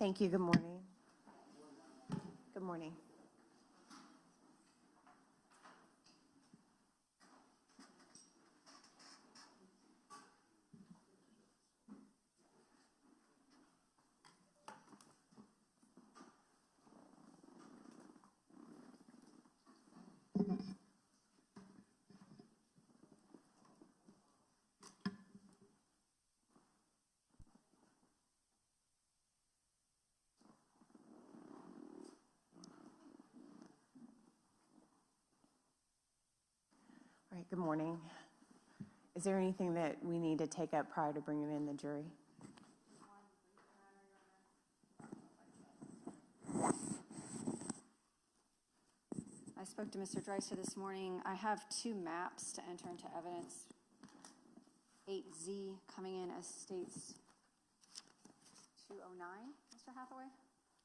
Thank you. Good morning. Good morning. All right, good morning. Is there anything that we need to take up prior to bringing in the jury? I spoke to Mr. Dreiser this morning. I have 2 maps to enter into evidence. 8Z coming in as states 209, Mr. Hathaway?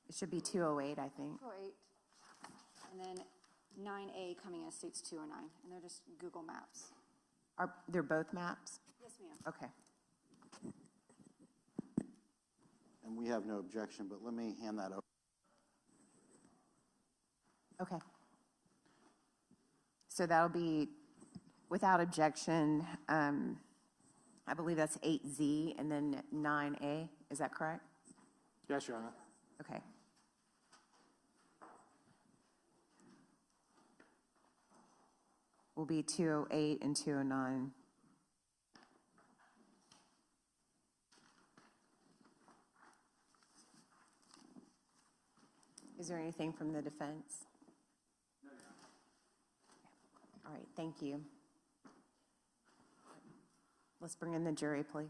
It should be 208, I think. 208. And then 9A coming in as states 209. And they're just Google Maps. They're both maps? Yes, ma'am. Okay. And we have no objection, but let me hand that over. Okay. So that'll be without objection. I believe that's 8Z and then 9A. Is that correct? Yes, Your Honor. Okay. Will be 208 and 209. Is there anything from the defense? No, Your Honor. All right, thank you. Let's bring in the jury, please.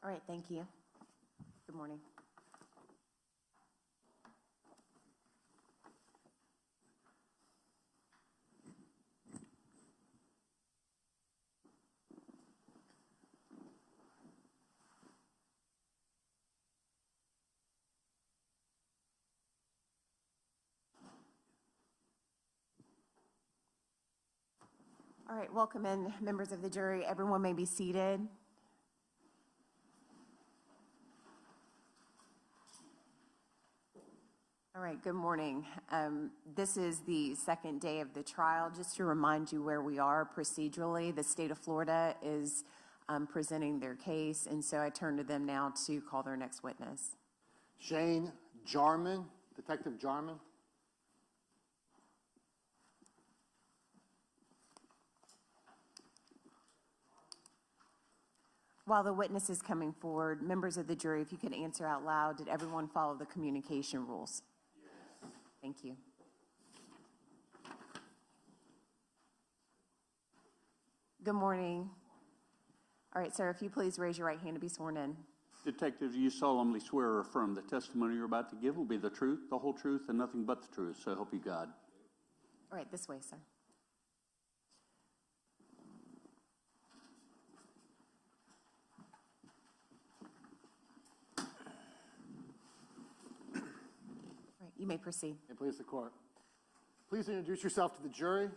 All right, thank you. Good morning. All right, welcome in, members of the jury. Everyone may be seated. All right, good morning. This is the second day of the trial. Just to remind you where we are procedurally, the state of Florida is presenting their case, and so I turn to them now to call their next witness. Shane Jarman, Detective Jarman. While the witness is coming forward, members of the jury, if you could answer out loud, did everyone follow the communication rules? Yes. Thank you. Good morning. All right, sir, if you please raise your right hand to be sworn in. Detective, do you solemnly swear or affirm the testimony you're about to give will be the truth, the whole truth, and nothing but the truth, so help you God? All right, this way, sir. You may proceed. And please the court. Please introduce yourself to the jury.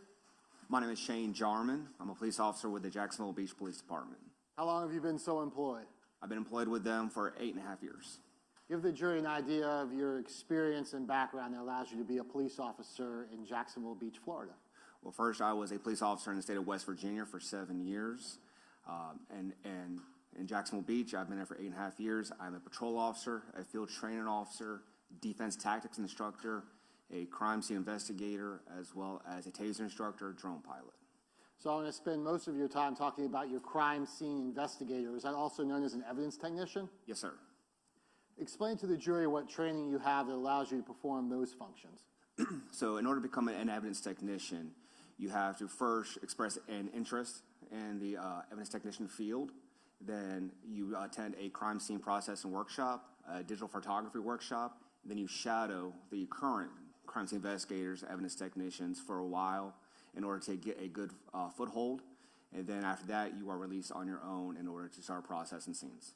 My name is Shane Jarman. I'm a police officer with the Jacksonville Beach Police Department. How long have you been so employed? I've been employed with them for 8.5 years. Give the jury an idea of your experience and background that allows you to be a police officer in Jacksonville Beach, Florida. Well, first, I was a police officer in the state of West Virginia for 7 years. And in Jacksonville Beach, I've been there for 8.5 years. I'm a patrol officer, a field training officer, defense tactics instructor, a crime scene investigator, as well as a taser instructor, drone pilot. So I'm going to spend most of your time talking about your crime scene investigator. Is that also known as an evidence technician? Yes, sir. Explain to the jury what training you have that allows you to perform those functions. So in order to become an evidence technician, you have to first express an interest in the evidence technician field. Then you attend a crime scene processing workshop, a digital photography workshop. Then you shadow the current crime scene investigators, evidence technicians for a while in order to get a good foothold. And then after that, you are released on your own in order to start processing scenes.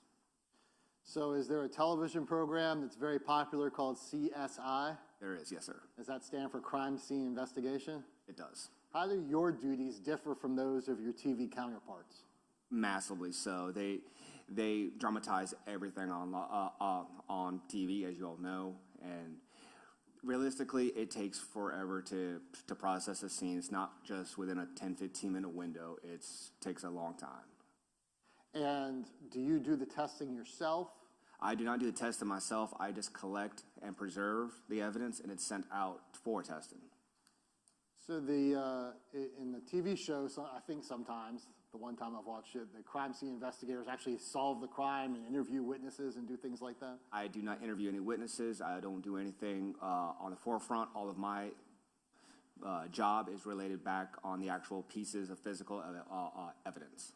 So is there a television program that's very popular called CSI? There is, yes, sir. Does that stand for Crime Scene Investigation? It does. How do your duties differ from those of your TV counterparts? Massively so. They dramatize everything on TV, as you all know, and realistically, it takes forever to process a scene. It's not just within a 10-15 minute window. It takes a long time. And do you do the testing yourself? I do not do the testing myself. I just collect and preserve the evidence, and it's sent out for testing. So in the TV show, so I think sometimes, the one time I've watched it, the crime scene investigators actually solve the crime and interview witnesses and do things like that? I do not interview any witnesses. I don't do anything on the forefront. All of my job is related back on the actual pieces of physical evidence.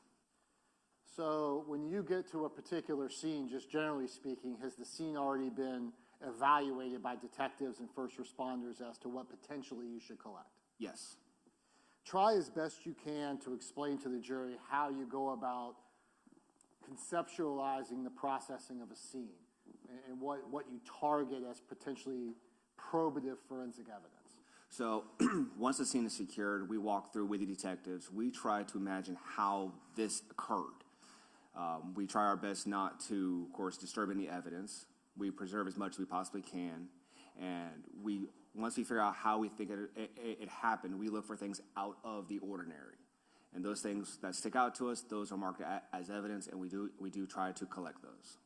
So when you get to a particular scene, just generally speaking, has the scene already been evaluated by detectives and first responders as to what potentially you should collect? Yes. Try as best you can to explain to the jury how you go about conceptualizing the processing of a scene and what you target as potentially probative forensic evidence. So once the scene is secured, we walk through with the detectives. We try to imagine how this occurred. We try our best not to, of course, disturb any evidence. We preserve as much as we possibly can. And once we figure out how we think it happened, we look for things out of the ordinary. And those things that stick out to us, those are marked as evidence, and we do try to collect those.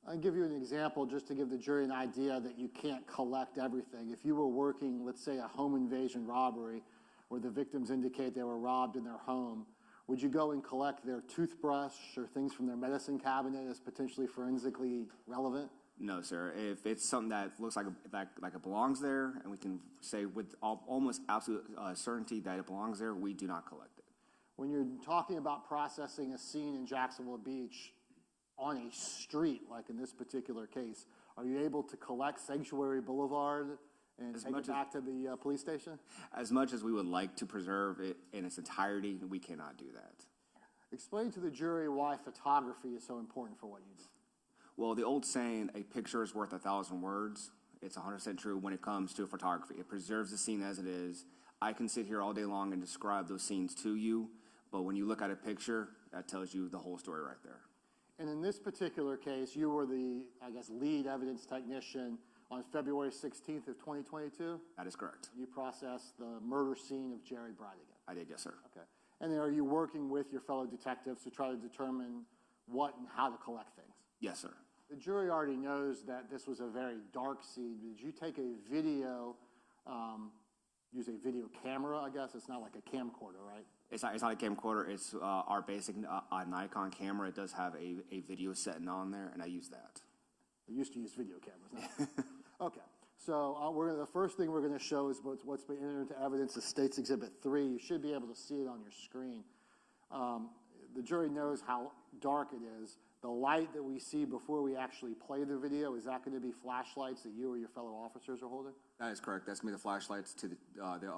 I'll give you an example just to give the jury an idea that you can't collect everything. If you were working, let's say, a home invasion robbery where the victims indicate they were robbed in their home, would you go and collect their toothbrush or things from their medicine cabinet as potentially forensically relevant? No, sir. If it's something that looks like it belongs there, and we can say with almost absolute certainty that it belongs there, we do not collect it. When you're talking about processing a scene in Jacksonville Beach on a street, like in this particular case, are you able to collect Sanctuary Boulevard and take it back to the police station? As much as we would like to preserve it in its entirety, we cannot do that. Explain to the jury why photography is so important for what you do. Well, the old saying, a picture is worth 1,000 words, it's 100% true when it comes to photography. It preserves the scene as it is. I can sit here all day long and describe those scenes to you, but when you look at a picture, that tells you the whole story right there. And in this particular case, you were the, lead evidence technician on February 16th of 2022? That is correct. You processed the murder scene of Jared Bridegan? I did, yes, sir. Okay. And then are you working with your fellow detectives to try to determine what and how to collect things? Yes, sir. The jury already knows that this was a very dark scene. Did you take a video, use a video camera, I guess? It's not like a camcorder, right? It's not a camcorder. It's our basic Nikon camera. It does have a video setting on there, and I use that. I used to use video cameras. No? Okay. So the first thing we're going to show is what's been entered into evidence as State's Exhibit 3. You should be able to see it on your screen. The jury knows how dark it is. The light that we see before we actually play the video, is that going to be flashlights that you or your fellow officers are holding? That is correct. That's going to be the flashlights to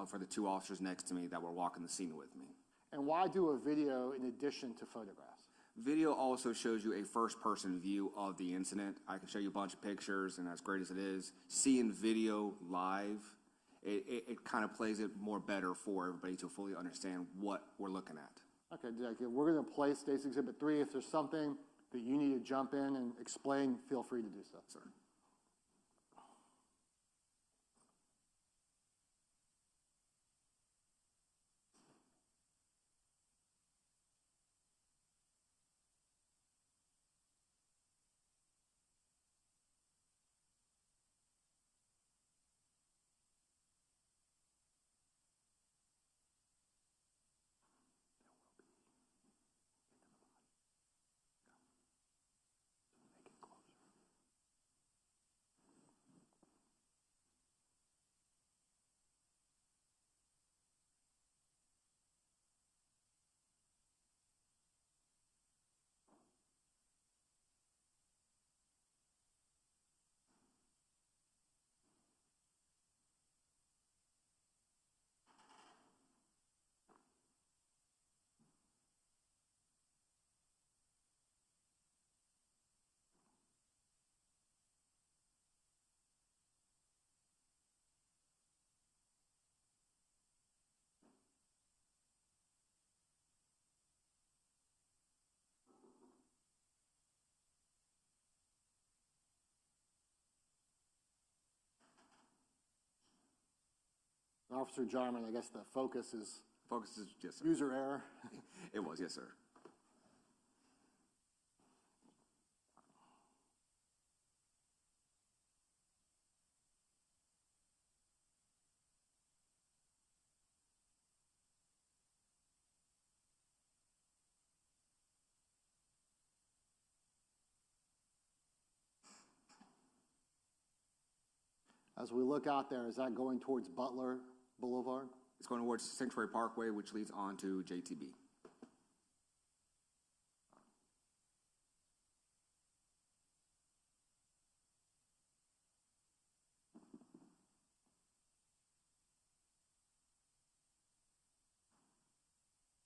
for the two officers next to me that were walking the scene with me. And why do a video in addition to photographs? Video also shows you a first-person view of the incident. I can show you a bunch of pictures, and as great as it is, seeing video live, it kind of plays it more better for everybody to fully understand what we're looking at. Okay, we're going to play State's Exhibit 3. If there's something that you need to jump in and explain, feel free to do so. Sir. Officer Jarman, I guess the focus is Focus is, yes, sir. user error. It was, yes, sir. As we look out there, is that going towards Butler Boulevard? It's going towards Sanctuary Parkway, which leads on to JTB.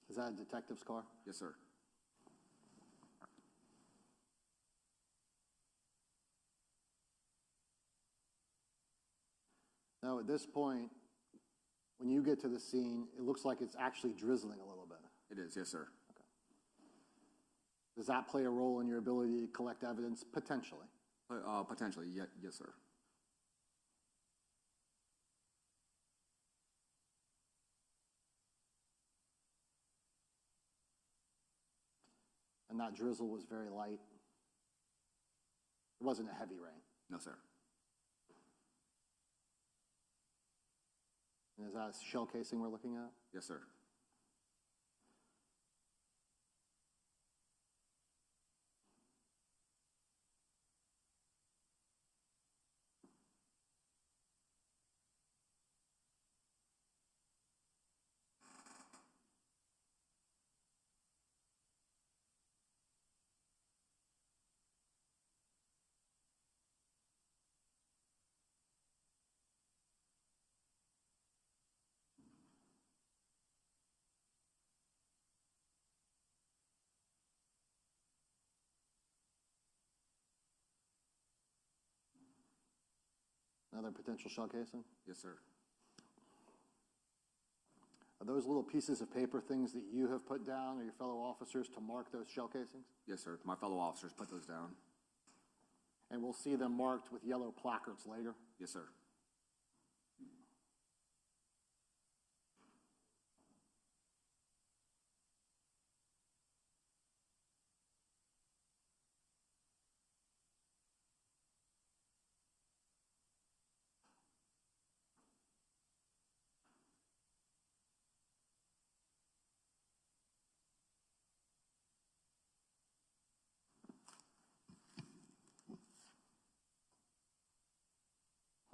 Is that a detective's car? Yes, sir. Now, at this point, when you get to the scene, it looks like it's actually drizzling a little bit. It is, yes, sir. Does that play a role in your ability to collect evidence? Potentially. Potentially, yes, sir. And that drizzle was very light. It wasn't a heavy rain. No, sir. And is that a shell casing we're looking at? Yes, sir. Another potential shell casing? Yes, sir. Are those little pieces of paper things that you have put down or your fellow officers to mark those shell casings? Yes, sir. My fellow officers put those down. And we'll see them marked with yellow placards later? Yes, sir.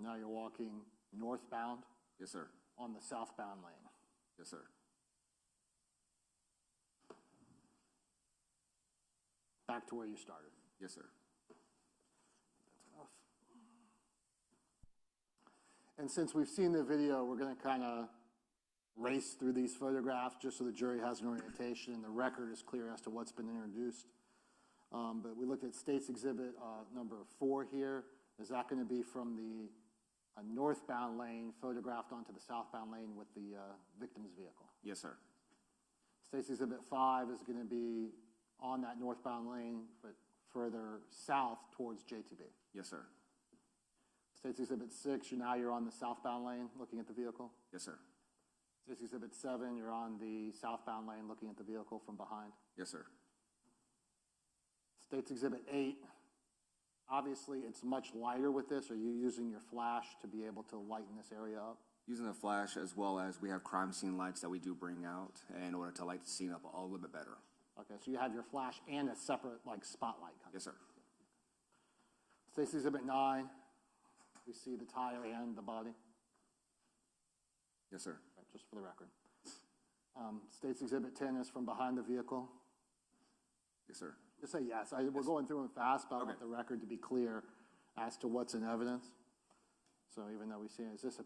Now you're walking northbound Yes, sir. on the southbound lane. Yes, sir. Back to where you started. Yes, sir. And since we've seen the video, we're going to kind of race through these photographs just so the jury has an orientation and the record is clear as to what's been introduced. But we looked at State's Exhibit number 4 here. Is that going to be from the northbound lane photographed onto the southbound lane with the victim's vehicle? Yes, sir. State's Exhibit 5 is going to be on that northbound lane, but further south towards JTB. Yes, sir. State's Exhibit 6, you're on the southbound lane looking at the vehicle. Yes, sir. State's Exhibit 7, you're on the southbound lane looking at the vehicle from behind. Yes, sir. State's Exhibit 8, obviously it's much lighter with this. Are you using your flash to be able to lighten this area up? Using the flash, as well as we have crime scene lights that we do bring out in order to light the scene up a little bit better. Okay, so you have your flash and a separate like spotlight kind of. Yes, sir. State's Exhibit 9, we see the tire and the body. Yes, sir. Right, just for the record. State's Exhibit 10 is from behind the vehicle. Yes, sir. Just say yes. We're going through them fast, but I want the record to be clear as to what's in evidence. So even though we see, is this a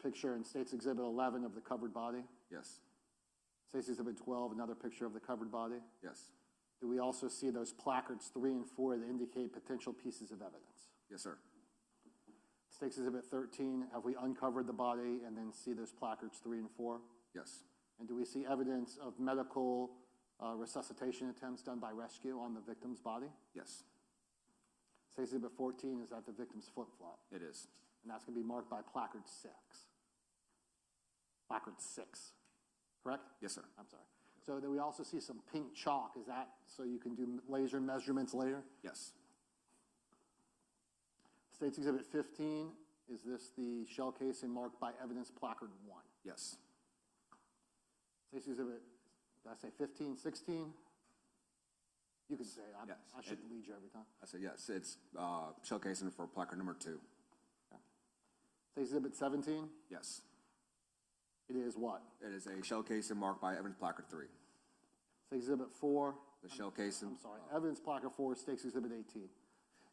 picture in State's Exhibit 11 of the covered body? Yes. State's Exhibit 12, another picture of the covered body? Yes. Do we also see those placards 3 and 4 that indicate potential pieces of evidence? Yes, sir. State's Exhibit 13, have we uncovered the body and then see those placards 3 and 4? Yes. And do we see evidence of medical resuscitation attempts done by rescue on the victim's body? Yes. State's Exhibit 14 is at the victim's flip-flop, It is. and that's going to be marked by placard 6. Placard 6, correct? Yes, sir. I'm sorry. So then we also see some pink chalk. Is that so you can do laser measurements later? Yes. State's Exhibit 15, is this the shell casing marked by evidence placard 1? Yes. State's Exhibit, did I say 15, 16? You can say it. Yes. I shouldn't lead you every time. I said yes. It's showcasing for placard number 2. State's Exhibit 17, Yes. it is what? It is a showcasing marked by evidence placard 3. State's Exhibit 4, The showcasing. I'm sorry, evidence placard 4, State's Exhibit 18.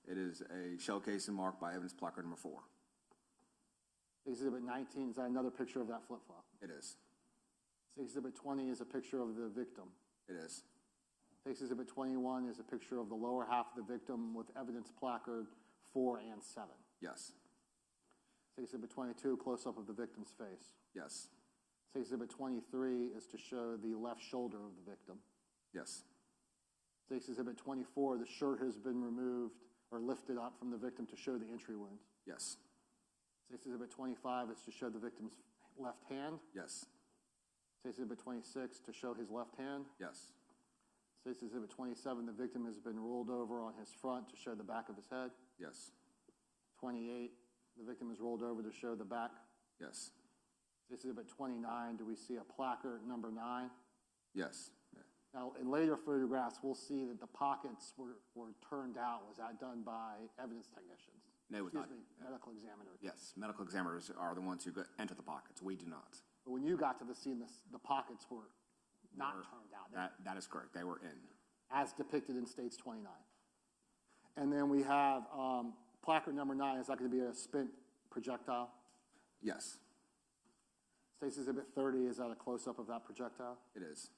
It is a showcasing marked by evidence placard number 4. State's Exhibit 19, is that another picture of that flip-flop? It is. State's Exhibit 20 is a picture of the victim. It is. State's Exhibit 21 is a picture of the lower half of the victim with evidence placard 4 and 7. Yes. State's Exhibit 22, close-up of the victim's face. Yes. State's Exhibit 23 is to show the left shoulder of the victim. Yes. State's Exhibit 24, the shirt has been removed or lifted up from the victim to show the entry wounds. Yes. State's Exhibit 25 is to show the victim's left hand. Yes. State's Exhibit 26 to show his left hand. Yes. State's Exhibit 27, the victim has been rolled over on his front to show the back of his head. Yes. 28, the victim is rolled over to show the back. Yes. State's Exhibit 29, do we see a placard number 9? Yes. Now, in later photographs, we'll see that the pockets were turned out. Was that done by evidence technicians? No, it was Excuse not. me, medical examiner. Yes. Medical examiners are the ones who enter the pockets. We do not. But when you got to the scene, the pockets were not turned out. That is correct. They were in. As depicted in States 29. And then we have placard number 9. Is that going to be a spent projectile? Yes. State's Exhibit 30, is that a close-up of that projectile? It is.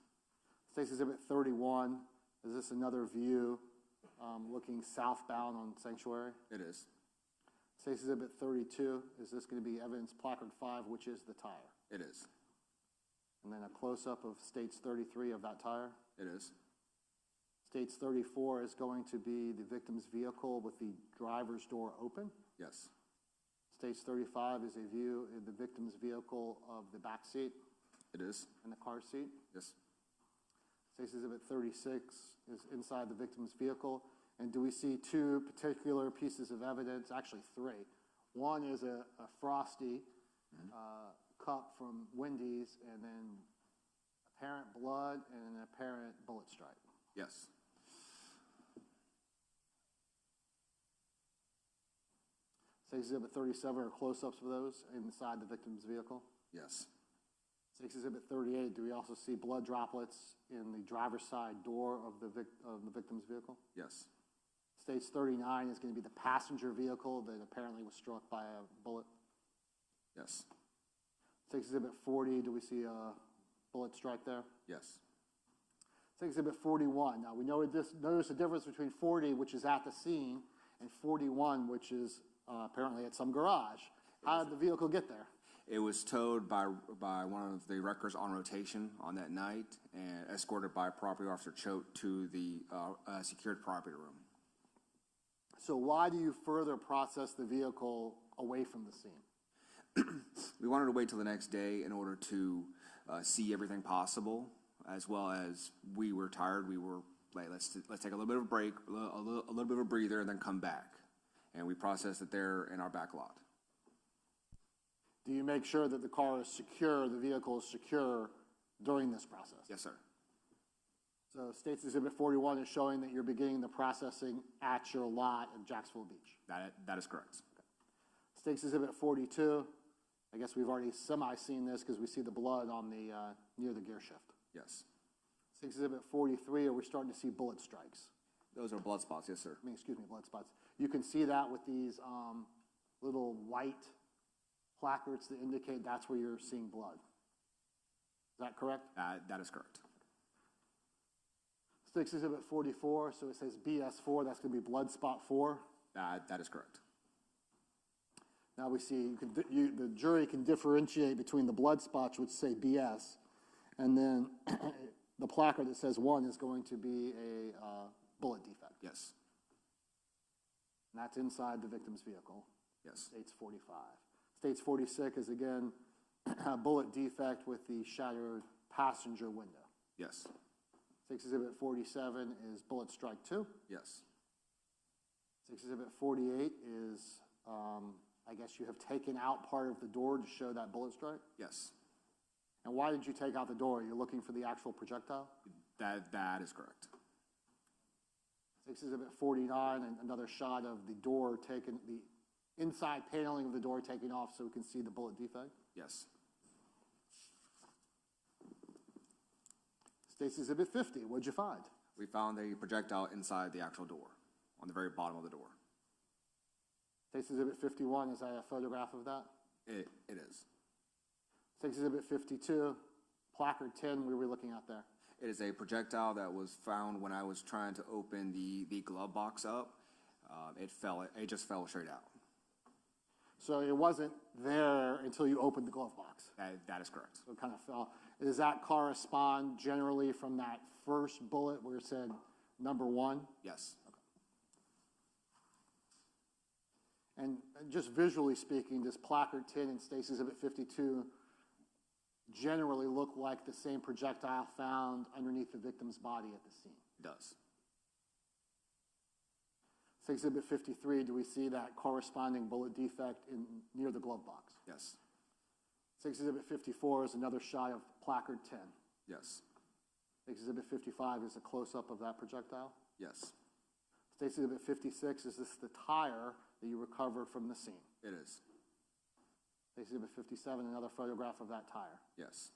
State's Exhibit 31, is this another view looking southbound on Sanctuary? It is. State's Exhibit 32, is this going to be evidence placard 5, which is the tire? It is. And then a close-up of States 33 of that tire? It is. States 34 is going to be the victim's vehicle with the driver's door open. Yes. States 35 is a view of the victim's vehicle of the back seat It is. and the car seat. Yes. States Exhibit 36 is inside the victim's vehicle. And do we see 2 particular pieces of evidence, actually 3. One is a Frosty cup from Wendy's, and then apparent blood and an apparent bullet stripe. Yes. States Exhibit 37 are close-ups of those inside the victim's vehicle. Yes. States Exhibit 38, do we also see blood droplets in the driver's side door of the victim's vehicle? Yes. States 39 is going to be the passenger vehicle that apparently was struck by a bullet. Yes. States Exhibit 40, do we see a bullet strike there? Yes. States Exhibit 41. Now, we notice the difference between 40, which is at the scene, and 41, which is apparently at some garage. How did the vehicle get there? It was towed by one of the wreckers on rotation on that night and escorted by Property Officer Choate to the secured property room. So why do you further process the vehicle away from the scene? We wanted to wait till the next day in order to see everything possible, as well as we were tired. We were like, let's take a little bit of a break, a little bit of a breather, and then come back. And we processed it there in our back lot. Do you make sure that the car is secure, the vehicle is secure during this process? Yes, sir. So State's Exhibit 41 is showing that you're beginning the processing at your lot in Jacksonville Beach. That is correct. State's Exhibit 42, I guess we've already semi-seen this because we see the blood on the, near the gear shift. Yes. State's Exhibit 43, are we starting to see bullet strikes? Those are blood spots, yes, sir. Excuse me, blood spots. You can see that with these little white placards that indicate that's where you're seeing blood. Is that correct? That is correct. State's Exhibit 44, so it says BS4, that's going to be blood spot 4. That is correct. Now we see the jury can differentiate between the blood spots, which say BS, and then the placard that says 1 is going to be a bullet defect. Yes. And that's inside the victim's vehicle. Yes. State's 45. State's 46 is again a bullet defect with the shattered passenger window. Yes. State's Exhibit 47 is bullet strike 2. Yes. State's Exhibit 48 is, I guess you have taken out part of the door to show that bullet strike. Yes. And why did you take out the door? Are you looking for the actual projectile? That is correct. State's Exhibit 49, and another shot of the door taken, the inside paneling of the door taken off so we can see the bullet defect. Yes. State's Exhibit 50, what'd you find? We found a projectile inside the actual door, on the very bottom of the door. State's Exhibit 51, is that a photograph of that? It is. State's Exhibit 52, placard 10, what are we looking at there? It is a projectile that was found when I was trying to open the glove box up. It just fell straight out. So it wasn't there until you opened the glove box? That is correct. So it kind of fell. Does that correspond generally from that first bullet where it said number 1? Yes. And just visually speaking, does placard 10 and State's Exhibit 52 generally look like the same projectile found underneath the victim's body at the scene? It does. State's Exhibit 53, do we see that corresponding bullet defect near the glove box? Yes. State's Exhibit 54 is another shot of placard 10. Yes. State's Exhibit 55 is a close-up of that projectile. Yes. State's Exhibit 56, is this the tire that you recovered from the scene? It is. State's Exhibit 57, another photograph of that tire. Yes.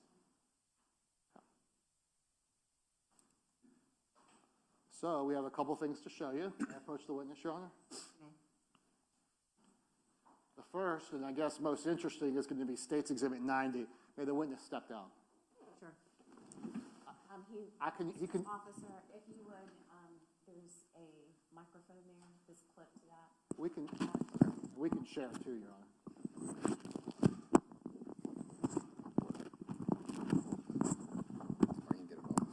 So we have a couple things to show you. May I approach the witness, Your Honor? The first, and I guess most interesting, is going to be State's Exhibit 90. May the witness step down. Sure. He can, Officer, if you would, there's a microphone there, this clip to that. we can share too, Your Honor. I can get it off.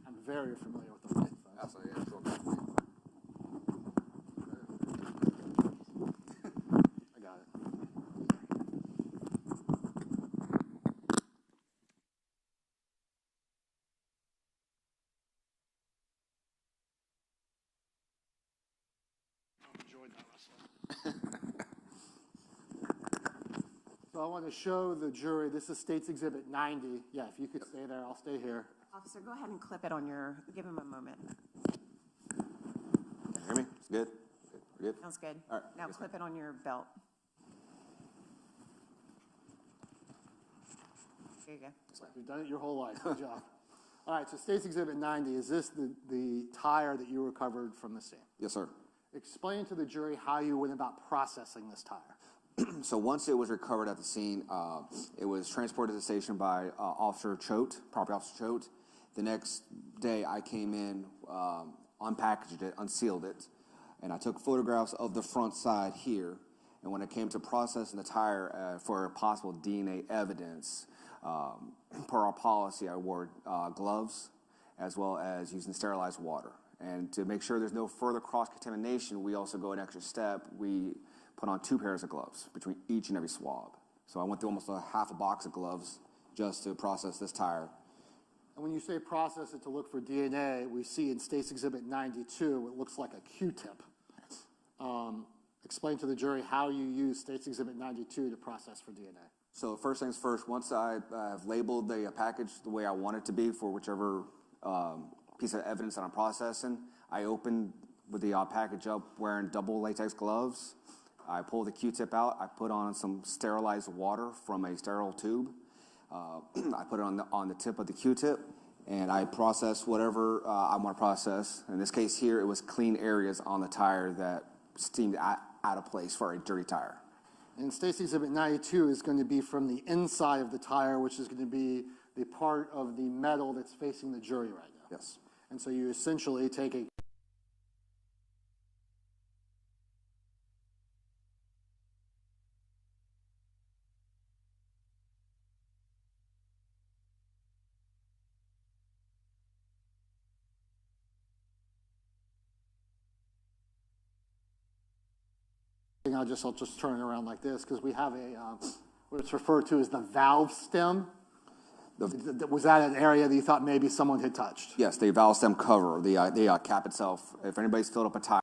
I'm very familiar with the microphone. Absolutely. Yeah, sure. I got it. Enjoyed that wrestling. So I want to show the jury, this is State's Exhibit 90. Yeah, if you could stay there, I'll stay here. Officer, go ahead and clip it on your, give him a moment. Can you hear me? It's good? We're good? Sounds good. All right. Now Yes, clip it on your belt. There you go. You've done it your whole life. Good job. All right, so State's Exhibit 90, is this the tire that you recovered from the scene? Yes, sir. Explain to the jury how you went about processing this tire. So once it was recovered at the scene, it was transported to the station by Officer Choate, Property Officer Choate. The next day I came in, unpackaged it, unsealed it, and I took photographs of the front side here, And when it came to processing the tire for possible DNA evidence, per our policy, I wore gloves as well as using sterilized water. And to make sure there's no further cross-contamination, we also go an extra step. We put on 2 pairs of gloves between each and every swab. So I went through almost half a box of gloves just to process this tire. And when you say process it to look for DNA, we see in State's Exhibit 92, it looks like a Q-tip. Explain to the jury how you use State's Exhibit 92 to process for DNA. So first things first, once I have labeled the package the way I want it to be for whichever piece of evidence that I'm processing, I open with the package up wearing double latex gloves. I pull the Q-tip out. I put on some sterilized water from a sterile tube. I put it on the tip of the Q-tip, and I process whatever I want to process. In this case here, it was clean areas on the tire that seemed out of place for a dirty tire. And State's Exhibit 92 is going to be from the inside of the tire, which is going to be the part of the metal that's facing the jury right now. Yes. And so you essentially take a I'll just turn it around like this because we have a what it's referred to as the valve stem. Was that an area that you thought maybe someone had touched? Yes, the valve stem cover, the cap itself. If anybody's filled up a tire.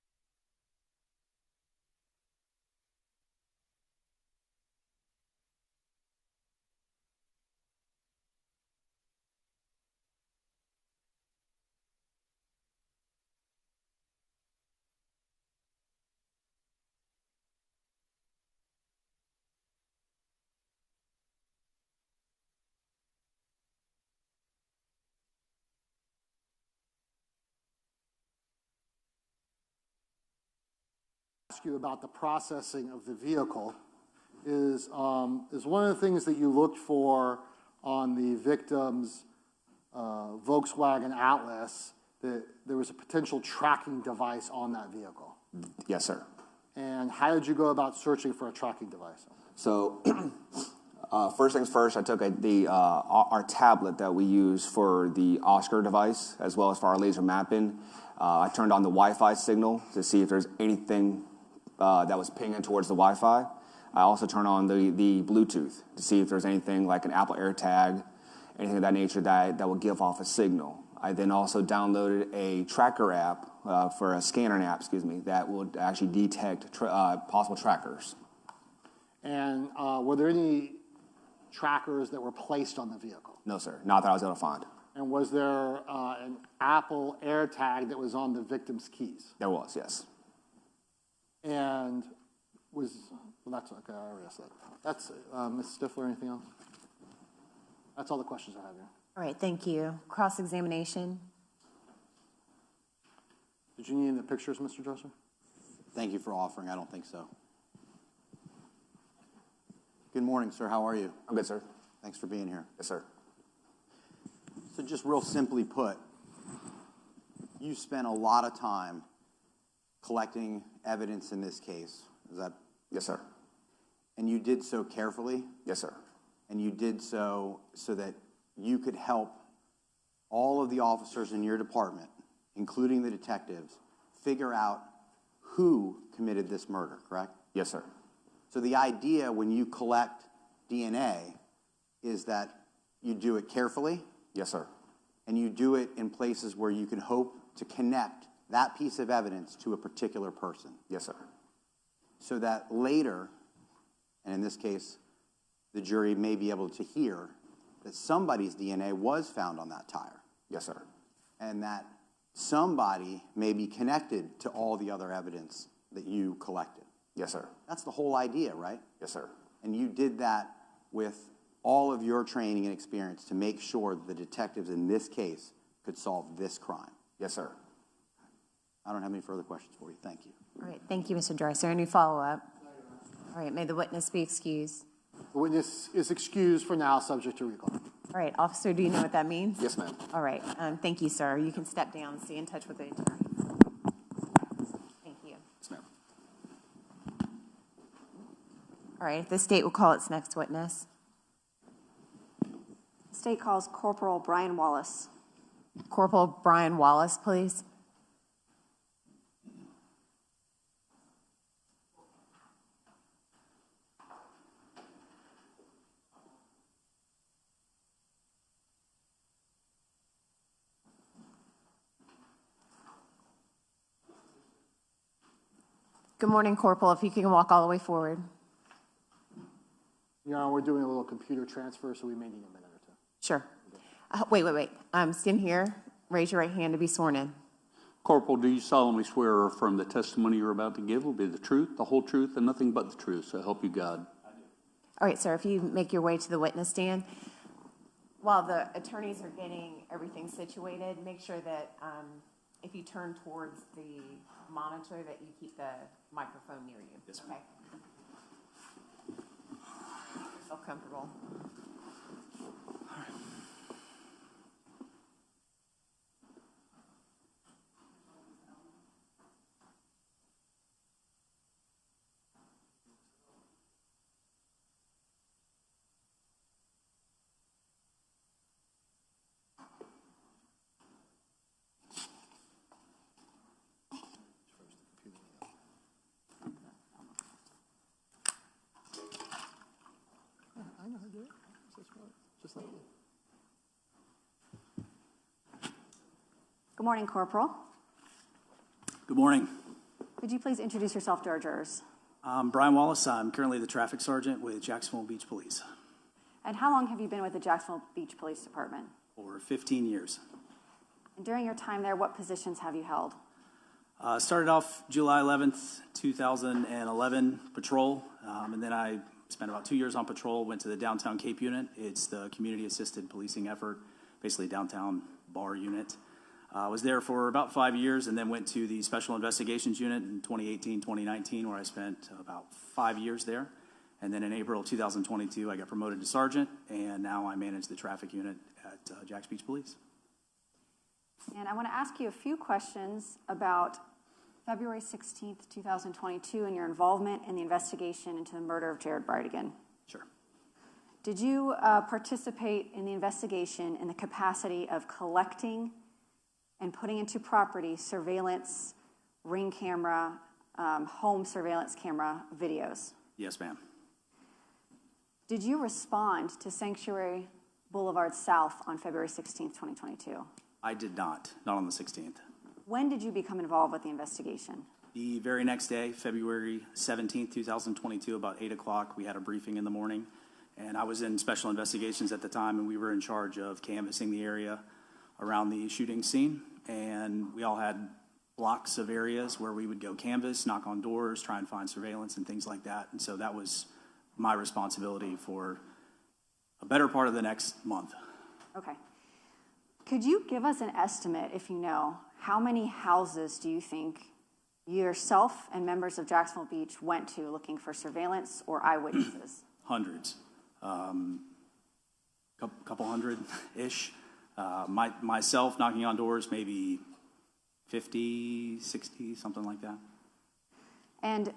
Ask you about the processing of the vehicle is one of the things that you looked for on the victim's Volkswagen Atlas, that there was a potential tracking device on that vehicle. Yes, sir. And how did you go about searching for a tracking device? So first things first, I took our tablet that we use for the Oscar device as well as for our laser mapping. I turned on the Wi-Fi signal to see if there's anything that was pinging towards the Wi-Fi. I also turned on the Bluetooth to see if there's anything like an Apple AirTag, anything of that nature that will give off a signal. I then also downloaded a tracker app, for a scanner app, that would actually detect possible trackers. And were there any trackers that were placed on the vehicle? No, sir. Not that I was able to find. And was there an Apple AirTag that was on the victim's keys? There was, yes. And well, that's okay, I already asked that. That's, Ms. Stifler, anything else? That's all the questions I have here. All right, thank you. Cross-examination. Did you need any pictures, Mr. Dresser? Thank you for offering. I don't think so. Good morning, sir. How are you? I'm good, sir. Thanks for being here. Yes, sir. So just real simply put, you spent a lot of time collecting evidence in this case. Is that? Yes, sir. And you did so carefully? Yes, sir. And you did so that you could help all of the officers in your department, including the detectives, figure out who committed this murder, correct? Yes, sir. So the idea when you collect DNA is that you do it carefully. Yes, sir. And you do it in places where you can hope to connect that piece of evidence to a particular person. Yes, sir. So that later, and in this case, the jury may be able to hear that somebody's DNA was found on that tire. Yes, sir. And that somebody may be connected to all the other evidence that you collected. Yes, sir. That's the whole idea, right? Yes, sir. And you did that with all of your training and experience to make sure that the detectives in this case could solve this crime. Yes, sir. I don't have any further questions for you. Thank you. All right, thank you, Mr. Dreiser. Any follow-up? All right, may the witness be excused. The witness is excused for now, subject to recall. All right, officer, do you know what that means? Yes, ma'am. All right, thank you, sir. You can step down, stay in touch with the attorney. Thank you. Yes, ma'am. All right, the state will call its next witness. State calls Corporal Brian Wallace. Corporal Brian Wallace, please. Good morning, Corporal. If you can walk all the way forward. Your Honor, we're doing a little computer transfer, so we may need a minute or two. Sure. Wait. Stand here. Raise your right hand to be sworn in. Corporal, do you solemnly swear or affirm the testimony you're about to give will be the truth, the whole truth, and nothing but the truth, so help you God? All right, sir, if you make your way to the witness stand. While the attorneys are getting everything situated, make sure that if you turn towards the monitor that you keep the microphone near you. Yes, okay? Feel comfortable. I know how to do it. Just like you. Good morning, Corporal. Good morning. Could you please introduce yourself to our jurors? I'm Brian Wallace. I'm currently the traffic sergeant with Jacksonville Beach Police. And how long have you been with the Jacksonville Beach Police Department? For 15 years. And during your time there, what positions have you held? Started off July 11th, 2011 patrol, and then I spent about 2 years on patrol, went to the Downtown Cape unit. It's the community assisted policing effort, basically downtown bar unit. I was there for about 5 years and then went to the Special Investigations Unit in 2018, 2019, where I spent about 5 years there. And then in April 2022, I got promoted to sergeant, and now I manage the traffic unit at Jacks Beach Police. And I want to ask you a few questions about February 16th, 2022, and your involvement in the investigation into the murder of Jared Bridegan. Sure. Did you participate in the investigation in the capacity of collecting and putting into property surveillance, ring camera, home surveillance camera videos? Yes, ma'am. Did you respond to Sanctuary Boulevard South on February 16th, 2022? I did not on the 16th. When did you become involved with the investigation? The very next day, February 17th, 2022, about 8 o'clock, we had a briefing in the morning, and I was in Special Investigations at the time, and we were in charge of canvassing the area around the shooting scene, and we all had blocks of areas where we would go canvass, knock on doors, try and find surveillance and things like that, and so that was my responsibility for a better part of the next month. Okay. Could you give us an estimate, if you know, how many houses do you think yourself and members of Jacksonville Beach went to looking for surveillance or eyewitnesses? Hundreds. Couple hundred-ish. Myself knocking on doors, maybe 50, 60, something like that. And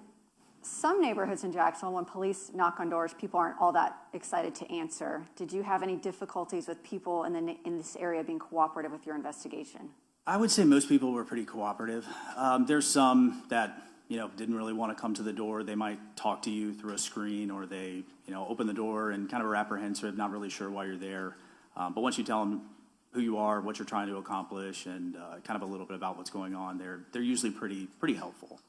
some neighborhoods in Jacksonville, when police knock on doors, people aren't all that excited to answer. Did you have any difficulties with people in this area being cooperative with your investigation? I would say most people were pretty cooperative. There's some that, didn't really want to come to the door. They might talk to you through a screen, or they, open the door and kind of are apprehensive, not really sure why you're there. But once you tell them who you are, what you're trying to accomplish, and kind of a little bit about what's going on, they're usually pretty helpful.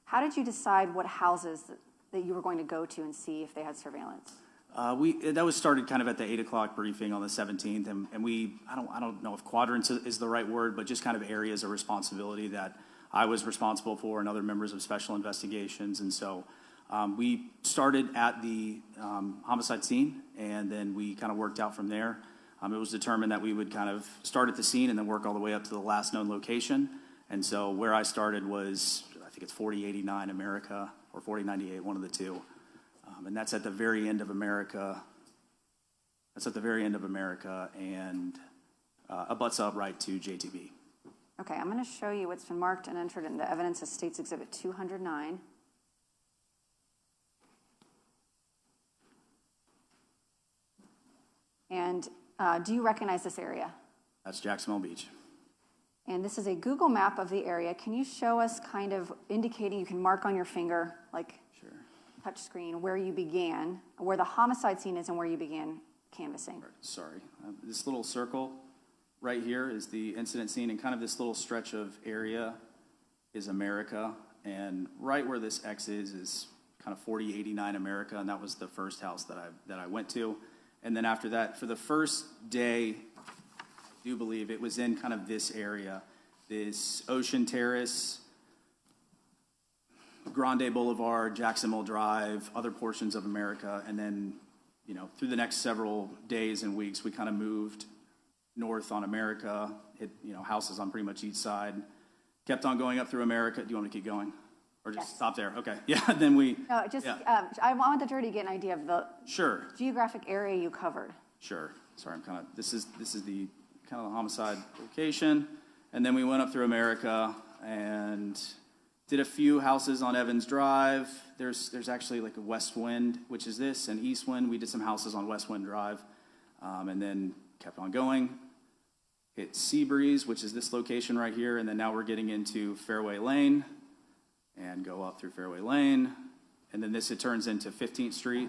How did you decide what houses that you were going to go to and see if they had surveillance? That was started kind of at the 8 o'clock briefing on the 17th, and we, I don't know if quadrants is the right word, but just kind of areas of responsibility that I was responsible for and other members of Special Investigations. And so we started at the homicide scene, and then we kind of worked out from there. It was determined that we would kind of start at the scene and then work all the way up to the last known location. And so where I started was, I think it's 4089 America or 4098, one of the two. And that's at the very end of America. And abuts up right to JTB. Okay, I'm going to show you what's been marked and entered into evidence as State's Exhibit 209. And do you recognize this area? That's Jacksonville Beach. And this is a Google map of the area. Can you show us kind of indicating, you can mark on your finger, like touch screen, where you began, where the homicide scene is and where you began canvassing? Sorry. This little circle right here is the incident scene, and kind of this little stretch of area is America. And right where this X is kind of 4089 America, and that was the first house that I went to. And then after that, for the first day, I do believe it was in kind of this area, this Ocean Terrace, Grande Boulevard, Jacksonville Drive, other portions of America. And then, you know, through the next several days and weeks, we kind of moved north on America, hit, you know, houses on pretty much each side, kept on going up through America. Do you want me to keep going? Or just stop there? Okay. Yeah, then we... No, just, I want the jury to get an idea of the geographic area you covered. Sure. Sorry, I'm kind of... This is the kind of the homicide location. And then we went up through America and did a few houses on Evans Drive. There's actually like a West Wind, which is this, and East Wind. We did some houses on West Wind Drive. And then kept on going. Hit Seabreeze, which is this location right here. And then now we're getting into Fairway Lane. And go up through Fairway Lane, and then it turns into 15th Street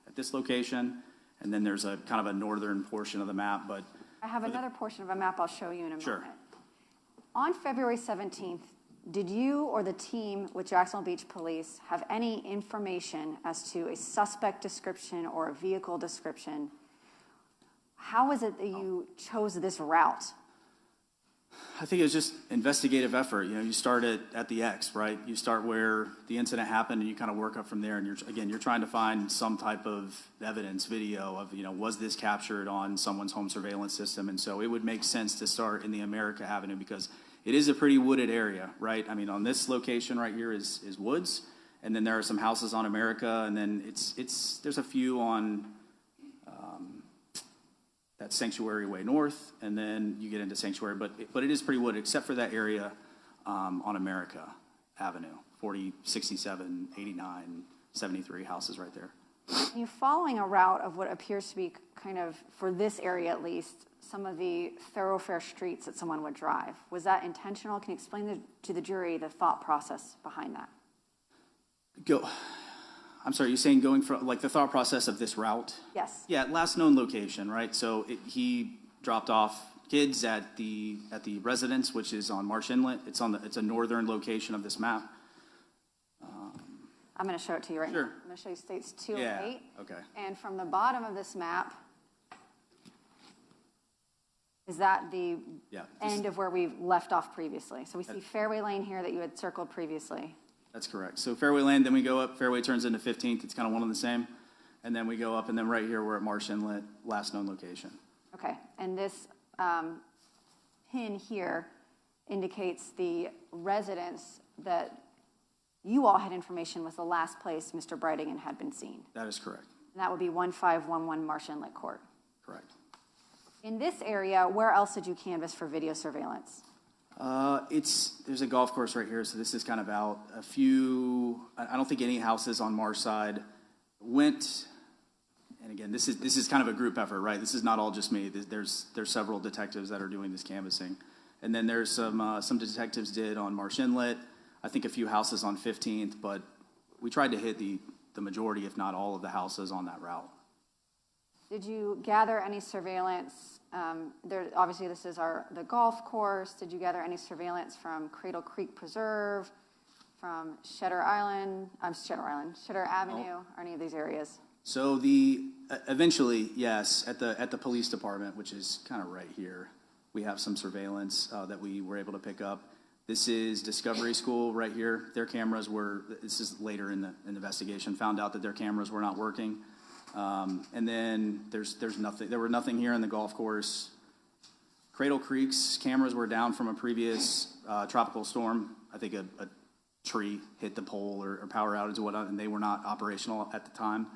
at this location, and then there's a kind of a northern portion of the map, but... I have another portion of a map I'll show you in a moment. On February 17th, did you or the team with Jacksonville Beach Police have any information as to a suspect description or a vehicle description? How is it that you chose this route? I think it was just investigative effort. You know, you start at the X, right? You start where the incident happened, and you kind of work up from there. And you're trying to find some type of evidence, video of, you know, was this captured on someone's home surveillance system? And so it would make sense to start in the America Avenue because it is a pretty wooded area, right? I mean, on this location right here is woods, and then there are some houses on America, and then there's a few on that Sanctuary Way North, and then you get into Sanctuary, but it is pretty wooded, except for that area on America Avenue, 40, 67, 89, 73 houses right there. You following a route of what appears to be kind of, for this area at least, some of the thoroughfare streets that someone would drive. Was that intentional? Can you explain to the jury the thought process behind that? I'm sorry, you're saying going from, like, the thought process of this route? Yes. Yeah, last known location, right? So he dropped off kids at the residence, which is on Marsh Inlet. It's a northern location of this map. I'm going to show it to you right now. I'm going to show you states 2 and 8. Okay. And from the bottom of this map, is that the end of where we left off previously? So we see Fairway Lane here that you had circled previously. That's correct. So Fairway Lane, then we go up. Fairway turns into 15th. It's kind of one and the same. And then we go up, and then right here we're at Marsh Inlet, last known location. Okay. And this pin here indicates the residence that you all had information was the last place Mr. Bridegan had been seen. That is correct. And that would be 1511 Marsh Inlet Court. Correct. In this area, where else did you canvass for video surveillance? There's a golf course right here, so this is kind of out. A few, I don't think any houses on Marsh side went, and again, this is kind of a group effort, right? This is not all just me. There's several detectives that are doing this canvassing. And then there's some detectives did on Marsh Inlet, I think a few houses on 15th, but we tried to hit the majority, if not all of the houses on that route. Did you gather any surveillance? Obviously, this is the golf course. Did you gather any surveillance from Cradle Creek Preserve, from Shutter Avenue, or any of these areas? So eventually, yes, at the police department, which is kind of right here, we have some surveillance that we were able to pick up. This is Discovery School right here. Their cameras this is later in the investigation, found out that their cameras were not working. And then there were nothing here in the golf course. Cradle Creek's cameras were down from a previous tropical storm. I think a tree hit the pole or power outage or whatnot, and they were not operational at the time.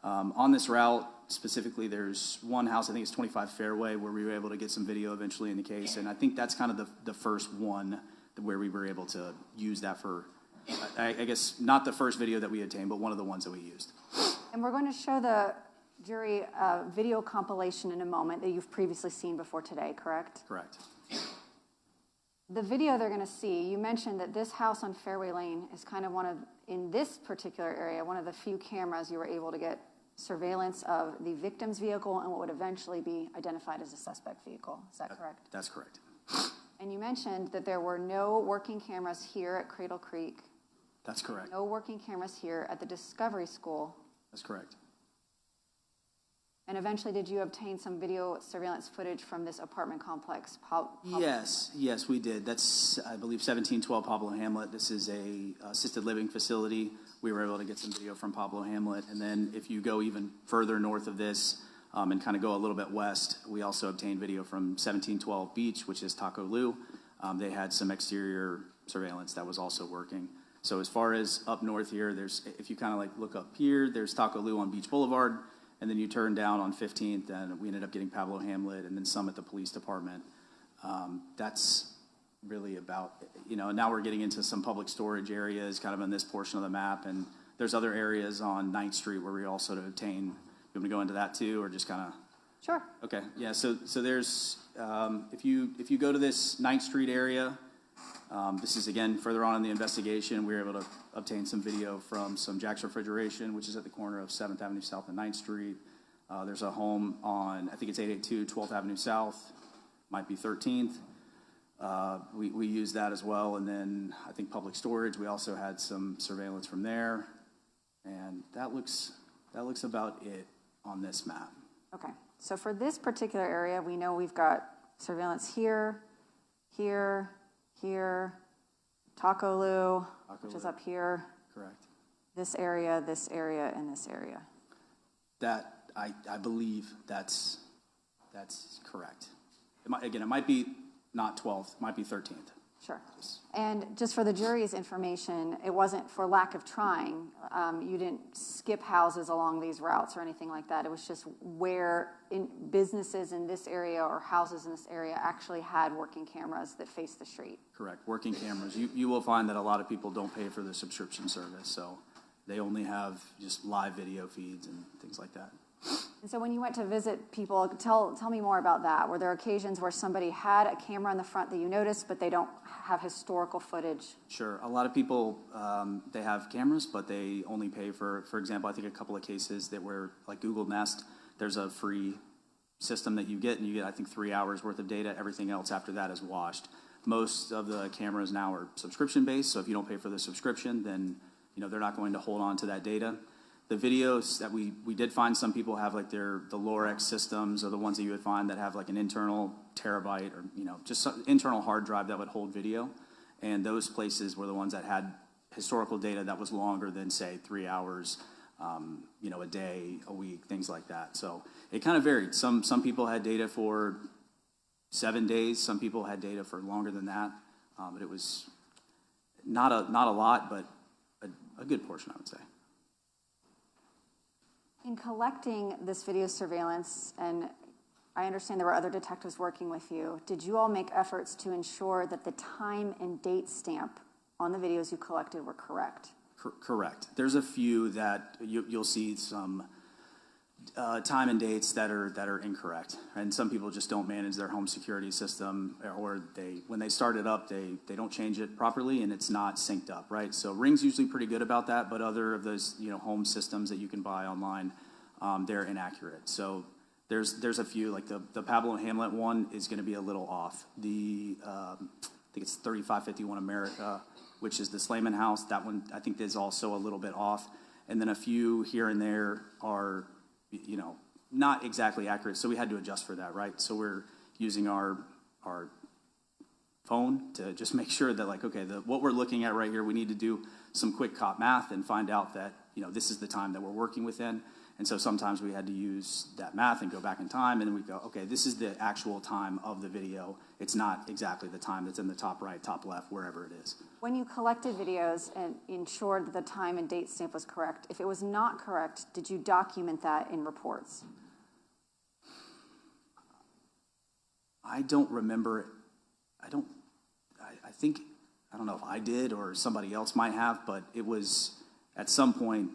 On this route, specifically, there's one house, I think it's 25 Fairway, where we were able to get some video eventually in the case, and I think that's kind of the first one where we were able to use that for, I guess, not the first video that we obtained, but one of the ones that we used. And we're going to show the jury video compilation in a moment that you've previously seen before today, correct? Correct. The video they're going to see, you mentioned that this house on Fairway Lane is kind of in this particular area, one of the few cameras you were able to get surveillance of the victim's vehicle and what would eventually be identified as a suspect vehicle. Is that correct? That's correct. And you mentioned that there were no working cameras here at Cradle Creek. That's correct. No working cameras here at the Discovery School. That's correct. And eventually, did you obtain some video surveillance footage from this apartment complex? Yes, we did. That's, I believe, 1712 Pablo Hamlet. This is a assisted living facility. We were able to get some video from Pablo Hamlet. And then if you go even further north of this and kind of go a little bit west, we also obtained video from 1712 Beach, which is Taco Lu. They had some exterior surveillance that was also working. So as far as up north here, if you kind of like look up here, there's Taco Lu on Beach Boulevard. And then you turn down on 15th, and we ended up getting Pablo Hamlet, and then some at the police department. That's really about, now we're getting into some public storage areas kind of on this portion of the map, and there's other areas on 9th Street where we also obtain. You want me to go into that too, or just kind of? Sure. Okay, yeah, so there's, if you go to this 9th Street area, this is, again, further on in the investigation. We were able to obtain some video from some Jack's Refrigeration, which is at the corner of 7th Avenue South and 9th Street. There's a home on, I think it's 882 12th Avenue South, might be 13th. We used that as well. And then I think public storage, we also had some surveillance from there. And that looks about it on this map. Okay. So for this particular area, we know we've got surveillance here, Taco Lu, which is up here. Correct. This area, and this area. That, I believe that's correct. It might be not 12th, it might be 13th. Sure. And just for the jury's information, it wasn't for lack of trying. You didn't skip houses along these routes or anything like that. It was just where businesses in this area or houses in this area actually had working cameras that faced the street. Correct, working cameras. You will find that a lot of people don't pay for the subscription service, so they only have just live video feeds and things like that. And so when you went to visit people, tell me more about that. Were there occasions where somebody had a camera in the front that you noticed, but they don't have historical footage? Sure. A lot of people, they have cameras, but they only pay for example, I think a couple of cases that were like Google Nest, there's a free system that you get, and you get, I think, 3 hours worth of data. Everything else after that is washed. Most of the cameras now are subscription-based, so if you don't pay for the subscription, then they're not going to hold on to that data. The videos that we did find, some people have like the Law&Crime systems, or the ones that you would find that have like an internal terabyte or just some internal hard drive that would hold video, and those places were the ones that had historical data that was longer than, say, 3 hours, a day, a week, things like that. So it kind of varied. Some people had data for 7 days. Some people had data for longer than that, but it was not a lot, but a good portion, I would say. In collecting this video surveillance, and I understand there were other detectives working with you, did you all make efforts to ensure that the time and date stamp on the videos you collected were correct? Correct. There's a few that you'll see some time and dates that are incorrect, and some people just don't manage their home security system, or when they start it up, they don't change it properly, and it's not synced up, right? So Ring's usually pretty good about that, but other of those home systems that you can buy online, they're inaccurate. So there's a few, like the Pablo Hamlet one is going to be a little off. I think it's 3551 America, which is the Slayman house. That one I think is also a little bit off, and then a few here and there are not exactly accurate, so we had to adjust for that, right? So we're using our phone to just make sure that, like, okay, what we're looking at right here, we need to do some quick cop math and find out that, this is the time that we're working within. And so sometimes we had to use that math and go back in time, and then we go, okay, this is the actual time of the video. It's not exactly the time that's in the top right, top left, wherever it is. When you collected videos and ensured that the time and date stamp was correct, if it was not correct, did you document that in reports? I don't remember. I don't know if I did or somebody else might have, but it was at some point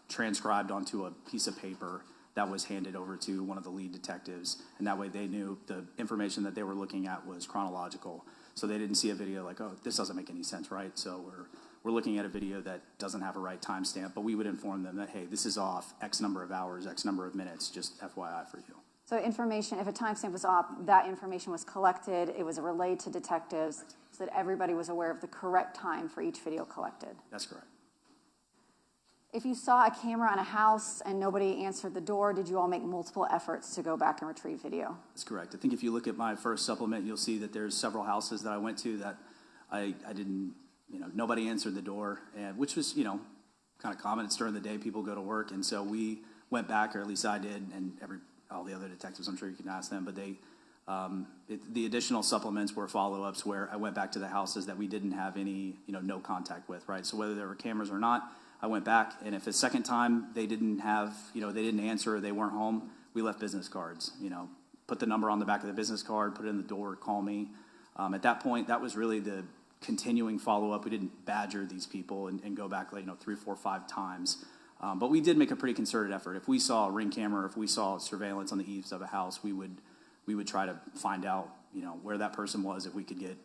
transcribed onto a piece of paper that was handed over to one of the lead detectives, and that way they knew the information that they were looking at was chronological. So they didn't see a video like, oh, this doesn't make any sense, right? So we're looking at a video that doesn't have a right timestamp, but we would inform them that, hey, this is off X number of hours, X number of minutes, just FYI for you. So information, if a timestamp was off, that information was collected, it was relayed to detectives so that everybody was aware of the correct time for each video collected. That's correct. If you saw a camera in a house and nobody answered the door, did you all make multiple efforts to go back and retrieve video? That's correct. I think if you look at my first supplement, you'll see that there's several houses that I went to that I didn't, nobody answered the door, and which was, kind of common. It's during the day, people go to work, and so we went back, or at least I did, and all the other detectives, I'm sure you can ask them, but the additional supplements were follow-ups where I went back to the houses that we didn't have any, no contact with, right? So whether there were cameras or not, I went back, and if a second time they didn't have, they didn't answer or they weren't home, we left business cards, put the number on the back of the business card, put it in the door, call me. At that point, that was really the continuing follow-up. We didn't badger these people and go back, 3, 4, 5 times. But we did make a pretty concerted effort. If we saw a Ring camera, if we saw surveillance on the eaves of a house, we would try to find out, where that person was, if we could get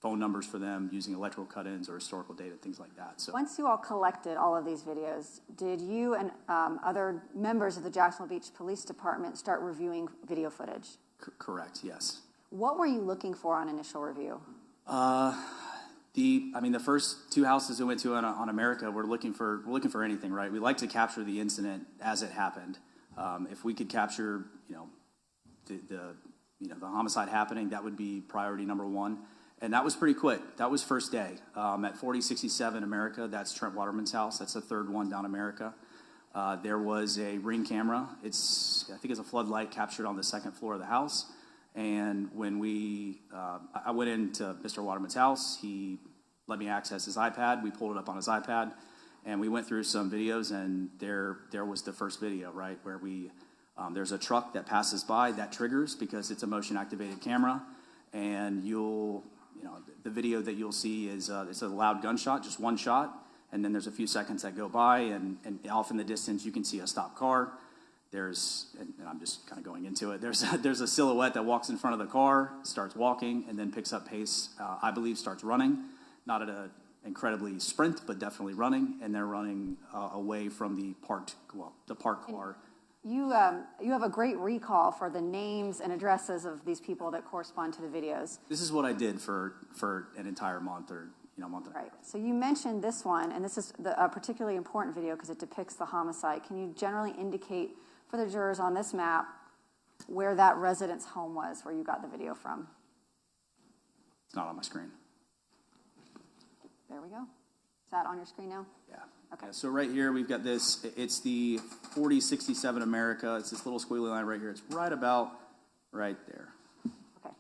phone numbers for them using electrical cut-ins or historical data, things like that. So once you all collected all of these videos, did you and other members of the Jacksonville Beach Police Department start reviewing video footage? Correct, yes. What were you looking for on initial review? The first 2 houses we went to on America, we're looking for anything, right? We like to capture the incident as it happened. If we could capture, the homicide happening, that would be priority number 1. And that was pretty quick. That was first day. At 4067 America, that's Trent Waterman's house. That's the 3rd one down America. There was a Ring camera. I think it's a floodlight captured on the 2nd floor of the house. And when I went into Mr. Waterman's house, he let me access his iPad. We pulled it up on his iPad, and we went through some videos, and there was the first video, right, where there's a truck that passes by that triggers because it's a motion-activated camera, and the video that you'll see is it's a loud gunshot, just one shot, and then there's a few seconds that go by, and off in the distance you can see a stopped car. And I'm just kind of going into it. There's a silhouette that walks in front of the car, starts walking, and then picks up pace. I believe starts running, not at an incredibly sprint, but definitely running. And they're running away from the parked car. You have a great recall for the names and addresses of these people that correspond to the videos. This is what I did for an entire month or month. Right. So you mentioned this one, and this is a particularly important video because it depicts the homicide. Can you generally indicate for the jurors on this map where that resident's home was, where you got the video from? It's not on my screen. There we go. Is that on your screen now? Yeah. Okay. Yeah, so right here we've got this. It's the 4067 America. It's this little squiggly line right here. It's right about right there. Okay.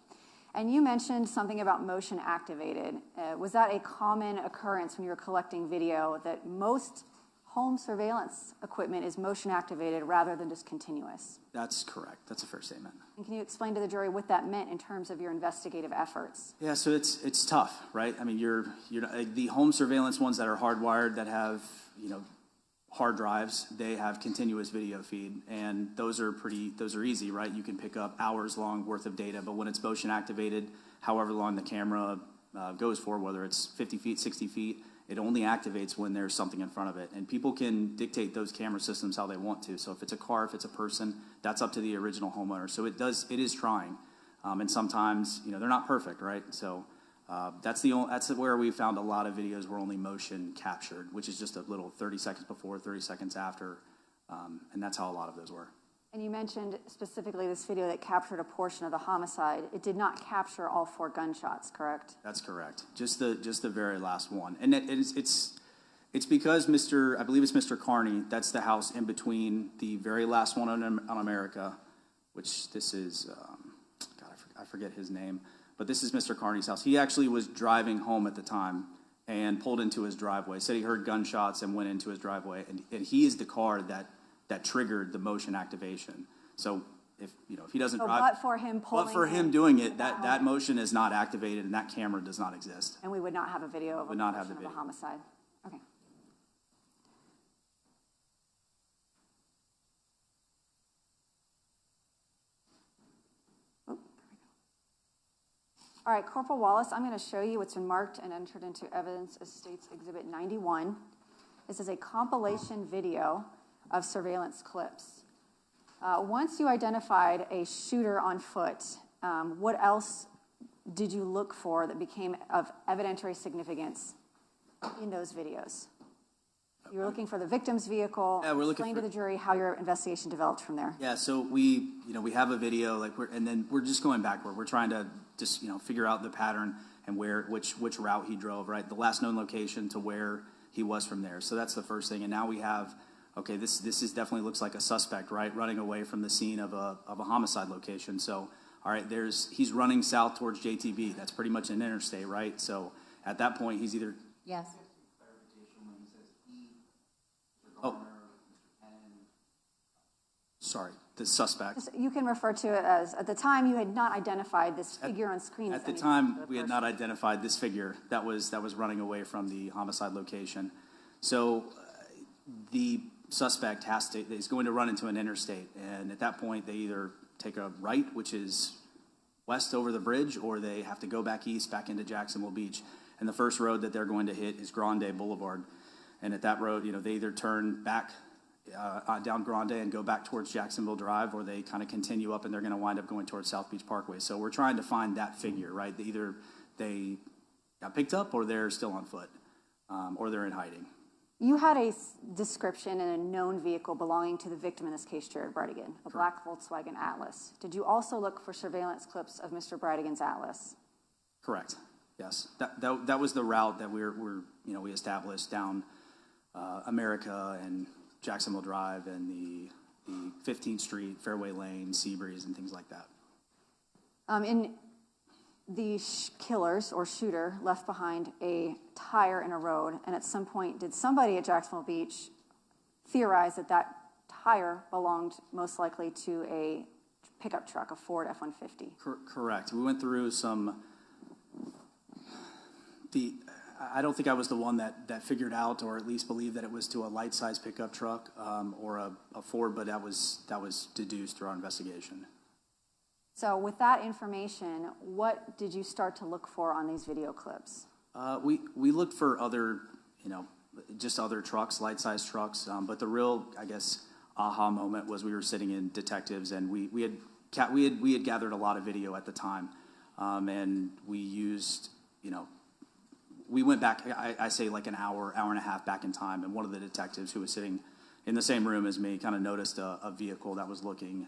And you mentioned something about motion activated. Was that a common occurrence when you were collecting video, that most home surveillance equipment is motion activated rather than just continuous? That's correct. That's a fair statement. And can you explain to the jury what that meant in terms of your investigative efforts? Yeah, so it's tough, right? I mean, you're the home surveillance ones that are hardwired, that have hard drives, they have continuous video feed, and those are easy, right? You can pick up hours long worth of data, but when it's motion activated, however long the camera goes for, whether it's 50 feet, 60 feet, it only activates when there's something in front of it. And people can dictate those camera systems how they want to. So if it's a car, if it's a person, that's up to the original homeowner. So it is trying. And sometimes, they're not perfect, right? So that's where we found a lot of videos were only motion captured, which is just a little 30 seconds before, 30 seconds after. And that's how a lot of those were. And you mentioned specifically this video that captured a portion of the homicide. It did not capture all 4 gunshots, correct? That's correct. Just the very last one. And it's because I believe it's Mr. Carney, that's the house in between the very last one on America, which this is, I forget his name, but this is Mr. Carney's house. He actually was driving home at the time and pulled into his driveway, said he heard gunshots and went into his driveway, and he is the car that triggered the motion activation. So if he doesn't drive, but for him doing it, that motion is not activated and that camera does not exist. And we would not have a video of a homicide. Okay. All right, Corporal Wallace, I'm going to show you what's been marked and entered into evidence as State's Exhibit 91. This is a compilation video of surveillance clips. Once you identified a shooter on foot, what else did you look for that became of evidentiary significance in those videos? You were looking for the victim's vehicle. Yeah, we're looking Explain to the jury how your investigation developed from there. Yeah, so we we have a video, and then we're just going backward. We're trying to just, figure out the pattern and which route he drove, right? The last known location to where he was from there. So that's the first thing. And now we have, okay, this is definitely looks like a suspect, right? Running away from the scene of a homicide location. So, all right, he's running south towards JTB. That's pretty much an interstate, right? So at that point, he's either... Yes. Oh, sorry, the suspect. You can refer to it as, at the time, you had not identified this figure on screen. At the time, we had not identified this figure that was running away from the homicide location. So the suspect is going to run into an interstate, and at that point, they either take a right, which is west over the bridge, or they have to go back east, back into Jacksonville Beach. And the first road that they're going to hit is Grande Boulevard. And at that road, they either turn back down Grande and go back towards Jacksonville Drive, or they kind of continue up and they're going to wind up going towards South Beach Parkway. So we're trying to find that figure, right? Either they got picked up or they're still on foot, or they're in hiding. You had a description in a known vehicle belonging to the victim, in this case, Jared Bridegan, a black Volkswagen Atlas. Did you also look for surveillance clips of Mr. Bridegan's Atlas? Correct. Yes. That was the route that we established down America and Jacksonville Drive and the 15th Street, Fairway Lane, Seabreeze, and things like that. In the killers or shooter left behind a tire in a road, and at some point, did somebody at Jacksonville Beach theorize that that tire belonged most likely to a pickup truck, a Ford F-150? Correct. We went through I don't think I was the one that figured out, or at least believed that it was to a light-size pickup truck or a Ford, but that was deduced through our investigation. So with that information, what did you start to look for on these video clips? We looked for other, just other trucks, light-size trucks, but the real, I guess, aha moment was we were sitting in detectives, and we had gathered a lot of video at the time, and we used, we went back, I say like an hour and a half back in time, and one of the detectives who was sitting in the same room as me kind of noticed a vehicle that was looking,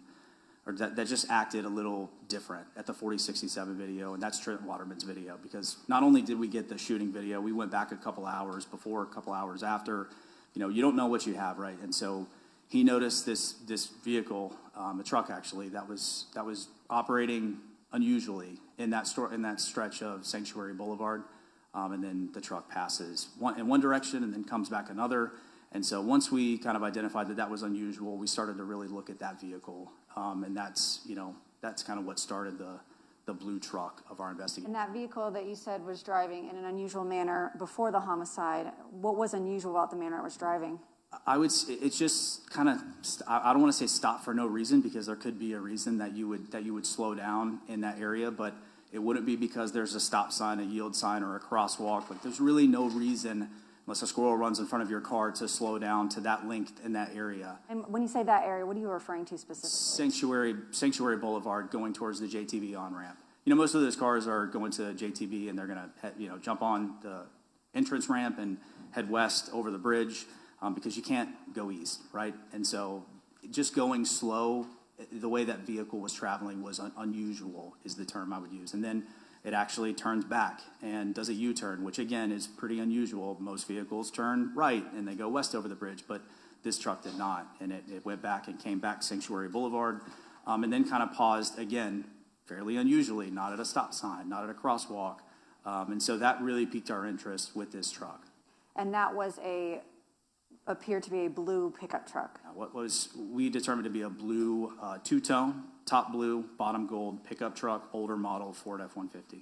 or that just acted a little different at the 4067 video, and that's Trent Waterman's video, because not only did we get the shooting video, we went back a couple hours before, a couple hours after. You don't know what you have, right? And so he noticed this vehicle, a truck actually, that was operating unusually in that stretch of Sanctuary Boulevard. And then the truck passes in one direction and then comes back another. And so once we kind of identified that was unusual, we started to really look at that vehicle. And that's kind of what started the blue truck of our investigation. And that vehicle that you said was driving in an unusual manner before the homicide, what was unusual about the manner it was driving? It's just kind of, I don't want to say stop for no reason, because there could be a reason that you would slow down in that area, but it wouldn't be because there's a stop sign, a yield sign, or a crosswalk. Like, there's really no reason, unless a squirrel runs in front of your car, to slow down to that length in that area. And when you say that area, what are you referring to specifically? Sanctuary Boulevard, going towards the JTB on-ramp. Most of those cars are going to JTB, and they're going to jump on the entrance ramp and head west over the bridge, because you can't go east, right? And so just going slow, the way that vehicle was traveling was unusual, is the term I would use. And then it actually turns back and does a U-turn, which again is pretty unusual. Most vehicles turn right and they go west over the bridge, but this truck did not. And it went back and came back Sanctuary Boulevard, and then kind of paused again, fairly unusually, not at a stop sign, not at a crosswalk. And so that really piqued our interest with this truck. And that was appeared to be a blue pickup truck. We determined to be a blue two-tone, top blue, bottom gold pickup truck, older model Ford F-150.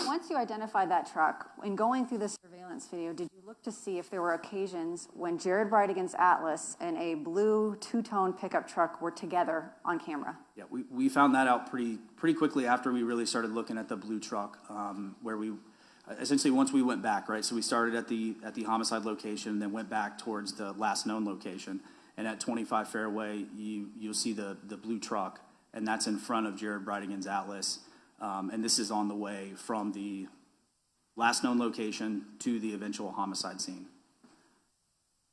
Once you identified that truck, in going through the surveillance surveillance video, did you look to see if there were occasions when Jared Bridegan's Atlas and a blue two-tone pickup truck were together on camera? Yeah, we found that out pretty quickly after we really started looking at the blue truck, where we essentially once we went back, right? So we started at the homicide location, then went back towards the last known location, and at 25 Fairway, you'll see the blue truck, and that's in front of Jared Bridegan's Atlas, and this is on the way from the last known location to the eventual homicide scene.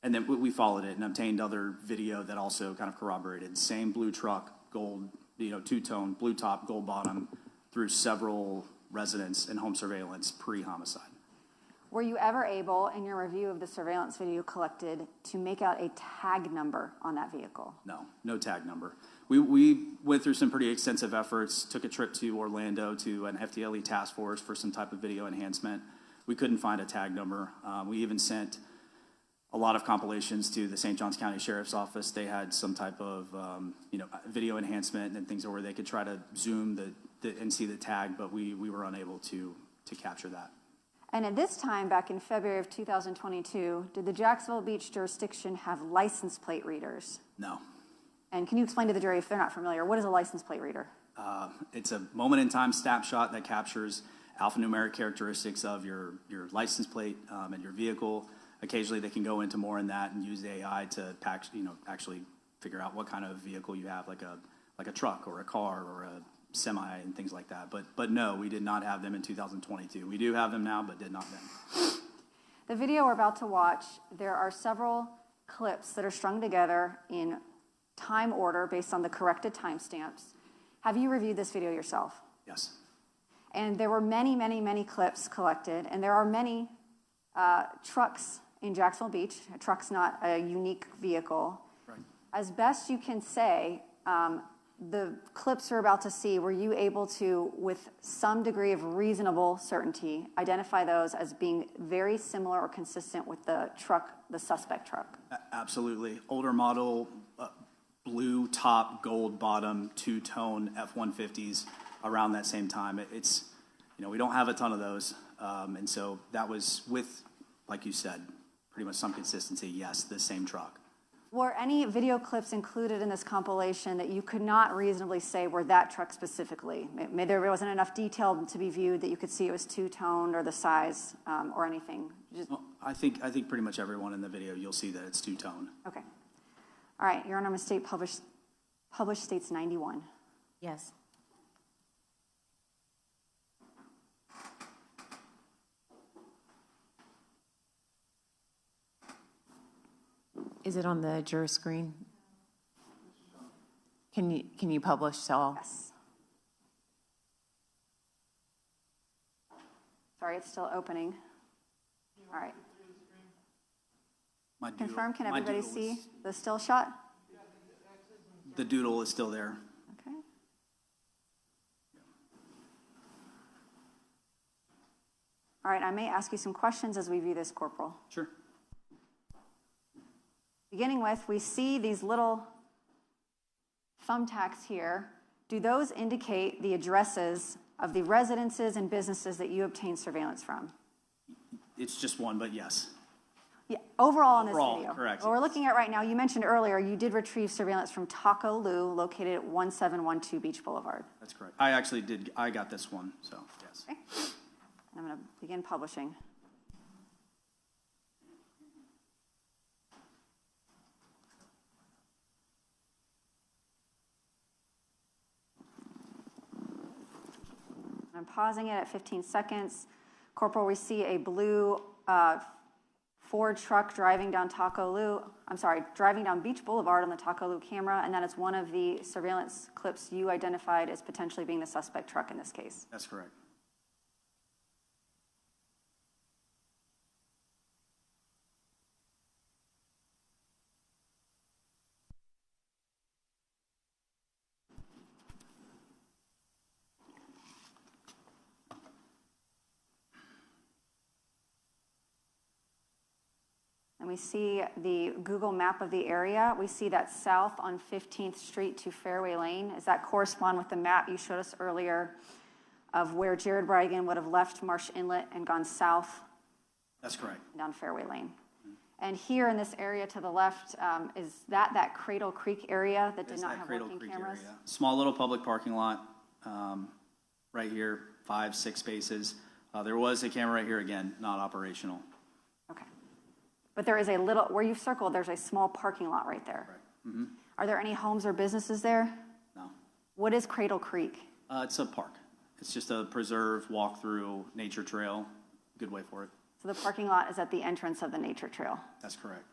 And then we followed it and obtained other video that also kind of corroborated. Same blue truck, gold, two-tone, blue top, gold bottom, through several residents and home surveillance pre-homicide. Were you ever able, in your review of the surveillance video collected, to make out a tag number on that vehicle? No tag number. We went through some pretty extensive efforts, took a trip to Orlando to an FTLE task force for some type of video enhancement. We couldn't find a tag number. We even sent a lot of compilations to the St. Johns County Sheriff's Office. They had some type of video enhancement and things where they could try to zoom and see the tag, but we were unable to capture that. And at this time, back in February of 2022, did the Jacksonville Beach jurisdiction have license plate readers? No. And can you explain to the jury, if they're not familiar, what is a license plate reader? It's a moment-in-time snapshot that captures alphanumeric characteristics of your license plate and your vehicle. Occasionally, they can go into more in that and use the AI to actually figure out what kind of vehicle you have, like a truck or a car or a semi and things like that. But no, we did not have them in 2022. We do have them now, but did not then. The video we're about to watch, there are several clips that are strung together in time order based on the corrected timestamps. Have you reviewed this video yourself? Yes. And there were many, many, many clips collected, and there are many trucks in Jacksonville Beach. A truck's not a unique vehicle. Right. As best you can say, the clips we're about to see, were you able to, with some degree of reasonable certainty, identify those as being very similar or consistent with the truck, the suspect truck? Absolutely. Older model, blue top, gold bottom, two-tone F-150s around that same time. It's, we don't have a ton of those. And so that was with, like you said, pretty much some consistency, yes, the same truck. Were any video clips included in this compilation that you could not reasonably say were that truck specifically? Maybe there wasn't enough detail to be viewed that you could see it was two-toned or the size or anything? Well, I think pretty much everyone in the video, you'll see that it's two-tone. Okay. All right, Your Honor, mistake published states 91. Yes. Is it on the juror screen? Can you publish to all? Yes. Sorry, it's still opening. All right. Confirm, can everybody see the still shot? The doodle is still there. Okay. All right, I may ask you some questions as we view this, Corporal. Sure. Beginning with, we see these little thumbtacks here. Do those indicate the addresses of the residences and businesses that you obtained surveillance from? It's just one, but yes. Yeah, overall in this Overall, video. correct. What we're looking at right now, you mentioned earlier, you did retrieve surveillance from Taco Lou, located at 1712 Beach Boulevard. That's correct. I actually did. I got this one, so yes. Okay. I'm going to begin publishing. I'm pausing it at 15 seconds. Corporal, we see a blue Ford truck driving down driving down Beach Boulevard on the Taco Lou camera, and that is one of the surveillance clips you identified as potentially being the suspect truck in this case. That's correct. And we see the Google map of the area. We see that south on 15th Street to Fairway Lane. Does that correspond with the map you showed us earlier of where Jared Bridegan would have left Marsh Inlet and gone south That's correct. Down Fairway Lane. And here in this area to the left, is that Cradle Creek area that did Is not that have Cradle working Creek cameras? area. Small little public parking lot, right here, 5, 6 spaces. There was a camera right here, again, not operational. Okay. But there is a little, where you've circled, there's a small parking lot right there. Right. Mm-hmm. Are there any homes or businesses there? No. What is Cradle Creek? It's a park. It's just a preserve, walk-through, nature trail. Good way for it. So the parking lot is at the entrance of the nature trail. That's correct.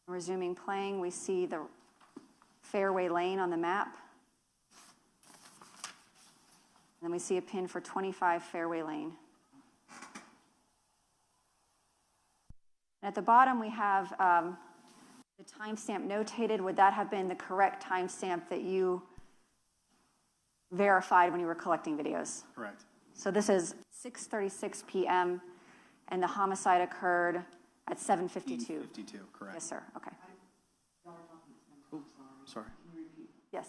Resuming playing, we see the Fairway Lane on the map. And then we see a pin for 25 Fairway Lane. And at the bottom, we have the timestamp notated. Would that have been the correct timestamp that you verified when you were collecting videos? Correct. So this is 6:36 p.m. and the homicide occurred at 7:52. 52, correct. Yes, sir. Okay. Sorry. Yes.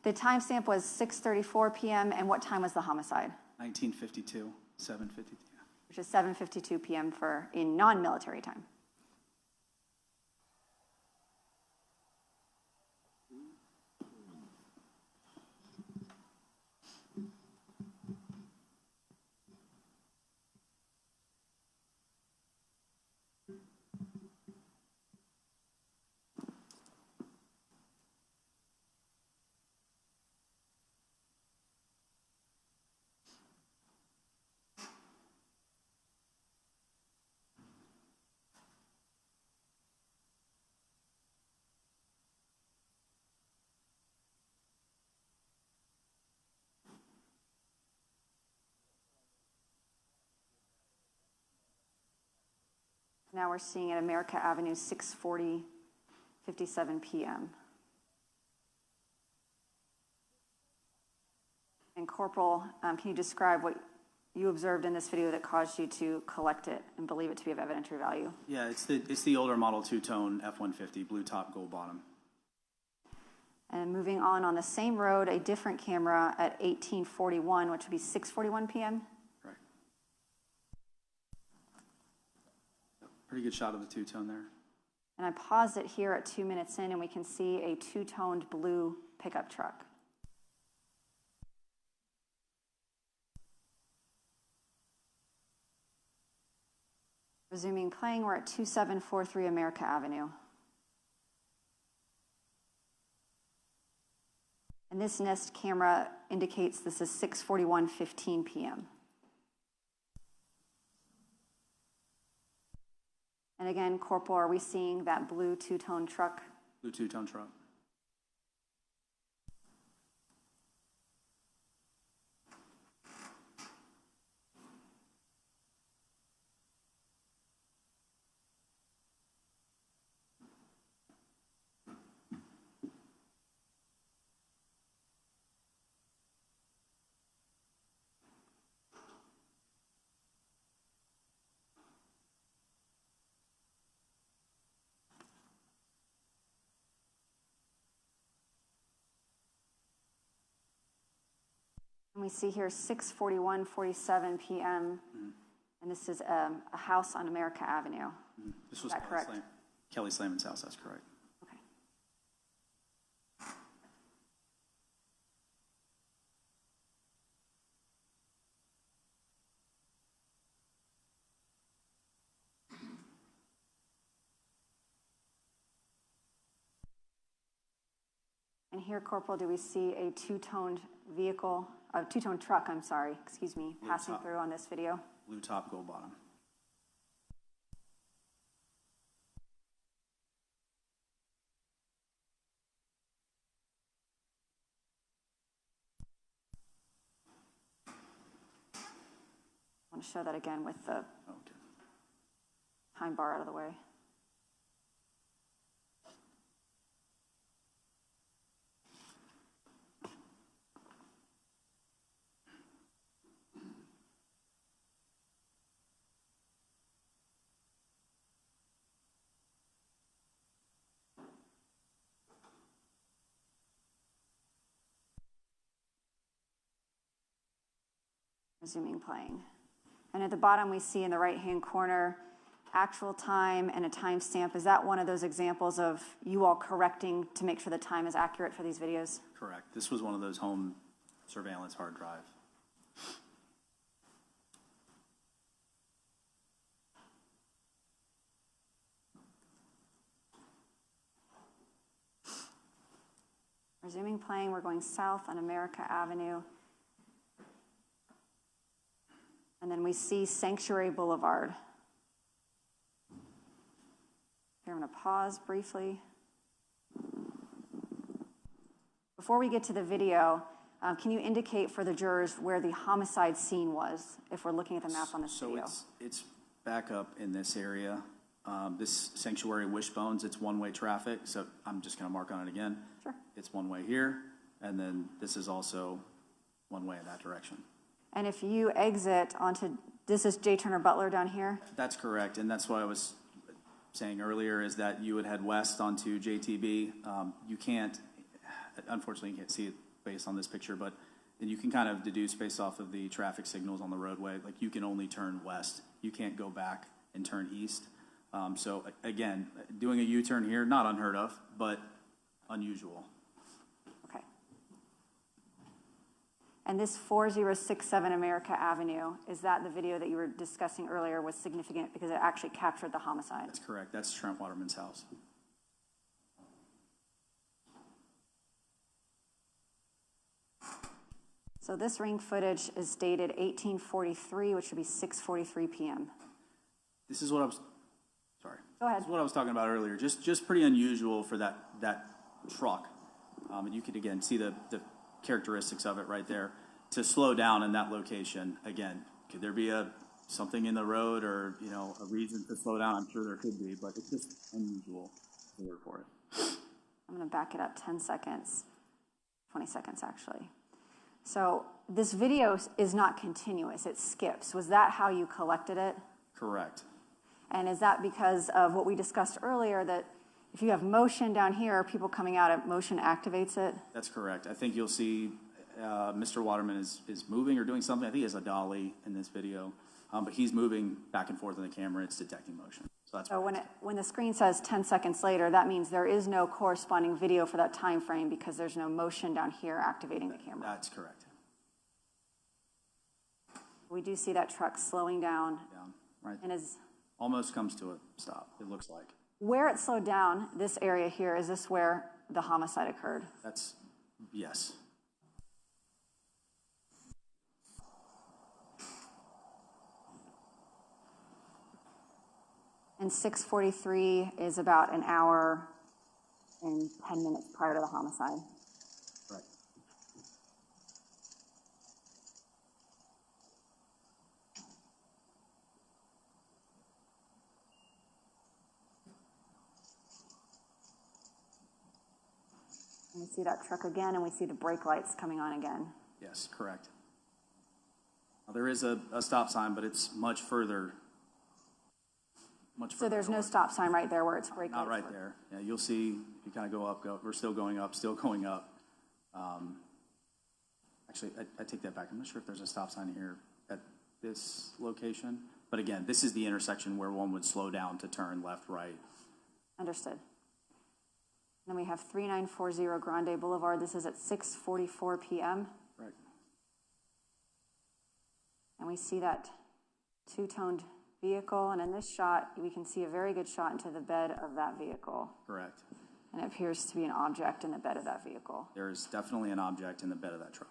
The timestamp was 6:34 p.m. and what time was the homicide? 1952, 752. Which is 7:52 p.m. in non-military time. Now we're seeing at America Avenue, 6:57 p.m. And Corporal, can you describe what you observed in this video that caused you to collect it and believe it to be of evidentiary value? Yeah, it's the older model two-tone F-150, blue top, gold bottom. And moving on the same road, a different camera at 18:41, which would be 6:41 p.m. Right. Pretty good shot of the two-tone there. And I paused it here at 2 minutes in, and we can see a two-toned blue pickup truck. Resuming playing, we're at 2743 America Avenue. And this Nest camera indicates this is 6:41:15 p.m. And again, Corporal, are we seeing that blue two-tone truck? Blue two-tone truck. And we see here 6:41:47 p.m. And this is a house on America Avenue. This was Is that correct? Kelly Slayman's house, that's correct. Okay. And here, Corporal, do we see a two-toned truck, passing through on this video? Blue top, gold bottom. I want to show that again with the Okay. time bar out of the way. Resuming playing. And at the bottom, we see in the right-hand corner, actual time and a timestamp. Is that one of those examples of you all correcting to make sure the time is accurate for these videos? Correct. This was one of those home surveillance hard drive. Resuming playing, we're going south on America Avenue. And then we see Sanctuary Boulevard. Here, I'm going to pause briefly. Before we get to the video, can you indicate for the jurors where the homicide scene was, if we're looking at the map on this video? So it's back up in this area. This Sanctuary Wishbones, it's one-way traffic, so I'm just going to mark on it again. Sure. It's one way here, and then this is also one way in that direction. And if you exit onto, this is J. Turner Butler down here? That's correct, and that's what I was saying earlier, is that you would head west onto JTB. You can't, unfortunately, you can't see it based on this picture, but you can kind of deduce based off of the traffic signals on the roadway, like you can only turn west. You can't go back and turn east. So again, doing a U-turn here, not unheard of, but unusual. Okay. And this 4067 America Avenue, is that the video that you were discussing earlier was significant because it actually captured the homicide? That's correct. That's Trent Waterman's house. So this ring footage is dated 1843, which would be 6:43 p.m. This is what I was, sorry. Go ahead. This is what I was talking about earlier. Just pretty unusual for that truck. And you could, again, see the characteristics of it right there. To slow down in that location, again, could there be something in the road or, a reason to slow down? I'm sure there could be, but it's just unusual for it. I'm going to back it up 10 seconds, 20 seconds actually. So this video is not continuous, it skips. Was that how you collected it? Correct. And is that because of what we discussed earlier, that if you have motion down here, people coming out of motion activates it? That's correct. I think you'll see Mr. Waterman is moving or doing something. I think he has a dolly in this video, but he's moving back and forth on the camera. It's detecting motion. So that's So when the screen says 10 seconds later, that means there is no corresponding video for that time frame because there's no motion down here activating the camera. That's correct. We do see that truck slowing down. Right. And is Almost comes to a stop, it looks like. where it slowed down, this area here, is this where the homicide occurred? Yes. And 6:43 is about an hour and 10 minutes prior to the homicide. Right. And we see that truck again, and we see the brake lights coming on again. Yes, correct. Now, there is a stop sign, but it's much further. So there's no stop sign right there where it's brake lights? Not right there. Yeah, you'll see, you kind of go up, we're still going up, Actually, I take that back. I'm not sure if there's a stop sign here at this location. But again, this is the intersection where one would slow down to turn left, right. Understood. Then we have 3940 Grande Boulevard. This is at 6:44 p.m. Right. And we see that two-toned vehicle, and in this shot, we can see a very good shot into the bed of that vehicle. Correct. And it appears to be an object in the bed of that vehicle. There is definitely an object in the bed of that truck.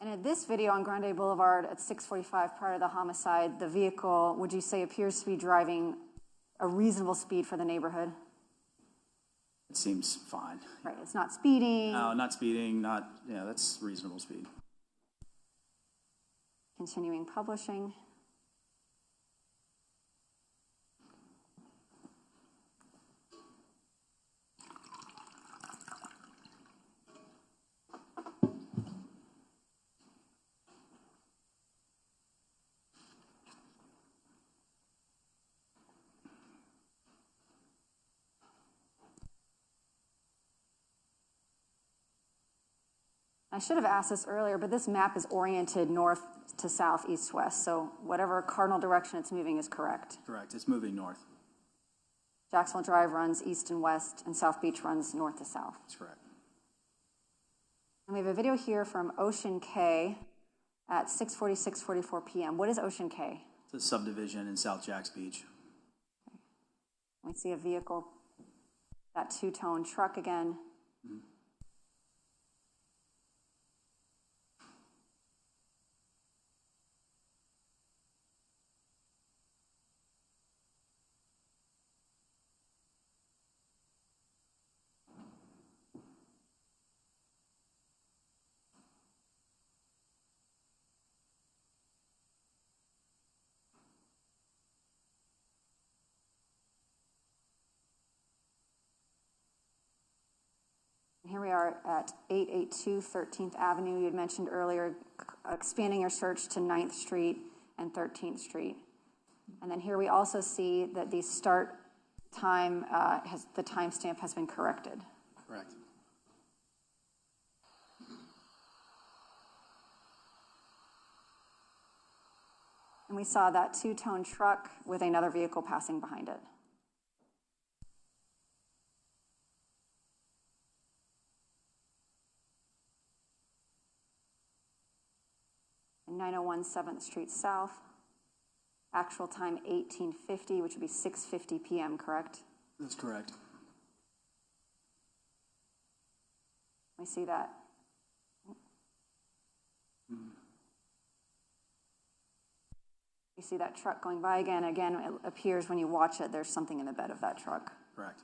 And in this video on Grande Boulevard at 6:45 prior to the homicide, the vehicle, would you say, appears to be driving a reasonable speed for the neighborhood? It seems fine. Right, it's not speeding. No, not speeding, that's reasonable speed. Continuing publishing. I should have asked this earlier, but this map is oriented north to south, east to west. So whatever cardinal direction it's moving is correct. Correct. It's moving north. Jacksonville Drive runs east and west, and South Beach runs north to south. That's correct. And we have a video here from Ocean K at 6:44 p.m. What is Ocean K? It's a subdivision in South Jacks Beach. We see a vehicle, that two-tone truck again. Mm-hmm. Here we are at 882 13th Avenue. You had mentioned earlier expanding your search to 9th Street and 13th Street. And then here we also see that the start time, the timestamp has been corrected. Correct. And we saw that two-tone truck with another vehicle passing behind it. And 901 7th Street South. Actual time 1850, which would be 6:50 p.m., correct? That's correct. We see that. You see that truck going by again. Again, it appears when you watch it, there's something in the bed of that truck. Correct.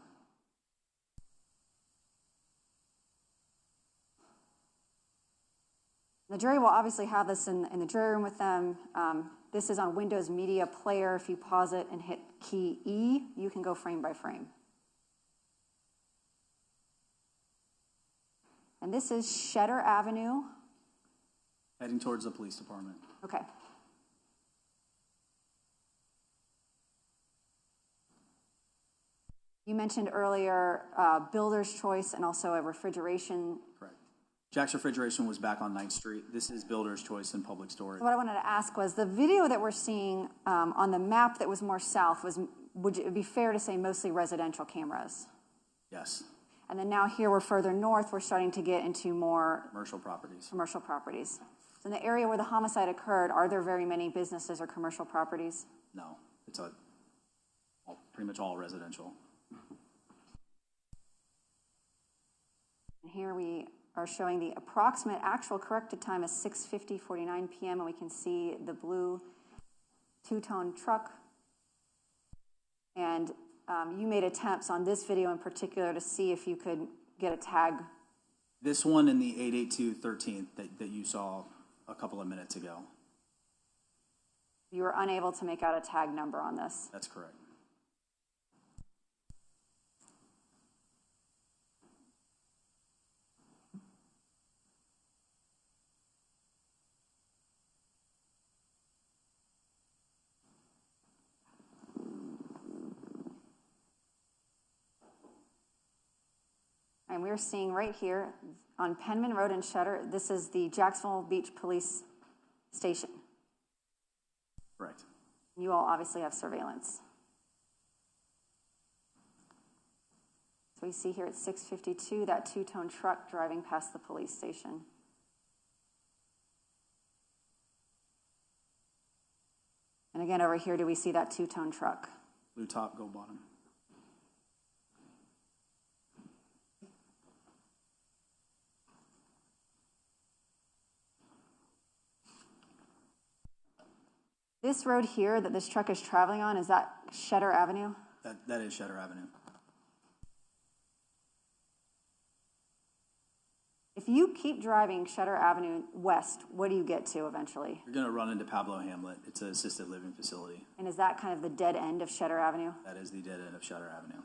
The jury will obviously have this in the jury room with them. This is on Windows Media Player. If you pause it and hit key E, you can go frame by frame. And this is Shetter Avenue. Heading towards the police department. Okay. You mentioned earlier builder's choice and also a refrigeration. Correct. Jack's Refrigeration was back on 9th Street. This is builder's choice and public storage. What I wanted to ask was the video that we're seeing on the map that was more south would it be fair to say mostly residential cameras? Yes. And then now here we're further north, we're starting to get into more Commercial properties. commercial properties. So in the area where the homicide occurred, are there very many businesses or commercial properties? No. It's pretty much all residential. And here we are showing the approximate actual corrected time is 6:49 p.m. and we can see the blue two-tone truck. And you made attempts on this video in particular to see if you could get a tag. This one in the 882 13th that you saw a couple of minutes ago. You were unable to make out a tag number on this. That's correct. And we're seeing right here on Penman Road and Shutter, this is the Jacksonville Beach Police Station. Correct. You all obviously have surveillance. So we see here at 6:52 that two-tone truck driving past the police station. And again, over here, do we see that two-tone truck? Blue top, gold bottom. This road here that this truck is traveling on, is that Shetter Avenue? That is Shetter Avenue. If you keep driving Shetter Avenue west, what do you get to eventually? You're going to run into Pablo Hamlet. It's an assisted living facility. And is that kind of the dead end of Shetter Avenue? That is the dead end of Shetter Avenue.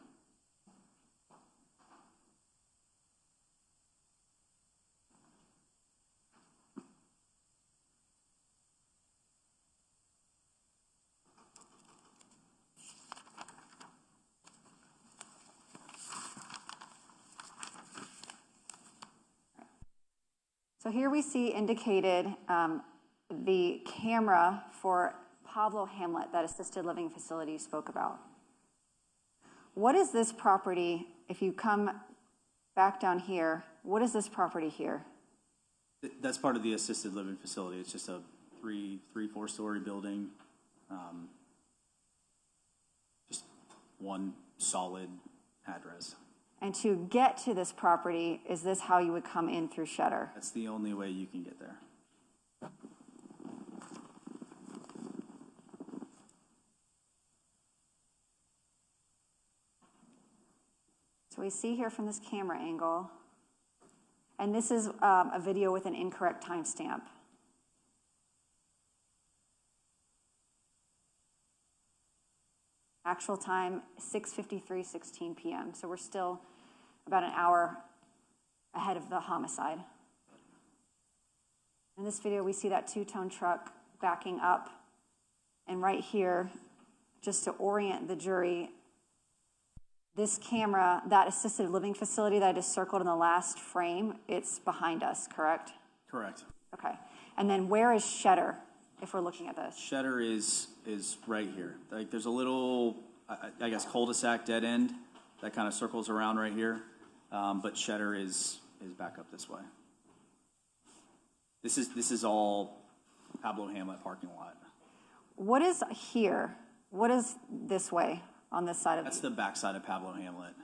So here we see indicated the camera for Pablo Hamlet, that assisted living facility you spoke about. What is this property, if you come back down here, what is this property here? That's part of the assisted living facility. It's just a four-story building. Just one solid address. And to get to this property, is this how you would come in through Shutter? That's the only way you can get there. So we see here from this camera angle, and this is a video with an incorrect timestamp. Actual time, 6:53:16 p.m. So we're still about an hour ahead of the homicide. In this video, we see that two-tone truck backing up. And right here, just to orient the jury, this camera, that assisted living facility that I just circled in the last frame, it's behind us, correct? Correct. Okay. And then where is Shutter, if we're looking at this? Shutter is right here. Like there's a little, I guess, cul-de-sac dead end that kind of circles around right here. But Shutter is back up this way. This is all Pablo Hamlet parking lot. What is here? What is this way on this side of That's the backside of Pablo Hamlet.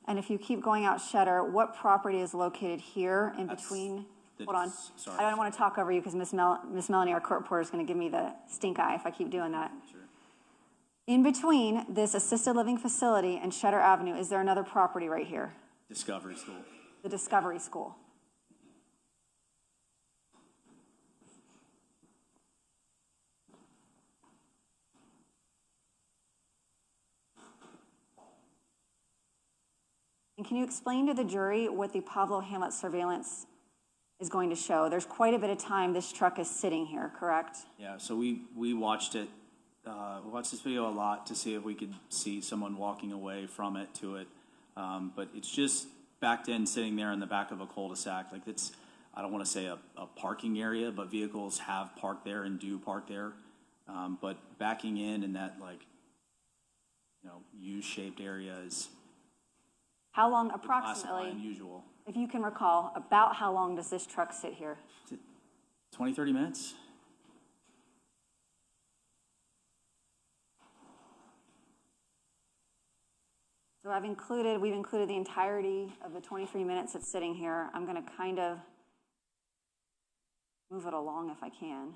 And if you keep going out Shutter, what property is located here in That's between? the- Hold on. sorry. I don't want to talk over you because Miss Melanie, our court reporter, is going to give me the stink eye if I keep doing that. Sure. In between this assisted living facility and Shutter Avenue, is there another property right here? Discovery School. The Discovery School. And can you explain to the jury what the Pablo Hamlet surveillance is going to show? There's quite a bit of time this truck is sitting here, correct? Yeah, so we watched it. We watched this video a lot to see if we could see someone walking away from it to it. But it's just backed in, sitting there in the back of a cul-de-sac. Like it's, I don't want to say a parking area, but vehicles have parked there and do park there. But backing in that U-shaped area is How long, classify approximately, unusual. if you can recall, about how long does this truck sit here? 20, 30 minutes? So we've included the entirety of the 23 minutes it's sitting here. I'm going to kind of move it along if I can.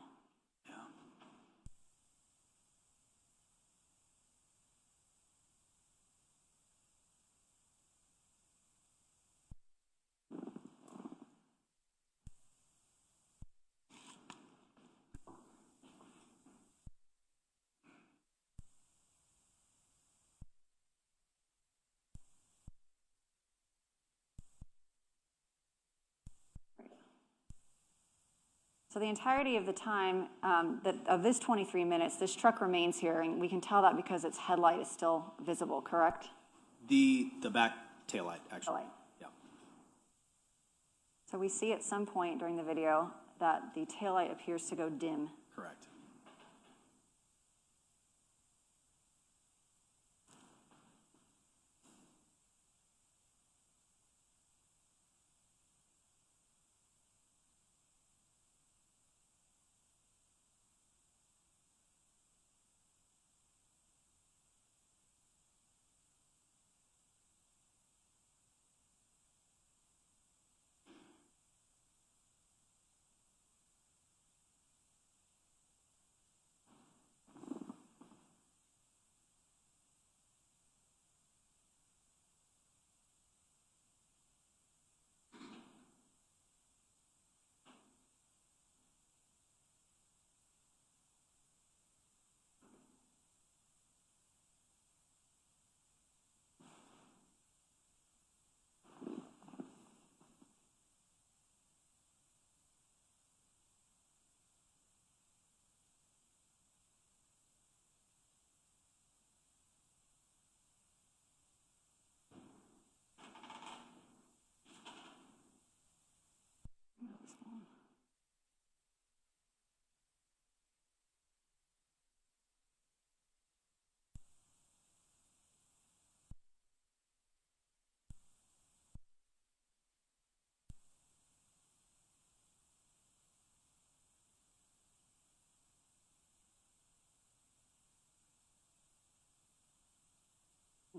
Yeah. So the entirety of the time of this 23 minutes, this truck remains here, and we can tell that because its headlight is still visible, correct? The back taillight, actually. Taillight. Yeah. So we see at some point during the video that the taillight appears to go dim. Correct.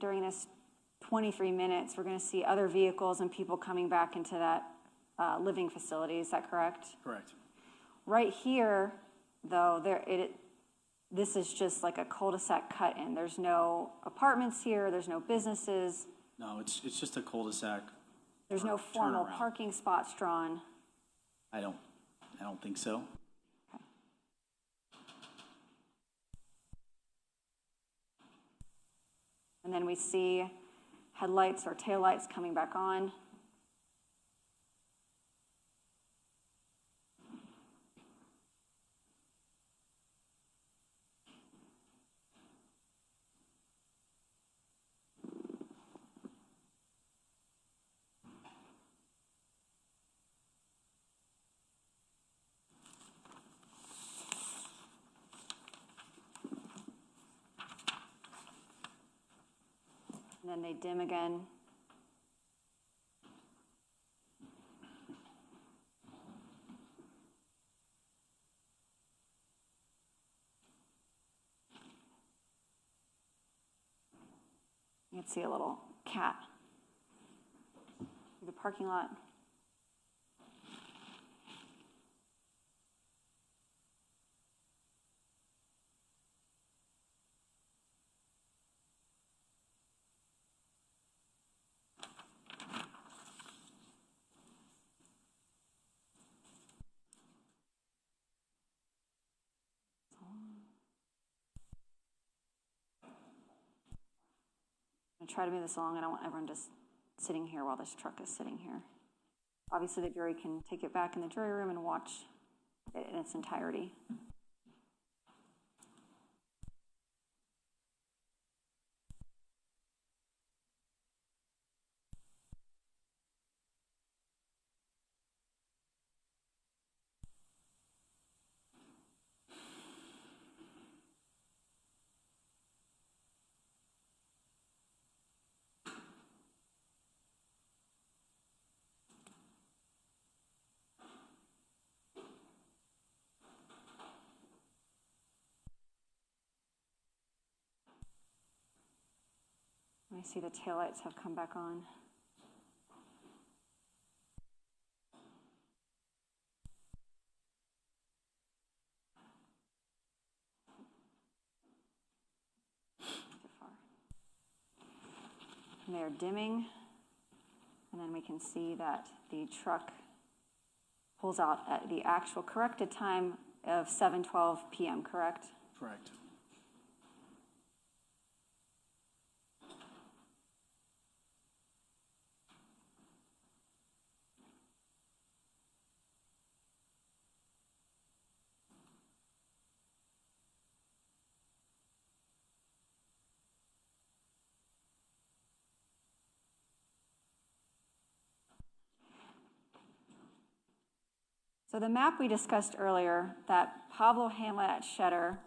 during this 23 minutes, we're going to see other vehicles and people coming back into that living facility. Is that correct? Correct. Right here, though, this is just like a cul-de-sac cut-in. There's no apartments here. There's no businesses. No, it's just a cul-de-sac. There's no formal turnaround. parking spots drawn. I don't think so. And then we see headlights or taillights coming back on. And then they dim again. You can see a little cat through the parking lot. I'm going to try to move this along. I don't want everyone just sitting here while this truck is sitting here. Obviously, the jury can take it back in the jury room and watch it in its entirety. I see the taillights have come back on. Too far. And they are dimming, and then we can see that the truck pulls out at the actual corrected time of 7:12 p.m., correct? Correct. So the map we discussed earlier, that Pablo Hamlet at Shetter,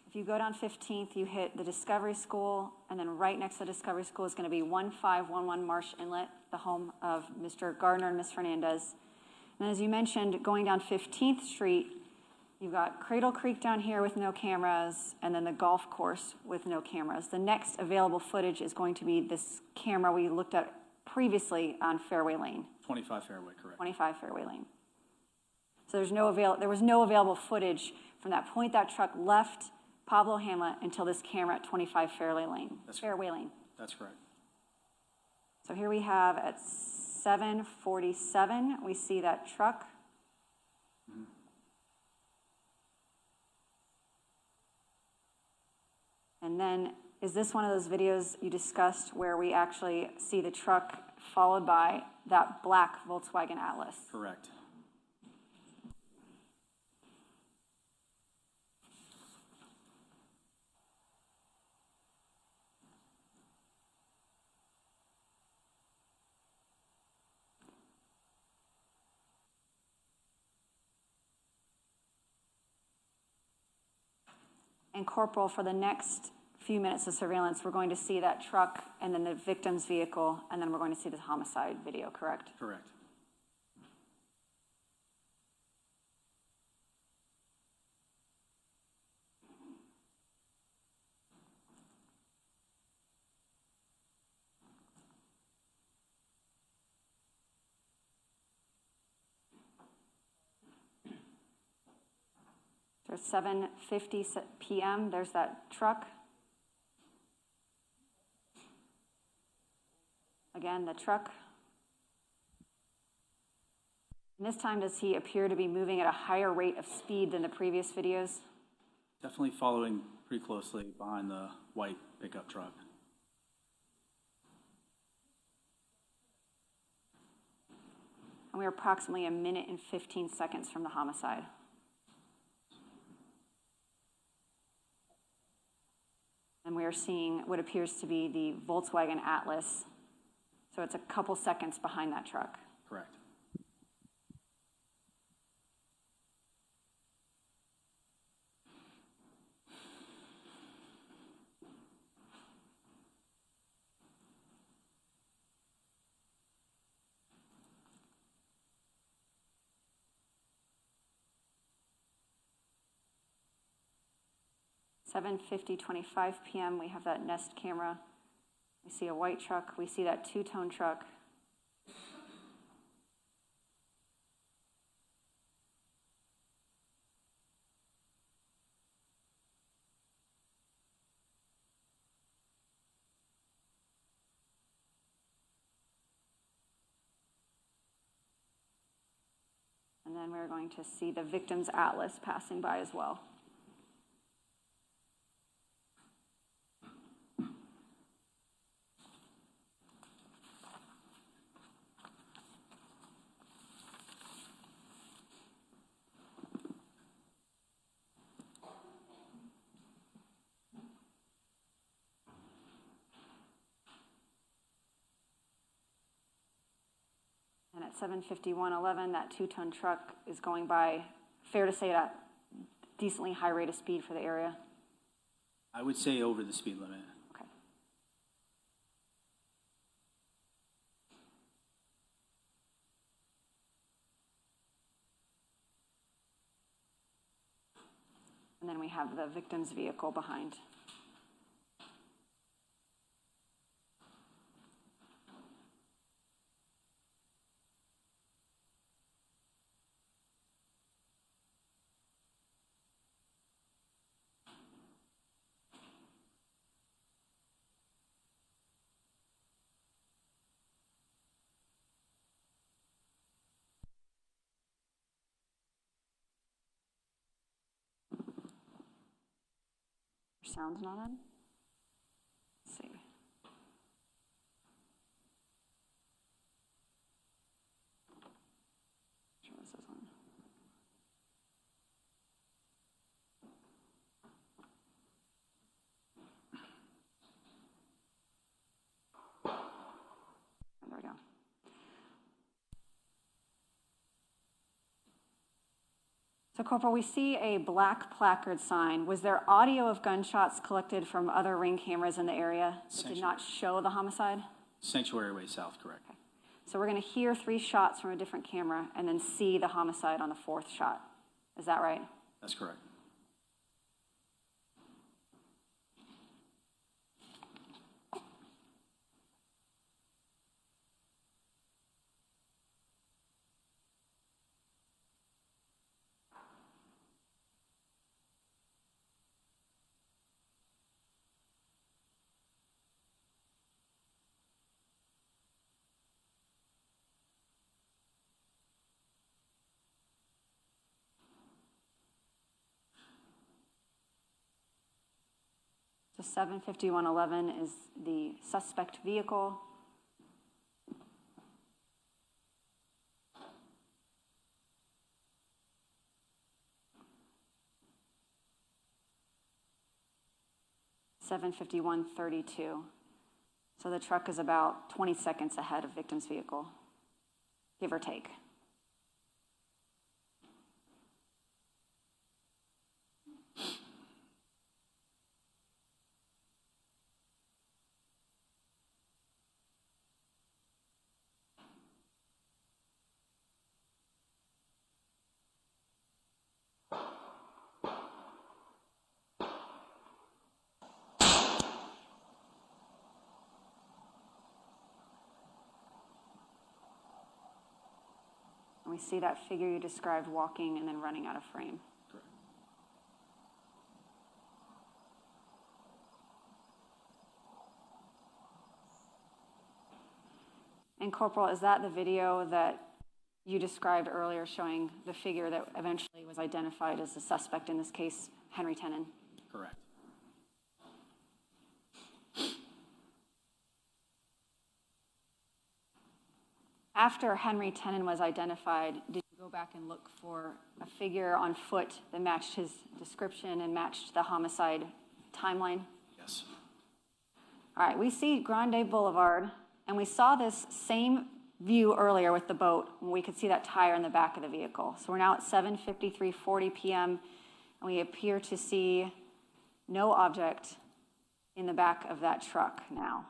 if you go down 15th, you hit the Discovery School, and then right next to the Discovery School is going to be 1511 Marsh Inlet, the home of Mr. Gardner and Ms. Fernandez. And as you mentioned, going down 15th Street, you've got Cradle Creek down here with no cameras, and then the golf course with no cameras. The next available footage is going to be this camera we looked at previously on Fairway Lane. 25 Fairway, correct. 25 Fairway Lane. So there was no available footage from that point that truck left Pablo Hamlet until this camera at 25 Fairway Lane. That's correct. So here we have at 7:47, we see that truck. Mm-hmm. And then, is this one of those videos you discussed where we actually see the truck followed by that black Volkswagen Atlas? Correct. And Corporal, for the next few minutes of surveillance, we're going to see that truck and then the victim's vehicle, and then we're going to see the homicide video, correct? Correct. There's 7:50 p.m. There's that truck. Again, the truck. And this time, does he appear to be moving at a higher rate of speed than the previous videos? Definitely following pretty closely behind the white pickup truck. And we are approximately 1 minute and 15 seconds from the homicide. And we are seeing what appears to be the Volkswagen Atlas. So it's a couple seconds behind that truck. Correct. (7:25 p.m.) We have that Nest camera. We see a white truck. We see that two-tone truck. And then we're going to see the victim's Atlas passing by as well. And at 7:51:11, that two-ton truck is going by, fair to say, at a decently high rate of speed for the area? I would say over the speed limit. Okay. And then we have the victim's vehicle behind. Sound's not on? Let's see. Sure this is on. There we go. So, Corporal, we see a black placard sign. Was there audio of gunshots collected from other ring cameras in the area that did not show the homicide? Sanctuary Way South, correct. Okay. So we're going to hear 3 shots from a different camera and then see the homicide on the 4th shot. Is that right? That's correct. So 7:51:11 is the suspect vehicle. (7:51:32). So the truck is about 20 seconds ahead of victim's vehicle, give or take. And we see that figure you described walking and then running out of frame. Correct. And Corporal, is that the video that you described earlier showing the figure that eventually was identified as the suspect in this case, Henry Tenen? Correct. After Henry Tenen was identified, did you go back and look for a figure on foot that matched his description and matched the homicide timeline? Yes. All right, we see Grande Boulevard, and we saw this same view earlier with the boat when we could see that tire in the back of the vehicle. So we're now at 7:53:40 p.m., and we appear to see no object in the back of that truck now.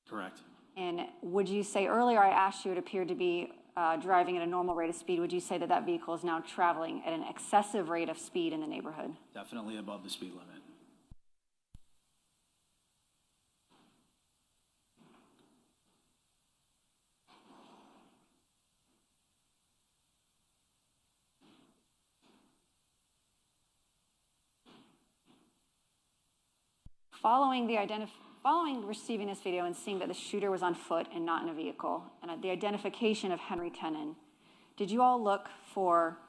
Correct. And would you say, earlier I asked you, it appeared to be driving at a normal rate of speed. Would you say that that vehicle is now traveling at an excessive rate of speed in the neighborhood? Definitely above the speed limit. Following receiving this video and seeing that the shooter was on foot and not in a vehicle, and the identification of Henry Tenen, did you all look for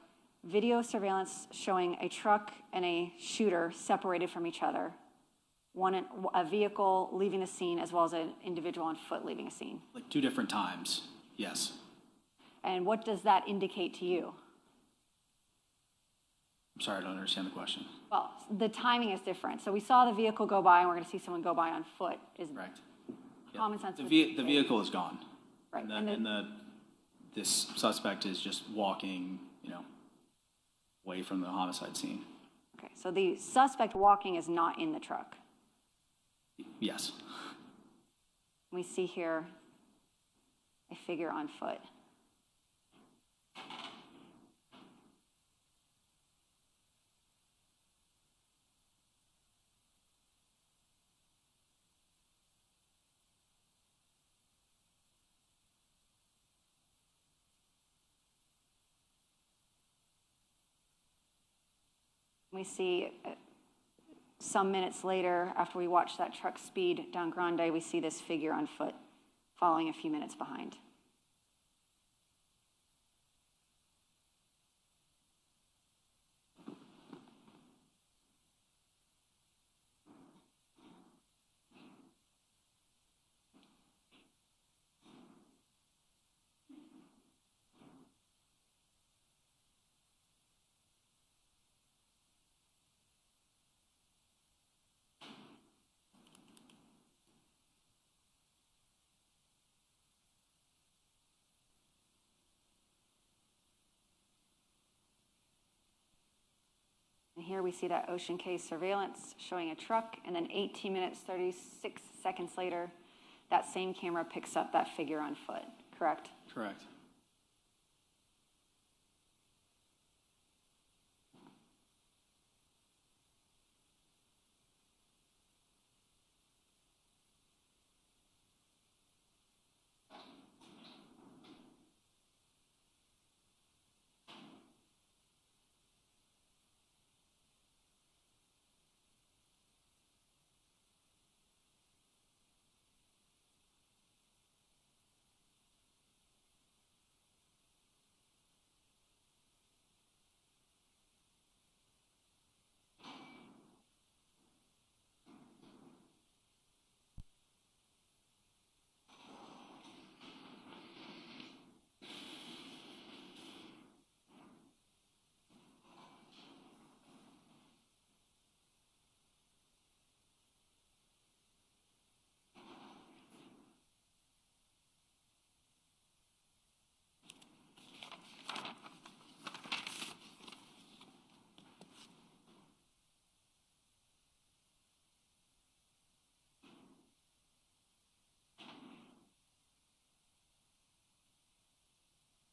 video surveillance showing a truck and a shooter separated from each other? A vehicle leaving the scene as well as an individual on foot leaving a scene? Like 2 different times, yes. And what does that indicate to you? I'm sorry, I don't understand the question. Well, the timing is different. So we saw the vehicle go by, and we're going to see someone go by on foot. Is Correct. common sense? The vehicle is gone. Right. This suspect is just walking, away from the homicide scene. Okay, so the suspect walking is not in the truck. Yes. We see here a figure on foot. We see some minutes later, after we watch that truck speed down Grande, we see this figure on foot following a few minutes behind. And here we see that Ocean Case surveillance showing a truck, and then 18 minutes, 36 seconds later, that same camera picks up that figure on foot, correct? Correct.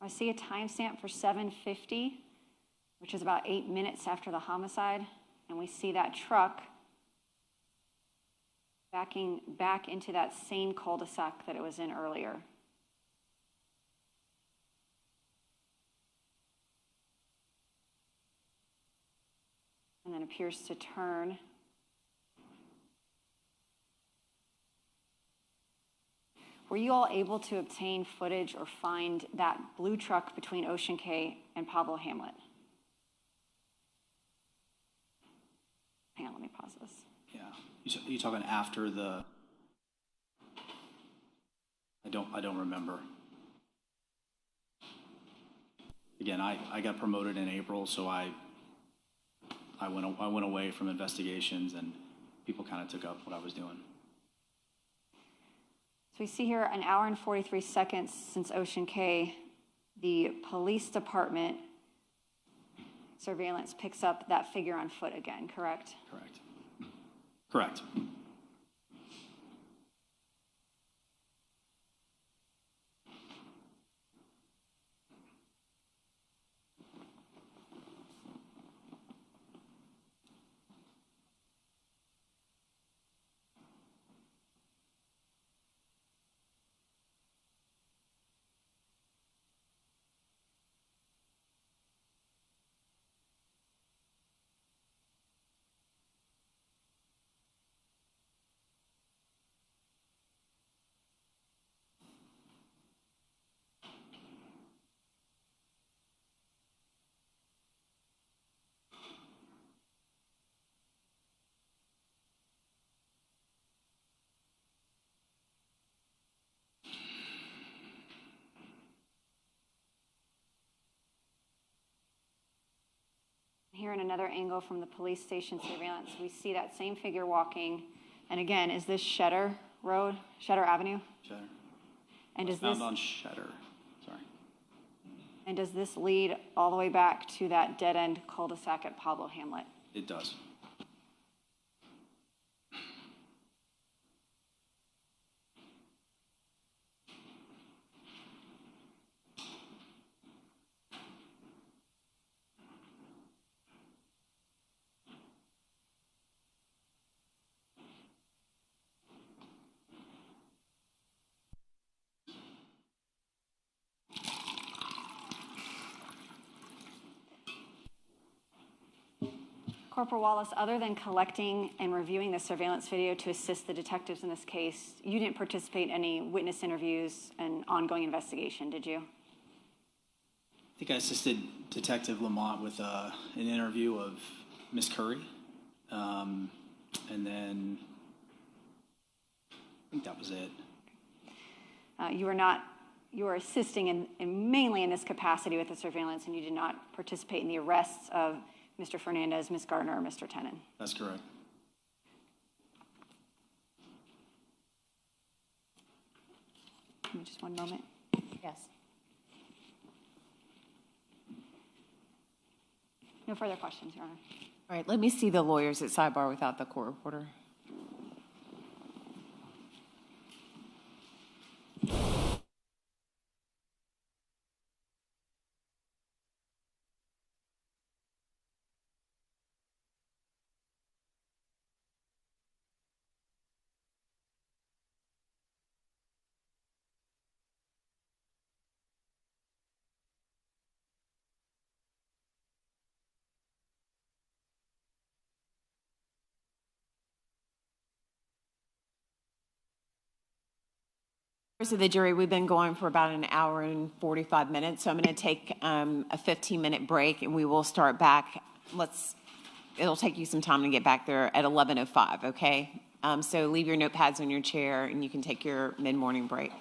I see a timestamp for 7:50, which is about 8 minutes after the homicide, and we see that truck backing back into that same cul-de-sac that it was in earlier. And then appears to turn. were you all able to obtain footage or find that blue truck between Ocean Cay and Pablo Hamlet? Hang on, let me pause this. Yeah. You talking after the? I don't remember. Again, I got promoted in April, so I went away from investigations, and people kind of took up what I was doing. So we see here an hour and 43 seconds since Ocean Cay, the police department surveillance picks up that figure on foot again, correct? Correct. Correct. Here in another angle from the police station surveillance, we see that same figure walking. And again, is this Cheddar Road, Cheddar Avenue? Cheddar. And does Found this, on Cheddar. Sorry. and does this lead all the way back to that dead-end cul-de-sac at Pablo Hamlet? It does. Corporal Wallace, other than collecting and reviewing the surveillance video to assist the detectives in this case, you didn't participate in any witness interviews and ongoing investigation, did you? I think I assisted Detective Lamont with an interview of Miss Curry. And then I think that was it. You were assisting in mainly in this capacity with the surveillance, and you did not participate in the arrests of Mr. Fernandez, Ms. Gardner, or Mr. Tennant. That's correct. Give me just one moment. Yes. No further questions, Your Honor. All right, let me see the lawyers at sidebar without the court reporter. Of the jury, we've been going for about an hour and 45 minutes, so I'm going to take a 15-minute break, and we will start back. It'll take you some time to get back there at 11:05, okay? So leave your notepads on your chair, and you can take your mid-morning break.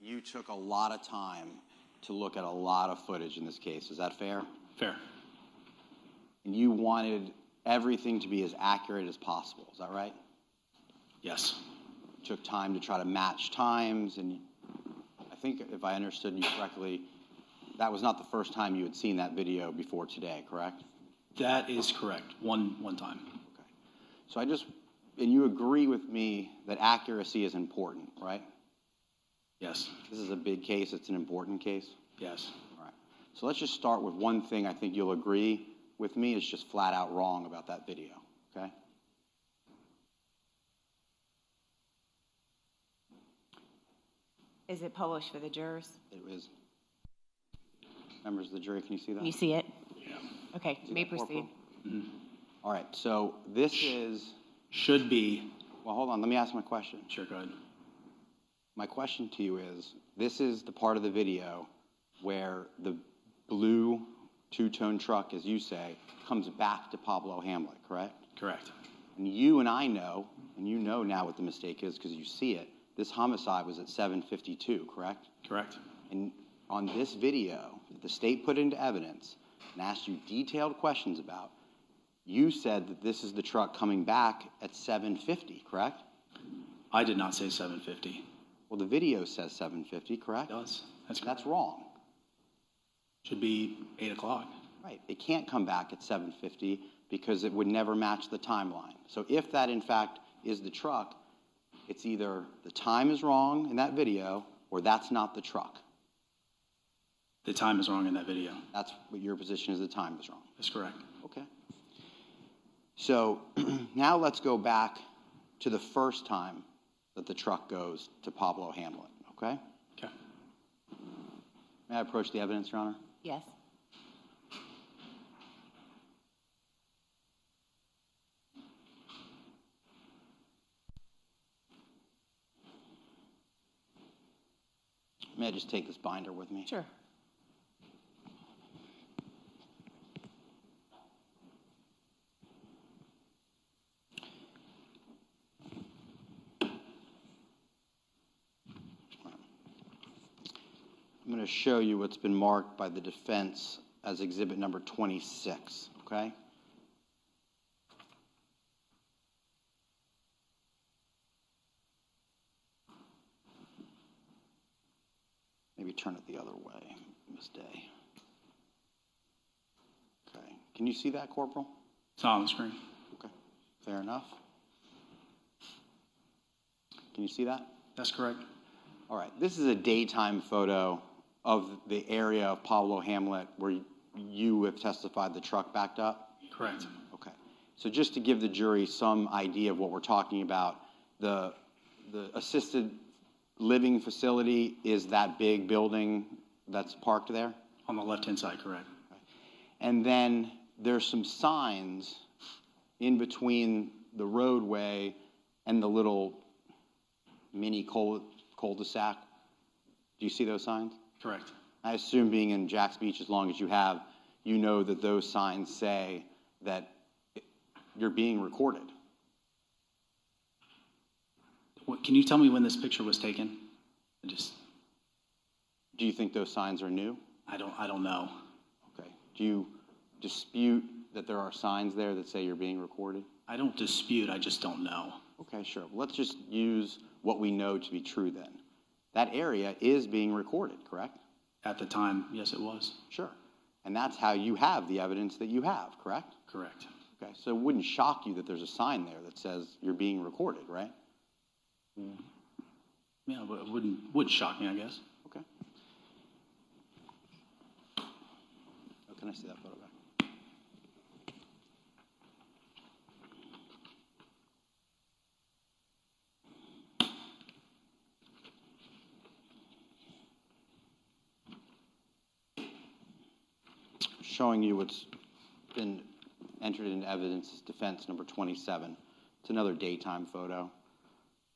you took a lot of time to look at a lot of footage in this case. Is that fair? Fair. And you wanted everything to be as accurate as possible. Is that right? Yes. You took time to try to match times, and I think if I understood you correctly, that was not the first time you had seen that video before today, correct? That is correct. One time. Okay. So and you agree with me that accuracy is important, right? Yes. This is a big case. It's an important case. Yes. All right. So let's just start with one thing I think you'll agree with me is just flat out wrong about that video, okay? Is it published for the jurors? It was. Members of the jury, can you see that? Can you see it? Yeah. Okay, you may proceed. All right, so this is, Should be. well, hold on, let me ask my question. Sure, go ahead. My question to you is, this is the part of the video where the blue two-tone truck, as you say, comes back to Pablo Hamlet, correct? Correct. And you and I know, and you know now what the mistake is because you see it, this homicide was at 7:52, correct? Correct. And on this video that the state put into evidence and asked you detailed questions about, you said that this is the truck coming back at 7:50, correct? I did not say 750. Well, the video says 7:50, correct? It does. That's correct. That's wrong. Should be 8 o'clock. Right. It can't come back at 7:50 because it would never match the timeline. So if that, in fact, is the truck, it's either the time is wrong in that video or that's not the truck. The time is wrong in that video. That's what your position is, the time is wrong. That's correct. Okay. So now let's go back to the first time that the truck goes to Pablo Hamlet, okay? Okay. May I approach the evidence, Your Honor? Yes. May I just take this binder with me? Sure. I'm going to show you what's been marked by the defense as exhibit number 26, okay? Maybe turn it the other way, Ms. Day. Okay. Can you see that, Corporal? It's not on the screen. Okay. Fair enough. Can you see that? That's correct. All right. This is a daytime photo of the area of Pablo Hamlet where you have testified the truck backed up? Correct. Okay. So just to give the jury some idea of what we're talking about, the assisted living facility is that big building that's parked there? On the left-hand side, correct. Okay. And then there's some signs in between the roadway and the little mini cul-de-sac. Do you see those signs? Correct. I assume being in Jack's Beach as long as you have, you know that those signs say that you're being recorded. Can you tell me when this picture was taken? Do you think those signs are new? I don't know. Okay. Do you dispute that there are signs there that say you're being recorded? I don't dispute, I just don't know. Okay, sure. Let's just use what we know to be true then. That area is being recorded, correct? At the time, yes, it was. Sure. And that's how you have the evidence that you have, correct? Correct. Okay, so it wouldn't shock you that there's a sign there that says you're being recorded, right? Yeah, but it wouldn't shock me, I guess. Okay. Oh, can I see that photo back? Showing you what's been entered into evidence as defense number 27. It's another daytime photo.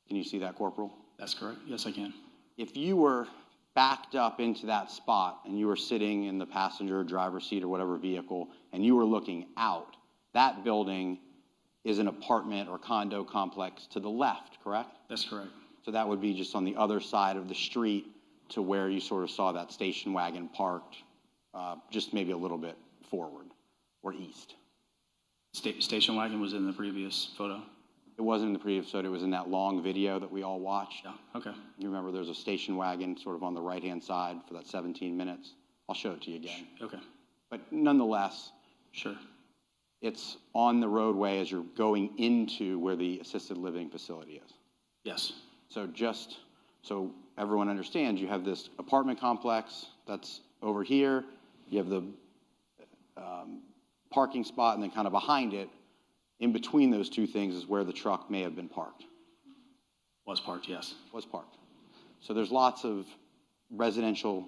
Can you see that, Corporal? That's correct. Yes, I can. If you were backed up into that spot and you were sitting in the passenger or driver's seat or whatever vehicle and you were looking out, that building is an apartment or condo complex to the left, correct? That's correct. So that would be just on the other side of the street to where you sort of saw that station wagon parked, just maybe a little bit forward or east. Station wagon was in the previous photo? It wasn't in the previous photo, it was in that long video that we all watched. Yeah, okay. You remember there's a station wagon sort of on the right-hand side for that 17 minutes? I'll show it to you again. Okay, But nonetheless, sure. it's on the roadway as you're going into where the assisted living facility is. Yes, So just so everyone understands, you have this apartment complex that's over here. You have the parking spot, and then kind of behind it, in between those two things is where the truck may have been parked. was parked, yes. Was parked. So there's lots of residential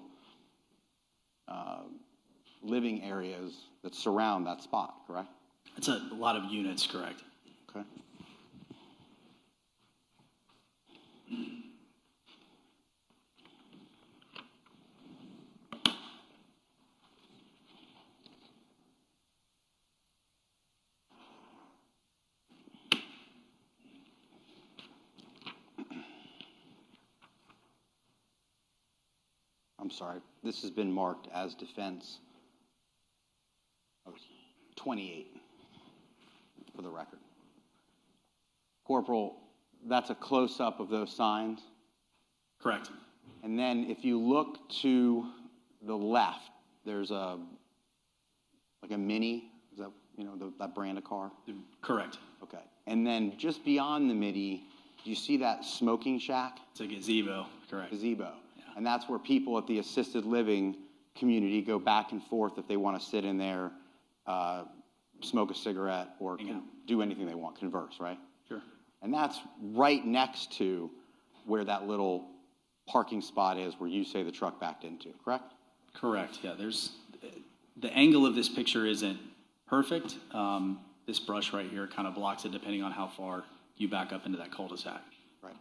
living areas that surround that spot, correct? It's a lot of units, correct? Okay. I'm sorry, this has been marked as defense 28 for the record. Corporal, that's a close-up of those signs. Correct. And then if you look to the left, there's like a Mini, is that, that brand of car? Correct. Okay. And then just beyond the Mini, do you see that smoking shack? It's a gazebo, correct. Gazebo. Yeah. And that's where people at the assisted living community go back and forth if they want to sit in there, smoke a cigarette, or do anything they want, converse, right? Sure. And that's right next to where that little parking spot is where you say the truck backed into, correct? Correct, yeah. The angle of this picture isn't perfect. This brush right here kind of blocks it depending on how far you back up into that cul-de-sac. Right.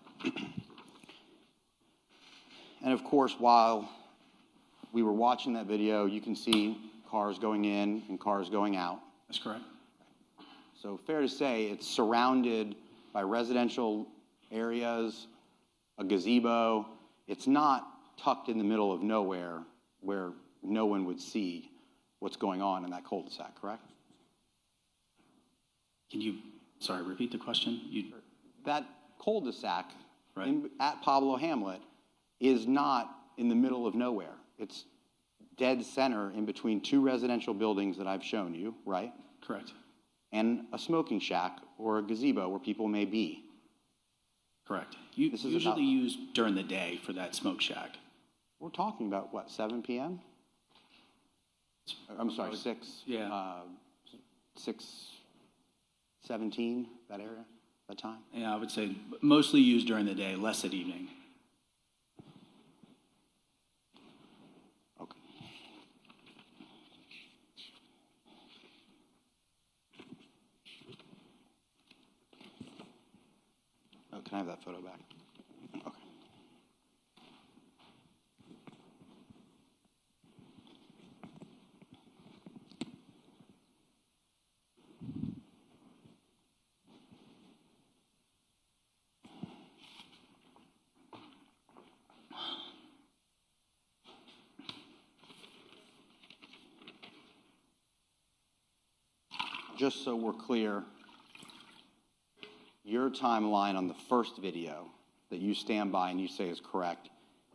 And of course, while we were watching that video, you can see cars going in and cars going out. That's correct. So fair to say it's surrounded by residential areas, a gazebo. It's not tucked in the middle of nowhere where no one would see what's going on in that cul-de-sac, correct? Can you, repeat the question? That cul-de-sac Right. at Pablo Hamlet is not in the middle of nowhere. It's dead center in between two residential buildings that I've shown you, right? Correct. And a smoking shack or a gazebo where people may be. Correct. This is Usually about- used during the day for that smoke shack. We're talking about, what, 7 p.m.? I'm sorry, 6, Yeah. 6:17, that area, that time? Yeah, I would say mostly used during the day, less at evening. Okay. Oh, can I have that photo back? Okay. Just so we're clear, your timeline on the first video that you stand by and you say is correct,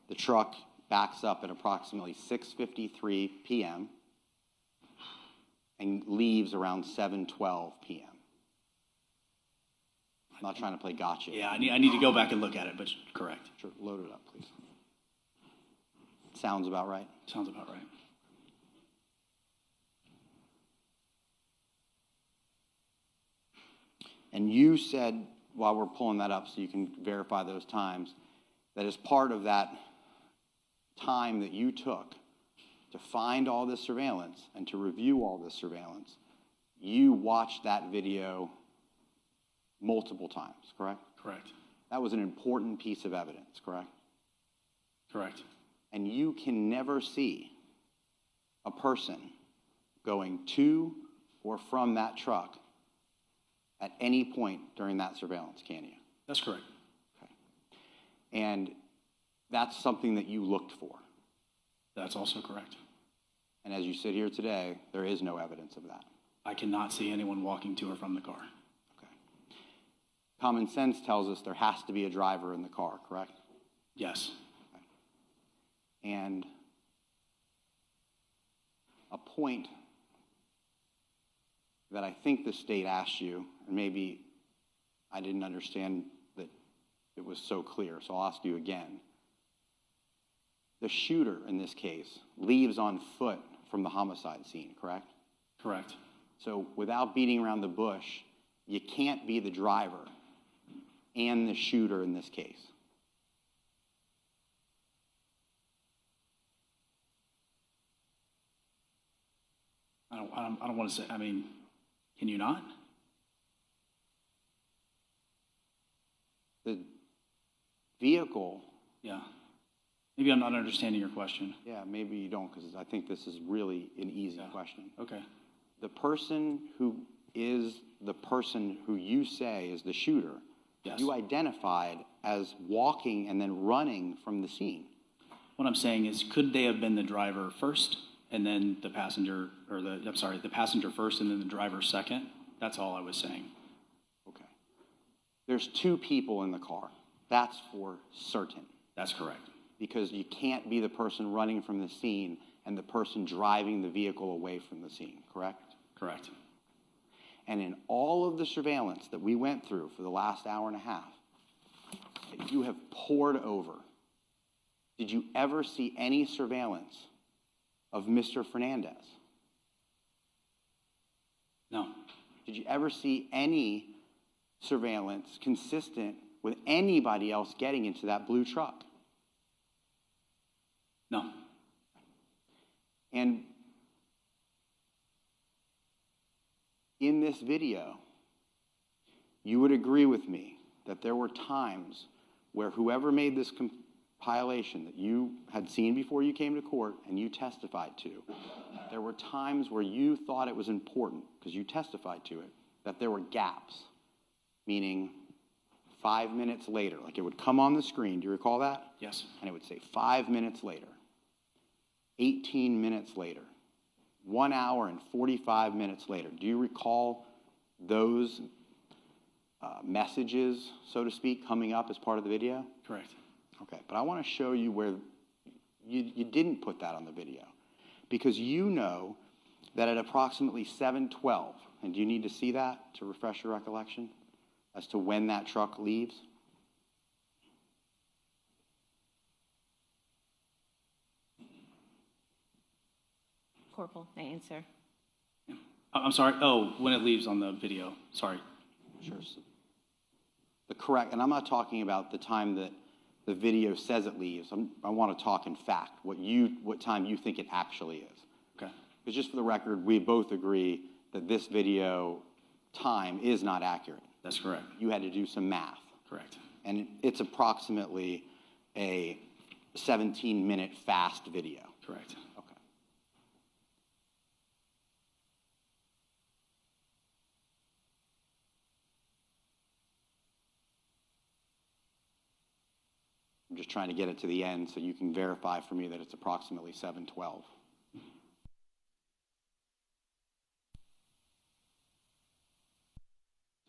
the truck backs up at approximately 6:53 p.m. and leaves around 7:12 p.m. I'm not trying to play gotcha. Yeah, I need to go back and look at it, but correct. Sure, load it up, please. Sounds about right. Sounds about right. And you said, while we're pulling that up so you can verify those times, that as part of that time that you took to find all this surveillance and to review all this surveillance, you watched that video multiple times, correct? Correct. That was an important piece of evidence, correct? Correct. And you can never see a person going to or from that truck at any point during that surveillance, can you? That's correct. Okay. And That's something that you looked for. That's also correct. And as you sit here today, there is no evidence of that. I cannot see anyone walking to or from the car. Okay. Common sense tells us there has to be a driver in the car, correct? Yes. Okay. And a point that I think the state asked you, and maybe I didn't understand that it was so clear, so I'll ask you again. The shooter in this case leaves on foot from the homicide scene, correct? Correct. So without beating around the bush, you can't be the driver and the shooter in this case. I don't want to say, I mean, can you not? The vehicle, Yeah. Maybe I'm not understanding your question. yeah, maybe you don't, because I think this is really an easy question. Okay. The person who is the person who you say is the shooter, Yes. you identified as walking and then running from the scene. What I'm saying is, could they have been the driver first and then the passenger, or the passenger first and then the driver second? That's all I was saying. Okay. There's two people in the car. That's for certain. That's correct. Because you can't be the person running from the scene and the person driving the vehicle away from the scene, correct? Correct. And in all of the surveillance that we went through for the last hour and a half, that you have poured over, did you ever see any surveillance of Mr. Fernandez? No. Did you ever see any surveillance consistent with anybody else getting into that blue truck? No. And in this video, you would agree with me that there were times where whoever made this compilation that you had seen before you came to court and you testified to, there were times where you thought it was important, because you testified to it, that there were gaps, meaning 5 minutes later, like it would come on the screen. Do you recall that? Yes. And it would say 5 minutes later, 18 minutes later, 1 hour and 45 minutes later. Do you recall those messages, so to speak, coming up as part of the video? Correct. Okay, but I want to show you where you didn't put that on the video, because you know that at approximately 7:12, and do you need to see that to refresh your recollection as to when that truck leaves? Corporal, may I answer? I'm sorry. Oh, when it leaves on the video. Sorry. Sure. The correct, and I'm not talking about the time that the video says it leaves. I want to talk in fact, what time you think it actually is. Okay. Because just for the record, we both agree that this video time is not accurate. That's correct. You had to do some math. Correct. And it's approximately a 17-minute fast video. Correct. Okay. I'm just trying to get it to the end so you can verify for me that it's approximately 7:12.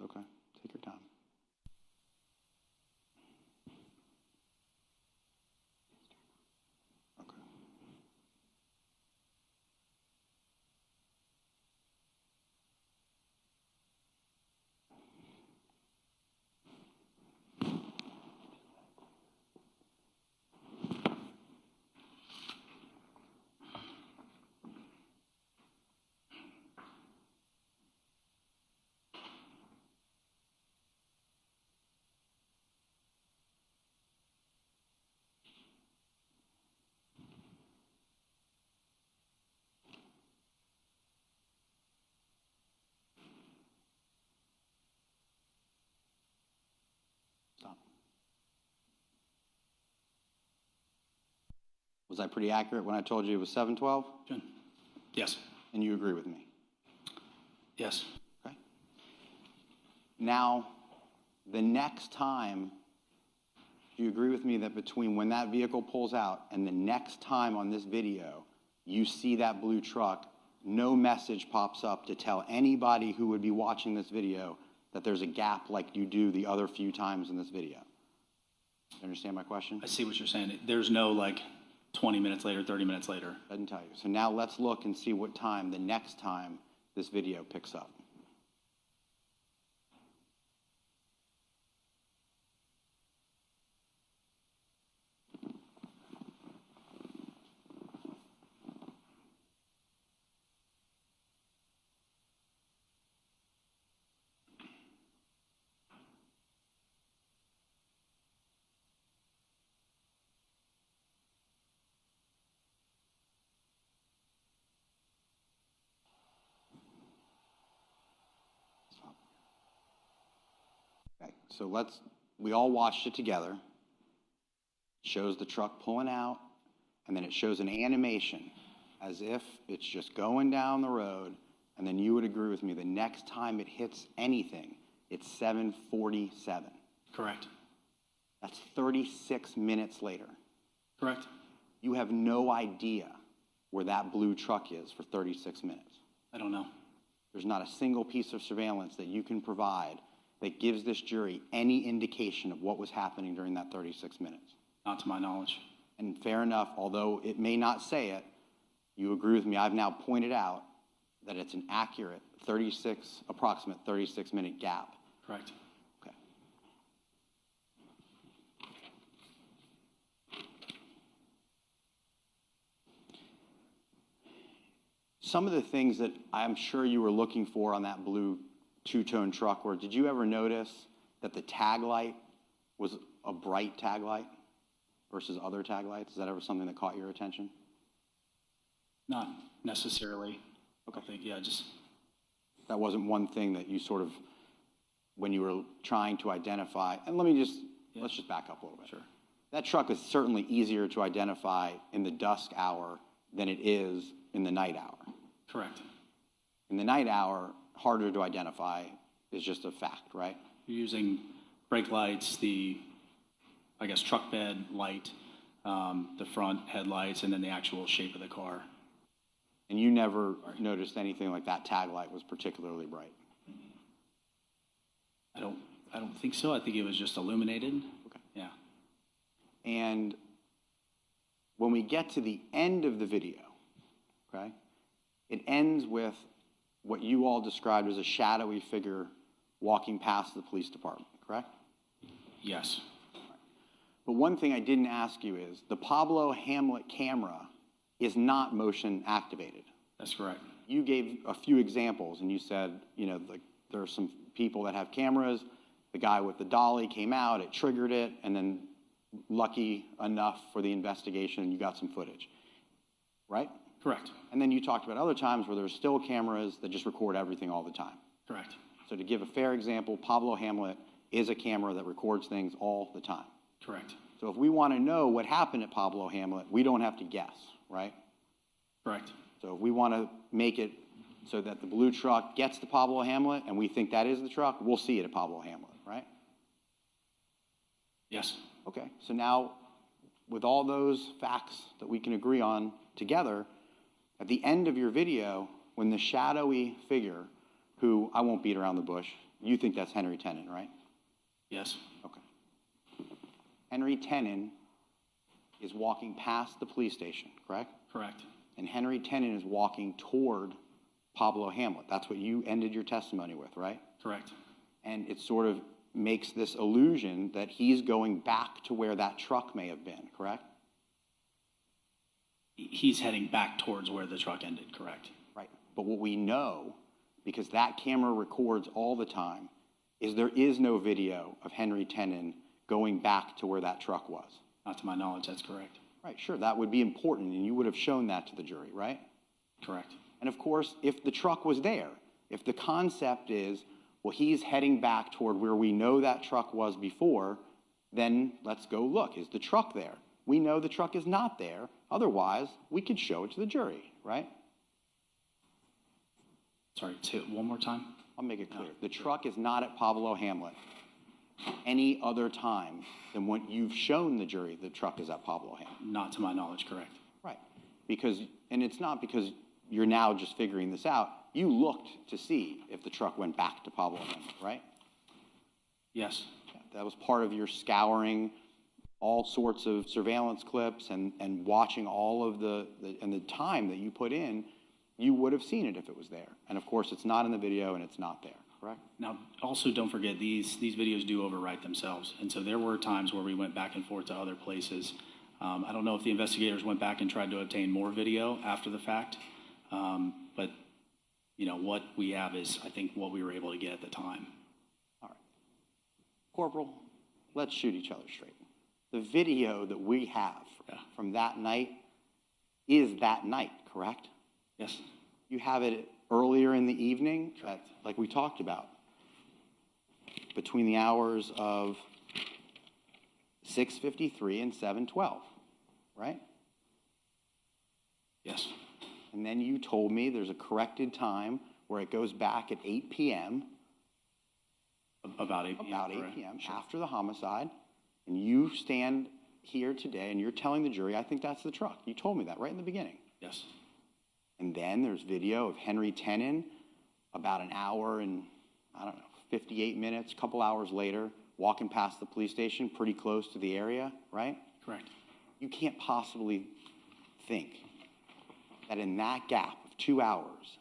Okay, take your time. Okay. Stop. Was I pretty accurate when I told you it was 7:12? Yes. And you agree with me? Yes. Okay. Now, the next time, do do you agree with me that between when that vehicle pulls out and the next time on this video you see that blue truck, no message pops up to tell anybody who would be watching this video that there's a gap like you do the other few times in this video? You understand my question? I see what you're saying. There's no like 20 minutes later, 30 minutes later. Doesn't tell you. So now let's look and see what time the next time this video picks up. Okay, so we all watched it together. It shows the truck pulling out, and then it shows an animation as if it's just going down the road, and then you would agree with me, the next time it hits anything, it's 7:47. Correct. That's 36 minutes later. Correct. You have no idea where that blue truck is for 36 minutes. I don't know. There's not a single piece of surveillance that you can provide that gives this jury any indication of what was happening during that 36 minutes. Not to my knowledge. And fair enough, although it may not say it, you agree with me, I've now pointed out that it's an accurate approximate 36-minute gap. Correct. Okay. Some of the things that I'm sure you were looking for on that blue two-tone truck were, did you ever notice that the tag light was a bright tag light versus other tag lights? Is that ever something that caught your attention? Not necessarily. Okay. I think, yeah, just. That wasn't one thing that you sort of, when you were trying to identify, and let's just back up a little bit. Sure. That truck is certainly easier to identify in the dusk hour than it is in the night hour. Correct. In the night hour, harder to identify is just a fact, right? You're using brake lights, the, I guess, truck bed light, the front headlights, and then the actual shape of the car. And you never noticed anything like that tag light was particularly bright? I don't think so. I think it was just illuminated. Okay. Yeah. And when we get to the end of the video, okay, it ends with what you all described as a shadowy figure walking past the police department, correct? Yes. But one thing I didn't ask you is the Pablo Hamlet camera is not motion activated. That's correct. You gave a few examples and you said, there are some people that have cameras. The guy with the dolly came out, it triggered it, and then lucky enough for the investigation, you got some footage, right? Correct. And then you talked about other times where there's still cameras that just record everything all the time. Correct. So to give a fair example, Pablo Hamlet is a camera that records things all the time. Correct. So if we want to know what happened at Pablo Hamlet, we don't have to guess, right? Correct. So if we want to make it so that the blue truck gets to Pablo Hamlet and we think that is the truck, we'll see it at Pablo Hamlet, right? Yes. Okay, so now with all those facts that we can agree on together, at the end of your video, when the shadowy figure, who I won't beat around the bush, you think that's Henry Tenen, right? Yes. Okay. Henry Tenen is walking past the police station, correct? Correct. And Henry Tenen is walking toward Pablo Hamlet. That's what you ended your testimony with, right? Correct. And it sort of makes this illusion that he's going back to where that truck may have been, correct? He's heading back towards where the truck ended, correct? Right. But what we know, because that camera records all the time, is there is no video of Henry Tenen going back to where that truck was. Not to my knowledge, that's correct. Right, sure, that would be important, and you would have shown that to the jury, right? Correct. And of course, if the truck was there, if the concept is, well, he's heading back toward where we know that truck was before, then let's go look. Is the truck there? We know the truck is not there. Otherwise, we could show it to the jury, right? Sorry, one more time? I'll make it clear. The truck is not at Pablo Hamlet. any other time than what you've shown the jury the truck is at Pablo Hamlet? Not to my knowledge, correct. Right. Because, and it's not because you're now just figuring this out. You looked to see if the truck went back to Pablo Hamlet, right? Yes. Yeah, that was part of your scouring all sorts of surveillance clips and watching all of the time that you put in, you would have seen it if it was there. And of course, it's not in the video and it's not there, correct? Now, also don't forget, these videos do overwrite themselves. And so there were times where we went back and forth to other places. I don't know if the investigators went back and tried to obtain more video after the fact. But, you know, what we have is, I think, what we were able to get at the time. All right. Corporal, let's shoot each other straight. The video that we have from that night is that night, correct? Yes. You have it earlier in the evening, like we talked about, between the hours of 6:53 and 7:12, right? Yes. And then you told me there's a corrected time where it goes back at 8 p.m. About 8 p.m. About 8 correct. p.m. Sure. After the homicide, and you stand here today and you're telling the jury, I think that's the truck. You told me that right in the beginning. Yes. And then there's video of Henry Tenon about an hour and, 58 minutes, a couple hours later, walking past the police station pretty close to the area, right? Correct. You can't possibly think that in that gap of 2 hours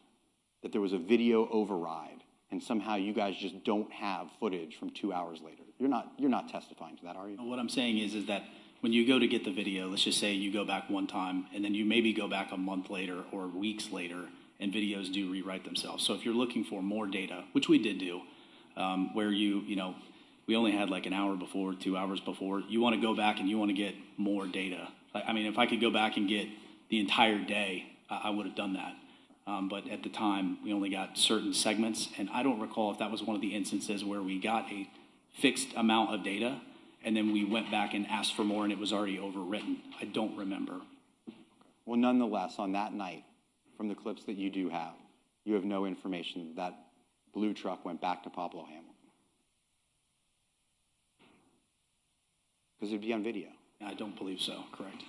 that there was a video override and somehow you guys just don't have footage from 2 hours later. You're not testifying to that, are you? What I'm saying is that when you go to get the video, let's just say you go back one time and then you maybe go back a month later or weeks later, and videos do rewrite themselves. So if you're looking for more data, which we did do, where we only had like an hour before, 2 hours before, you want to go back and you want to get more data. I mean, if I could go back and get the entire day, I would have done that. But at the time, we only got certain segments, and I don't recall if that was one of the instances where we got a fixed amount of data, and then we went back and asked for more, and it was already overwritten. I don't remember. Well, nonetheless, on that night, from the clips that you do have, you have no information that blue truck went back to Pablo Hamlet. Because it'd be on video. I don't believe so, correct.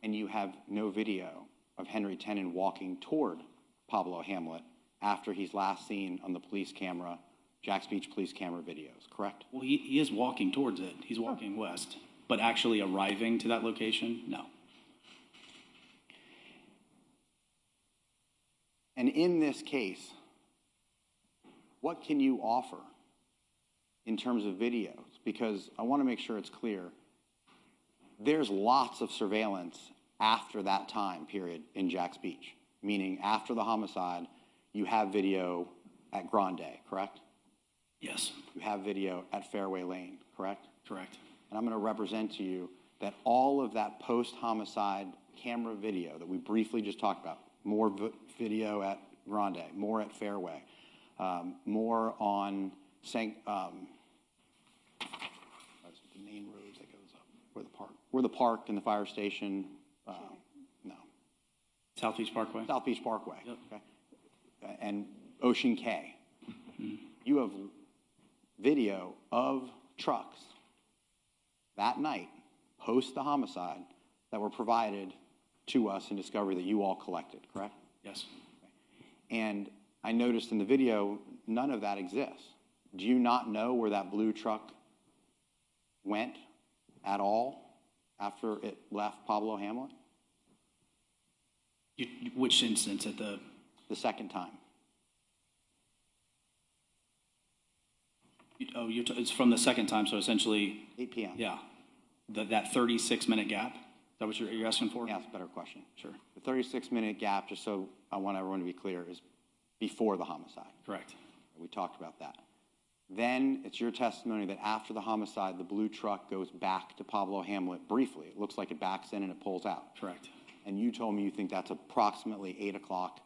And you have no video of Henry Tenon walking toward Pablo Hamlet after he's last seen on the police camera, Jack's Beach police camera videos, correct? Well, he is walking towards it. He's walking west. But actually arriving to that location, no. And in this case, what can you offer in terms of videos? Because I want to make sure it's clear. There's lots of surveillance after that time period in Jack's Beach, meaning after the homicide, you have video at Grande, correct? Yes. You have video at Fairway Lane, correct? Correct. And I'm going to represent to you that all of that post-homicide camera video that we briefly just talked about, more video at Grande, more at Fairway, more on what's the main roads that goes up, where the park and the fire station, no. South Beach Parkway? South Beach Parkway, Yep. Okay, and Ocean K. Mm-hmm. You have video of trucks that night, post the homicide, that were provided to us in discovery that you all collected, correct? Yes. Okay. And I noticed in the video, none of that exists. Do you not know where that blue truck went at all after it left Pablo Hamlet? Which instance at the... The second time. It's from the second time, so essentially... 8 p.m. Yeah. That 36-minute gap? Is that what you're asking for? Yeah, that's a better question. Sure. The 36-minute gap, just so I want everyone to be clear, is before the homicide. Correct. We talked about that. Then it's your testimony that after the homicide, the blue truck goes back to Pablo Hamlet briefly. It looks like it backs in and it pulls out. Correct. And you told me you think that's approximately 8 o'clock,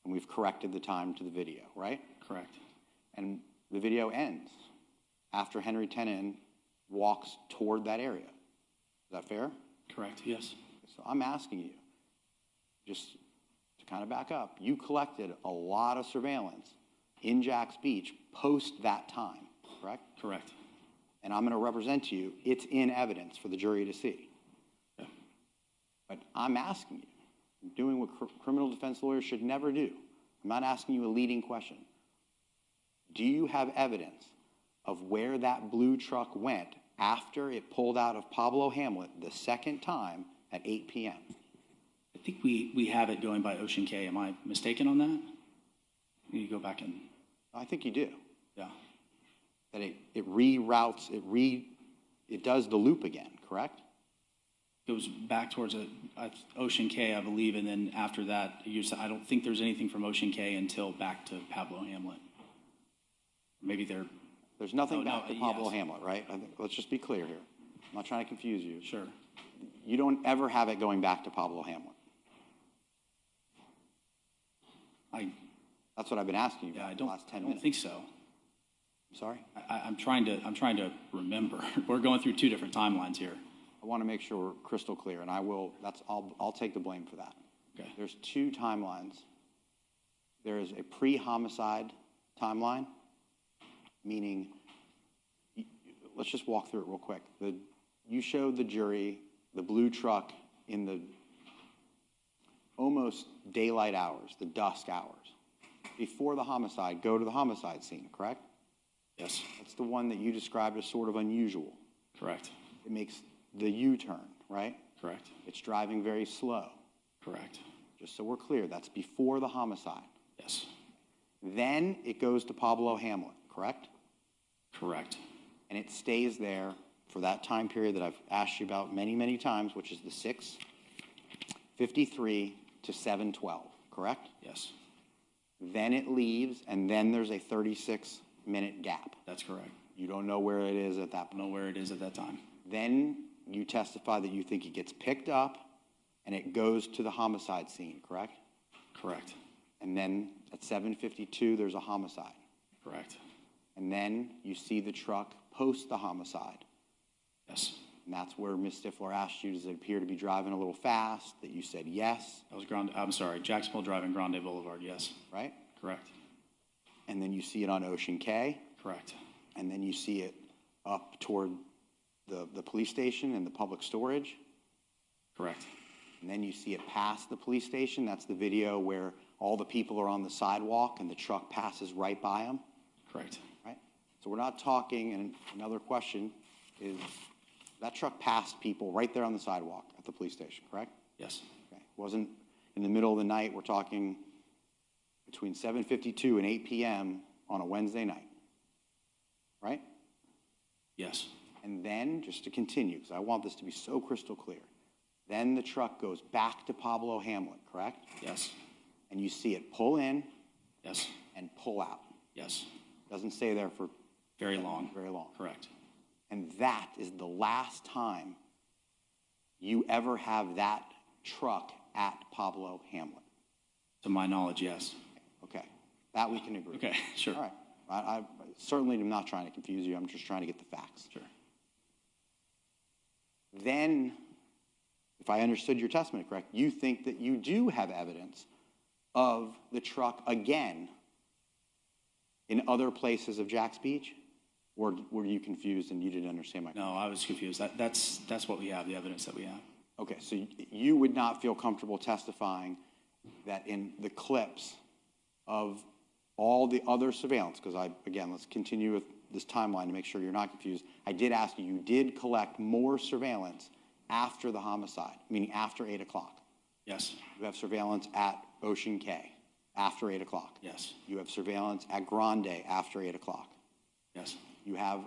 and we've corrected the time to the video, right? Correct. And the video ends after Henry Tenon walks toward that area. Is that fair? Correct, yes. So I'm asking you, just to kind of back up, you collected a lot of surveillance in Jack's Beach post that time. correct? Correct. And I'm going to represent to you, it's in evidence for the jury to see. Okay. But I'm asking you, I'm doing what criminal defense lawyers should never do. I'm not asking you a leading question. Do you have evidence of where that blue truck went after it pulled out of Pablo Hamlet the second time at 8 p.m.? I think we have it going by Ocean K. Am I mistaken on that? You go back and, I think you do. yeah. That it reroutes, it does the loop again, correct? Goes back towards Ocean K, I believe, and then after that, I don't think there's anything from Ocean K until back to Pablo Hamlet. Maybe There's nothing back to Pablo yes. Hamlet, right? Let's just be clear here. I'm not trying to confuse you. Sure. You don't ever have it going back to Pablo Hamlet. That's what I've been asking you for the last 10 minutes. I don't think so. I'm sorry? I'm trying to remember. We're going through two different timelines here. I want to make sure we're crystal clear, and I'll take the blame for that. Okay. There's two timelines. There is a pre-homicide timeline, meaning, let's just walk through it real quick. You showed the jury the blue truck in the almost daylight hours, the dusk hours. Before the homicide, go to the homicide scene, correct? Yes. That's the one that you described as sort of unusual. Correct. It makes the U-turn, right? Correct. It's driving very slow. Correct. Just so we're clear, that's before the homicide. Yes. Then it goes to Pablo Hamlet, correct? Correct. And it stays there for that time period that I've asked you about many, many times, which is the 6:53 to 7:12, correct? Yes. Then it leaves, and then there's a 36-minute gap. That's correct. You don't know where it is at that point. I don't know where it is at that time. Then you testify that you think it gets picked up and it goes to the homicide scene, correct? Correct. And then at 7:52, there's a homicide. Correct. And then you see the truck post the homicide. Yes. And that's where Ms. Stifler asked you, does it appear to be driving a little fast? That you said yes. That was Jacksonville driving Grande Boulevard, yes. Right? Correct. And then you see it on Ocean K. Correct. And then you see it up toward the police station and the public storage. Correct. And then you see it past the police station. That's the video where all the people are on the sidewalk and the truck passes right by them. Correct. Right? So we're not talking, and another question is, that truck passed people right there on the sidewalk at the police station, correct? Yes. Okay. It wasn't in the middle of the night. We're talking between 7:52 and 8 p.m. on a Wednesday night, right? Yes. And then, just to continue, because I want this to be so crystal clear, then the truck goes back to Pablo Hamlet, correct? Yes. And you see it pull in Yes. and pull out. Yes. Doesn't stay there for Very long. very long. Correct. And that is the last time you ever have that truck at Pablo Hamlet. To my knowledge, yes. Okay, that we can agree. Okay, sure. All right. I certainly am not trying to confuse you. I'm just trying to get the facts. Sure. Then, if I understood your testimony correct, you think that you do have evidence of the truck again in other places of Jack's Beach? Or were you confused and you didn't understand my question? No, I was confused. That's what we have, the evidence that we have. Okay, so you would not feel comfortable testifying that in the clips of all the other surveillance, because again, let's continue with this timeline to make sure you're not confused. I did ask you did collect more surveillance after the homicide, meaning after 8 o'clock. Yes. You have surveillance at Ocean K after 8 o'clock. Yes. You have surveillance at Grande after 8 o'clock. Yes. You have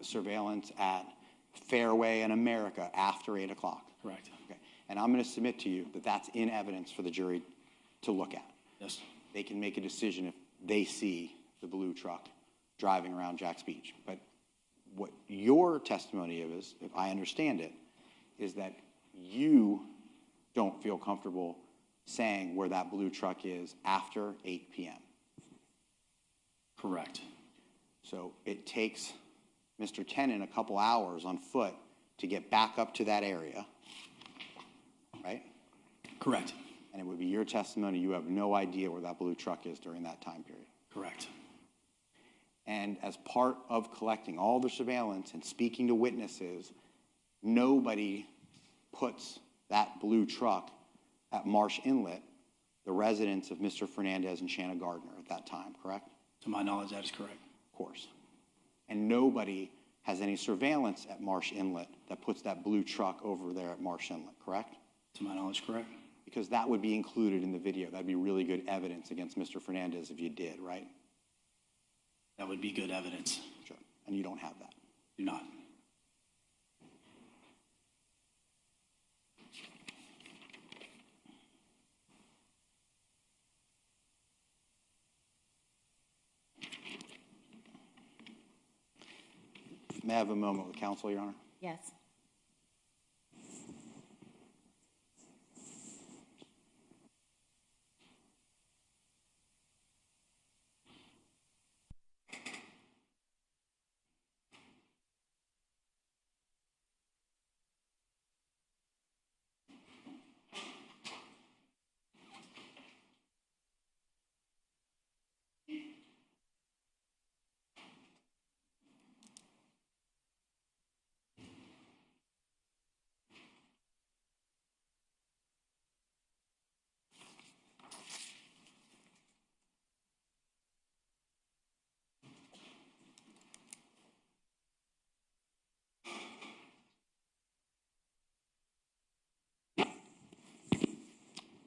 surveillance at Fairway and America after 8 o'clock. Correct. Okay. And I'm going to submit to you that that's in evidence for the jury to look at. Yes. They can make a decision if they see the blue truck driving around Jack's Beach. But what your testimony is, if I understand it, is that you don't feel comfortable saying where that blue truck is after 8 p.m. Correct. So it takes Mr. Tennant a couple hours on foot to get back up to that area, right? Correct. And it would be your testimony, you have no idea where that blue truck is during that time period. Correct. And as part of collecting all the surveillance and speaking to witnesses, nobody puts that blue truck at Marsh Inlet, the residence of Mr. Fernandez and Shanna Gardner at that time, correct? To my knowledge, that is correct. Of course. And nobody has any surveillance at Marsh Inlet that puts that blue truck over there at Marsh Inlet, correct? To my knowledge, correct. Because that would be included in the video. That'd be really good evidence against Mr. Fernandez if you did, right? That would be good evidence. Sure. And you don't have that. Do not. May I have a moment with counsel, Your Honor? Yes.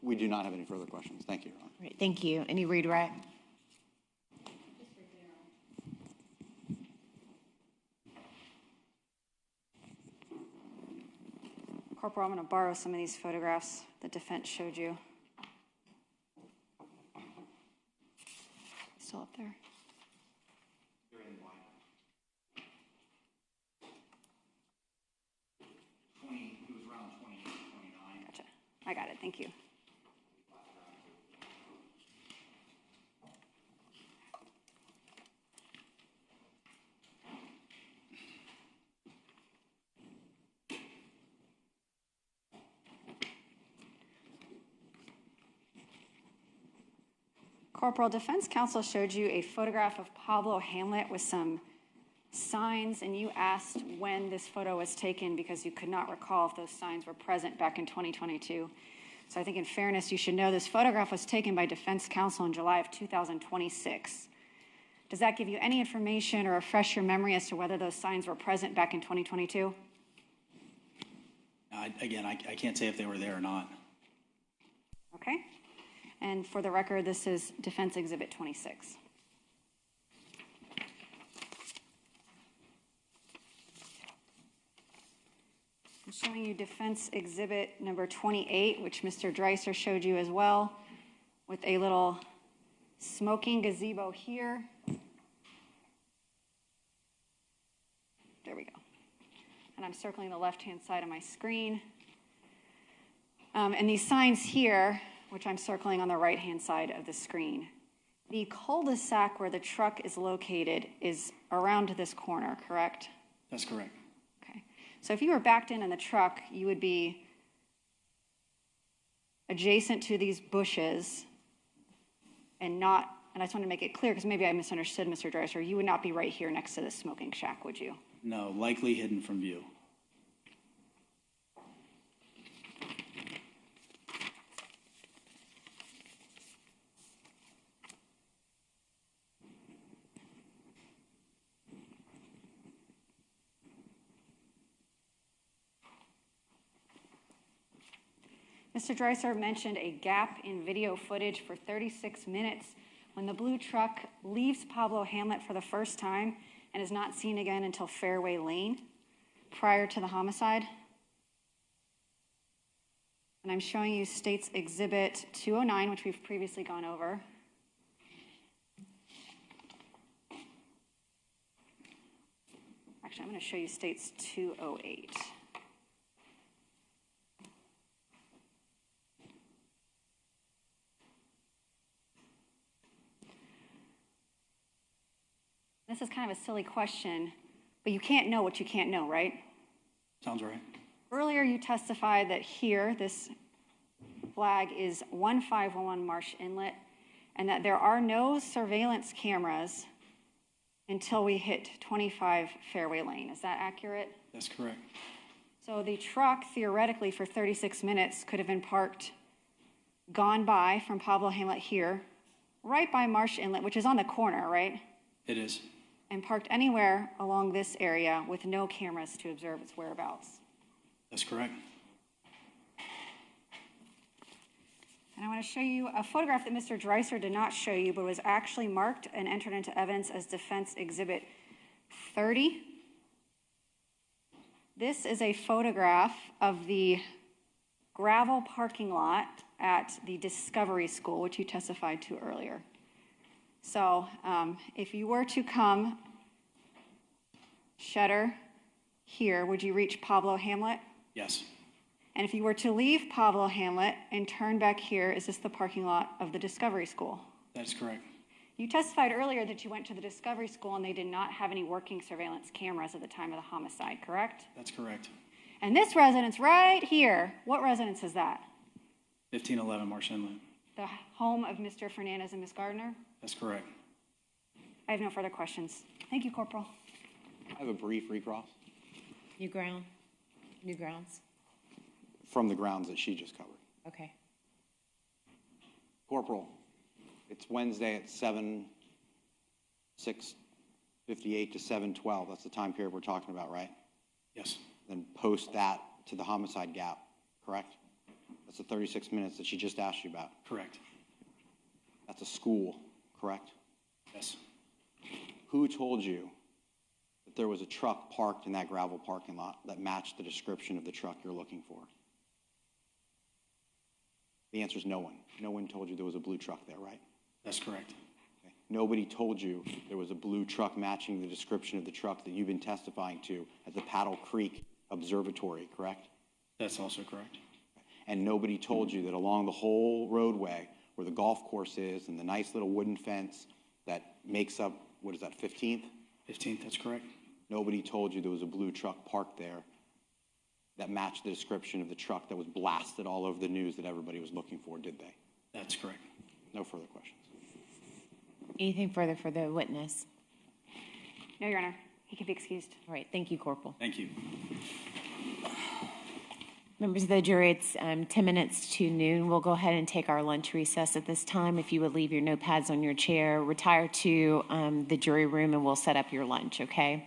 We do not have any further questions. Thank you, Your Honor. Great, thank you. Any redirect? Corporal, I'm going to borrow some of these photographs the defense showed you. Still up there? They're in white. 20, it was around 28, 29. Gotcha. I got it. Thank you. Corporal, defense counsel showed you a photograph of Pablo Hamlet with some signs, and you asked when this photo was taken because you could not recall if those signs were present back in 2022. So I think in fairness, you should know this photograph was taken by defense counsel in July of 2026. Does that give you any information or refresh your memory as to whether those signs were present back in 2022? Again, I can't say if they were there or not. Okay. And for the record, this is Defense Exhibit 26. I'm showing you Defense Exhibit number 28, which Mr. Dreiser showed you as well, with a little smoking gazebo here. There we go. And I'm circling the left-hand side of my screen. And these signs here, which I'm circling on the right-hand side of the screen. The cul-de-sac where the truck is located is around this corner, correct? That's correct. Okay. So if you were backed in the truck, you would be adjacent to these bushes and not, and I just want to make it clear because maybe I misunderstood, Mr. Dreiser, you would not be right here next to this smoking shack, would you? No, likely hidden from view. Mr. Dreiser mentioned a gap in video footage for 36 minutes when the blue truck leaves Pablo Hamlet for the first time and is not seen again until Fairway Lane prior to the homicide. And I'm showing you State's Exhibit 209, which we've previously gone over. Actually, I'm going to show you State's 208. This is kind of a silly question, but you can't know what you can't know, right? Sounds right. Earlier, you testified that here, this flag is 1511 Marsh Inlet, and that there are no surveillance cameras until we hit 25 Fairway Lane. Is that accurate? That's correct. So the truck theoretically for 36 minutes could have been parked, gone by from Pablo Hamlet here, right by Marsh Inlet, which is on the corner, right? It is. And parked anywhere along this area with no cameras to observe its whereabouts. That's correct. And I want to show you a photograph that Mr. Dreiser did not show you, but was actually marked and entered into evidence as Defense Exhibit 30. This is a photograph of the gravel parking lot at the Discovery School, which you testified to earlier. So if you were to come, Shutter, here, would you reach Pablo Hamlet? Yes. And if you were to leave Pablo Hamlet and turn back here, is this the parking lot of the Discovery School? That is correct. You testified earlier that you went to the Discovery School and they did not have any working surveillance cameras at the time of the homicide, correct? That's correct. And this residence right here, what residence is that? 1511 Marsh Inlet. The home of Mr. Fernandez and Ms. Gardner? That's correct. I have no further questions. Thank you, Corporal. I have a brief recross New ground? New grounds? from the grounds that she just covered. Okay. Corporal, it's Wednesday at 6:58 to 7:12. That's the time period we're talking about, right? Yes. Then post that to the homicide gap, correct? That's the 36 minutes that she just asked you about. Correct. That's a school, correct? Yes. Who told you that there was a truck parked in that gravel parking lot that matched the description of the truck you're looking for? The answer is no one. No one told you there was a blue truck there, right? That's correct. Okay. Nobody told you there was a blue truck matching the description of the truck that you've been testifying to at the Paddle Creek Observatory, correct? That's also correct. And nobody told you that along the whole roadway where the golf course is and the nice little wooden fence that makes up, what is that, 15th? 15th, that's correct. Nobody told you there was a blue truck parked there that matched the description of the truck that was blasted all over the news that everybody was looking for, did they? That's correct. No further questions. Anything further for the witness? No, Your Honor. He can be excused. All right, thank you, Corporal. Thank you. Members of the jury, it's 10 minutes to noon. We'll go ahead and take our lunch recess at this time. If you would leave your notepads on your chair, retire to the jury room, and we'll set up your lunch, okay?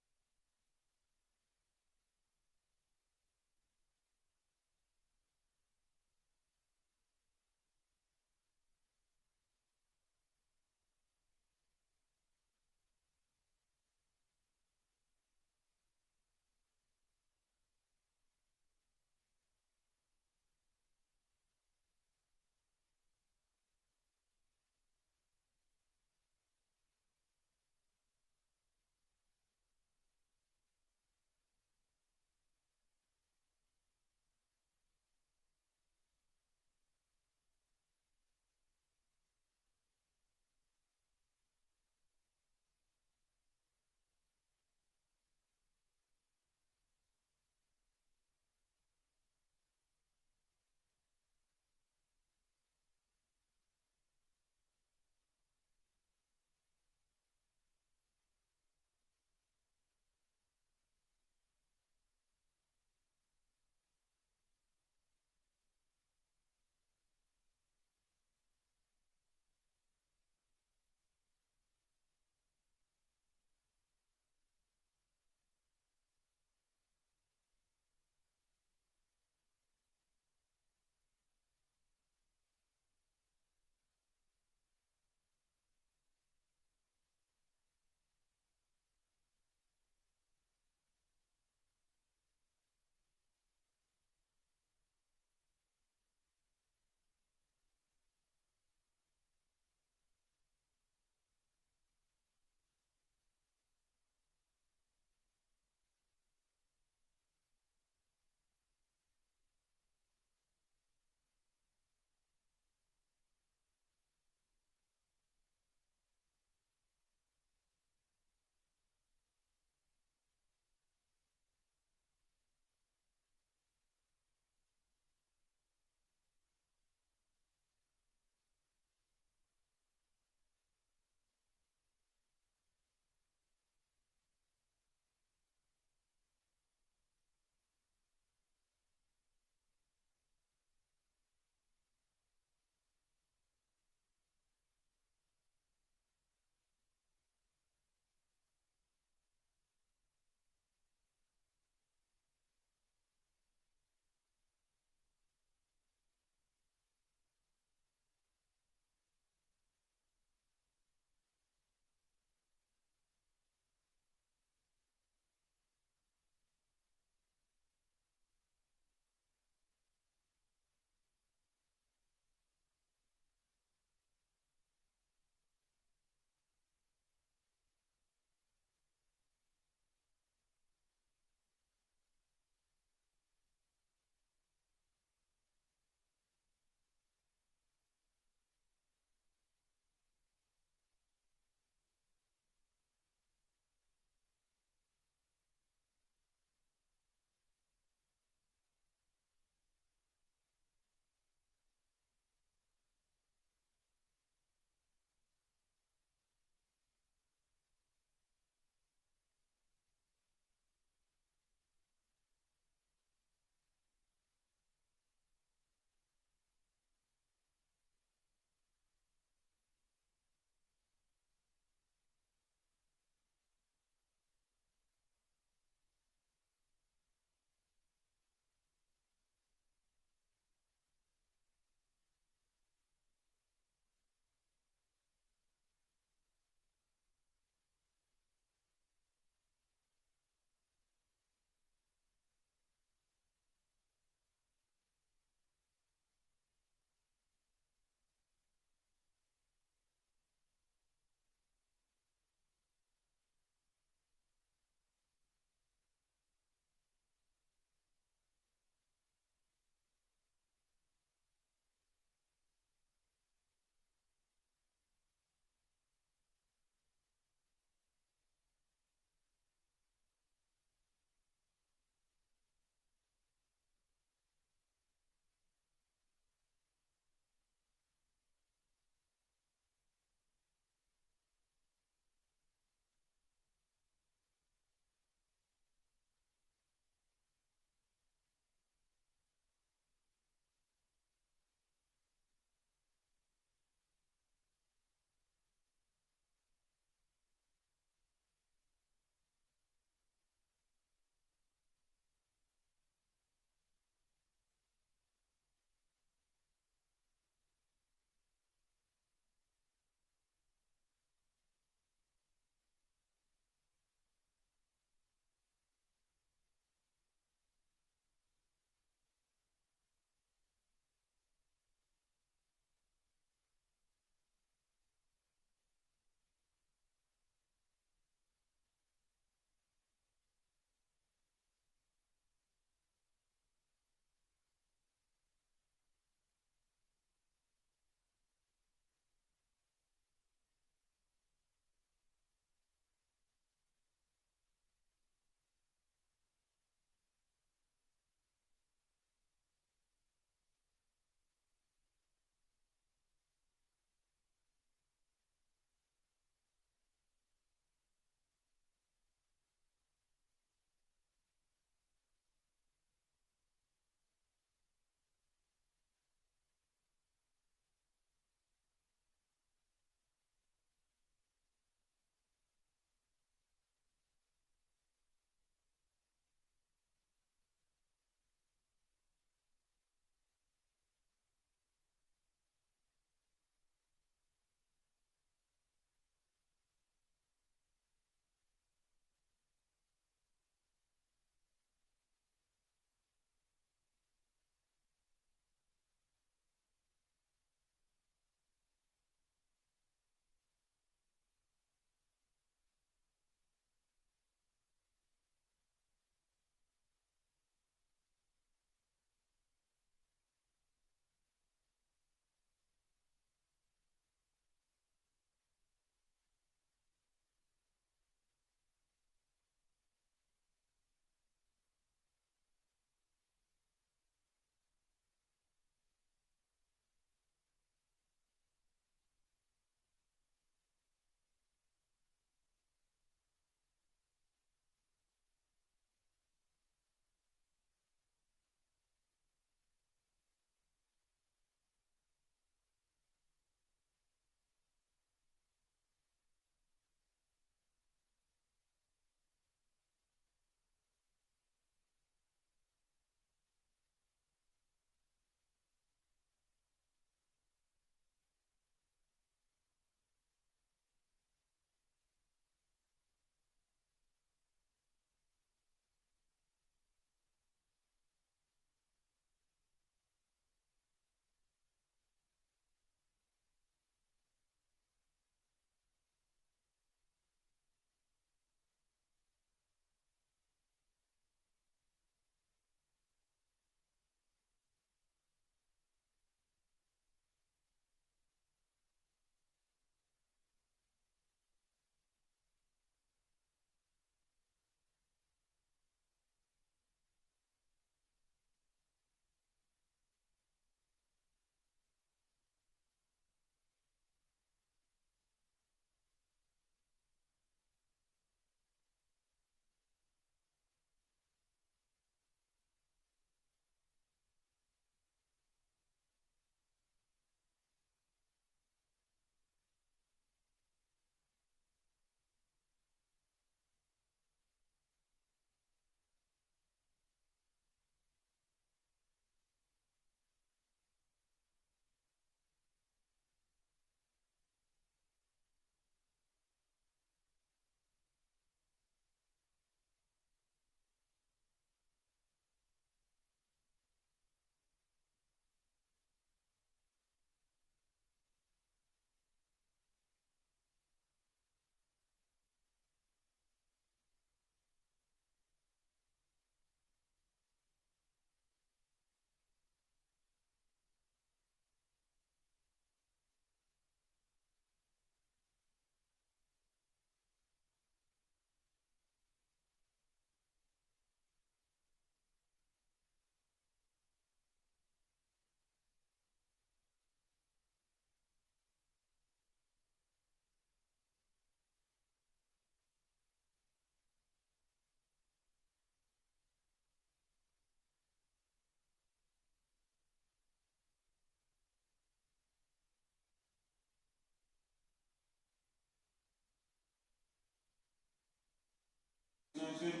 arrested.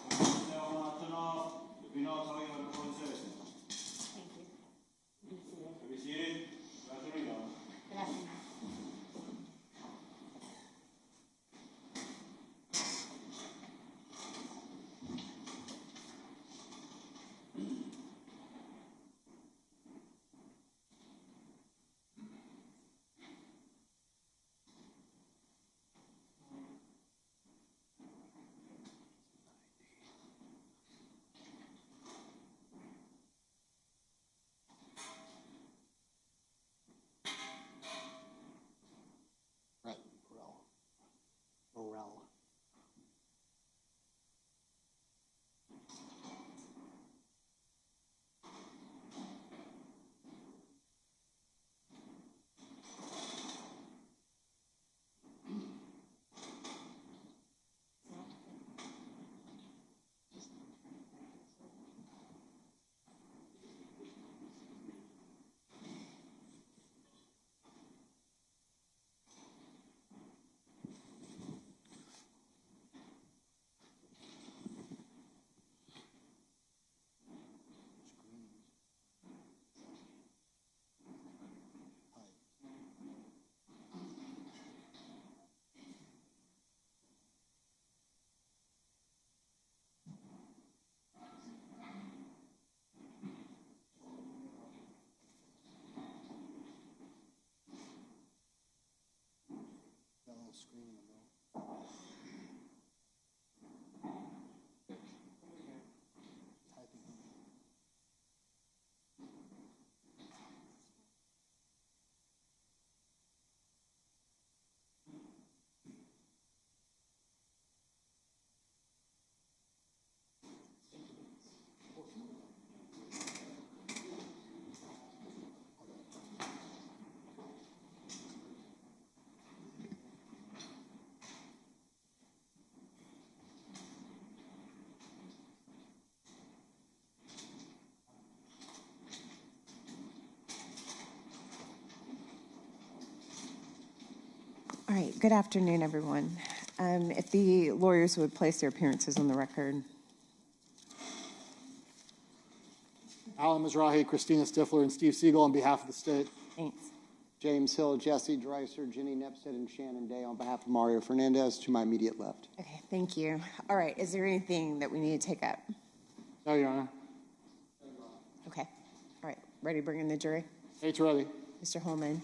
Ställ mattorna. Det blir avtagande på polisen. Thank you. Be seated. Varsågoda. Right, Burrell. Got a little screen in the middle. Typing. All right, good afternoon, everyone. If the lawyers would place their appearances on the record. Alan Mizrahi, Christina Stifler, and Steve Siegel on behalf of the state. Thanks. James Hill, Jesse Dreiser, Ginny Nepstead, and Shannon Day on behalf of Mario Fernandez to my immediate left. Okay, thank you. All right, is there anything that we need to take up? No, Your Honor. Okay, all right, ready to bring in the jury? State's ready. Mr. Holman.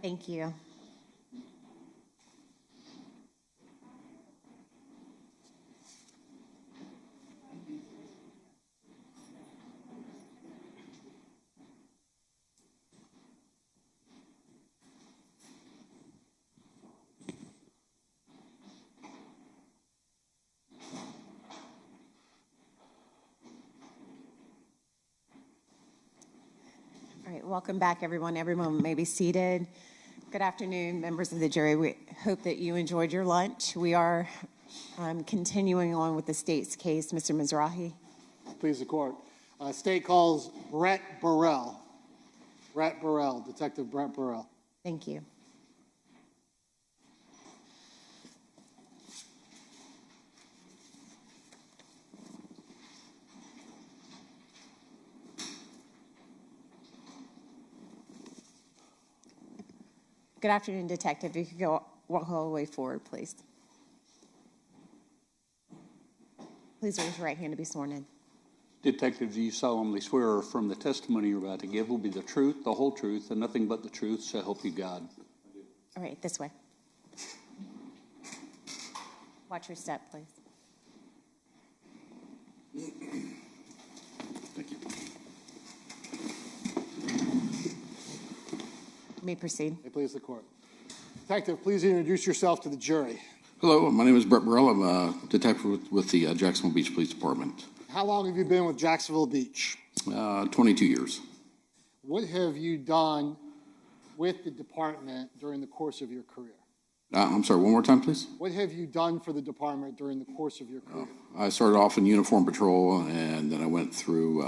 Thank you. All right, welcome back, everyone. Everyone may be seated. Good afternoon, members of the jury. We hope that you enjoyed your lunch. We are continuing on with the state's case. Mr. Mizrahi. Please, the court. State calls Brett Burrell. Brett Burrell, Detective Brett Burrell. Thank you. Good afternoon, Detective. You could walk all the way forward, please. Please raise your right hand to be sworn in. Detective, do you solemnly swear or affirm the testimony you're about to give will be the truth, the whole truth, and nothing but the truth, so help you God? All right, this way. Watch your step, please. Thank you. You may proceed. May it please the court. Detective, please introduce yourself to the jury. Hello, my name is Brett Burrell. I'm a detective with the Jacksonville Beach Police Department. How long have you been with Jacksonville Beach? 22 years. What have you done with the department during the course of your career? I'm sorry, one more time, please. What have you done for the department during the course of your career? I started off in uniform patrol, and then I went through,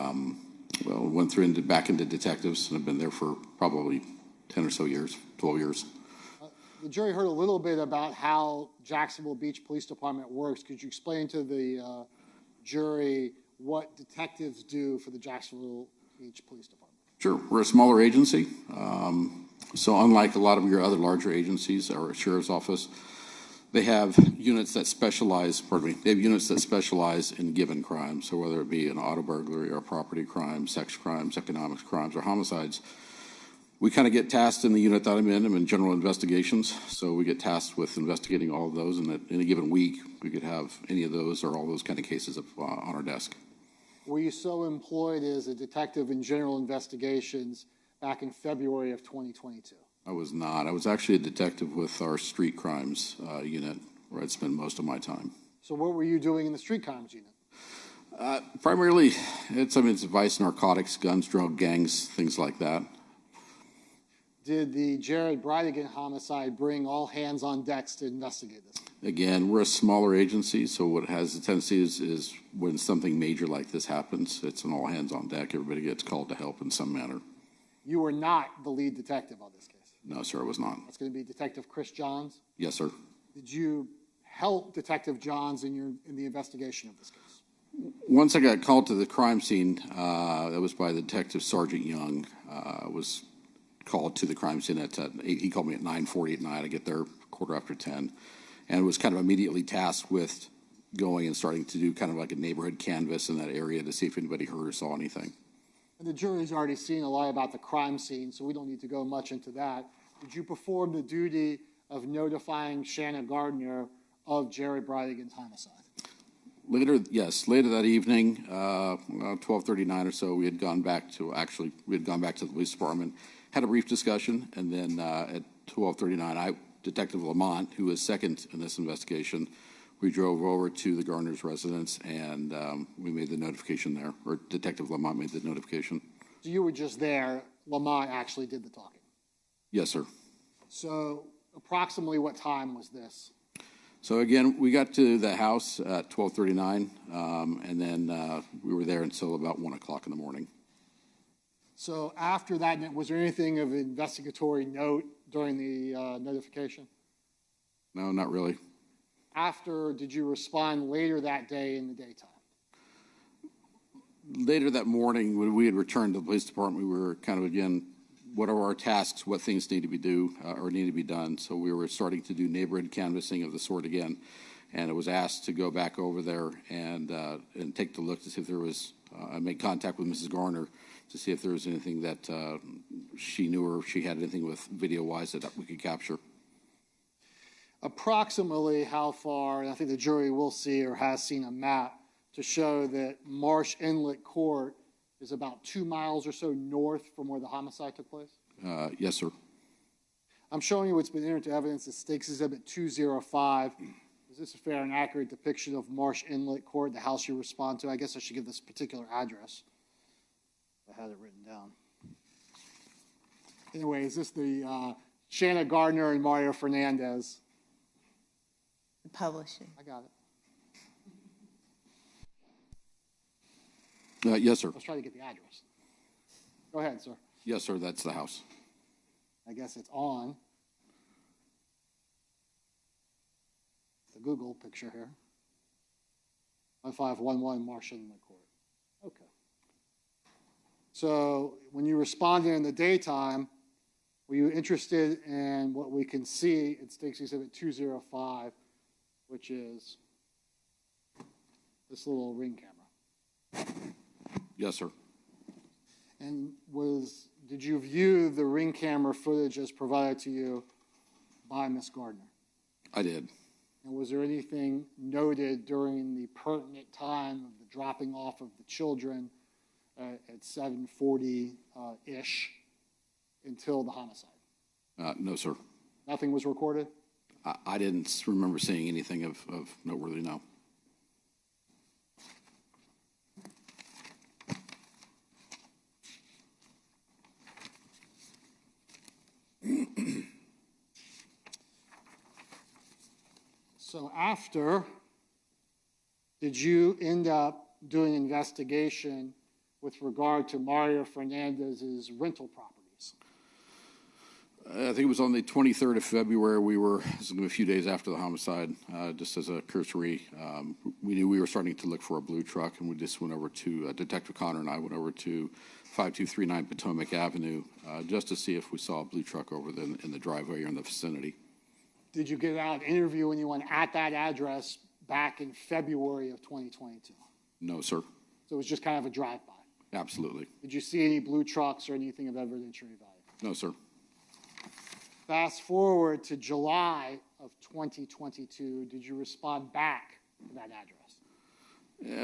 back into detectives, and I've been there for probably 10 or so years, 12 years. The jury heard a little bit about how Jacksonville Beach Police Department works. Could you explain to the jury what detectives do for the Jacksonville Beach Police Department? Sure. We're a smaller agency. So unlike a lot of your other larger agencies or a sheriff's office, they have units that specialize, they have units that specialize in given crimes. So whether it be an auto burglary or property crime, sex crimes, economics crimes, or homicides, we kind of get tasked in the unit that I'm in general investigations. So we get tasked with investigating all of those, and in a given week, we could have any of those or all those kind of cases on our desk. Were you so employed as a detective in general investigations back in February of 2022? I was not. I was actually a detective with our street crimes unit, where I'd spend most of my time. So what were you doing in the street crimes unit? Primarily, it's vice, narcotics, guns, drug gangs, things like that. Did the Jared Bridegan homicide bring all hands on decks to investigate this? Again, we're a smaller agency, so what has a tendency is when something major like this happens, it's an all hands on deck. Everybody gets called to help in some manner. You were not the lead detective on this case? No, sir, I was not. That's going to be Detective Chris Johns? Yes, sir. Did you help Detective Johns in the investigation of this case? Once I got called to the crime scene, that was by the Detective Sergeant Young, was called to the crime scene at he called me at 9:40 at night. I get there quarter after 10, and was kind of immediately tasked with going and starting to do kind of like a neighborhood canvass in that area to see if anybody heard or saw anything. And the jury's already seen a lot about the crime scene, so we don't need to go much into that. Did you perform the duty of notifying Shanna Gardner of Jared Bridegan's homicide? Later, yes. Later that evening, 12:39 or so, we had gone back to the police department, had a brief discussion, and then at 12:39, Detective Lamont, who was second in this investigation, we drove over to the Gardner's residence, and we made the notification there, or Detective Lamont made the notification. So you were just there. Lamont actually did the talking? Yes, sir. So approximately what time was this? So again, we got to the house at 12:39, and then we were there until about 1 o'clock in the morning. So after that, was there anything of investigatory note during the notification? No, not really. After, did you respond later that day in the daytime? Later that morning, when we had returned to the police department, we were kind of, again, what are our tasks, what things need to be need to be done. So we were starting to do neighborhood canvassing of the sort again, and it was asked to go back over there and take the look to see if there was, I made contact with Mrs. Gardner to see if there was anything that she knew or if she had anything with video-wise that we could capture. Approximately how far, and I think the jury will see or has seen a map to show that Marsh Inlet Court is about 2 miles or so north from where the homicide took place? Yes, sir. I'm showing you what's been entered into evidence as Stakes Exhibit 205. Is this a fair and accurate depiction of Marsh Inlet Court, the house you respond to? I guess I should give this particular address. I had it written down. Anyway, is this the Shanna Gardner and Mario Fernandez? The publishing. I got it. Yes, sir. I was trying to get the address. Go ahead, sir. Yes, sir, that's the house. I guess it's on the Google picture here. 1511 Marsh Inlet Court. Okay. So when you responded in the daytime, were you interested in what we can see in Stakes Exhibit 205, which is this little ring camera? Yes, sir. And did you view the ring camera footage as provided to you by Ms. Gardner? I did. And was there anything noted during the pertinent time of the dropping off of the children at 7:40-ish until the homicide? No, sir. Nothing was recorded? I didn't remember seeing anything of noteworthy, no. So after, did you end up doing investigation with regard to Mario Fernandez's rental properties? I think it was on the 23rd of February. This was a few days after the homicide, just as a cursory. We knew we were starting to look for a blue truck, and we just went over to, Detective Connor and I went over to 5239 Potomac Avenue just to see if we saw a blue truck over in the driveway or in the vicinity. Did you get out and interview anyone at that address back in February of 2022? No, sir. So it was just kind of a drive-by? Absolutely. Did you see any blue trucks or anything of evidentiary value? No, sir. Fast forward to July of 2022, did you respond back to that address?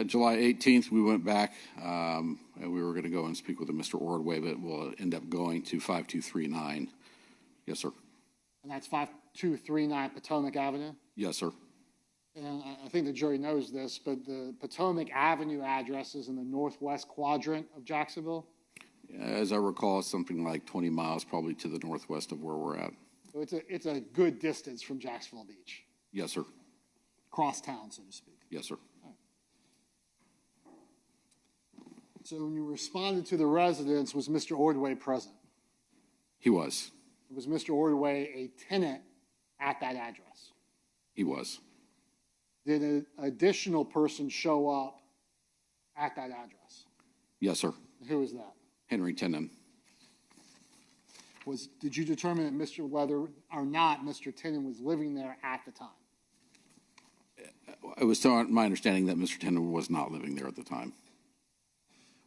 July 18th, we went back, and we were going to go and speak with a Mr. Ordway, but we'll end up going to 5239. Yes, sir. And that's 5239 Potomac Avenue? Yes, sir. And I think the jury knows this, but the Potomac Avenue address is in the northwest quadrant of Jacksonville? As I recall, it's something like 20 miles probably to the northwest of where we're at. So it's a good distance from Jacksonville Beach? Yes, sir. Cross town, so to speak? Yes, sir. So when you responded to the residents, was Mr. Ordway present? He was. Was Mr. Ordway a tenant at that address? He was. Did an additional person show up at that address? Yes, sir. Who was that? Henry Tenen. Did you determine that whether or not Mr. Tenen was living there at the time? It was my understanding that Mr. Tenen was not living there at the time.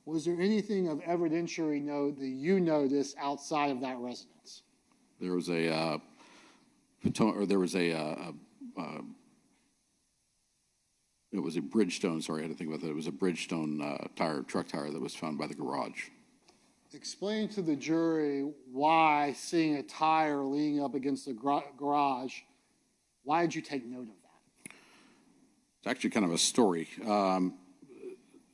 Was there anything of evidentiary note that you noticed outside of that residence? There was a it was a Bridgestone. Sorry, I had to think about that. It was a Bridgestone truck tire that was found by the garage. Explain to the jury why, seeing a tire leaning up against the garage, why did you take note of that? It's actually kind of a story.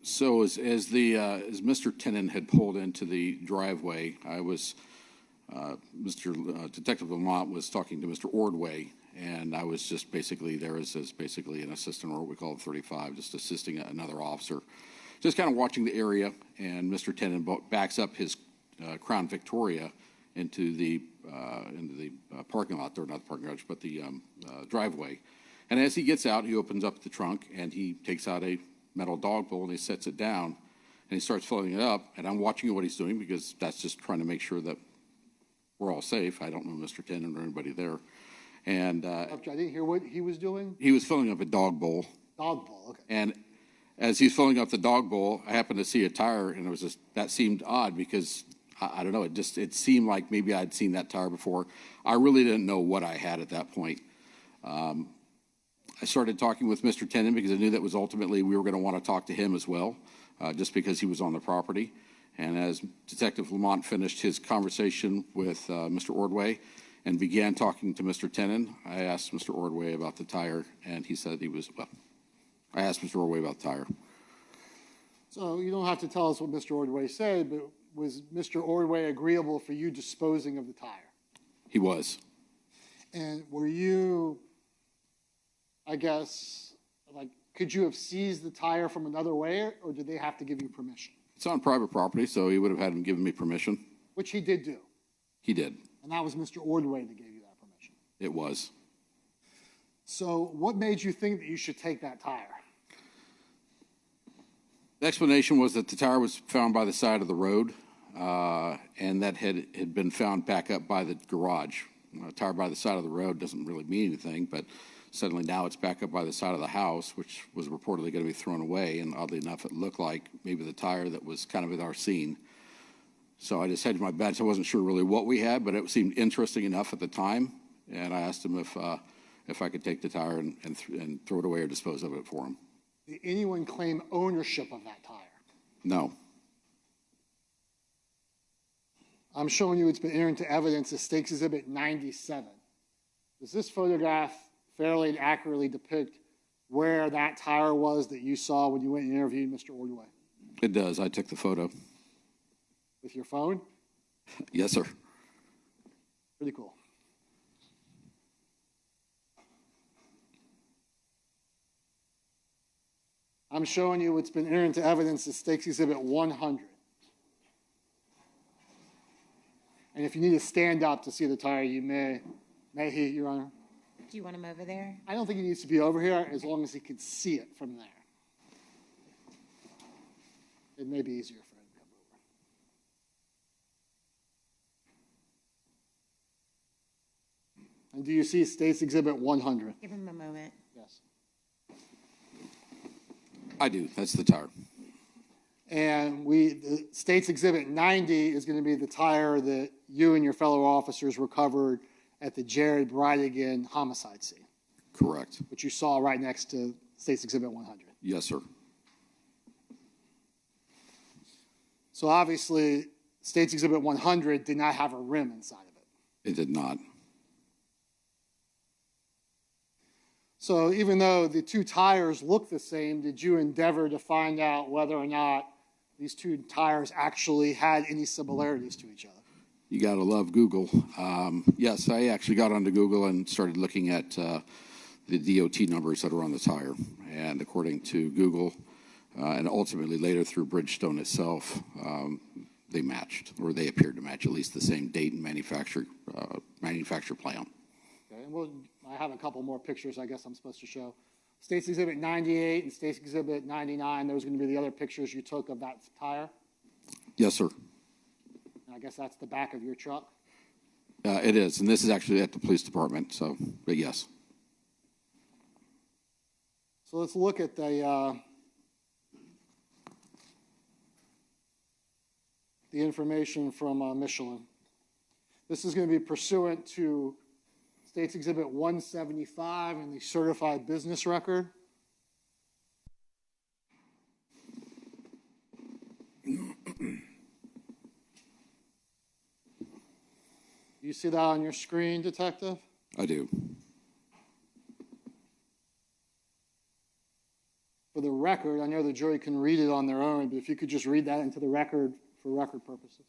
So as Mr. Tenen had pulled into the driveway, Detective Lamont was talking to Mr. Ordway, and I was just basically there as basically an assistant, or what we call 35, just assisting another officer, just kind of watching the area. And Mr. Tenen backs up his Crown Victoria into the parking lot, or not the parking garage, but the driveway. And as he gets out, he opens up the trunk and he takes out a metal dog bowl and he sets it down and he starts filling it up. And I'm watching what he's doing because that's just trying to make sure that we're all safe. I don't know Mr. Tenen or anybody there. And I didn't hear what he was doing. He was filling up a dog bowl. Dog bowl, okay. And as he's filling up the dog bowl, I happened to see a tire, and that seemed odd because I don't know. It seemed like maybe I'd seen that tire before. I really didn't know what I had at that point. I started talking with Mr. Tenen because I knew that was ultimately we were going to want to talk to him as well, just because he was on the property. And as Detective Lamont finished his conversation with Mr. Ordway and began talking to Mr. Tenen, I asked Mr. Ordway about the tire, and he said I asked Mr. Ordway about the tire. So you don't have to tell us what Mr. Ordway said, but was Mr. Ordway agreeable for you disposing of the tire? He was. And were you, I guess, could you have seized the tire from another way, or did they have to give you permission? It's on private property, so he would have had him given me permission. Which he did do. He did. And that was Mr. Ordway that gave you that permission. It was. So what made you think that you should take that tire? The explanation was that the tire was found by the side of the road, and that had been found back up by the garage. A tire by the side of the road doesn't really mean anything, but Suddenly now it's back up by the side of the house, which was reportedly going to be thrown away, and oddly enough, it looked like maybe the tire that was kind of at our scene. So I just hedged my bets. I wasn't sure really what we had, but it seemed interesting enough at the time, and I asked him if I could take the tire and throw it away or dispose of it for him. Did anyone claim ownership of that tire? No. I'm showing you it's been entered into evidence as State's Exhibit 97. Does this photograph fairly and accurately depict where that tire was that you saw when you went and interviewed Mr. Ordway? It does. I took the photo. With your phone? Yes, sir. Pretty cool. I'm showing you what's been entered into evidence as State's Exhibit 100. And if you need to stand up to see the tire, you may he, Your Honor. Do you want him over there? I don't think he needs to be over here as long as he can see it from there. It may be easier for him to come over. And do you see State's Exhibit 100? Give him a moment. Yes. I do. That's the tire. And the State's Exhibit 90 is going to be the tire that you and your fellow officers recovered at the Jared Bridegan homicide scene. Correct. Which you saw right next to State's Exhibit 100. Yes, sir. So obviously, State's Exhibit 100 did not have a rim inside of it. It did not. So even though the two tires look the same, did you endeavor to find out whether or not these two tires actually had any similarities to each other? You got to love Google. Yes, I actually got onto Google and started looking at the DOT numbers that are on the tire. And according to Google, and ultimately later through Bridgestone itself, they matched, or they appeared to match at least the same date and manufacture plan. Okay, and I have a couple more pictures I guess I'm supposed to show. State's Exhibit 98 and State's Exhibit 99, those are going to be the other pictures you took of that tire? Yes, sir. And I guess that's the back of your truck? It is, and this is actually at the police department, so, but yes. So let's look at the information from Michelin. This is going to be pursuant to State's Exhibit 175 and the certified business record. You see that on your screen, Detective? I do. For the record, I know the jury can read it on their own, but if you could just read that into the record for record purposes.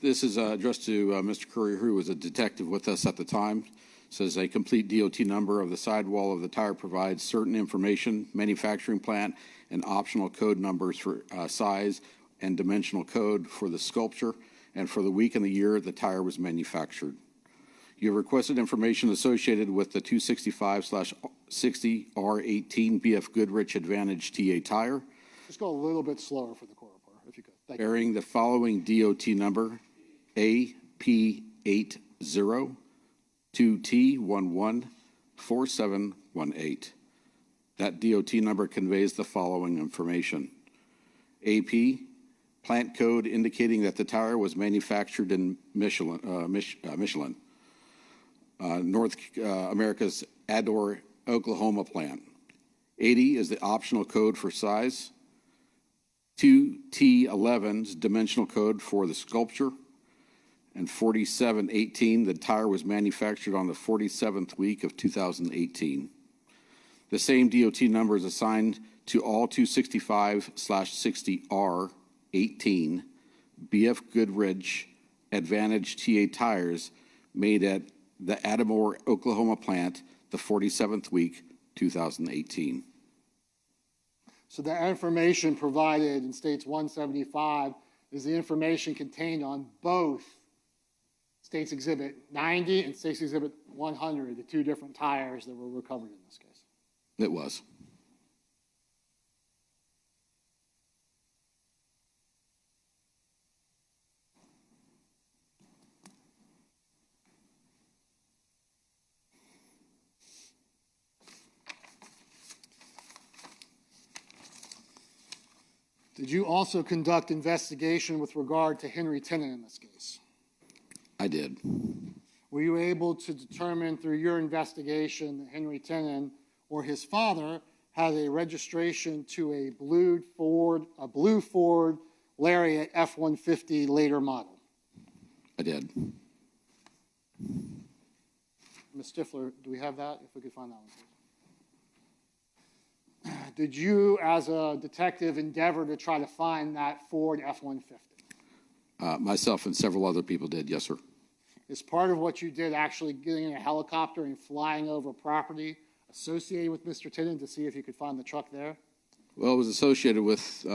This is addressed to Mr. Currier, who was a detective with us at the time. It says a complete DOT number of the sidewall of the tire provides certain information, manufacturing plant, and optional code numbers for size and dimensional code for the sculpture and for the week and the year the tire was manufactured. You have requested information associated with the 265/60R18 BF Goodrich Advantage TA tire. Just go a little bit slower for the court reporter, if you could. Thank you. Bearing the following DOT number, AP80-2T114718. That DOT number conveys the following information. AP, plant code indicating that the tire was manufactured in Michelin, North America's Ador, Oklahoma plant. 80 is the optional code for size. 2T11's dimensional code for the sculpture. And 4718, the tire was manufactured on the 47th week of 2018. The same DOT number is assigned to all 265/60R18 BF Goodrich Advantage TA tires made at the Adamore, Oklahoma plant the 47th week, 2018. So the information provided in States 175 is the information contained on both States Exhibit 90 and States Exhibit 100, the two different tires that were recovered in this case. It was. Did you also conduct investigation with regard to Henry Tennant in this case? I did. Were you able to determine through your investigation that Henry Tennant or his father had a registration to a blue Ford Lariat F-150 later model? I did. Ms. Stifler, do we have that? If we could find that one, please. Did you, as a detective, endeavor to try to find that Ford F-150? Myself and several other people did, yes, sir. Is part of what you did actually getting in a helicopter and flying over property associated with Mr. Tennant to see if you could find the truck there? Well, it was associated with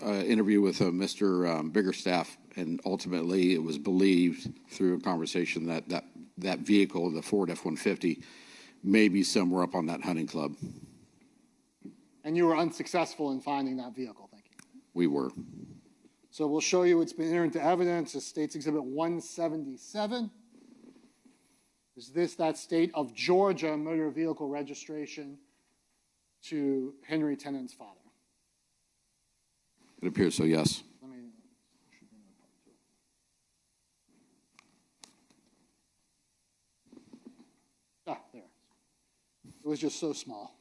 interview with Mr. Biggerstaff, and ultimately it was believed through a conversation that vehicle, the Ford F-150, may be somewhere up on that hunting club. And you were unsuccessful in finding that vehicle, thank you. We were. So we'll show you it's been entered into evidence as State's Exhibit 177. Is this that state of Georgia motor vehicle registration to Henry Tennant's father? It appears so, yes. There. It was just so small.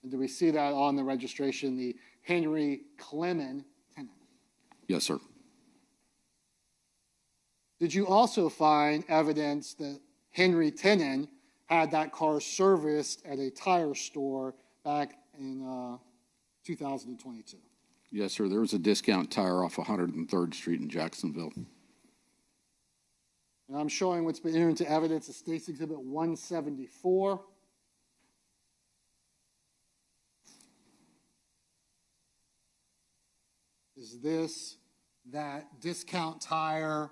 And do we see that on the registration, the Henry Clement Tennant? Yes, sir. Did you also find evidence that Henry Tennant had that car serviced at a tire store back in 2022? Yes, sir. There was a discount tire off 103rd Street in Jacksonville. And I'm showing what's been entered into evidence as State's Exhibit 174. Is this that discount tire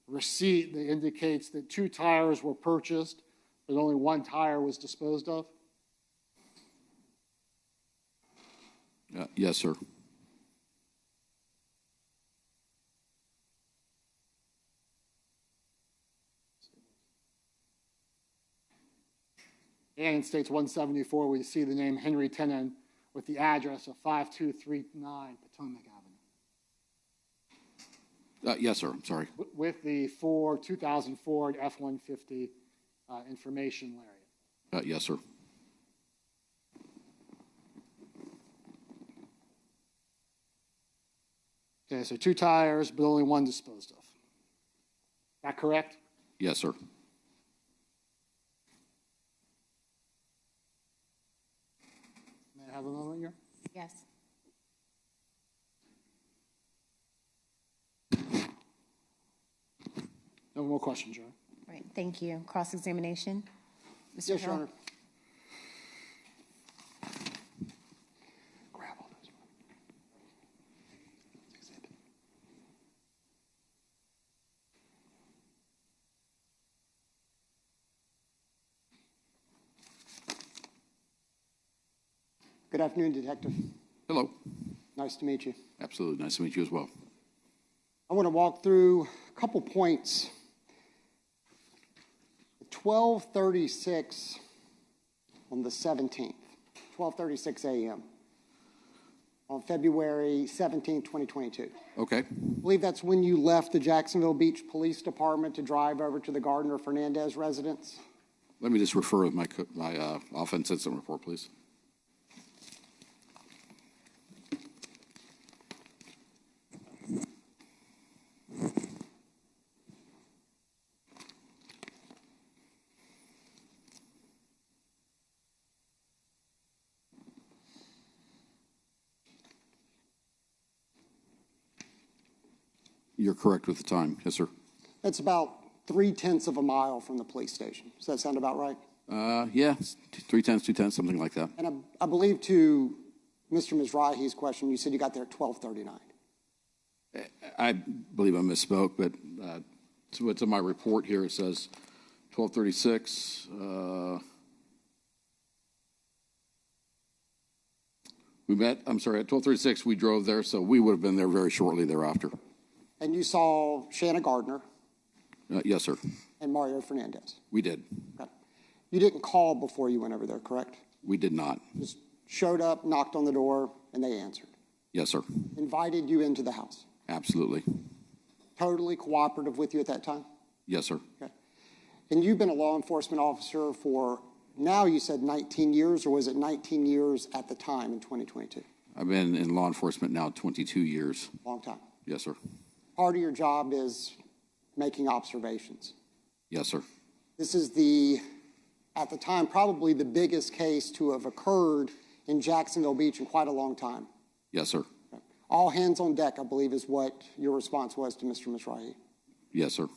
receipt that indicates that 2 tires were purchased, but only 1 tire was disposed of? Yes, sir. And in States 174, we see the name Henry Tennant with the address of 5239 Potomac Avenue. Yes, sir. I'm sorry. With the 2000 Ford F-150 information Lariat. Yes, sir. Okay, so 2 tires, but only 1 disposed of. Is that correct? Yes, sir. May I have a moment here? Yes. No more questions, Your Honor. All right, thank you. Cross-examination? Mr. Yes, Your Hill? Honor. Grab all those. Exhibit. Good afternoon, Detective. Hello. Nice to meet you. Absolutely. Nice to meet you as well. I want to walk through a couple points. 12:36 on the 17th, 12:36 a.m. on February 17, 2022. Okay. I believe that's when you left the Jacksonville Beach Police Department to drive over to the Gardner Fernandez residence. Let me just refer to my offense incident report, please. You're correct with the time. Yes, sir. That's about 3/10 of a mile from the police station. Does that sound about right? Yeah, 3/10, 2/10, something like that. And I believe to Mr. Mizrahi's question, you said you got there at 12:39. I believe I misspoke, but so what's in my report here, it says 12:36. We met, I'm sorry, at 12:36 we drove there, so we would have been there very shortly thereafter. And you saw Shanna Gardner Yes, sir. and Mario Fernandez. We did. Okay. You didn't call before you went over there, correct? We did not. Just showed up, knocked on the door, and they answered. Yes, sir. Invited you into the house. Absolutely. Totally cooperative with you at that time? Yes, sir. Okay. And you've been a law enforcement officer for, now you said 19 years, or was it 19 years at the time in 2022? I've been in law enforcement now 22 years. Long time. Yes, sir. Part of your job is making observations. Yes, sir. This is at the time, probably the biggest case to have occurred in Jacksonville Beach in quite a long time. Yes, sir. Okay. All hands on deck, I believe, is what your response was to Mr. Mizrahi. Yes, sir.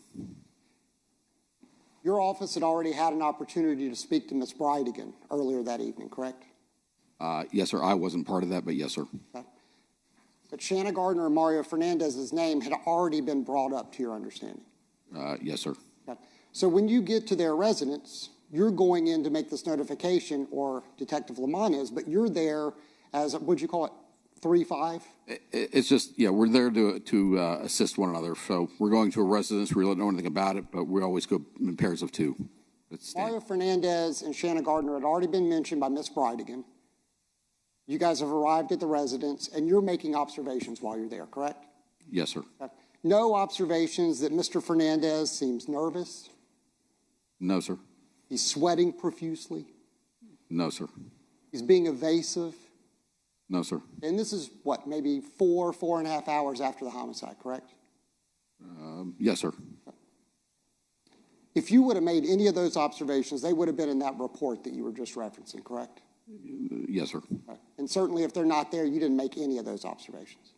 Your office had already had an opportunity to speak to Ms. Bridegan earlier that evening, correct? Yes, sir. I wasn't part of that, but yes, sir. Okay. But Shanna Gardner and Mario Fernandez's name had already been brought up to your understanding. Yes, sir. Okay. So when you get to their residence, you're going in to make this notification, or Detective Lamont is, but you're there as, what'd you call it, 3-5? It's just, yeah, we're there to assist one another. So we're going to a residence. We don't know anything about it, but we always go in pairs of two. Mario Fernandez and Shanna Gardner had already been mentioned by Ms. Bridegan. You guys have arrived at the residence, and you're making observations while you're there, correct? Yes, sir. Okay. No observations that Mr. Fernandez seems nervous? No, sir. He's sweating profusely? No, sir. He's being evasive? No, sir. And this is, what, maybe 4.5 hours after the homicide, correct? Yes, sir. If you would have made any of those observations, they would have been in that report that you were just referencing, correct? Yes, sir. Okay. And certainly if they're not there, you didn't make any of those observations.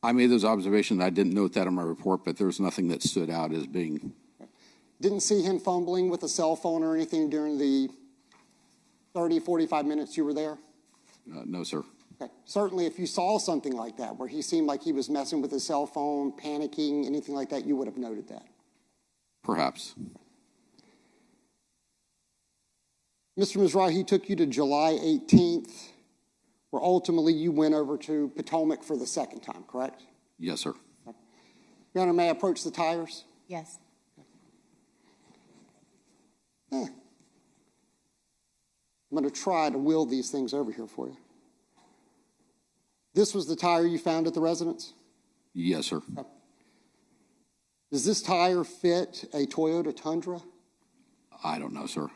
I made those observations. I didn't note that in my report, but there was nothing that stood out as being. Okay. Didn't see him fumbling with a cell phone or anything during the 30, 45 minutes you were there? No, sir. Okay. Certainly if you saw something like that, where he seemed like he was messing with his cell phone, panicking, anything like that, you would have noted that. Perhaps. Mr. Mizrahi took you to July 18th, where ultimately you went over to Potomac for the second time, correct? Yes, sir. Okay. Your Honor, may I approach the tires? Yes. I'm going to try to wheel these things over here for you. This was the tire you found at the residence? Yes, sir. Okay. Does this tire fit a Toyota Tundra? I don't know, sir.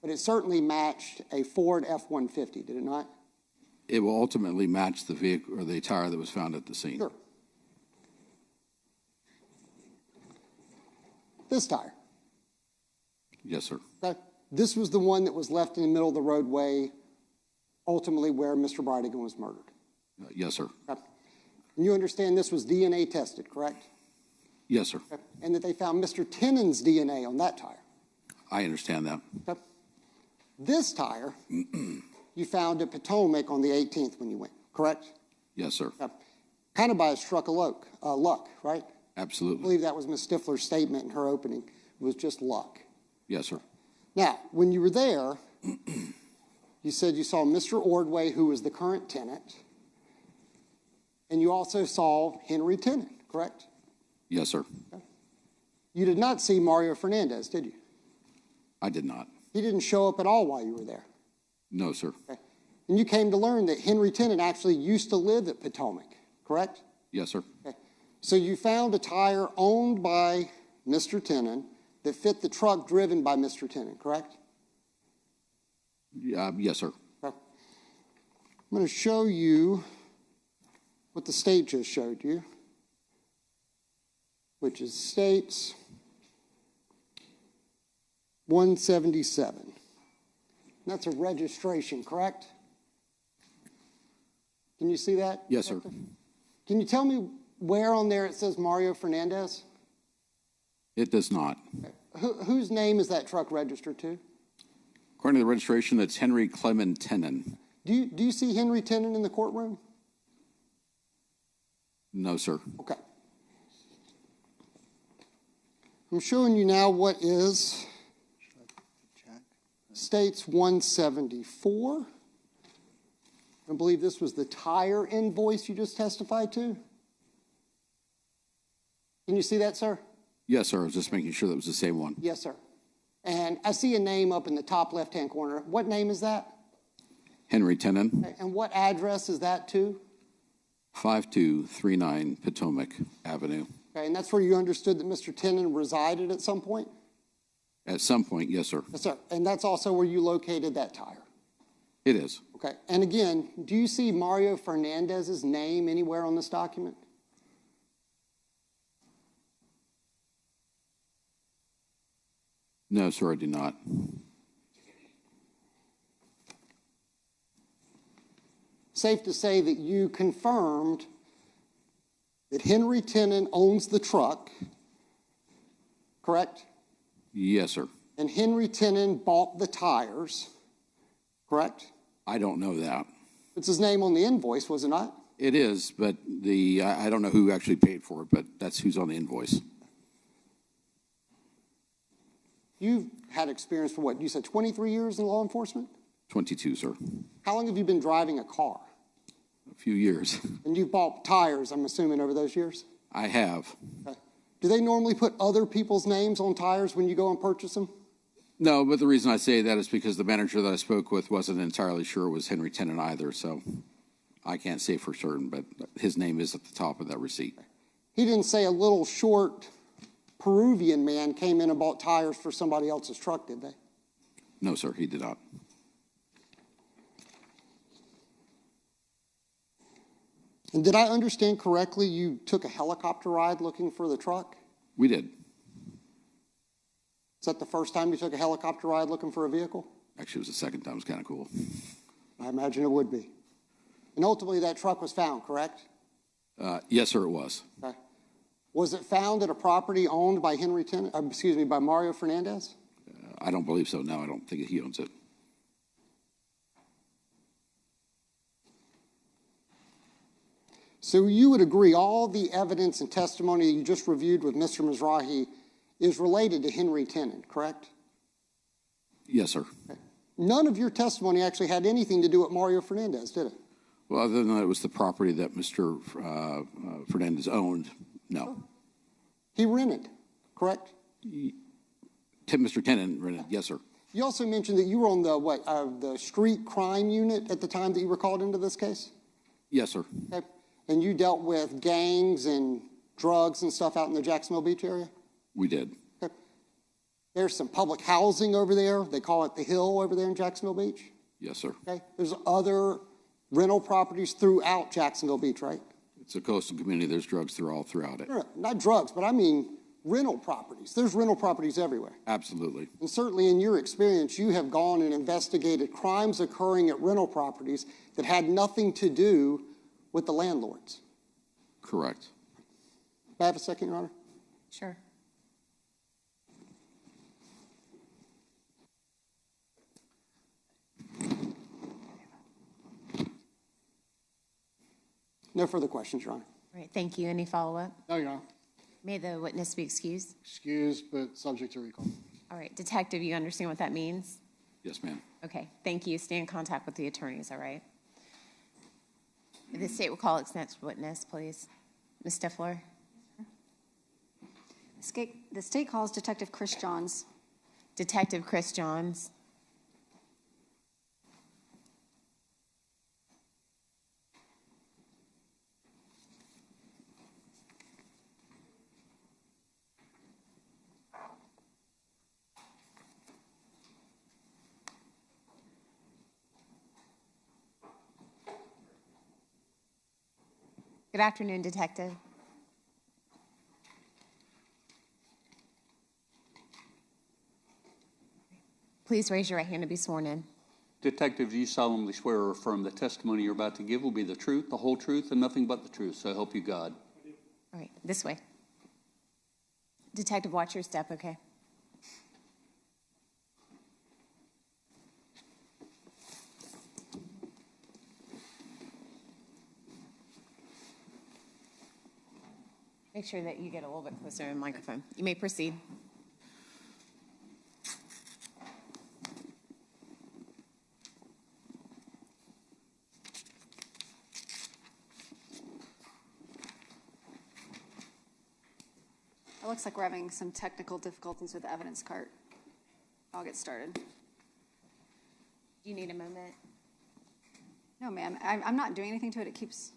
But it certainly matched a Ford F-150, did it not? It will ultimately match the vehicle or the tire that was found at the scene. Sure. This tire? Yes, sir. Okay. This was the one that was left in the middle of the roadway, ultimately where Mr. Bridegan was murdered. Yes, sir. Okay. And you understand this was DNA tested, correct? Yes, sir. Okay. And that they found Mr. Tennant's DNA on that tire. I understand that. Okay. This tire you found at Potomac on the 18th when you went, correct? Yes, sir. Okay. Kind of by a stroke of luck, right? Absolutely. I believe that was Ms. Stifler's statement in her opening. It was just luck. Yes, sir. Now, when you were there, you said you saw Mr. Ordway, who was the current tenant, and you also saw Henry Tennant, correct? Yes, sir. Okay. You did not see Mario Fernandez, did you? I did not. He didn't show up at all while you were there. No, sir. Okay. And you came to learn that Henry Tennant actually used to live at Potomac, correct? Yes, sir. Okay. So you found a tire owned by Mr. Tennant that fit the truck driven by Mr. Tennant, correct? Yes, sir. Okay. I'm going to show you what the state just showed you, which is states 177. That's a registration, correct? Can you see that? Yes, sir. Can you tell me where on there it says Mario Fernandez? It does not. Okay. Whose name is that truck registered to? According to the registration, it's Henry Clement Tennant. Do you see Henry Tennant in the courtroom? No, sir. Okay. I'm showing you now what is States 174. I believe this was the tire invoice you just testified to. Can you see that, sir? Yes, sir. I was just making sure that was the same one. Yes, sir. And I see a name up in the top left-hand corner. What name is that? Henry Tenen, Okay, and what address is that to? 5239 Potomac Avenue. Okay, and that's where you understood that Mr. Tenen resided at some point? At some point, yes, sir. Yes, sir. And that's also where you located that tire? It is. Okay, and again, do you see Mario Fernandez's name anywhere on this document? No, sir, I do not. Safe to say that you confirmed that Henry Tenen owns the truck, correct? Yes, sir. And Henry Tenen bought the tires, correct? I don't know that. It's his name on the invoice, was it not? It is, but I don't know who actually paid for it, but that's who's on the invoice. You've had experience for what? You said 23 years in law enforcement? 22, sir. How long have you been driving a car? A few years. And you've bought tires, I'm assuming, over those years? I have. Okay. Do they normally put other people's names on tires when you go and purchase them? No, but the reason I say that is because the manager that I spoke with wasn't entirely sure it was Henry Tenen either, so I can't say for certain, but his name is at the top of that receipt. He didn't say a little short Peruvian man came in and bought tires for somebody else's truck, did they? No, sir, he did not. And did I understand correctly you took a helicopter ride looking for the truck? We did. Is that the first time you took a helicopter ride looking for a vehicle? Actually, it was the second time. It was kind of cool. I imagine it would be. And ultimately that truck was found, correct? Yes, sir, it was. Okay. Was it found at a property owned by by Mario Fernandez? I don't believe so. No, I don't think he owns it. So you would agree all the evidence and testimony that you just reviewed with Mr. Mizrahi is related to Henry Tenen, correct? Yes, sir. Okay. None of your testimony actually had anything to do with Mario Fernandez, did it? Well, other than that, it was the property that Mr. Fernandez owned. No. He rented, correct? Mr. Tenen rented. Yes, sir. You also mentioned that you were on the street crime unit at the time that you were called into this case? Yes, sir. Okay. And you dealt with gangs and drugs and stuff out in the Jacksonville Beach area? We did. Okay. There's some public housing over there. They call it the Hill over there in Jacksonville Beach? Yes, sir. Okay. There's other rental properties throughout Jacksonville Beach, right? It's a coastal community. There's drugs all throughout it. No, not drugs, but I mean rental properties. There's rental properties everywhere. Absolutely. And certainly in your experience, you have gone and investigated crimes occurring at rental properties that had nothing to do with the landlords. Correct. May I have a second, Your Honor? Sure. No further questions, Your Honor. All right, thank you. Any follow-up? No, Your Honor. May the witness be excused? Excused, but subject to recall. All right, detective, you understand what that means? Yes, ma'am. Okay, thank you. Stay in contact with the attorneys, all right? The state will call its next witness, please. Ms. Stifler? The state calls Detective Chris Johns. Detective Chris Johns. Good afternoon, Detective. Please raise your right hand to be sworn in. Detective, do you solemnly swear or affirm the testimony you're about to give will be the truth, the whole truth, and nothing but the truth? So help you God. All right, this way. Detective, watch your step, okay? Make sure that you get a little bit closer to the microphone. You may proceed. It looks like we're having some technical difficulties with the evidence cart. I'll get started. Do you need a moment? No, ma'am, I'm not doing anything to it. It keeps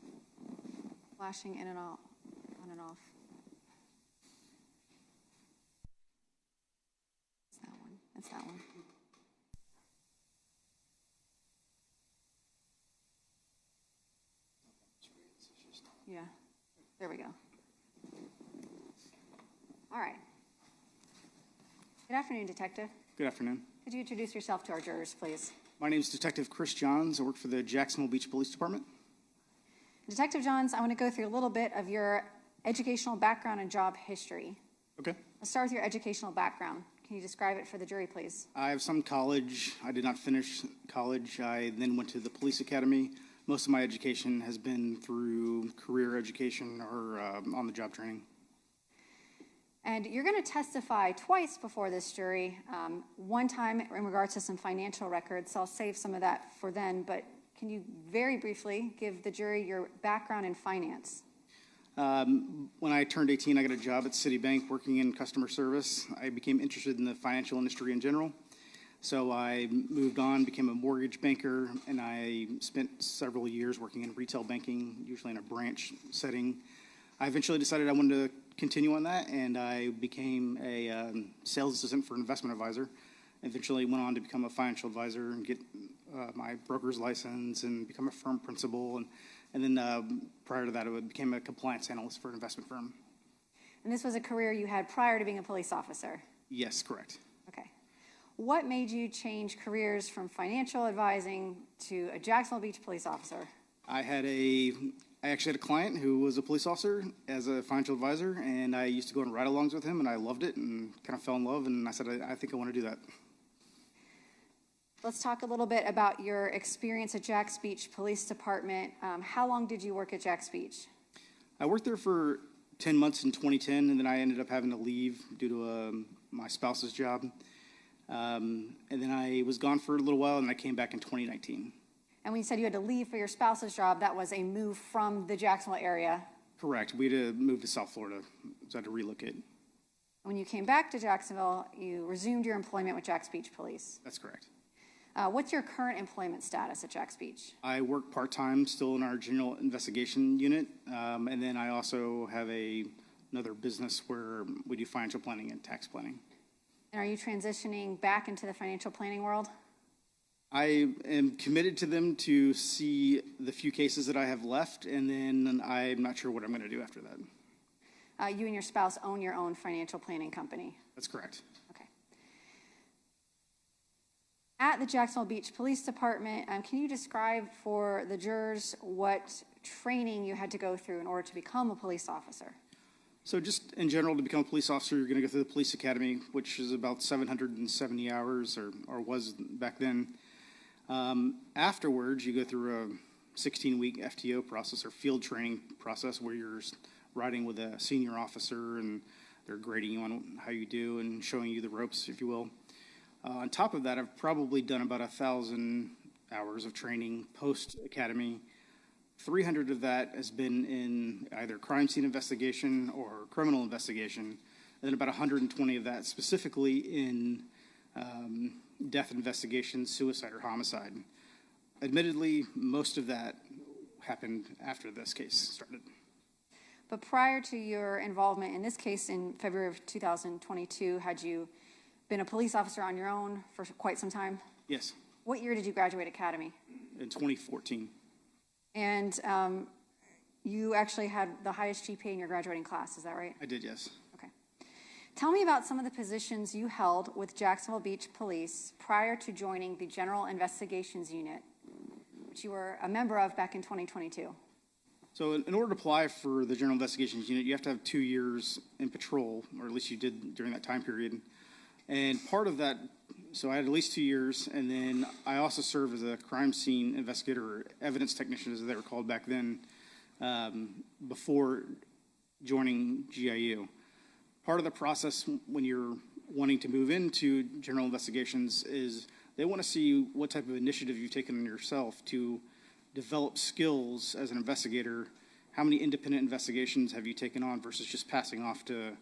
flashing in and out, on and off. It's that one. It's that one. Yeah, there we go. All right. Good afternoon, Detective. Good afternoon. Could you introduce yourself to our jurors, please? My name is Detective Chris Johns. I work for the Jacksonville Beach Police Department. Detective Johns, I want to go through a little bit of your educational background and job history. Okay. Let's start with your educational background. Can you describe it for the jury, please? I have some college. I did not finish college. I then went to the police academy. Most of my education has been through career education or on-the-job training. And you're going to testify twice before this jury. One time in regards to some financial records, so I'll save some of that for then, but can you very briefly give the jury your background in finance? When I turned 18, I got a job at Citibank working in customer service. I became interested in the financial industry in general. So I moved on, became a mortgage banker, and I spent several years working in retail banking, usually in a branch setting. I eventually decided I wanted to continue on that, and I became a sales assistant for an investment advisor. Eventually went on to become a financial advisor and get my broker's license and become a firm principal. And then prior to that, I became a compliance analyst for an investment firm. And this was a career you had prior to being a police officer? Yes, correct. Okay. What made you change careers from financial advising to a Jacksonville Beach police officer? I actually had a client who was a police officer as a financial advisor, and I used to go on ride-alongs with him, and I loved it and kind of fell in love, and I said, I think I want to do that. Let's talk a little bit about your experience at Jacks Beach Police Department. How long did you work at Jacks Beach? I worked there for 10 months in 2010, and then I ended up having to leave due to my spouse's job. And then I was gone for a little while, and I came back in 2019. And when you said you had to leave for your spouse's job, that was a move from the Jacksonville area? Correct. We had to move to South Florida, so I had to relocate. When you came back to Jacksonville, you resumed your employment with Jacks Beach Police? That's correct. What's your current employment status at Jacks Beach? I work part-time still in our general investigation unit, and then I also have another business where we do financial planning and tax planning. And are you transitioning back into the financial planning world? I am committed to them to see the few cases that I have left, and then I'm not sure what I'm going to do after that. You and your spouse own your own financial planning company? That's correct. Okay. At the Jacksonville Beach Police Department, can you describe for the jurors what training you had to go through in order to become a police officer? So just in general, to become a police officer, you're going to go through the police academy, which is about 770 hours, or was back then. Afterwards, you go through a 16-week FTO process or field training process where you're riding with a senior officer and they're grading you on how you do and showing you the ropes, if you will. On top of that, I've probably done about 1,000 hours of training post-academy. 300 of that has been in either crime scene investigation or criminal investigation, and then about 120 of that specifically in death investigation, suicide, or homicide. Admittedly, most of that happened after this case started. But prior to your involvement in this case in February of 2022, had you been a police officer on your own for quite some time? Yes. What year did you graduate academy? In 2014. And you actually had the highest GPA in your graduating class, is that right? I did, yes. Okay. Tell me about some of the positions you held with Jacksonville Beach Police prior to joining the General Investigations Unit, which you were a member of back in 2022. So in order to apply for the General Investigations Unit, you have to have 2 years in patrol, or at least you did during that time period. And part of that, so I had at least 2 years, and then I also served as a crime scene investigator, or evidence technician as they were called back then, before joining GIU. Part of the process when you're wanting to move into general investigations is they want to see what type of initiative you've taken on yourself to develop skills as an investigator. How many independent investigations have you taken on versus just passing off to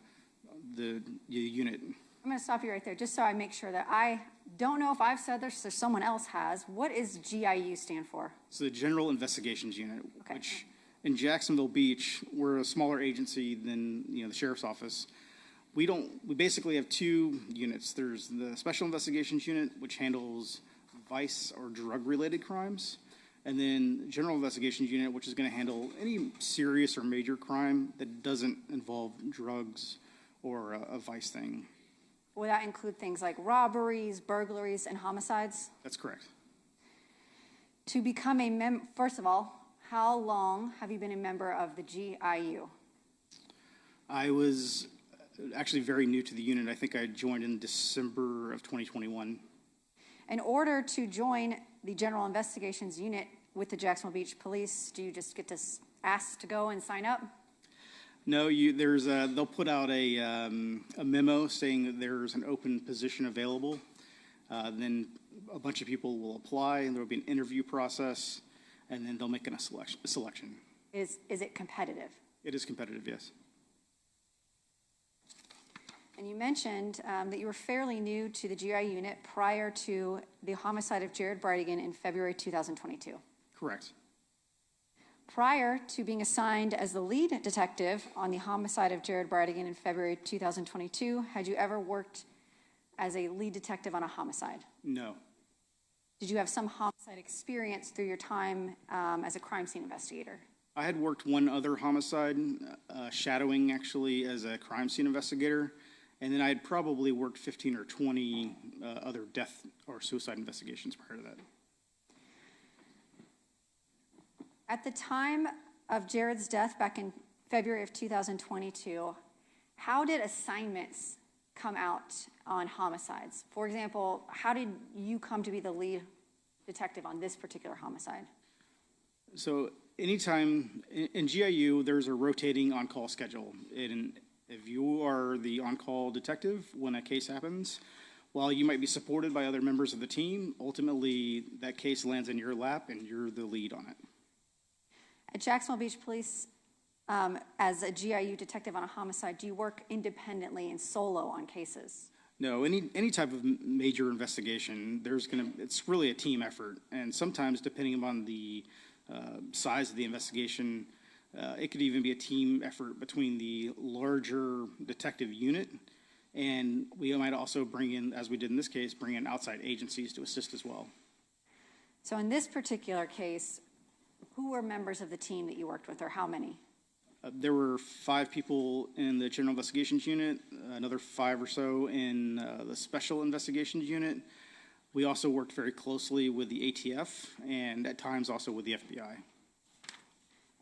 the unit? I'm going to stop you right there, just so I make sure that I don't know if I've said this or someone else has. What does GIU stand for? So the General Investigations Unit, Okay. which in Jacksonville Beach, we're a smaller agency than the sheriff's office. We basically have two units. There's the Special Investigations Unit, which handles vice or drug-related crimes, and then General Investigations Unit, which is going to handle any serious or major crime that doesn't involve drugs or a vice thing. Will that include things like robberies, burglaries, and homicides? That's correct. To become a first of all, how long have you been a member of the GIU? I was actually very new to the unit. I think I joined in December of 2021. In order to join the General Investigations Unit with the Jacksonville Beach Police, do you just get to ask to go and sign up? No, they'll put out a memo saying that there's an open position available. Then a bunch of people will apply, and there will be an interview process, and then they'll make a selection. Is it competitive? It is competitive, yes. And you mentioned that you were fairly new to the GI unit prior to the homicide of Jared Bridegan in February 2022. Correct. Prior to being assigned as the lead detective on the homicide of Jared Bridegan in February 2022, had you ever worked as a lead detective on a homicide? No. Did you have some homicide experience through your time as a crime scene investigator? I had worked one other homicide, shadowing actually as a crime scene investigator, and then I had probably worked 15 or 20 other death or suicide investigations prior to that. At the time of Jared's death back in February of 2022, how did assignments come out on homicides? For example, how did you come to be the lead detective on this particular homicide? So anytime in GIU, there's a rotating on-call schedule. And if you are the on-call detective when a case happens, while you might be supported by other members of the team, ultimately that case lands in your lap and you're the lead on it. At Jacksonville Beach Police, as a GIU detective on a homicide, do you work independently and solo on cases? No, any type of major investigation, it's really a team effort. And sometimes, depending upon the size of the investigation, it could even be a team effort between the larger detective unit, and we might also bring in, as we did in this case, bring in outside agencies to assist as well. So in this particular case, who were members of the team that you worked with, or how many? There were 5 people in the General Investigations Unit, another 5 or so in the Special Investigations Unit. We also worked very closely with the ATF and at times also with the FBI.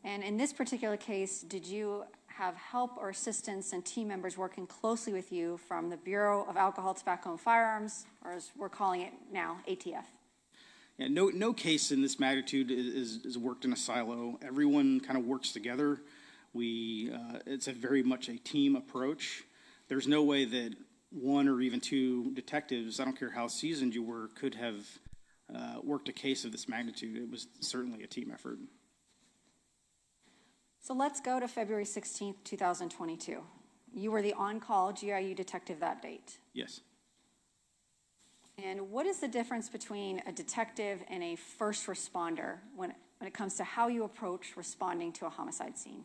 And in this particular case, did you have help or assistance and team members working closely with you from the Bureau of Alcohol, Tobacco, and Firearms, or as we're calling it now, ATF? Yeah, no case in this magnitude is worked in a silo. Everyone kind of works together. It's very much a team approach. There's no way that 1 or even 2 detectives, I don't care how seasoned you were, could have worked a case of this magnitude. It was certainly a team effort. So let's go to February 16th, 2022. You were the on-call GIU detective that date. Yes. And what is the difference between a detective and a first responder when it comes to how you approach responding to a homicide scene?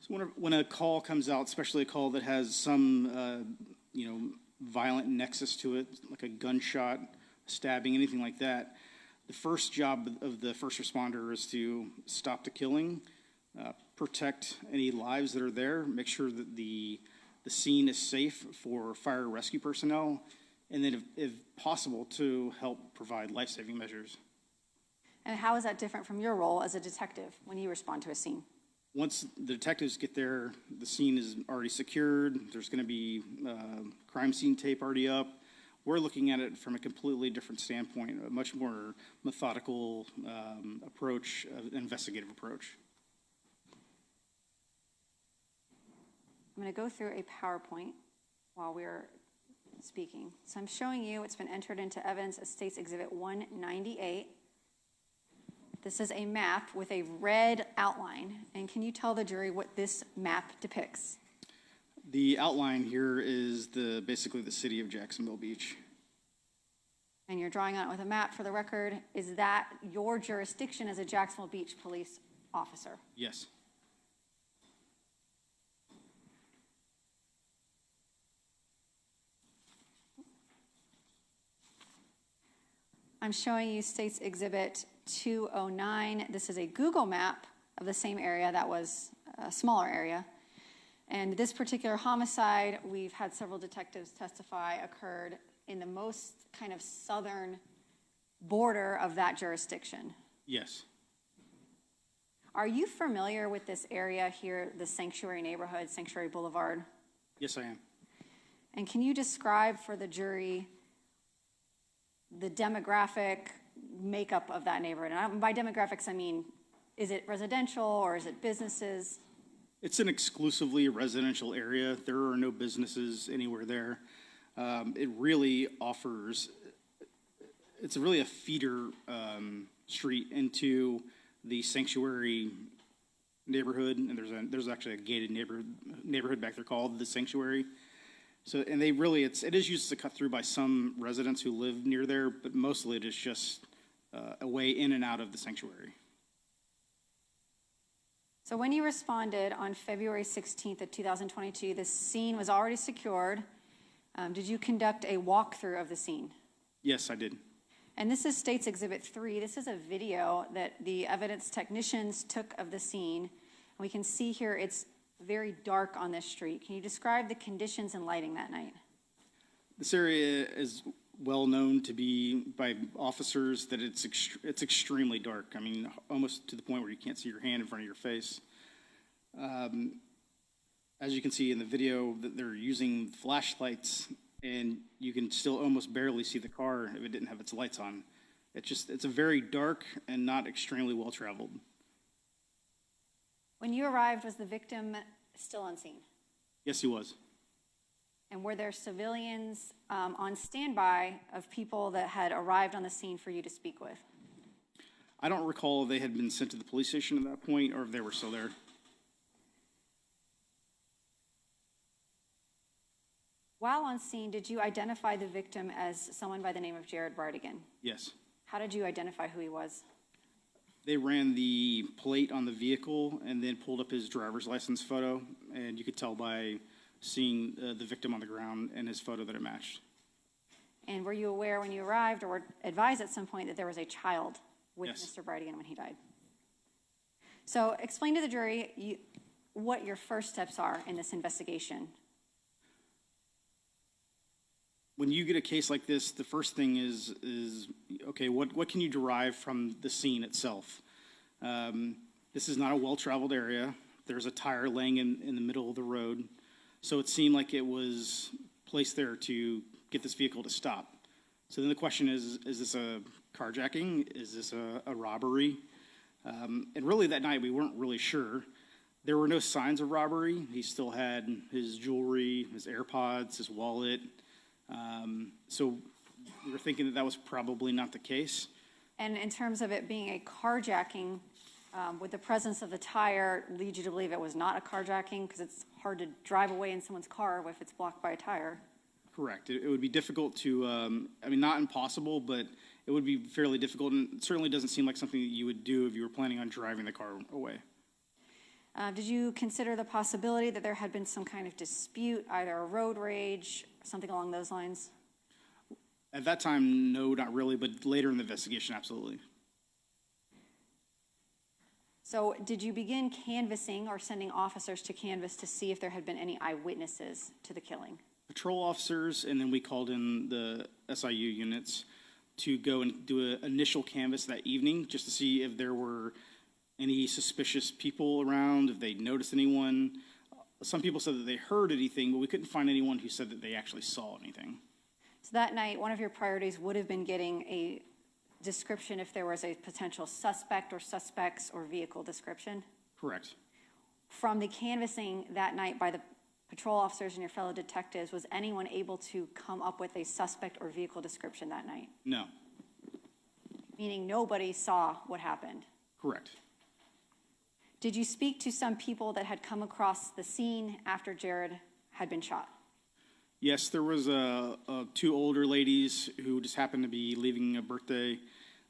So when a call comes out, especially a call that has some, violent nexus to it, like a gunshot, stabbing, anything like that, the first job of the first responder is to stop the killing, protect any lives that are there, make sure that the scene is safe for fire rescue personnel, and then if possible, to help provide life-saving measures. And how is that different from your role as a detective when you respond to a scene? Once the detectives get there, the scene is already secured. There's going to be crime scene tape already up. We're looking at it from a completely different standpoint, a much more methodical approach, investigative approach. I'm going to go through a PowerPoint while we're speaking. So I'm showing you, it's been entered into evidence as State's Exhibit 198. This is a map with a red outline. And can you tell the jury what this map depicts? The outline here is basically the city of Jacksonville Beach. And you're drawing on it with a map for the record. Is that your jurisdiction as a Jacksonville Beach police officer? Yes. I'm showing you State's Exhibit 209. This is a Google map of the same area that was a smaller area. And this particular homicide, we've had several detectives testify, occurred in the most kind of southern border of that jurisdiction. Yes. Are you familiar with this area here, the Sanctuary neighborhood, Sanctuary Boulevard? Yes, I am. And can you describe for the jury the demographic makeup of that neighborhood? And by demographics, I mean, is it residential or is it businesses? It's an exclusively residential area. There are no businesses anywhere there. It really offers, it's really a feeder street into the Sanctuary neighborhood, and there's actually a gated neighborhood back there called the Sanctuary. So, and they really, it is used as a cut through by some residents who live near there, but mostly it is just a way in and out of the Sanctuary. So when you responded on February 16th of 2022, the scene was already secured. Did you conduct a walkthrough of the scene? Yes, I did. And this is State's Exhibit 3. This is a video that the evidence technicians took of the scene. We can see here it's very dark on this street. Can you describe the conditions and lighting that night? This area is well known to be by officers that it's extremely dark. I mean, almost to the point where you can't see your hand in front of your face. As you can see in the video, that they're using flashlights, and you can still almost barely see the car if it didn't have its lights on. It's a very dark and not extremely well traveled. When you arrived, was the victim still on scene? Yes, he was. And were there civilians on standby of people that had arrived on the scene for you to speak with? I don't recall if they had been sent to the police station at that point or if they were still there. While on scene, did you identify the victim as someone by the name of Jared Bridegan? Yes. How did you identify who he was? They ran the plate on the vehicle and then pulled up his driver's license photo, and you could tell by seeing the victim on the ground and his photo that it matched. And were you aware when you arrived or advised at some point that there was a child with Yes. Mr. Bridegan when he died? So explain to the jury what your first steps are in this investigation. When you get a case like this, the first thing is okay, what can you derive from the scene itself? This is not a well-traveled area. There's a tire laying in the middle of the road. So it seemed like it was placed there to get this vehicle to stop. So then the question is this a carjacking? Is this a robbery? And really that night we weren't really sure. There were no signs of robbery. He still had his jewelry, his AirPods, his wallet. So we were thinking that was probably not the case. And in terms of it being a carjacking, would the presence of the tire lead you to believe it was not a carjacking? Because it's hard to drive away in someone's car if it's blocked by a tire. Correct. It would be difficult to, I mean, not impossible, but it would be fairly difficult, and it certainly doesn't seem like something that you would do if you were planning on driving the car away. Did you consider the possibility that there had been some kind of dispute, either a road rage, something along those lines? At that time, no, not really, but later in the investigation, absolutely. So did you begin canvassing or sending officers to canvass to see if there had been any eyewitnesses to the killing? Patrol officers, and then we called in the SIU units to go and do an initial canvass that evening just to see if there were any suspicious people around, if they noticed anyone. Some people said that they heard anything, but we couldn't find anyone who said that they actually saw anything. So that night, one of your priorities would have been getting a description if there was a potential suspect or suspects or vehicle description? Correct. From the canvassing that night by the patrol officers and your fellow detectives, was anyone able to come up with a suspect or vehicle description that night? No. Meaning nobody saw what happened? Correct. Did you speak to some people that had come across the scene after Jared had been shot? Yes, there was two older ladies who just happened to be leaving a birthday.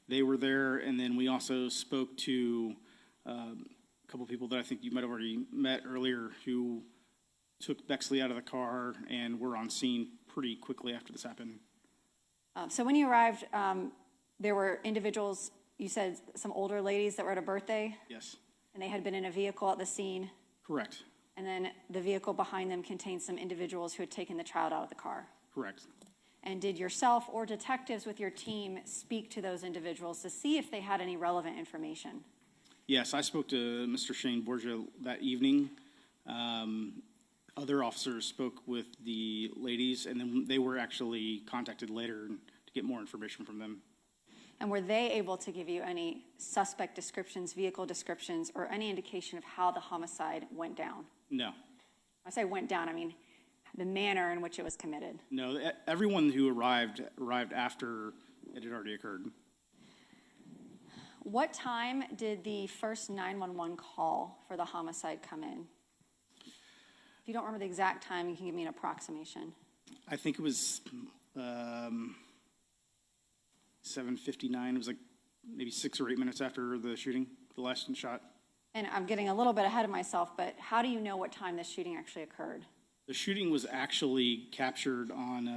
They were there, and then we also spoke to a couple people that I think you might have already met earlier who took Bexley out of the car and were on scene pretty quickly after this happened. So when you arrived, there were individuals, you said some older ladies that were at a birthday? Yes. And they had been in a vehicle at the scene? Correct. And then the vehicle behind them contained some individuals who had taken the child out of the car? Correct. And did yourself or detectives with your team speak to those individuals to see if they had any relevant information? Yes, I spoke to Mr. Shane Borgia that evening. Other officers spoke with the ladies, and then they were actually contacted later to get more information from them. And were they able to give you any suspect descriptions, vehicle descriptions, or any indication of how the homicide went down? No. When I say went down, I mean the manner in which it was committed. No, everyone who arrived after it had already occurred. What time did the first 911 call for the homicide come in? If you don't remember the exact time, you can give me an approximation. I think it was 7:59. It was like maybe 6 or 8 minutes after the shooting, the last shot. And I'm getting a little bit ahead of myself, but how do you know what time this shooting actually occurred? The shooting was actually captured on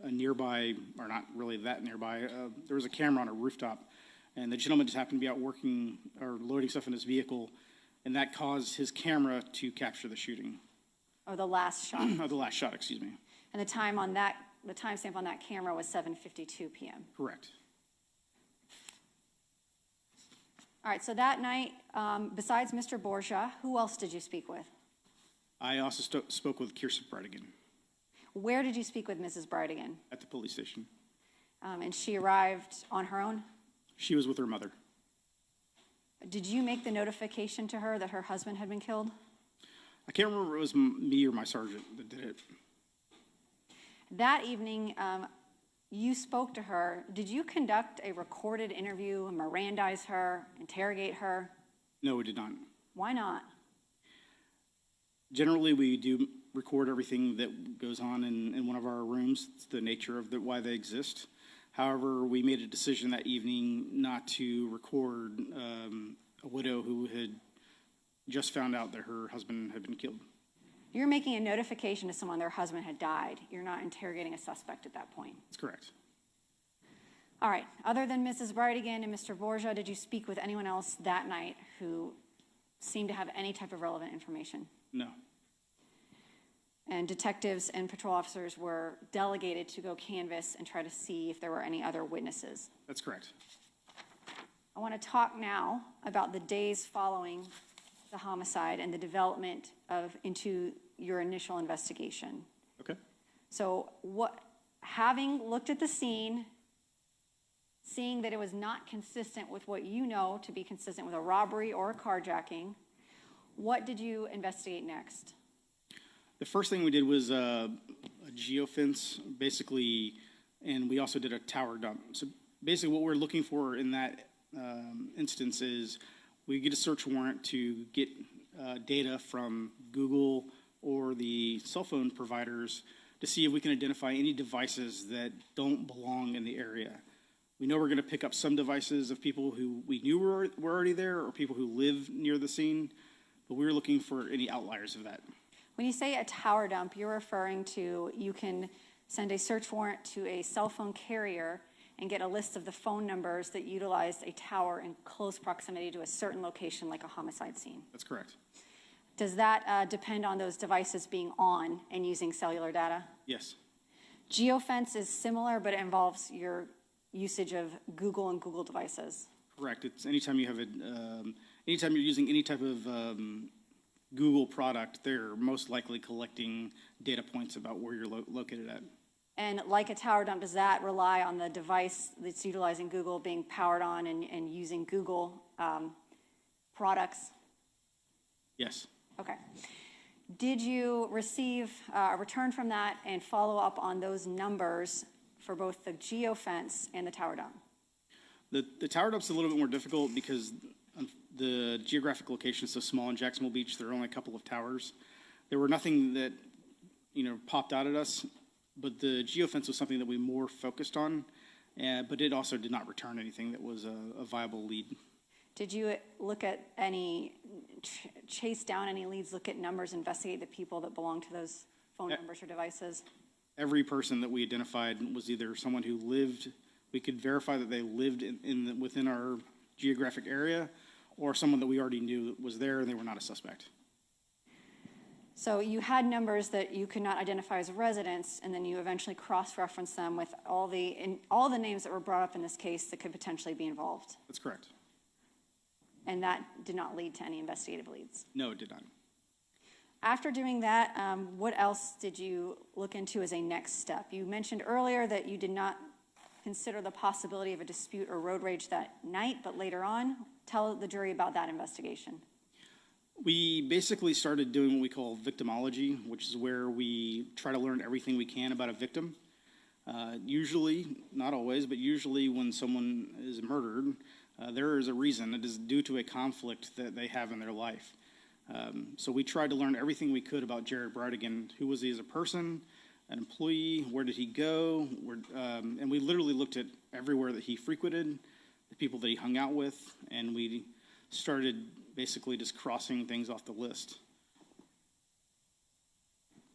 a nearby, or not really that nearby. There was a camera on a rooftop, and the gentleman just happened to be out working or loading stuff in his vehicle, and that caused his camera to capture the shooting. Or the last shot? Or the last shot, excuse me. And the timestamp on that camera was 7:52 p.m. Correct. All right, so that night, besides Mr. Borgia, who else did you speak with? I also spoke with Jared Bridegan. Where did you speak with Mrs. Bridegan? At the police station. And she arrived on her own? She was with her mother. Did you make the notification to her that her husband had been killed? I can't remember if it was me or my sergeant that did it. That evening, you spoke to her. Did you conduct a recorded interview, Mirandize her, interrogate her? No, we did not. Why not? Generally, we do record everything that goes on in one of our rooms. It's the nature of why they exist. However, we made a decision that evening not to record a widow who had just found out that her husband had been killed. You're making a notification to someone their husband had died. You're not interrogating a suspect at that point. That's correct. All right. Other than Mrs. Bridegan and Mr. Borgia, did you speak with anyone else that night who seemed to have any type of relevant information? No. And detectives and patrol officers were delegated to go canvass and try to see if there were any other witnesses? That's correct. I want to talk now about the days following the homicide and the development into your initial investigation. Okay. So having looked at the scene, seeing that it was not consistent with what you know to be consistent with a robbery or a carjacking, what did you investigate next? The first thing we did was a geofence, basically, and we also did a tower dump. So basically what we're looking for in that instance is we get a search warrant to get data from Google or the cell phone providers to see if we can identify any devices that don't belong in the area. We know we're going to pick up some devices of people who we knew were already there or people who live near the scene, but we were looking for any outliers of that. When you say a tower dump, you're referring to you can send a search warrant to a cell phone carrier and get a list of the phone numbers that utilized a tower in close proximity to a certain location like a homicide scene. That's correct. Does that depend on those devices being on and using cellular data? Yes. Geofence is similar, but it involves your usage of Google and Google devices. Correct. It's anytime you have anytime you're using any type of Google product, they're most likely collecting data points about where you're located at. And like a tower dump, does that rely on the device that's utilizing Google being powered on and using Google products? Yes. Okay. Did you receive a return from that and follow up on those numbers for both the geofence and the tower dump? The tower dump's a little bit more difficult because the geographic location is so small in Jacksonville Beach. There are only a couple of towers. There were nothing that popped out at us, but the geofence was something that we more focused on, but it also did not return anything that was a viable lead. Did you look at any, chase down any leads, look at numbers, investigate the people that belong to those phone numbers or devices? Every person that we identified was either someone who lived, we could verify that they lived within our geographic area, or someone that we already knew was there and they were not a suspect. So you had numbers that you could not identify as residents, and then you eventually cross-referenced them with all the names that were brought up in this case that could potentially be involved. That's correct. And that did not lead to any investigative leads? No, it did not. After doing that, what else did you look into as a next step? You mentioned earlier that you did not consider the possibility of a dispute or road rage that night, but later on, tell the jury about that investigation. We basically started doing what we call victimology, which is where we try to learn everything we can about a victim. Usually, not always, but usually when someone is murdered, there is a reason. It is due to a conflict that they have in their life. So we tried to learn everything we could about Jared Bridegan. Who was he as a person, an employee, where did he go? And we literally looked at everywhere that he frequented, the people that he hung out with, and we started basically just crossing things off the list.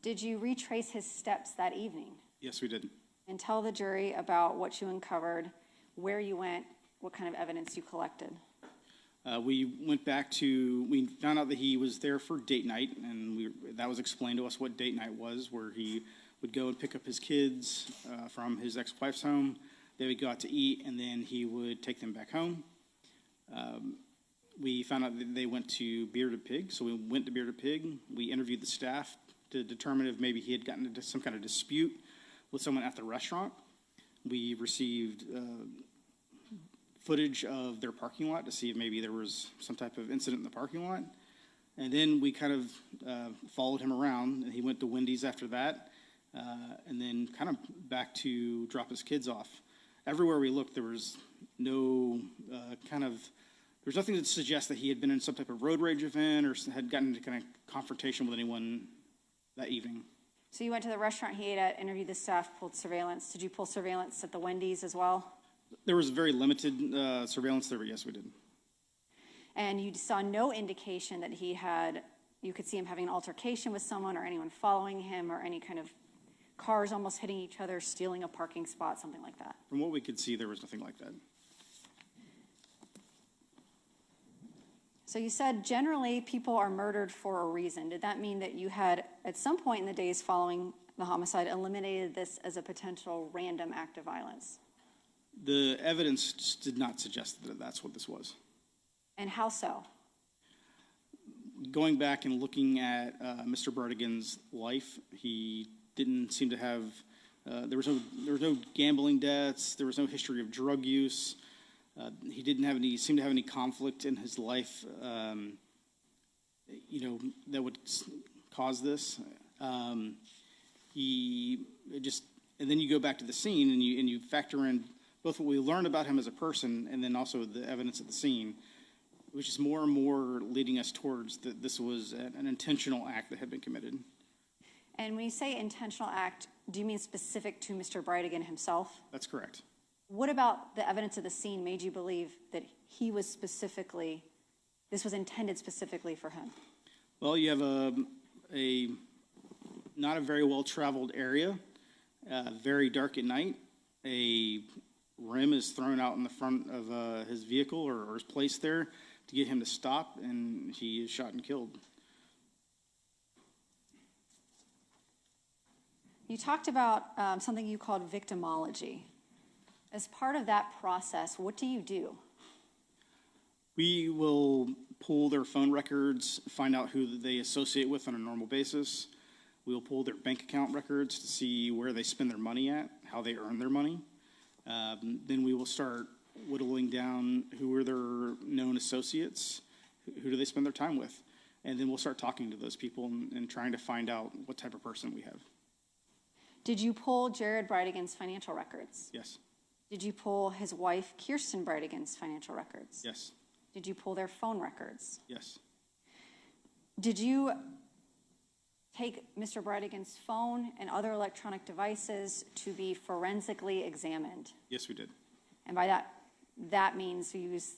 Did you retrace his steps that evening? Yes, we did. And tell the jury about what you uncovered, where you went, what kind of evidence you collected. We went back to, we found out that he was there for date night, and that was explained to us what date night was, where he would go and pick up his kids from his ex-wife's home. They would go out to eat, and then he would take them back home. We found out that they went to Bearded Pig, so we went to Bearded Pig. We interviewed the staff to determine if maybe he had gotten into some kind of dispute with someone at the restaurant. We received footage of their parking lot to see if maybe there was some type of incident in the parking lot. And then we kind of followed him around, and he went to Wendy's after that, and then kind of back to drop his kids off. Everywhere we looked, there was no there's nothing that suggests that he had been in some type of road rage event or had gotten into kind of confrontation with anyone that evening. So you went to the restaurant he ate at, interviewed the staff, pulled surveillance. Did you pull surveillance at the Wendy's as well? There was very limited surveillance there, but yes, we did. And you saw no indication that you could see him having an altercation with someone or anyone following him or any kind of cars almost hitting each other, stealing a parking spot, something like that? From what we could see, there was nothing like that. So you said generally people are murdered for a reason. Did that mean that you had, at some point in the days following the homicide, eliminated this as a potential random act of violence? The evidence just did not suggest that that's what this was. And how so? Going back and looking at Mr. Bridegan's life, he didn't seem to have, there was no gambling debts, there was no history of drug use. He didn't seem to have any conflict in his life, that would cause this. And then you go back to the scene and you factor in both what we learned about him as a person and then also the evidence at the scene, which is more and more leading us towards that this was an intentional act that had been committed. And when you say intentional act, do you mean specific to Mr. Bridegan himself? That's correct. What about the evidence of the scene made you believe that this was intended specifically for him? Well, you have a not a very well-traveled area, very dark at night. A rim is thrown out in the front of his vehicle or is placed there to get him to stop, and he is shot and killed. You talked about something you called victimology. As part of that process, what do you do? We will pull their phone records, find out who they associate with on a normal basis. We will pull their bank account records to see where they spend their money at, how they earn their money. Then we will start whittling down who are their known associates, who do they spend their time with. And then we'll start talking to those people and trying to find out what type of person we have. Did you pull Jared Bridegan's financial records? Yes. Did you pull his wife, Kirsten Bridegan's financial records? Yes. Did you pull their phone records? Yes. Did you take Mr. Bridegan's phone and other electronic devices to be forensically examined? Yes, we did. And by that means we use,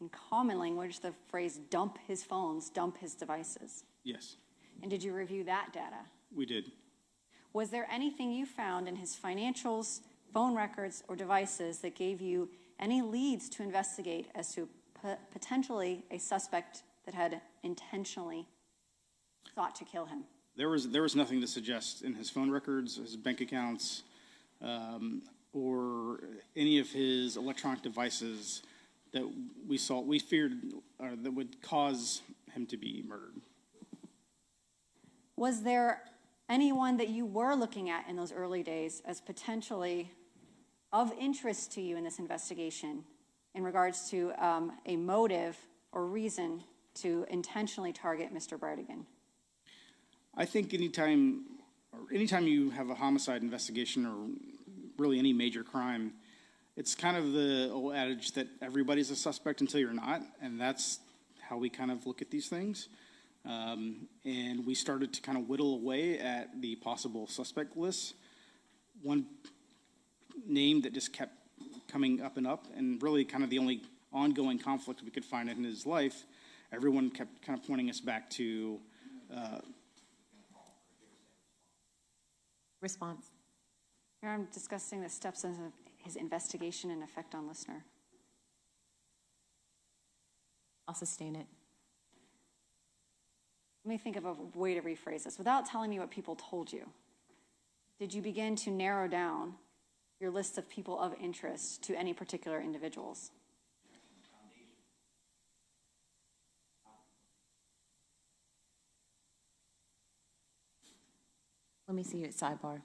in common language, the phrase dump his phones, dump his devices. Yes, And did you review that data? we did. Was there anything you found in his financials, phone records, or devices that gave you any leads to investigate as to potentially a suspect that had intentionally sought to kill him? There was nothing to suggest in his phone records, his bank accounts, or any of his electronic devices that we feared that would cause him to be murdered. Was there anyone that you were looking at in those early days as potentially of interest to you in this investigation in regards to a motive or reason to intentionally target Mr. Bridegan? I think anytime you have a homicide investigation or really any major crime, it's kind of the old adage that everybody's a suspect until you're not, and that's how we kind of look at these things. And we started to kind of whittle away at the possible suspect list. One name that just kept coming up and up, and really kind of the only ongoing conflict we could find in his life, everyone kept kind of pointing us back to Response. Here I'm discussing the steps of his investigation and effect on listener. I'll sustain it. Let me think of a way to rephrase this. Without telling me what people told you, did you begin to narrow down your list of people of interest to any particular individuals? Let me see you at sidebar.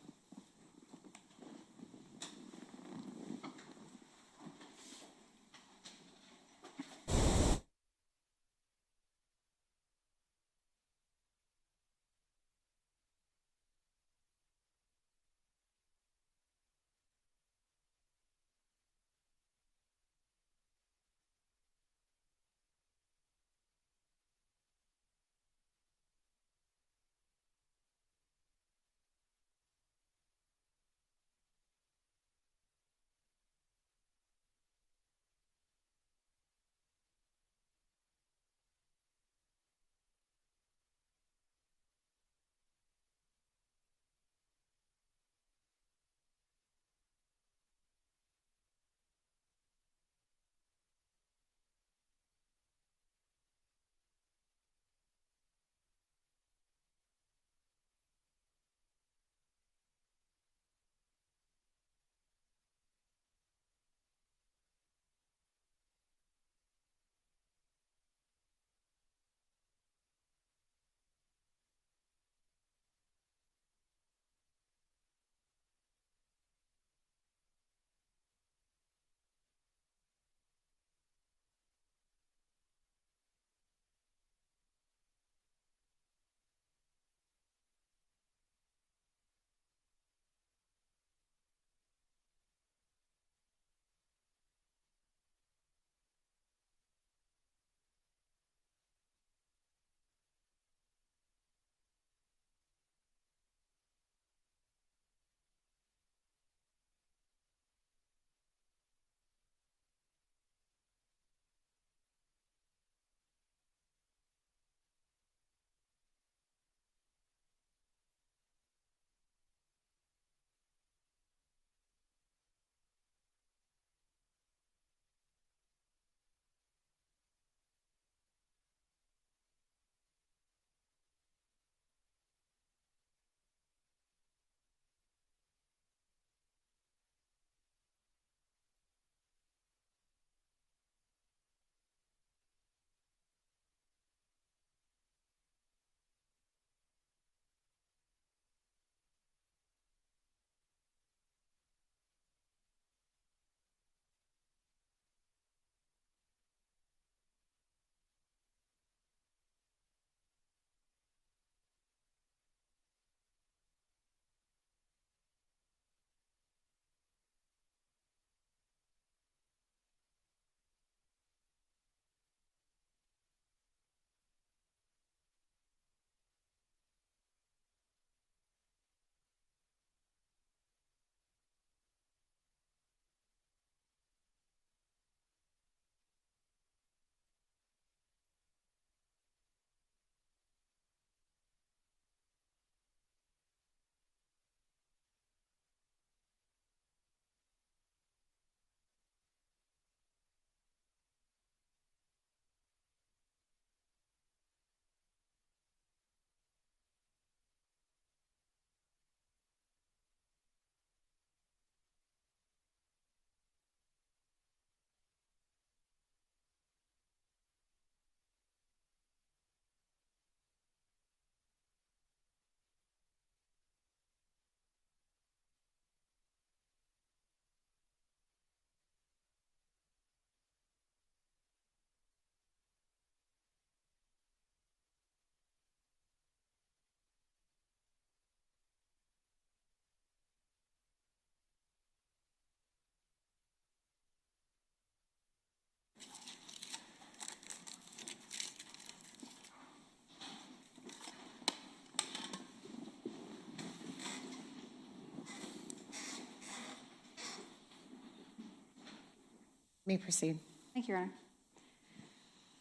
May proceed. Thank you, Your Honor.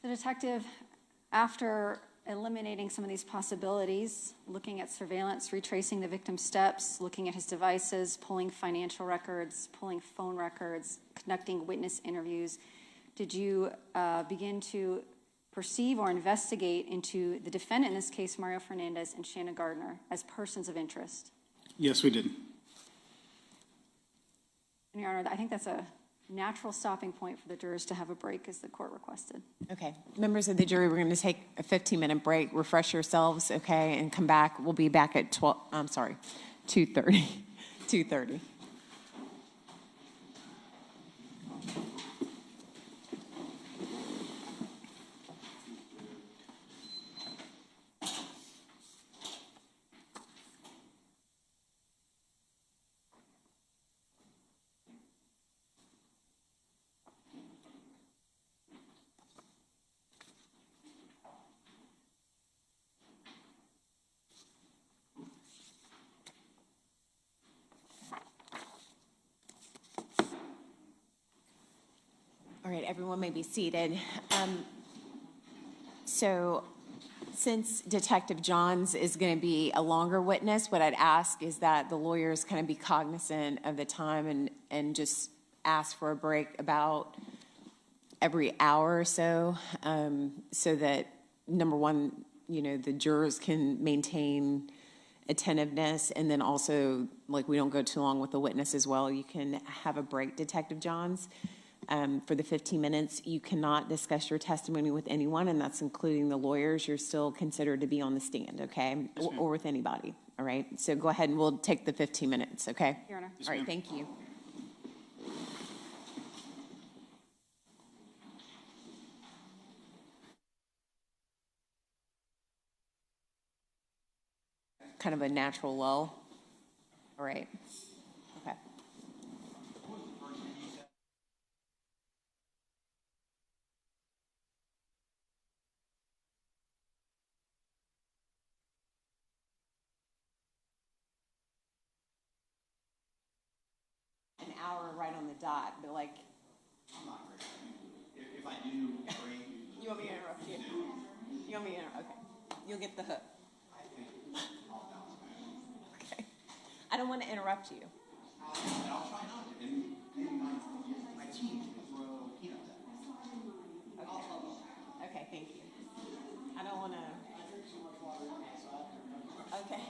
The detective, after eliminating some of these possibilities, looking at surveillance, retracing the victim's steps, looking at his devices, pulling financial records, pulling phone records, conducting witness interviews, did you begin to perceive or investigate into the defendant, in this case, Mario Fernandez and Shanna Gardner, as persons of interest? Yes, we did. And Your Honor, I think that's a natural stopping point for the jurors to have a break as the court requested. Okay. Members of the jury, we're going to take a 15-minute break, refresh yourselves, okay, and come back. We'll be back at 2:30. 2:30. All right, everyone may be seated. So since Detective Johns is going to be a longer witness, what I'd ask is that the lawyers kind of be cognizant of the time and just ask for a break about every hour or so that, number one, the jurors can maintain attentiveness, and then also, like, we don't go too long with the witness as well. You can have a break, Detective Johns. For the 15 minutes, you cannot discuss your testimony with anyone, and that's including the lawyers. You're still considered to be on the stand, okay? Or with anybody, all right? So go ahead, and we'll take the 15 minutes, okay? Your Honor. All right, thank you. Kind of a natural lull. All right. Okay. An hour right on the dot, but like. I'm not great. If I do break. You want me to interrupt you? You want me to interrupt? Okay. You'll get the hook. Okay. I don't want to interrupt you. I'll try not to. And my team can throw peanuts at me. Okay, thank you. I don't want to. Okay.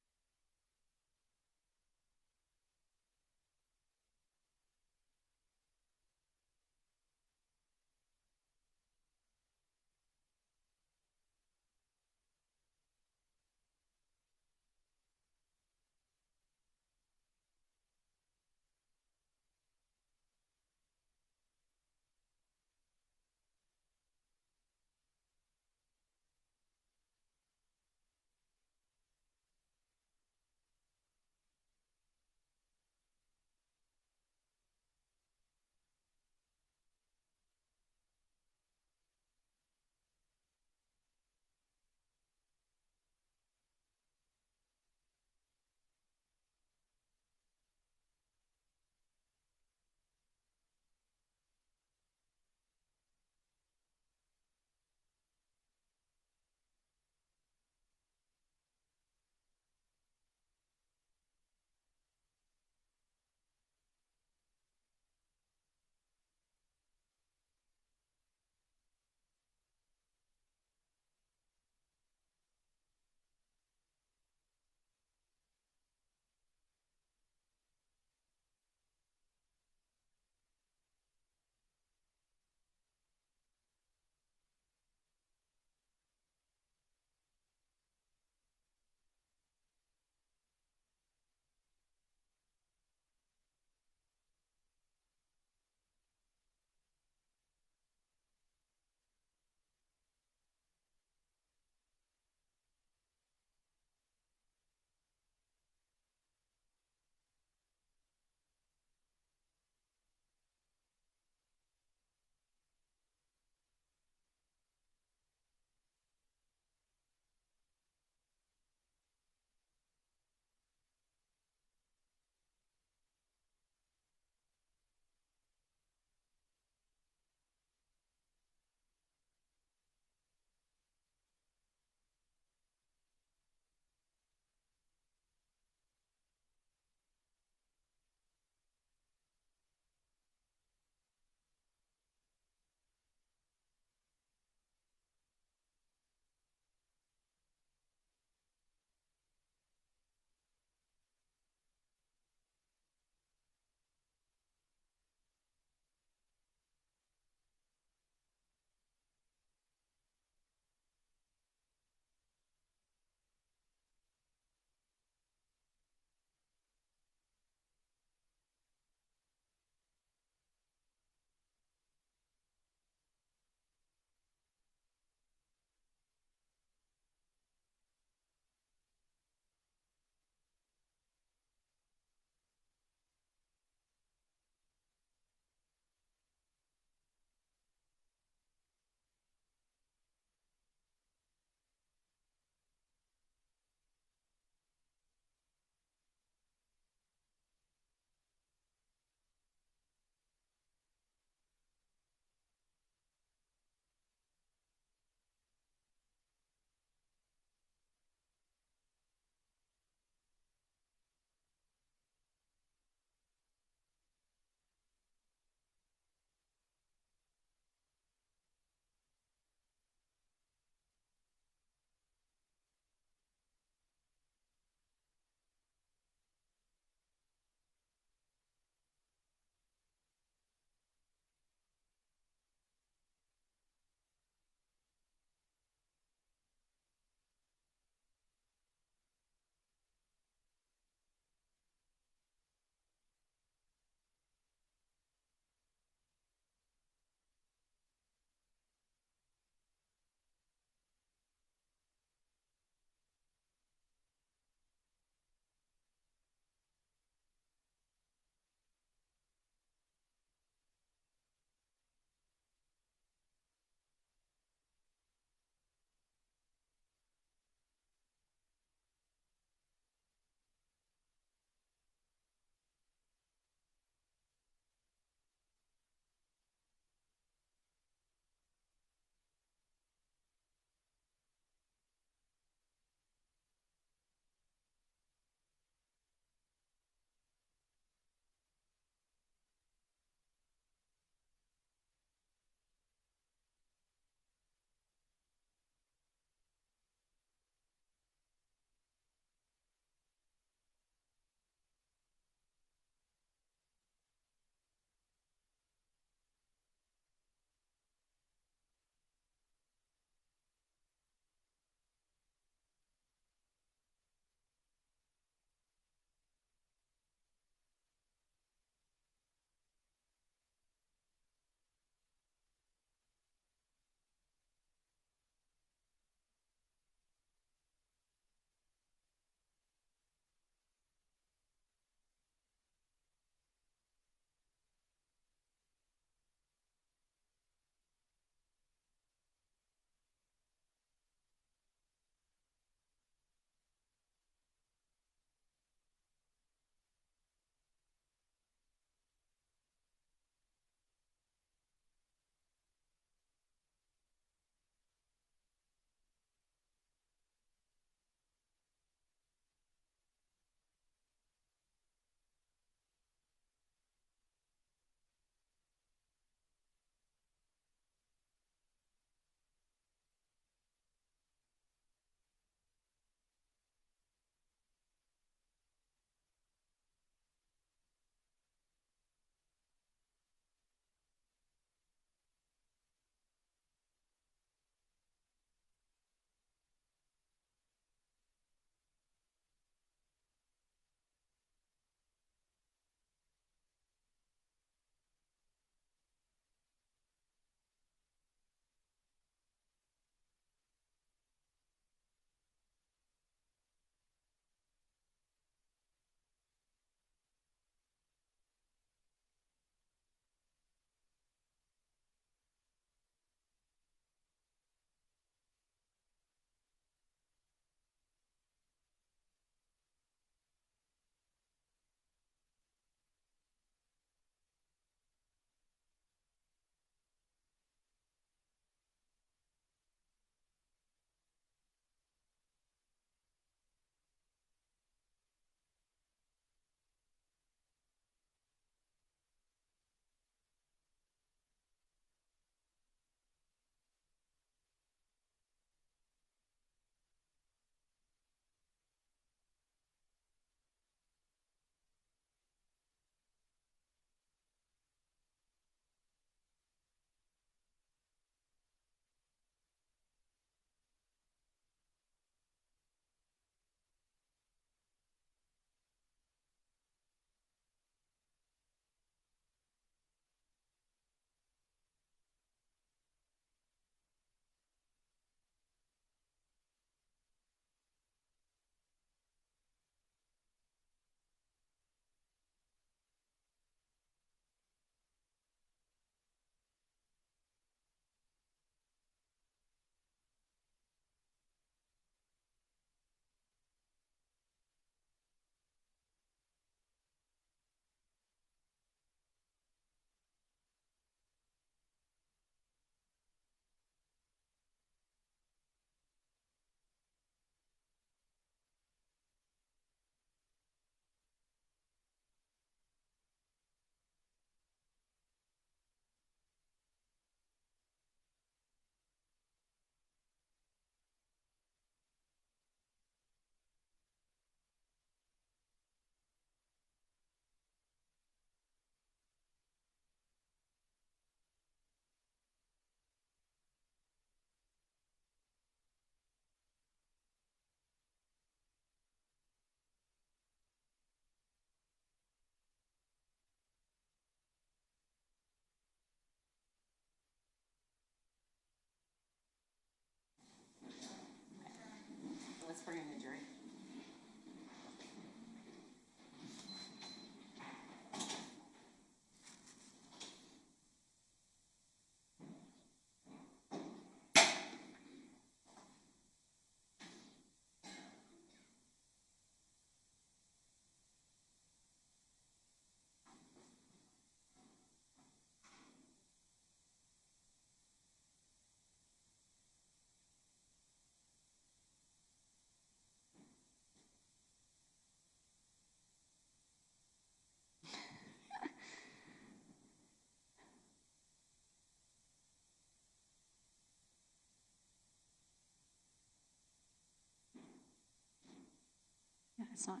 It's not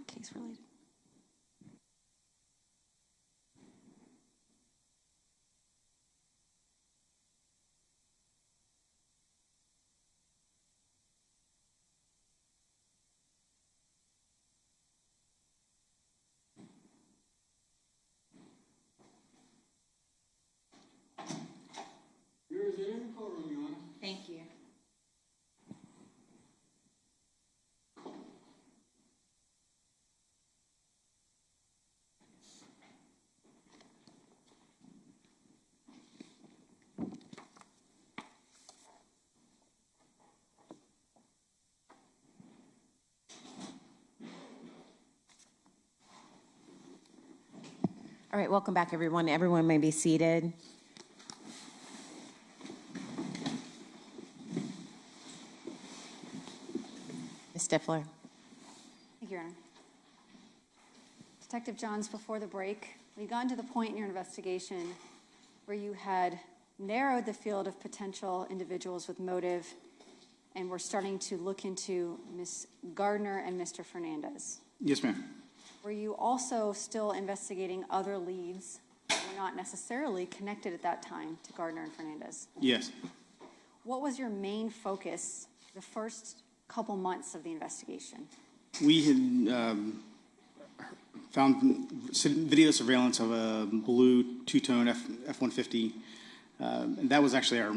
case related. Thank you. All right, welcome back, everyone. Everyone may be seated. Ms. Stifler. Thank you, Your Honor. Detective Johns, before the break, we got to the point in your investigation where you had narrowed the field of potential individuals with motive and were starting to look into Ms. Gardner and Mr. Fernandez. Yes, ma'am. Were you also still investigating other leads that were not necessarily connected at that time to Gardner and Fernandez? Yes. What was your main focus the first couple months of the investigation? We had found video surveillance of a blue two-tone F-150. And that was actually our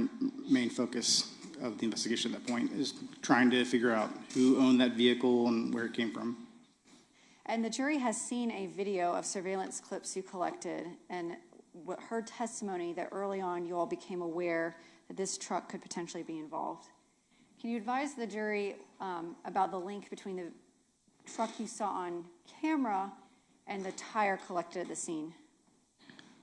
main focus of the investigation at that point, is trying to figure out who owned that vehicle and where it came from. And the jury has seen a video of surveillance clips you collected and heard testimony that early on you all became aware that this truck could potentially be involved. Can you advise the jury about the link between the truck you saw on camera and the tire collected at the scene?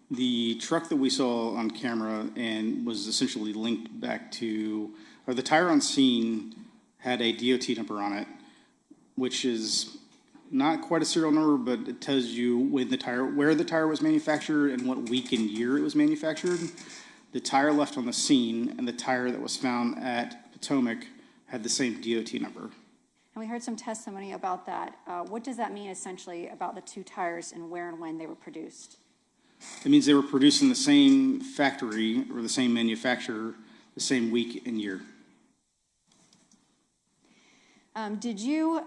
The truck that we saw on camera and was essentially linked back to, or the tire on scene had a DOT number on it, which is not quite a serial number, but it tells you when the tire, where the tire was manufactured and what week and year it was manufactured. The tire left on the scene and the tire that was found at Potomac had the same DOT number. And we heard some testimony about that. What does that mean essentially about the two tires and where and when they were produced? It means they were produced in the same factory or the same manufacturer, the same week and year. Did you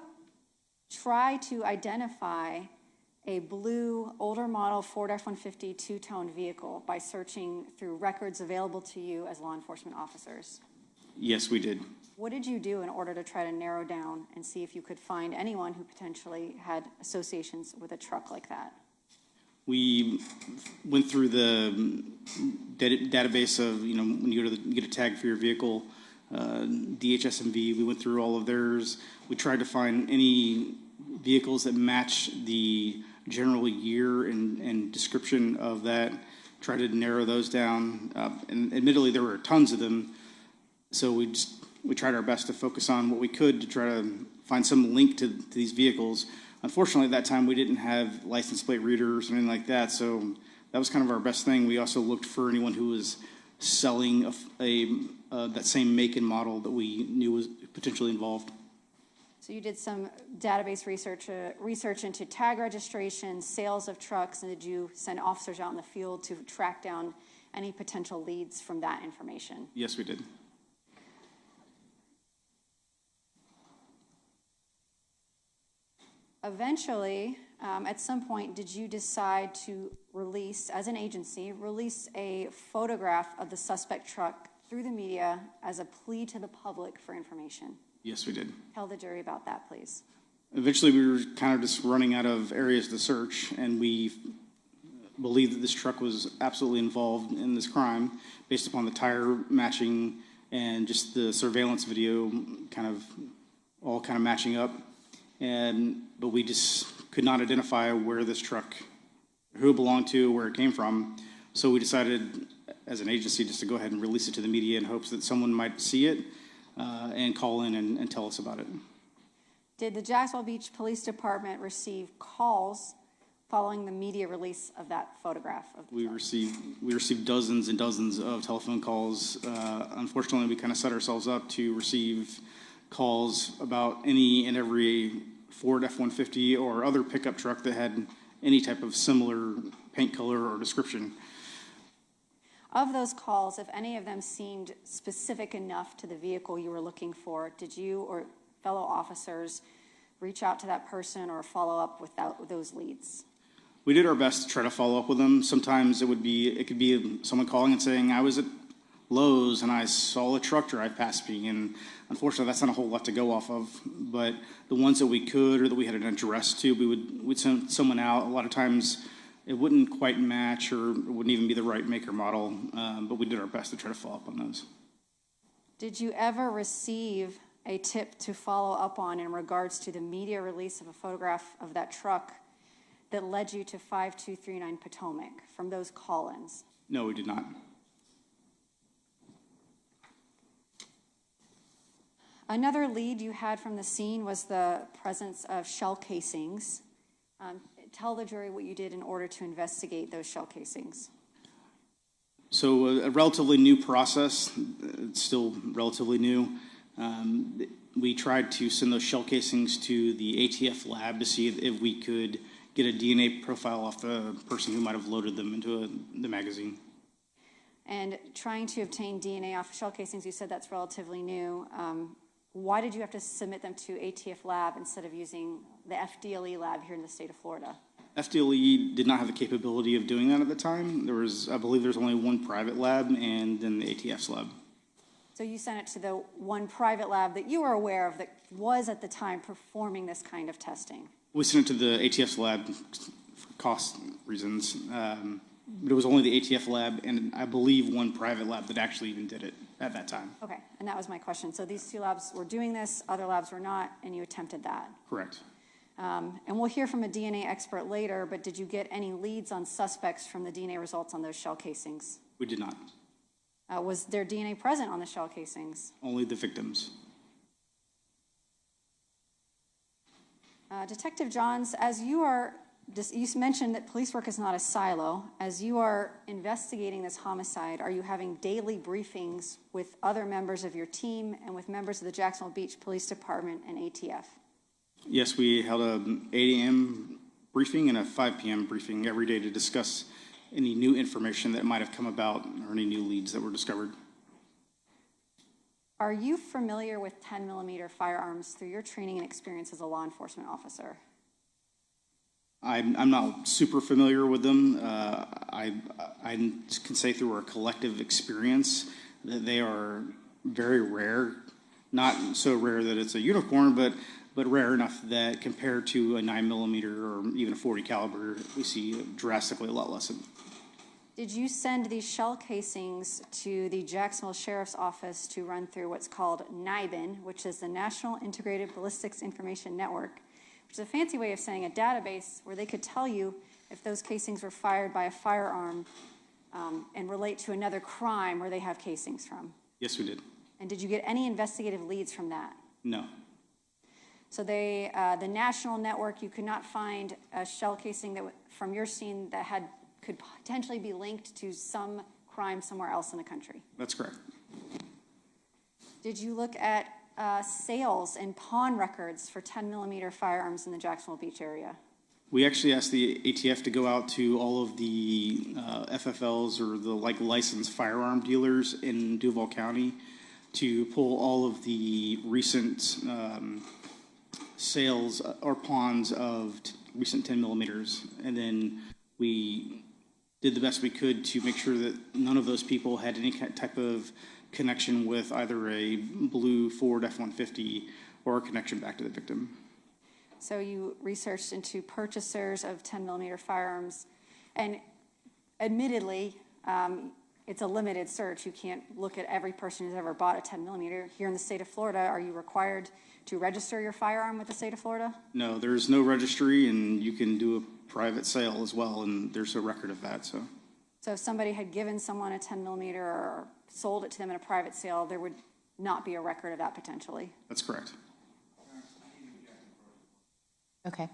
try to identify a blue, older model Ford F-150 two-tone vehicle by searching through records available to you as law enforcement officers? Yes, we did. What did you do in order to try to narrow down and see if you could find anyone who potentially had associations with a truck like that? We went through the database of, when you go to get a tag for your vehicle, DHSMV, we went through all of theirs. We tried to find any vehicles that match the general year and description of that, tried to narrow those down. And admittedly, there were tons of them, so we tried our best to focus on what we could to try to find some link to these vehicles. Unfortunately, at that time, we didn't have license plate readers or anything like that, so that was kind of our best thing. We also looked for anyone who was selling that same make and model that we knew was potentially involved. So you did some database research into tag registration, sales of trucks, and did you send officers out in the field to track down any potential leads from that information? Yes, we did. Eventually, at some point, did you decide to release, as an agency, a photograph of the suspect truck through the media as a plea to the public for information? Yes, we did. Tell the jury about that, please. Eventually, we were kind of just running out of areas to search, and we believed that this truck was absolutely involved in this crime based upon the tire matching and just the surveillance video all matching up. But we just could not identify where this truck, who it belonged to, where it came from. So we decided as an agency just to go ahead and release it to the media in hopes that someone might see it and call in and tell us about it. Did the Jacksonville Beach Police Department receive calls following the media release of that photograph of the truck? We received dozens and dozens of telephone calls. Unfortunately, we kind of set ourselves up to receive calls about any and every Ford F-150 or other pickup truck that had any type of similar paint color or description. Of those calls, if any of them seemed specific enough to the vehicle you were looking for, did you or fellow officers reach out to that person or follow up with those leads? We did our best to try to follow up with them. Sometimes it could be someone calling and saying, I was at Lowe's and I saw a truck drive past me, and unfortunately that's not a whole lot to go off of. But the ones that we could or that we had an address to, we'd send someone out. A lot of times it wouldn't quite match or it wouldn't even be the right make or model, but we did our best to try to follow up on those. Did you ever receive a tip to follow up on in regards to the media release of a photograph of that truck that led you to 5239 Potomac from those call-ins? No, we did not. Another lead you had from the scene was the presence of shell casings. Tell the jury what you did in order to investigate those shell casings. So a relatively new process, it's still relatively new. We tried to send those shell casings to the ATF lab to see if we could get a DNA profile off the person who might have loaded them into the magazine. And trying to obtain DNA off shell casings, you said that's relatively new. Why did you have to submit them to ATF lab instead of using the FDLE lab here in the state of Florida? FDLE did not have the capability of doing that at the time. I believe there's only one private lab and then the ATF's lab. So you sent it to the one private lab that you were aware of that was at the time performing this kind of testing? We sent it to the ATF's lab for cost reasons. But it was only the ATF lab and I believe one private lab that actually even did it at that time. Okay, and that was my question. So these two labs were doing this, other labs were not, and you attempted that? Correct. And we'll hear from a DNA expert later, but did you get any leads on suspects from the DNA results on those shell casings? We did not. Was there DNA present on the shell casings? Only the victims. Detective Johns, you mentioned that police work is not a silo. As you are investigating this homicide, are you having daily briefings with other members of your team and with members of the Jacksonville Beach Police Department and ATF? Yes, we held an 8 a.m. briefing and a 5 p.m. briefing every day to discuss any new information that might have come about or any new leads that were discovered. Are you familiar with 10mm firearms through your training and experience as a law enforcement officer? I'm not super familiar with them. I can say through our collective experience that they are very rare. Not so rare that it's a unicorn, but rare enough that compared to a 9mm or even a .40 caliber, we see drastically a lot less of them. Did you send these shell casings to the Jacksonville Sheriff's Office to run through what's called NIBIN, which is the National Integrated Ballistics Information Network, which is a fancy way of saying a database where they could tell you if those casings were fired by a firearm and relate to another crime where they have casings from? Yes, we did. And did you get any investigative leads from that? No. So the national network, you could not find a shell casing that from your scene that could potentially be linked to some crime somewhere else in the country? That's correct. Did you look at sales and pawn records for 10mm firearms in the Jacksonville Beach area? We actually asked the ATF to go out to all of the FFLs or the licensed firearm dealers in Duval County to pull all of the recent sales or pawns of recent 10mm, and then we did the best we could to make sure that none of those people had any type of connection with either a blue Ford F-150 or a connection back to the victim. So you researched into purchasers of 10mm firearms, and admittedly, it's a limited search. You can't look at every person who's ever bought a 10mm. Here in the state of Florida, are you required to register your firearm with the state of Florida? No, there's no registry, and you can do a private sale as well, and there's a record of that. So if somebody had given someone a 10mm or sold it to them in a private sale, there would not be a record of that potentially? That's correct. Okay.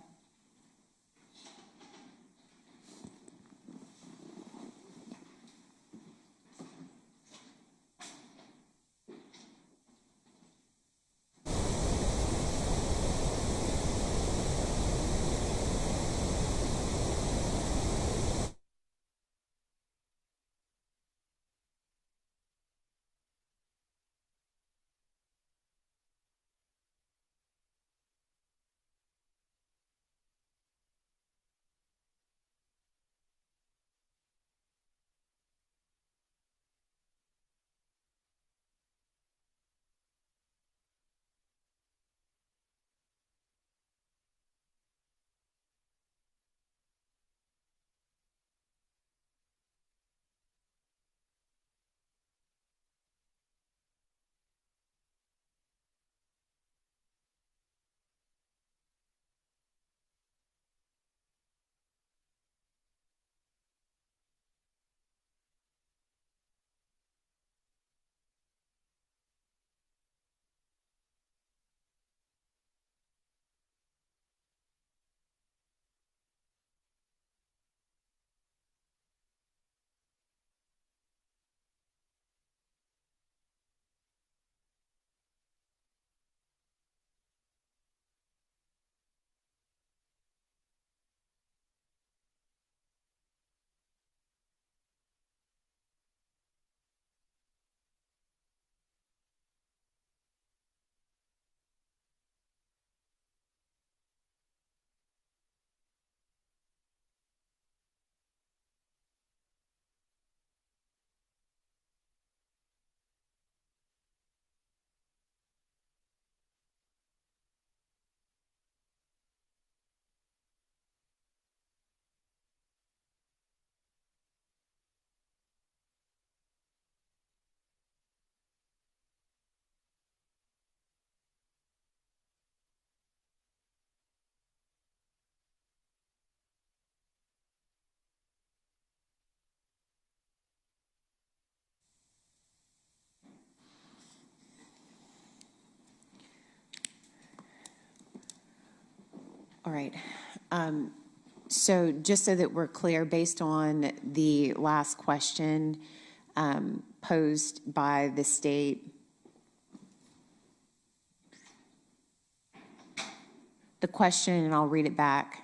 All right. So just so that we're clear, based on the last question posed by the state, the question, and I'll read it back.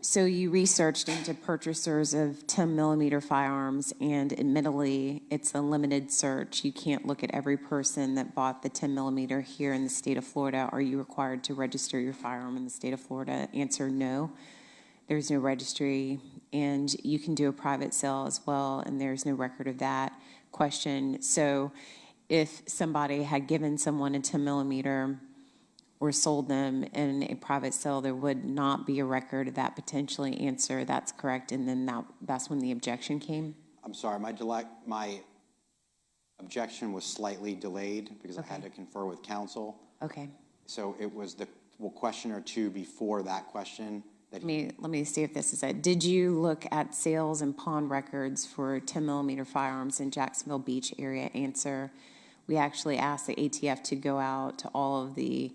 So you researched into purchasers of 10 millimeter firearms, and admittedly, it's a limited search. You can't look at every person that bought the 10 millimeter here in the state of Florida. Are you required to register your firearm in the state of Florida? Answer, no. There's no registry, and you can do a private sale as well, and there's no record of that. Question, so if somebody had given someone a 10 millimeter or sold them in a private sale, there would not be a record of that potentially. Answer, that's correct, and then that's when the objection came? I'm sorry, my objection was slightly delayed because I had to confer with counsel. Okay. So it was the question or two before that question. Let me see if this is it. Did you look at sales and pawn records for 10 millimeter firearms in Jacksonville Beach area? Answer, we actually asked the ATF to go out to all of the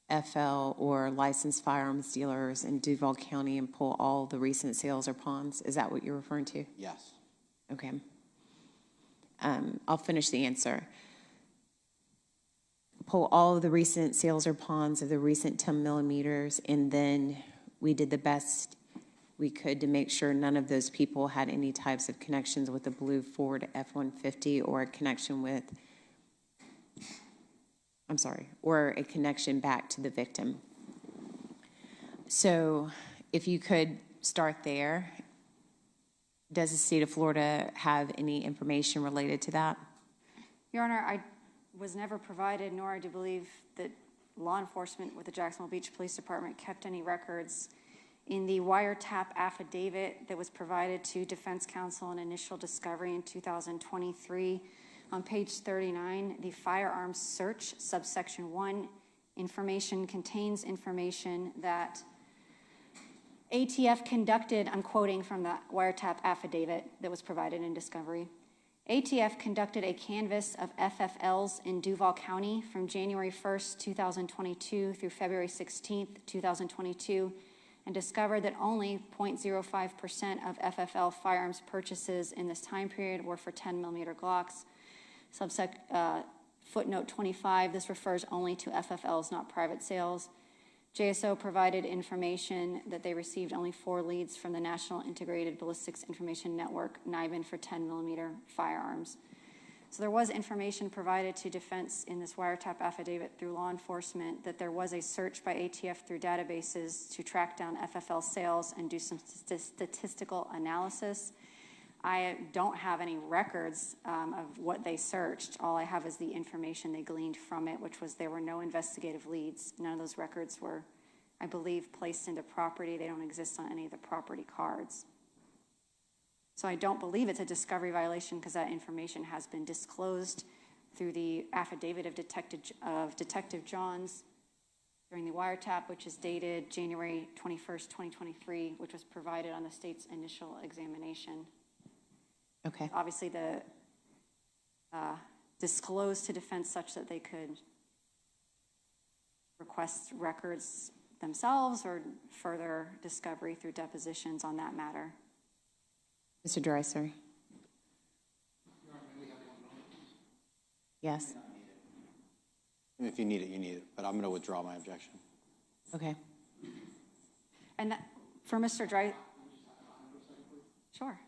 FL or licensed firearms dealers in Duval County and pull all the recent sales or pawns. Is that what you're referring to? Yes. Okay. I'll finish the answer. Pull all of the recent sales or pawns of the recent 10 millimeters, and then we did the best we could to make sure none of those people had any types of connections with the blue Ford F-150 or a connection with, or a connection back to the victim. So if you could start there, does the state of Florida have any information related to that? Your Honor, I was never provided, nor do I believe that law enforcement with the Jacksonville Beach Police Department kept any records. In the wiretap affidavit that was provided to defense counsel in initial discovery in 2023, on page 39, the firearms search, subsection 1, information contains information that ATF conducted, I'm quoting from the wiretap affidavit that was provided in discovery. ATF conducted a canvass of FFLs in Duval County from January 1st, 2022 through February 16th, 2022, and discovered that only 0.05% of FFL firearms purchases in this time period were for 10 millimeter Glocks. Footnote 25, this refers only to FFLs, not private sales. JSO provided information that they received only 4 leads from the National Integrated Ballistics Information Network, NIBIN, for 10 millimeter firearms. So there was information provided to defense in this wiretap affidavit through law enforcement that there was a search by ATF through databases to track down FFL sales and do some statistical analysis. I don't have any records of what they searched. All I have is the information they gleaned from it, which was there were no investigative leads. None of those records were, I believe, placed into property. They don't exist on any of the property cards. So I don't believe it's a discovery violation because that information has been disclosed through the affidavit of Detective Johns during the wiretap, which is dated January 21st, 2023, which was provided on the state's initial examination. Okay. Obviously, the disclosed to defense such that they could request records themselves or further discovery through depositions on that matter. Mr. Dreiser? Yes. If you need it, you need it, but I'm going to withdraw my objection. Okay. And that, for Mr. Dreiser, sure.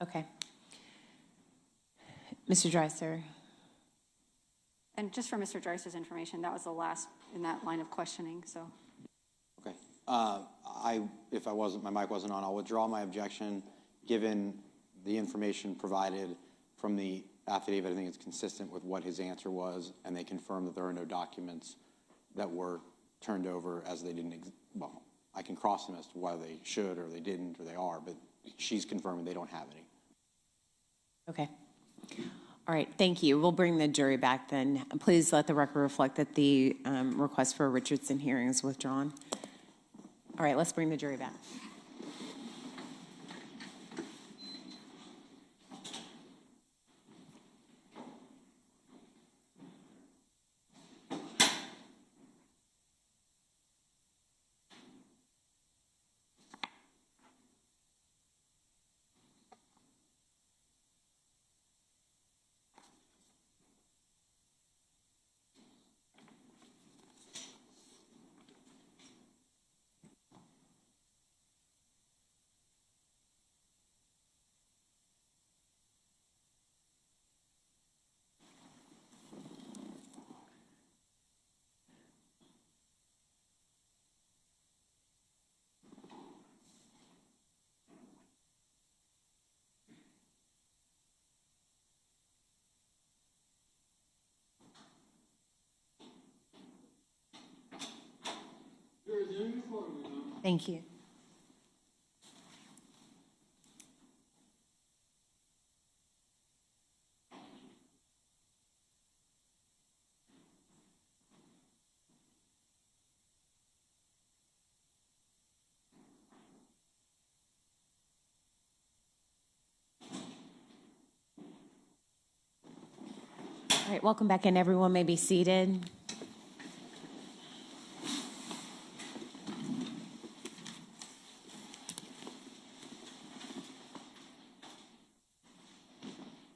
Okay. Mr. Dreiser? And just for Mr. Dreiser's information, that was the last in that line of questioning, so. Okay. If my mic wasn't on, I'll withdraw my objection given the information provided from the affidavit, I think it's consistent with what his answer was, and they confirmed that there are no documents that were turned over as they didn't, well, I can cross them as to whether they should or they didn't or they are, but she's confirming they don't have any. Okay. All right, thank you. We'll bring the jury back then. Please let the record reflect that the request for a Richardson hearing is withdrawn. All right, let's bring the jury back. Thank you. All right, welcome back in. Everyone may be seated.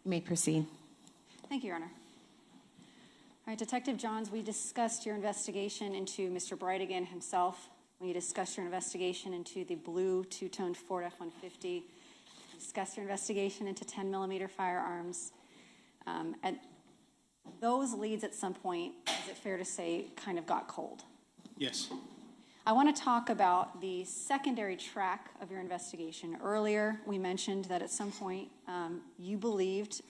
You may proceed. Thank you, Your Honor. All right, Detective Johns, we discussed your investigation into Mr. Bridegan himself. We discussed your investigation into the blue two-toned Ford F-150. We discussed your investigation into 10mm firearms. At those leads at some point, is it fair to say, kind of got cold? Yes. I want to talk about the secondary track of your investigation. Earlier, we mentioned that at some point you believed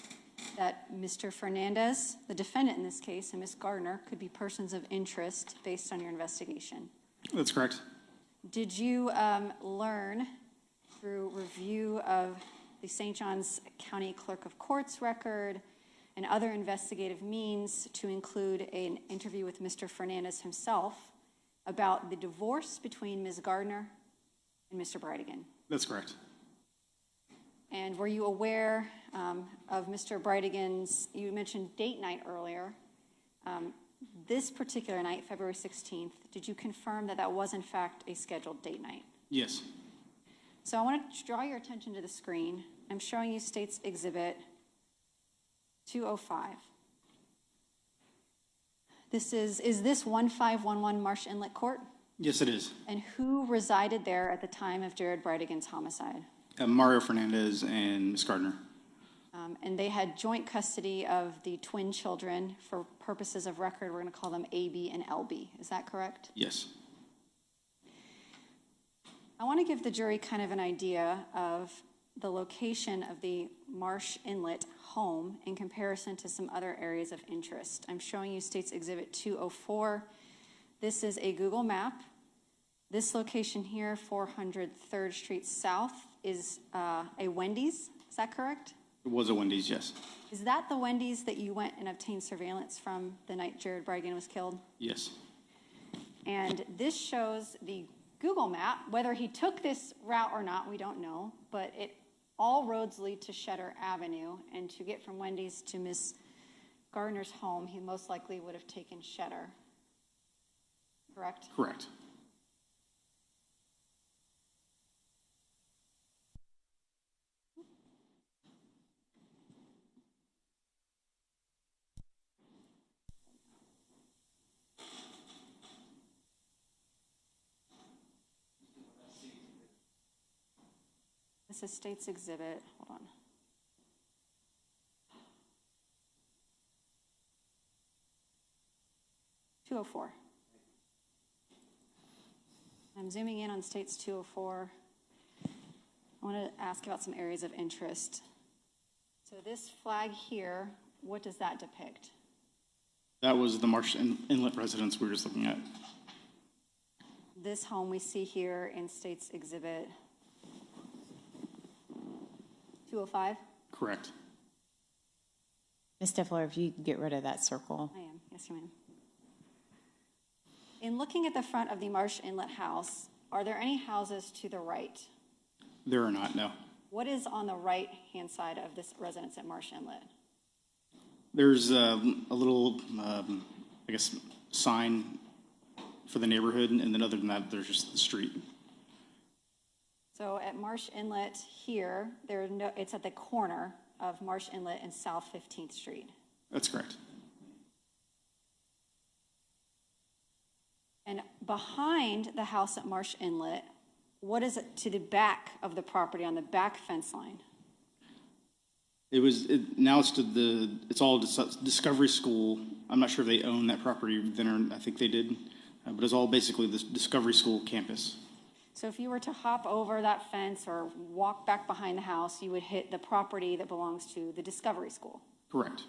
that Mr. Fernandez, the defendant in this case, and Ms. Gardner could be persons of interest based on your investigation. That's correct. Did you learn through review of the St. Johns County Clerk of Court's record and other investigative means to include an interview with Mr. Fernandez himself about the divorce between Ms. Gardner and Mr. Bridegan? That's correct. And were you aware of Mr. Bridegan's, you mentioned date night earlier, this particular night, February 16th, did you confirm that that was in fact a scheduled date night? Yes. So I want to draw your attention to the screen. I'm showing you State's Exhibit 205. Is this 1511 Marsh Inlet Court? Yes, it is. And who resided there at the time of Jared Bridegan's homicide? Mario Fernandez and Ms. Gardner. And they had joint custody of the twin children. For purposes of record, we're going to call them AB and LB. Is that correct? Yes. I want to give the jury kind of an idea of the location of the Marsh Inlet home in comparison to some other areas of interest. I'm showing you State's Exhibit 204. This is a Google map. This location here, 400 3rd Street South, is a Wendy's. Is that correct? It was a Wendy's, yes. Is that the Wendy's that you went and obtained surveillance from the night Jared Bridegan was killed? Yes. And this shows the Google map. Whether he took this route or not, we don't know, but all roads lead to Shetter Avenue, and to get from Wendy's to Ms. Gardner's home, he most likely would have taken Shetter. Correct? Correct. This is State's Exhibit, hold on. .204. I'm zooming in on State's 204. I want to ask about some areas of interest. So this flag here, what does that depict? That was the Marsh Inlet residence we were just looking at. This home we see here in State's Exhibit 205? Correct. Ms. Stifler, if you could get rid of that circle. I am, yes, ma'am. In looking at the front of the Marsh Inlet house, are there any houses to the right? There are not, no. What is on the right-hand side of this residence at Marsh Inlet? There's a little, I guess, sign for the neighborhood, and then other than that, there's just the street. So at Marsh Inlet here, it's at the corner of Marsh Inlet and South 15th Street. That's correct. And behind the house at Marsh Inlet, what is it to the back of the property on the back fence line? Now it's all Discovery School. I'm not sure if they own that property then, or I think they did, but it's all basically this Discovery School campus. So if you were to hop over that fence or walk back behind the house, you would hit the property that belongs to the Discovery School. Correct.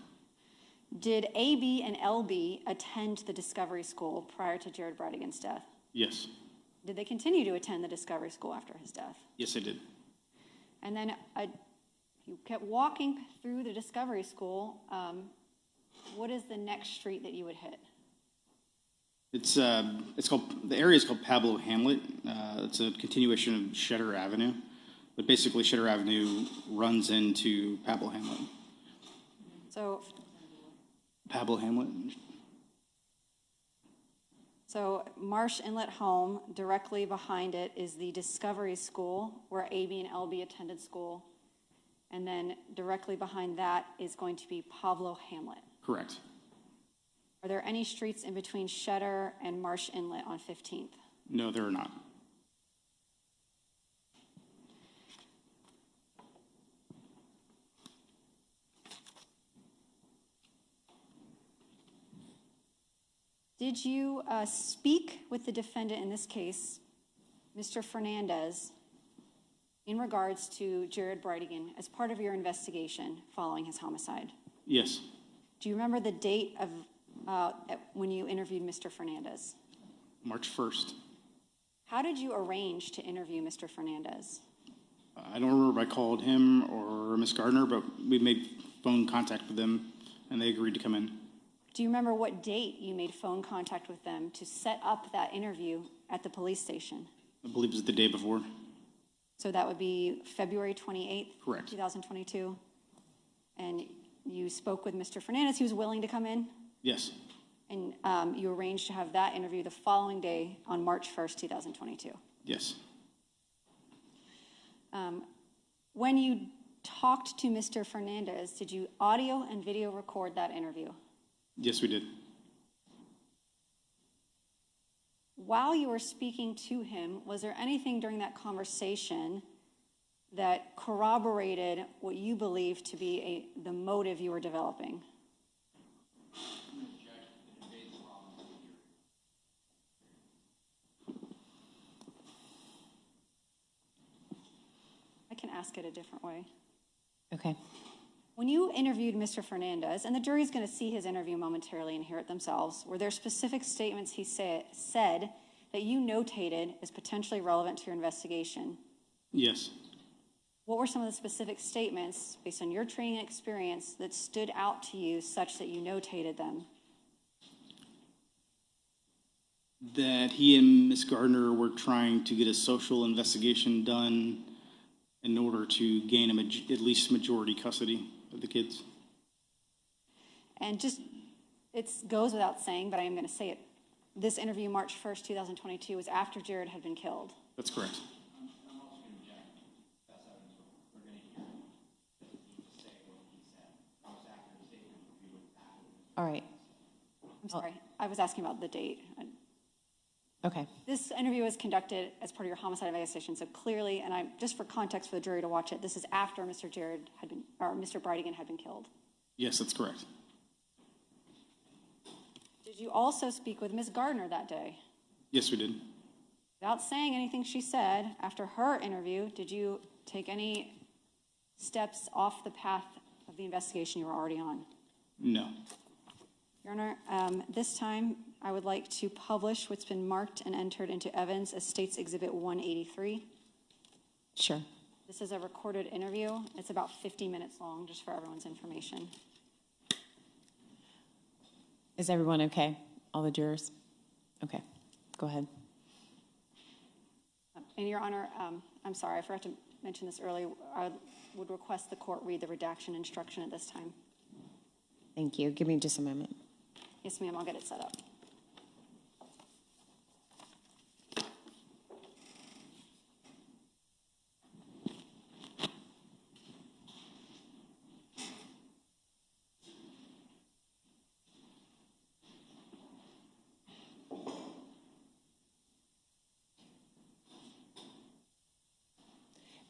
Did AB and LB attend the Discovery School prior to Jared Bridegan's death? Yes. Did they continue to attend the Discovery School after his death? Yes, they did. And then you kept walking through the Discovery School. What is the next street that you would hit? It's called, the area is called Pablo Hamlet. It's a continuation of Cheddar Avenue, but basically Cheddar Avenue runs into Pablo Hamlet. So Pablo Hamlet. So Marsh Inlet home, directly behind it is the Discovery School, where AB and LB attended school. And then directly behind that is going to be Pablo Hamlet. Correct. Are there any streets in between Cheddar and Marsh Inlet on 15th? No, there are not. Did you speak with the defendant in this case, Mr. Fernandez, in regards to Jared Bridegan as part of your investigation following his homicide? Yes. Do you remember the date of when you interviewed Mr. Fernandez? March 1st. How did you arrange to interview Mr. Fernandez? I don't remember if I called him or Ms. Gardner, but we made phone contact with them, and they agreed to come in. Do you remember what date you made phone contact with them to set up that interview at the police station? I believe it was the day before. So that would be February 28th, Correct. 2022. And you spoke with Mr. Fernandez. He was willing to come in? Yes. And you arranged to have that interview the following day on March 1st, 2022. Yes. When you talked to Mr. Fernandez, did you audio and video record that interview? Yes, we did. While you were speaking to him, was there anything during that conversation that corroborated what you believed to be the motive you were developing? I can ask it a different way. Okay. When you interviewed Mr. Fernandez, and the jury's going to see his interview momentarily and hear it themselves, were there specific statements he said that you notated as potentially relevant to your investigation? Yes. What were some of the specific statements, based on your training and experience, that stood out to you such that you notated them? That he and Ms. Gardner were trying to get a social investigation done in order to gain at least majority custody of the kids. And just, it goes without saying, but I am going to say it. This interview, March 1st, 2022, was after Jared had been killed. That's correct. All right. I'm sorry. I was asking about the date. Okay. This interview was conducted as part of your homicide investigation, so clearly, and I'm just for context for the jury to watch it, this is after Mr. Bridegan had been killed. Yes, that's correct. Did you also speak with Ms. Gardner that day? Yes, we did. Without saying anything she said, after her interview, did you take any steps off the path of the investigation you were already on? No. Your Honor, this time I would like to publish what's been marked and entered into evidence as State's Exhibit 183. Sure. This is a recorded interview. It's about 50 minutes long, just for everyone's information. Is everyone okay? All the jurors? Okay, go ahead. And Your Honor, I'm sorry, I forgot to mention this earlier. I would request the court read the redaction instruction at this time. Thank you. Give me just a moment. Yes, ma'am, I'll get it set up.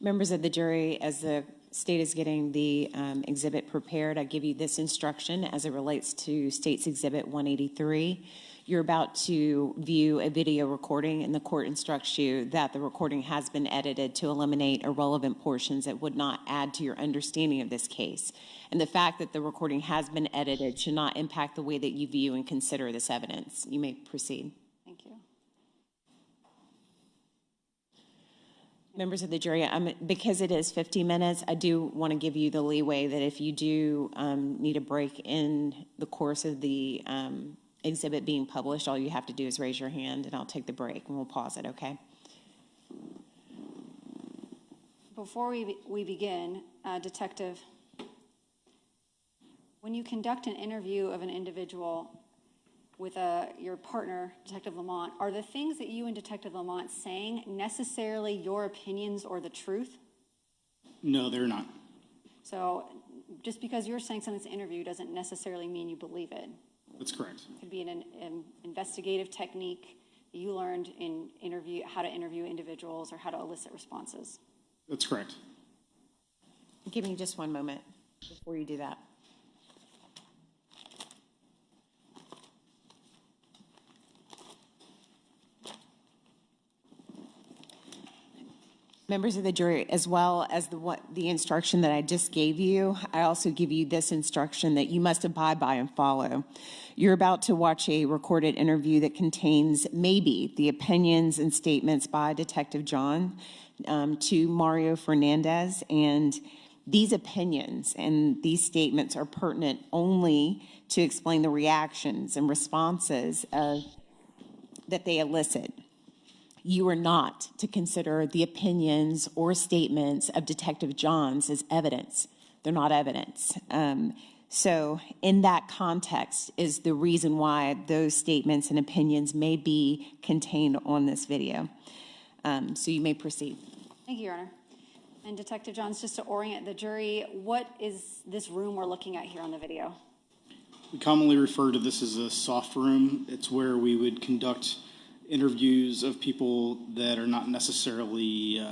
Members of the jury, as the state is getting the exhibit prepared, I give you this instruction as it relates to State's Exhibit 183. You're about to view a video recording, and the court instructs you that the recording has been edited to eliminate irrelevant portions that would not add to your understanding of this case. And the fact that the recording has been edited should not impact the way that you view and consider this evidence. You may proceed. Thank you. Members of the jury, because it is 50 minutes, I do want to give you the leeway that if you do need a break in the course of the exhibit being published, all you have to do is raise your hand and I'll take the break and we'll pause it, okay? Before we begin, Detective, when you conduct an interview of an individual with your partner, Detective Lamont, are the things that you and Detective Lamont saying necessarily your opinions or the truth? No, they're not. So just because you're saying something's an interview doesn't necessarily mean you believe it. That's correct. It could be an investigative technique that you learned in how to interview individuals or how to elicit responses. That's correct. Give me just one moment before you do that. Members of the jury, as well as the instruction that I just gave you, I also give you this instruction that you must abide by and follow. You're about to watch a recorded interview that contains maybe the opinions and statements by Detective John to Mario Fernandez, and these opinions and these statements are pertinent only to explain the reactions and responses that they elicit. You are not to consider the opinions or statements of Detective Johns as evidence. They're not evidence. So in that context is the reason why those statements and opinions may be contained on this video. So you may proceed. Thank you, Your Honor. And Detective Johns, just to orient the jury, what is this room we're looking at here on the video? We commonly refer to this as a soft room. It's where we would conduct interviews of people that are not necessarily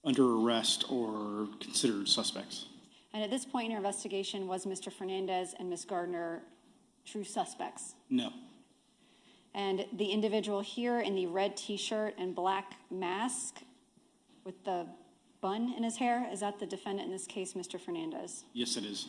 under arrest or considered suspects. And at this point in your investigation, was Mr. Fernandez and Ms. Gardner true suspects? No. And the individual here in the red T-shirt and black mask with the bun in his hair, is that the defendant in this case, Mr. Fernandez? Yes, it is.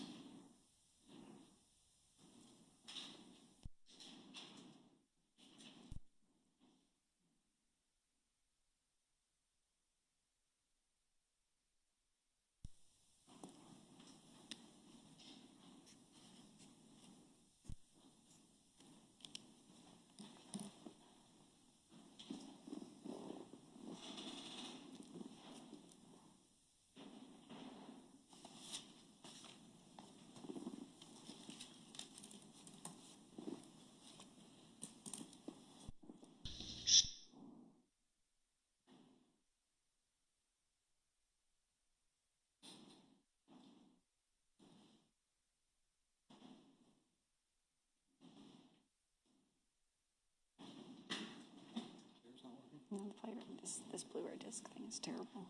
No, the player, this Blu-ray disc thing is terrible.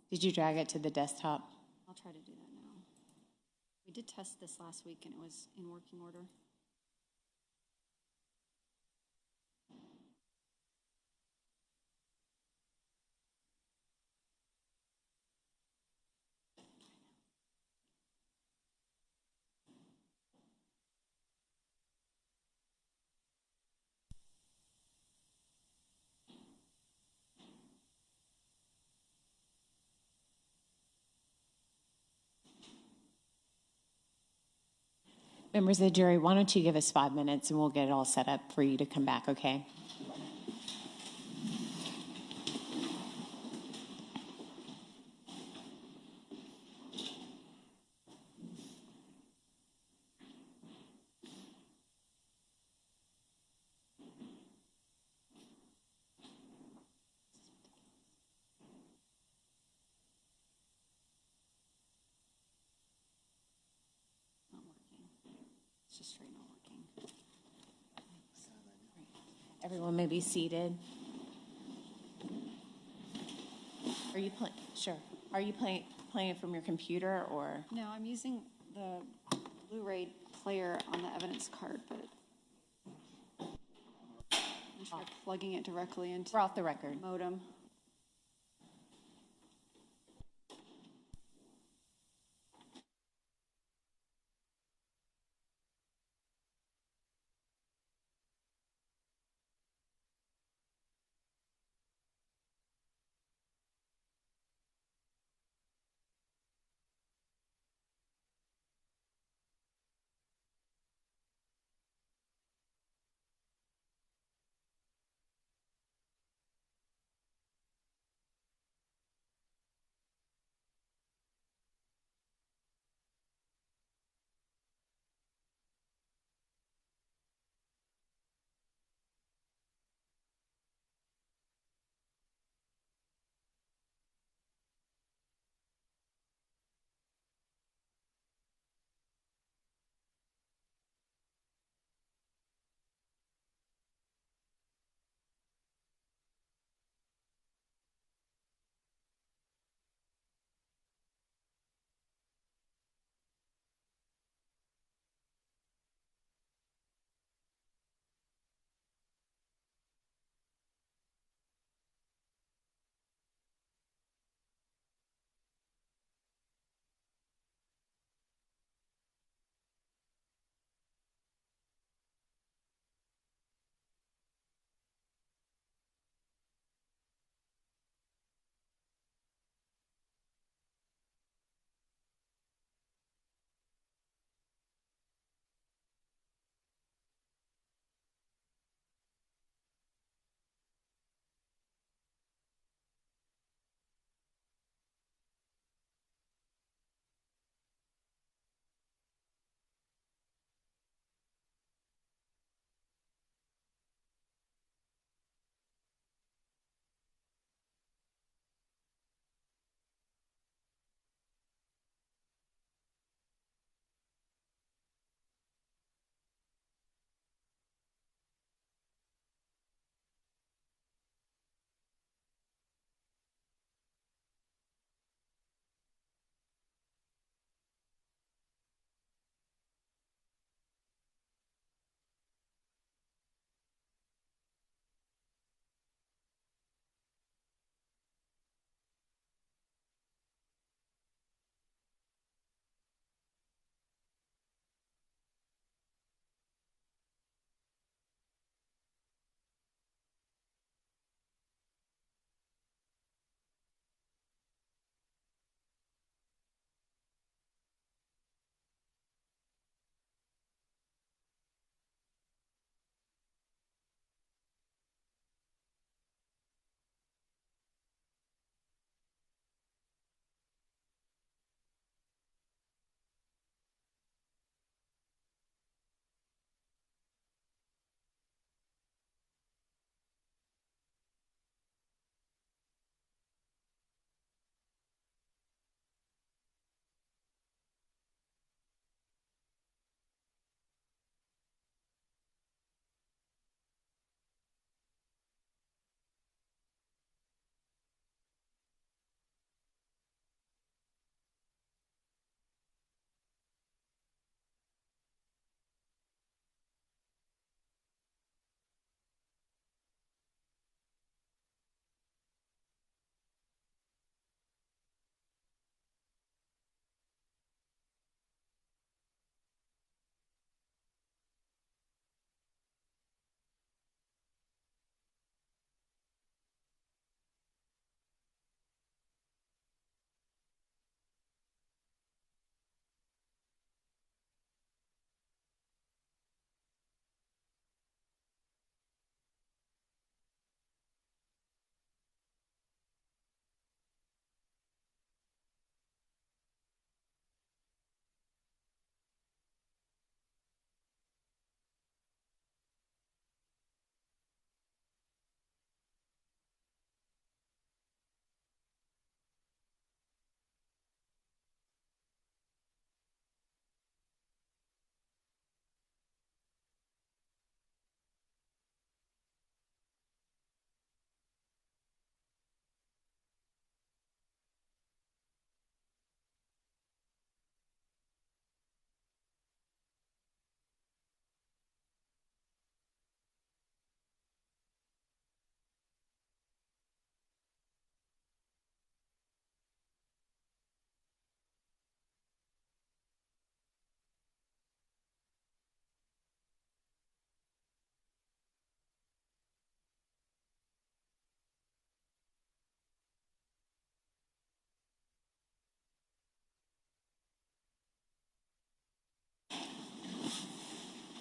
Did you drag it to the desktop? I'll try to do that now. We did test this last week and it was in working order. Members of the jury, why don't you give us 5 minutes and we'll get it all set up for you to come back, okay? It's just straight not working. Everyone may be seated. Are you playing? Sure. Are you playing it from your computer or? No, I'm using the Blu-ray player on the evidence card, but I'm trying plugging it directly into We're off the record. modem.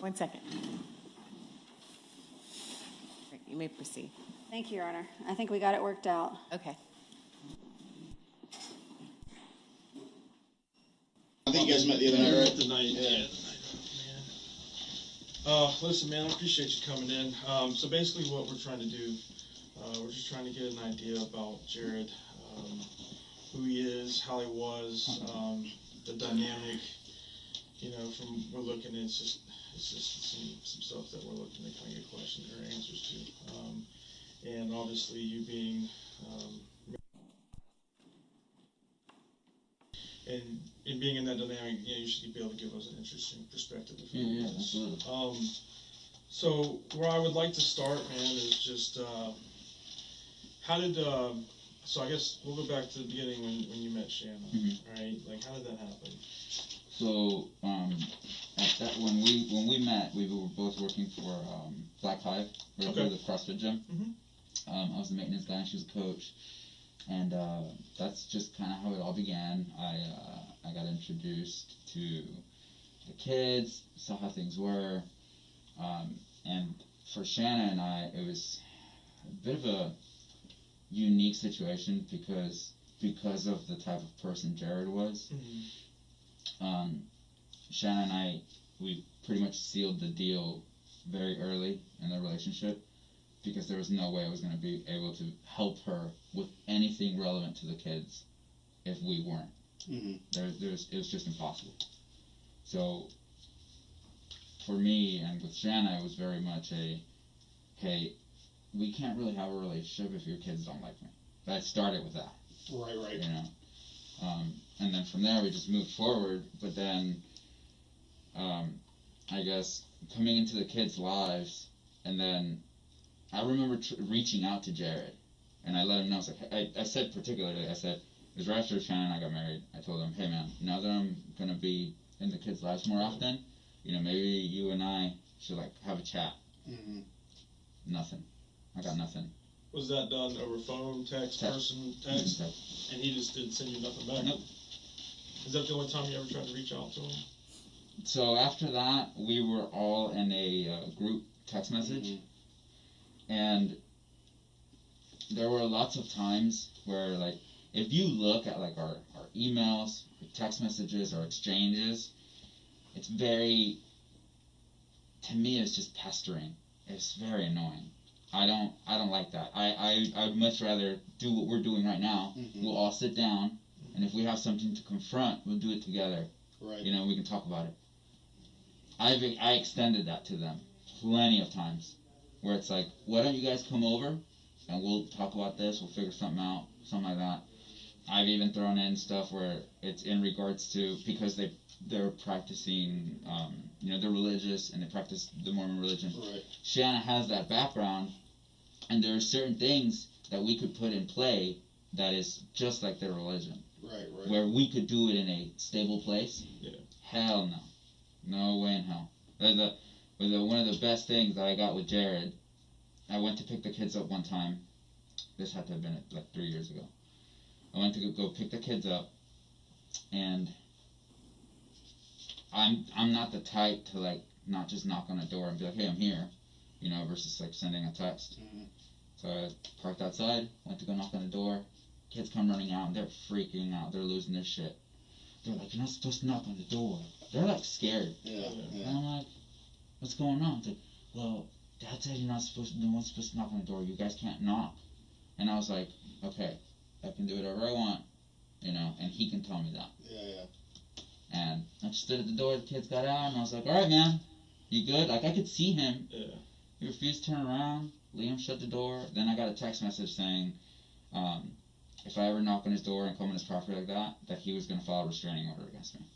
1 second. Right, you may proceed. Thank you, Your Honor. I think we got it worked out. Okay. I think you guys met the other night, right? The night, yeah. Listen, man, I appreciate you coming in. So basically what we're trying to do, we're just trying to get an idea about Jared, who he is, how he was, the dynamic, from we're looking at, it's just some stuff that we're looking to kind of get questions or answers to. And obviously you being, and being in that dynamic, you should be able to give us an interesting perspective. Yeah, absolutely. So where I would like to start, man, is just how did so I guess we'll go back to the beginning when you met Shanna, right? Like, how did that happen? So at that when we met, we were both working for Black Hive, for the CrossFit gym. I was the maintenance guy, and she was a coach. And that's just kind of how it all began. I got introduced to the kids, saw how things were, and for Shanna and I, it was a bit of a unique situation because of the type of person Jared was. Shanna and I, we pretty much sealed the deal very early in the relationship, because there was no way I was going to be able to help her with anything relevant to the kids if we weren't. It was just impossible. So for me and with Shanna, it was very much hey, we can't really have a relationship if your kids don't like me. That started with that. Right. And then from there we just moved forward. But then, I guess coming into the kids' lives, and then I remember reaching out to Jared, and I let him know. I said particularly, it was right after Shanna and I got married. I told him, hey man, now that I'm going to be in the kids' lives more often, maybe you and I should have a chat. Nothing. I got nothing. Was that done over phone, text? Text. And he just didn't send you nothing back? Nope. Is that the only time you ever tried to reach out to him? So after that, we were all in a group text message. And there were lots of times where, if you look at, our emails, our text messages, our exchanges, it's very, to me, it's just pestering. It's very annoying. I don't like that. I'd much rather do what we're doing right now. We'll all sit down, and if we have something to confront, we'll do it together. Right. We can talk about it. I extended that to them plenty of times, where it's like, why don't you guys come over and we'll talk about this, we'll figure something out, something like that. I've even thrown in stuff where it's in regards to, because they're practicing, they're religious and they practice the Mormon religion. Right. Shanna has that background, and there are certain things that we could put in play that is just like their religion. Right. Where we could do it in a stable place. Yeah. Hell no. No way in hell. One of the best things that I got with Jared, I went to pick the kids up one time. This had to have been 3 years ago. I went to go pick the kids up, and I'm not the type to not just knock on the door and be like, hey, I'm here, versus sending a text. So I parked outside, went to go knock on the door. Kids come running out, and they're freaking out. They're losing their shit. They're like, you're not supposed to knock on the door. They're scared. Yeah. And I'm like, what's going on? They're like, well, Dad said no one's supposed to knock on the door. You guys can't knock. And I was like, okay, I can do whatever I want, and he can tell me that. Yeah. And I just stood at the door, the kids got out, and I was like, all right, man, you good? I could see him. Yeah. He refused to turn around. Liam shut the door. Then I got a text message saying, if I ever knock on his door and come on his property like that he was going to file a restraining order against me.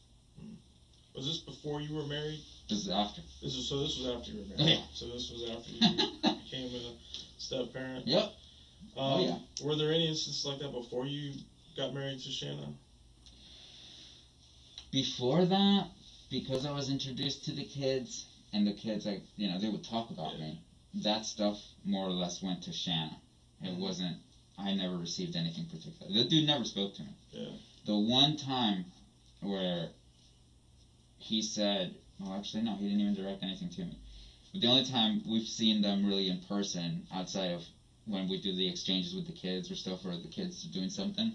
Was this before you were married? This is after. This was after you were married. Yeah. So this was after you became a step-parent? Yep. Were there any instances like that before you got married to Shanna? Before that, because I was introduced to the kids, and the kids, they would talk about me, that stuff more or less went to Shanna. It wasn't, I never received anything particular. The dude never spoke to me. Yeah. The one time where he said, well, actually, no, he didn't even direct anything to me. But the only time we've seen them really in person, outside of when we do the exchanges with the kids or stuff, or the kids doing something,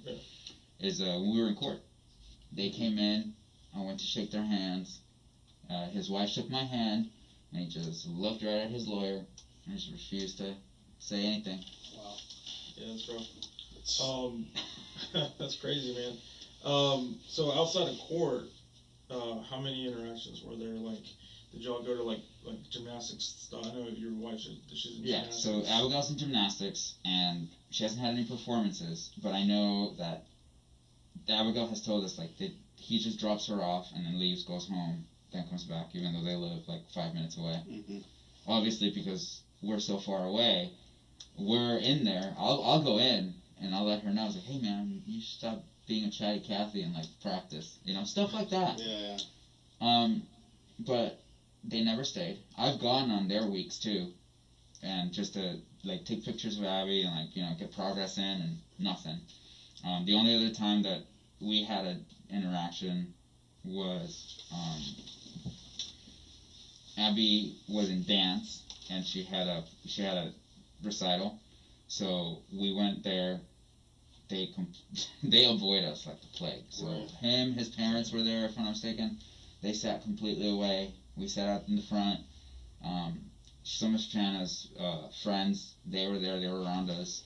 is when we were in court. They came in, I went to shake their hands. His wife shook my hand, and he just looked right at his lawyer and just refused to say anything. Wow. Yeah, that's rough. That's crazy, man. So outside of court, how many interactions were there? Like, did y'all go to like gymnastics? I know your wife, she's in gymnastics. So Abigail's in gymnastics, and she hasn't had any performances, but I know that Abigail has told us, like, that he just drops her off and then leaves, goes home, then comes back, even though they live like 5 minutes away. Mm-hmm. Obviously, because we're so far away, we're in there. I'll go in and I'll let her know. I was like, hey man, you should stop being a chatty Cathy and like practice, stuff like that. Yeah. But they never stayed. I've gone on their weeks too, and just to like take pictures of Abby and like get progress in, and nothing. The only other time that we had an interaction was Abby was in dance, and she had a recital, so we went there. They avoid us like the plague. So him, his parents were there, if I'm not mistaken. They sat completely away. We sat out in the front. Some of Shanna's friends, they were there. They were around us,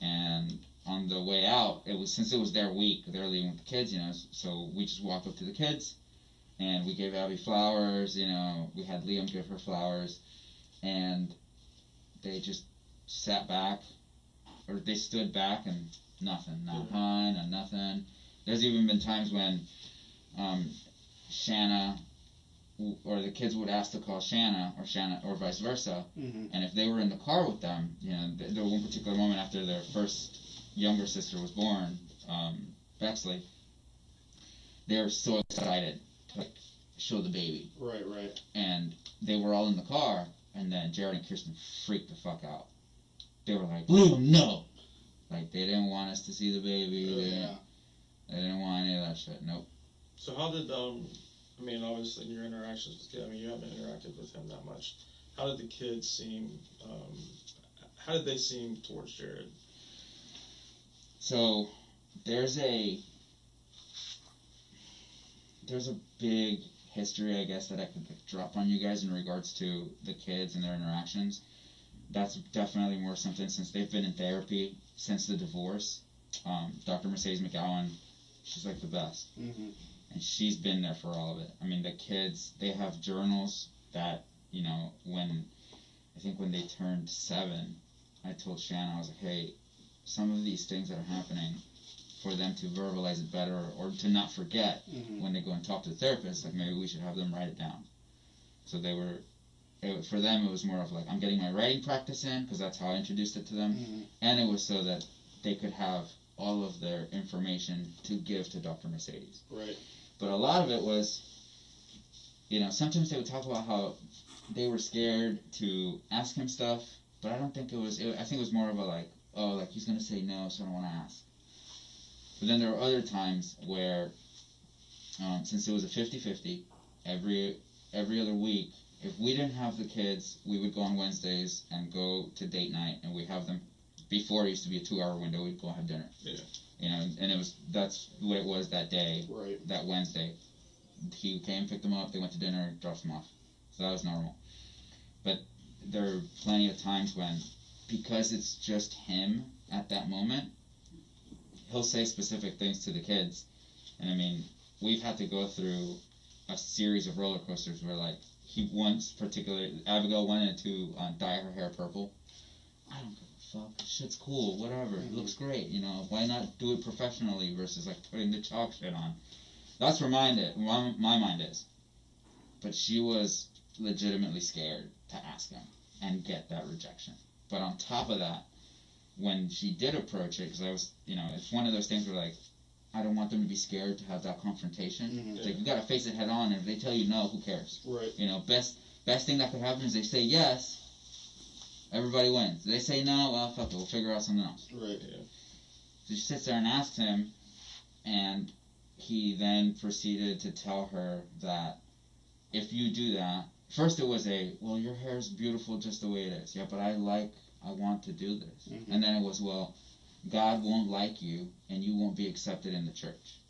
and on the way out, since it was their week, they were leaving with the kids, so we just walked up to the kids, and we gave Abby flowers, we had Liam give her flowers, and they just sat back, or they stood back, and nothing, not hi, not nothing. There's even been times when Shanna, or the kids would ask to call Shanna, or vice versa, and if they were in the car with them, there was one particular moment after their first younger sister was born, Bexley, they were so excited to show the baby. Right. And they were all in the car, and then Jared and Kirsten freaked the fuck out. They were like, Liam, no! Like, they didn't want us to see the baby. They didn't want any of that shit. Nope. So how did, obviously in your interactions with him, you haven't interacted with him that much. How did the kids seem, how did they seem towards Jared? So there's a big history, I guess, that I could drop on you guys in regards to the kids and their interactions. That's definitely more something since they've been in therapy since the divorce. Dr. Mercedes McGowan, she's like the best. Mm-hmm. And she's been there for all of it. I mean, the kids, they have journals that, when they turned 7, I told Shanna, I was like, hey, some of these things that are happening, for them to verbalize it better, or to not forget when they go and talk to the therapist, like maybe we should have them write it down. So for them, it was more of like, I'm getting my writing practice in, because that's how I introduced it to them, and it was so that they could have all of their information to give to Dr. Mercedes. Right. But a lot of it was, sometimes they would talk about how they were scared to ask him stuff, but I don't think I think it was more of a like, oh, like he's going to say no, so I don't want to ask. But then there were other times where, since it was a 50-50, every other week, if we didn't have the kids, we would go on Wednesdays and go to date night, and we'd have them. Before, it used to be a 2-hour window, we'd go have dinner. Yeah. And that's what it was that day, that Wednesday. He came, picked them up, they went to dinner, dropped them off. So that was normal. But there are plenty of times when, because it's just him at that moment, he'll say specific things to the kids. And we've had to go through a series of roller coasters where, like, Abigail wanted to dye her hair purple. I don't give a fuck. Shit's cool, whatever. It looks great, Why not do it professionally versus, like, putting the chalk shit on? That's where my mind is. But she was legitimately scared to ask him and get that rejection. But on top of that, when she did approach it, because I was, it's one of those things where, like, I don't want them to be scared to have that confrontation. It's like, you gotta face it head on, and if they tell you no, who cares? Right. Best thing that could happen is they say yes, everybody wins. If they say no, well, fuck it, we'll figure out something else. Right. So she sits there and asks him, and he then proceeded to tell her that if you do that, first it was well, your hair is beautiful just the way it is. Yeah, but I want to do this. Mm-hmm. And then it was, well, God won't like you and you won't be accepted in the church.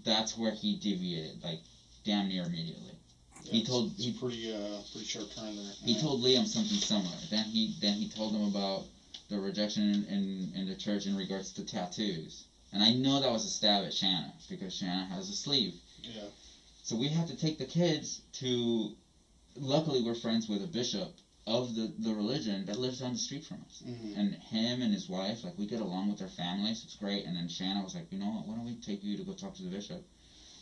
That's where he deviated, like, damn near immediately. Yeah, pretty sharp turn there. He told Liam something similar. Then he told him about the rejection in the church in regards to tattoos. And I know that was a stab at Shanna, because Shanna has a sleeve. Yeah. So we had to take the kids to, luckily we're friends with a bishop of the religion that lives down the street from us. Mm-hmm. And him and his wife, like, we get along with their families, it's great. And then Shanna was like, you know what, why don't we take you to go talk to the bishop?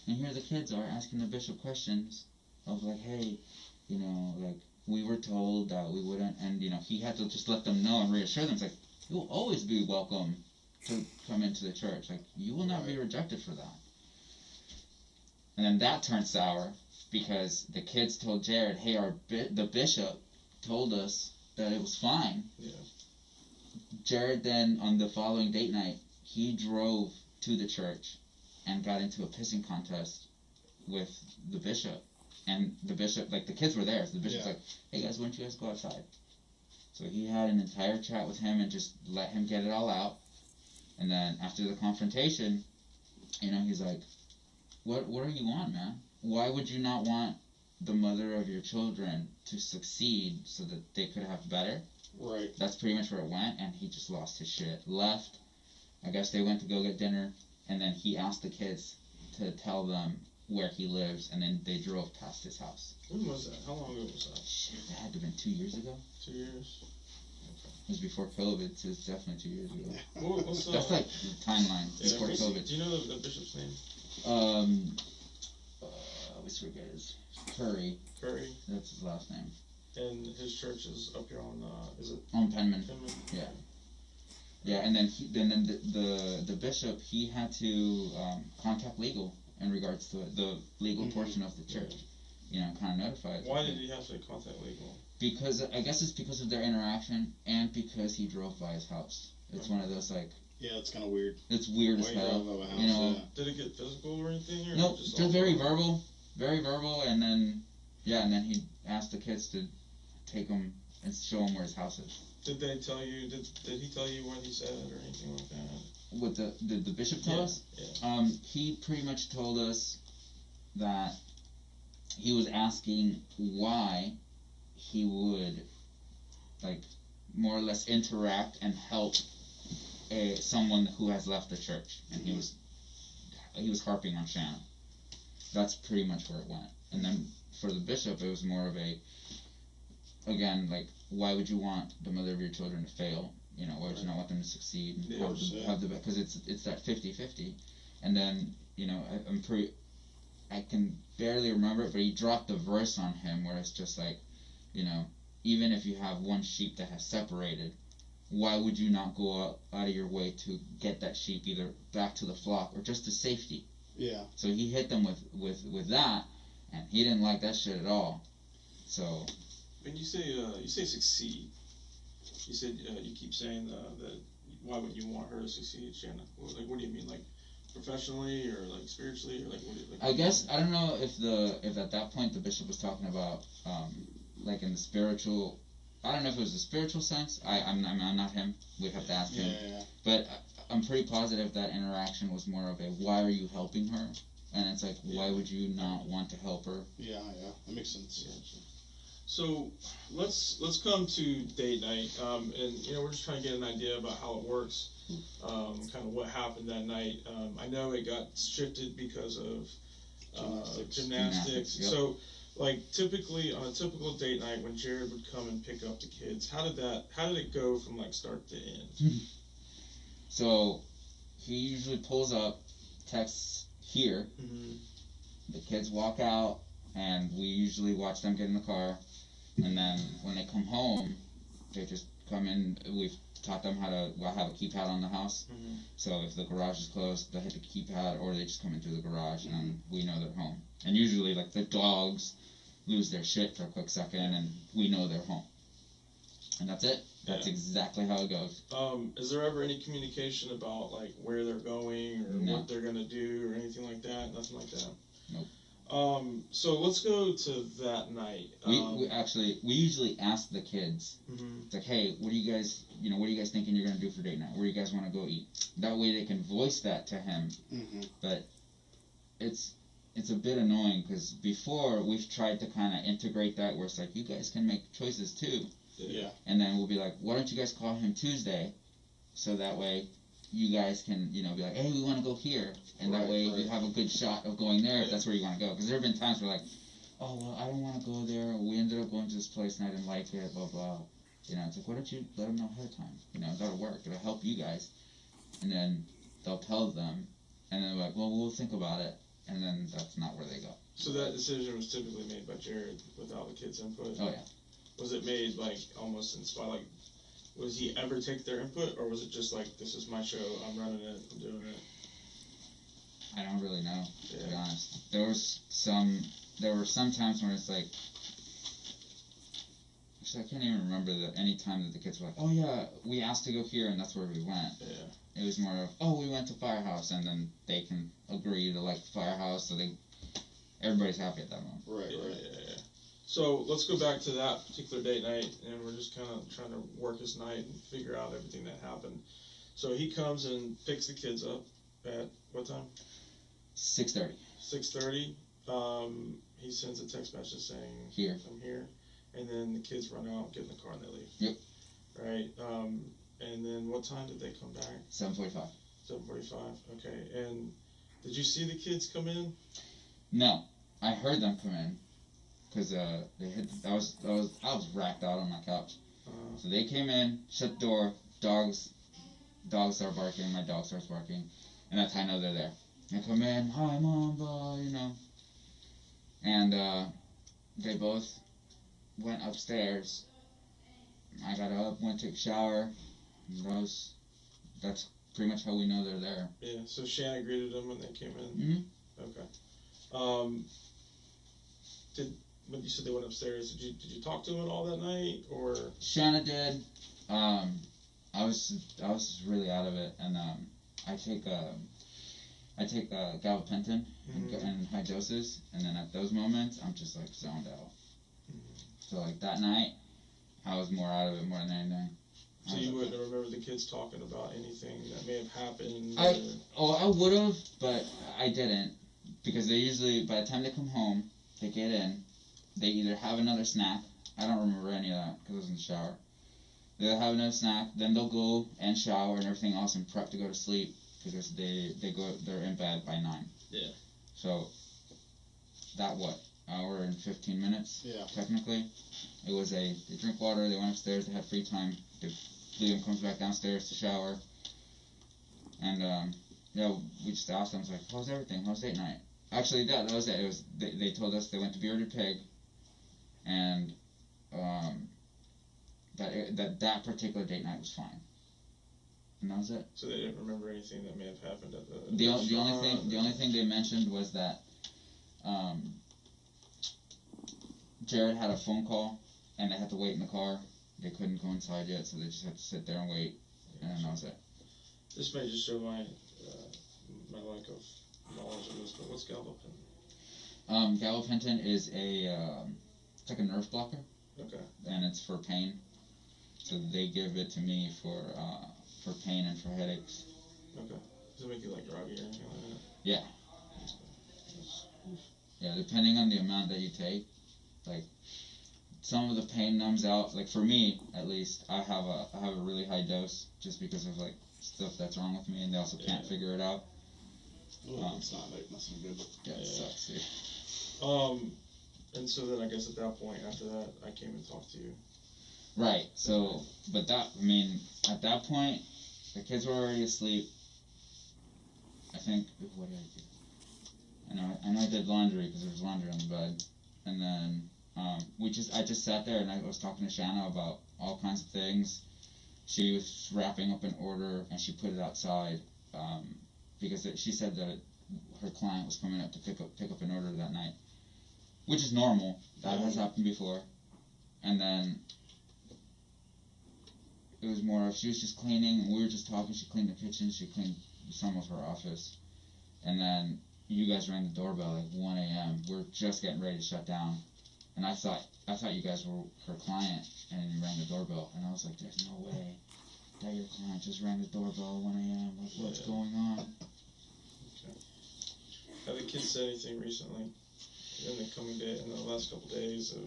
And here the kids are asking the bishop questions of like, hey, you know, like, we were told that we wouldn't, and, you know, he had to just let them know and reassure them. It's like, you'll always be welcome to come into the church. Like, you will not be rejected for that. And then that turned sour because the kids told Jared, hey, the bishop told us that it was fine. Yeah. Jared then, on the following date night, he drove to the church and got into a pissing contest with the bishop. And the bishop, like, the kids were there, so the bishop's like, hey guys, why don't you guys go outside? So he had an entire chat with him and just let him get it all out. And then after the confrontation, you know, he's like, what do you want, man? Why would you not want the mother of your children to succeed so that they could have better? Right. That's pretty much where it went, and he just lost his shit. Left. I guess they went to go get dinner, and then he asked the kids to tell them where he lives, and then they drove past his house. When was that? How long ago was that? Shit, that had to have been 2 years ago. 2 years? It was before COVID, so it's definitely 2 years ago. What's That's like the timeline, before COVID. Do you know the bishop's name? I always forget his Curry. Curry? That's his last name. And his church is up here on, is it? On Penman. Penman? Yeah. Yeah, and then the bishop, he had to contact legal in regards to the legal portion of the church. You know, kind of notify. Why did he have to contact legal? Because I guess it's because of their interaction and because he drove by his house. It's one of those, like. Yeah, it's kind of weird. It's weird as hell. You know. Did it get physical or anything? Or nope, just very verbal, and then he asked the kids to take him and show him where his house is. Did they tell you? Did he tell you what he said or anything like that? What the bishop tell us? Yeah. He pretty much told us that he was asking why he would, like, more or less interact and help someone who has left the church, and he was harping on Shanna. That's pretty much where it went. And then for the bishop, it was more of a, again, like, why would you want the mother of your children to fail? You know, why would you not want them to succeed and have the because it's that 50-50. And then, you know, I can barely remember it, but he dropped the verse on him where it's just like, you know, even if you have one sheep that has separated, why would you not go out of your way to get that sheep either back to the flock or just to safety? Yeah. So he hit them with that, and he didn't like that shit at all. So. When you say succeed, you said you keep saying that why would you want her to succeed, Shanna? Like, what do you mean, like professionally or like spiritually or like what do you? Like, I guess I don't know if at that point the bishop was talking about like in the spiritual. I don't know if it was the spiritual sense. I'm not him. We have to ask him. Yeah. But I'm pretty positive that interaction was more of a why are you helping her? And it's like why would you not want to help her? Yeah, that makes sense. Yeah. So let's come to date night, and you know we're just trying to get an idea about how it works, kind of what happened that night. I know it got shifted because of gymnastics. Yep. So. Like typically on a typical date night when Jared would come and pick up the kids, how did it go from like start to end? So he usually pulls up, texts here. Mm-hmm. The kids walk out, and we usually watch them get in the car. And then when they come home, they just come in. We've taught them how to have a keypad on the house. Mm-hmm. So if the garage is closed, they hit the keypad, or they just come in through the garage, and we know they're home. And usually, like, the dogs lose their shit for a quick second, and we know they're home. And that's it. That's exactly how it goes. Is there ever any communication about, like, where they're going or what they're going to do or anything like that? Nothing like that? Nope. So let's go to that night. We usually ask the kids, Mhm. it's like, hey, what are you guys thinking you're gonna do for date night? Where do you guys want to go eat? That way they can voice that to him. Mm-hmm. But it's a bit annoying because before we've tried to kind of integrate that where it's like you guys can make choices too. Yeah. And then we'll be like, why don't you guys call him Tuesday, so that way you guys can, be like, hey, we want to go here, and that way you have a good shot of going there if that's where you want to go. Because there have been times where like, oh well, I don't want to go there. We ended up going to this place and I didn't like it. Blah blah. It's like, why don't you let them know ahead of time? That'll work. It'll help you guys. And then they'll tell them, and then they're like, well, we'll think about it. And then that's not where they go. So that decision was typically made by Jared without the kids' input? Oh, yeah. Was it made, like, almost inspired, like, was he ever take their input, or was it just like, this is my show, I'm running it, I'm doing it? I don't really know, to be honest. There were some times when it's like, actually, I can't even remember any time that the kids were like, oh yeah, we asked to go here and that's where we went. Yeah. It was more of, oh, we went to Firehouse, and then they can agree to like the Firehouse, so everybody's happy at that moment. Right. Yeah. So let's go back to that particular date night, and we're just kind of trying to work his night and figure out everything that happened. So he comes and picks the kids up at what time? 6:30. 6:30. He sends a text message saying, here. I'm here. And then the kids run out, get in the car, and they leave. Yep. Right. And then what time did they come back? 7:45. 7:45. Okay. And did you see the kids come in? No, I heard them come in because I was racked out on my couch. So they came in, shut the door. Dogs start barking. My dog starts barking, and that's how I know they're there. They come in, hi mom, blah, and they both went upstairs. I got up, went to take a shower. That's pretty much how we know they're there. Yeah, so Shanna greeted them when they came in? Mm-hmm. Okay. When you said they went upstairs, did you talk to them at all that night, or? Shanna did. I was really out of it, and I take gabapentin in high doses, and then at those moments, I'm just like zoned out. So like that night, I was more out of it more than anything. So you wouldn't remember the kids talking about anything that may have happened? I would have, but I didn't, because they usually, by the time they come home, they get in, they either have another snack. I don't remember any of that because I was in the shower. They'll have another snack, then they'll go and shower and everything else and prep to go to sleep because they're in bed by 9. Yeah. So that hour and 15 minutes? Yeah. Technically, it was they drink water, they went upstairs, they had free time. Liam comes back downstairs to shower, and we just asked them, like, how's everything? How's date night? Actually, that was it. It was they told us they went to Bearded Pig, and that particular date night was fine. And that was it. So they didn't remember anything that may have happened at the. The only thing they mentioned was that Jared had a phone call, and they had to wait in the car. They couldn't go inside yet, so they just had to sit there and wait, and that was it. This may just show my lack of knowledge of this, but what's gabapentin? Gabapentin is it's like a nerve blocker. Okay. And it's for pain. So they give it to me for pain and for headaches. Okay. Does it make you like groggy or anything like that? Yeah. Yeah, depending on the amount that you take, like some of the pain numbs out. Like for me, at least, I have a really high dose just because of like stuff that's wrong with me, and they also can't figure it out. It's not like nothing good. Yeah, it sucks. And so then I guess at that point, after that, I came and talked to you. Right. So, but at that point, the kids were already asleep. I think, what did I do? I know I did laundry because there was laundry on the bed, and then I just sat there and I was talking to Shanna about all kinds of things. She was wrapping up an order and she put it outside because she said that her client was coming up to pick up an order that night, which is normal. That has happened before. And then it was more of she was just cleaning and we were just talking. She cleaned the kitchen. She cleaned some of her office, and then you guys rang the doorbell like 1 a.m. We're just getting ready to shut down. And I thought you guys were her client, and you rang the doorbell. And I was like, there's no way that your client just rang the doorbell at 1 a.m. Like, what's going on? Okay. Have the kids said anything recently in the last couple days of,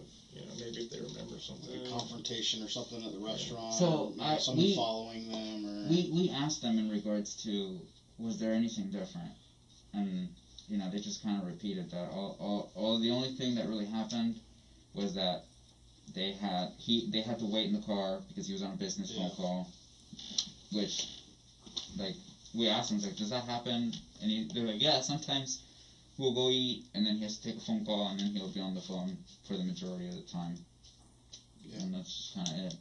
maybe if they remember something? Like a confrontation or something at the restaurant? So, or someone following them? Or... We asked them in regards to, was there anything different? And, they just kind of repeated that. All the only thing that really happened was that they had to wait in the car because he was on a business phone call, which, like, we asked him, like, does that happen? And they're like, yeah, sometimes we'll go eat, and then he has to take a phone call, and then he'll be on the phone for the majority of the time. Yeah. And that's just kind of it.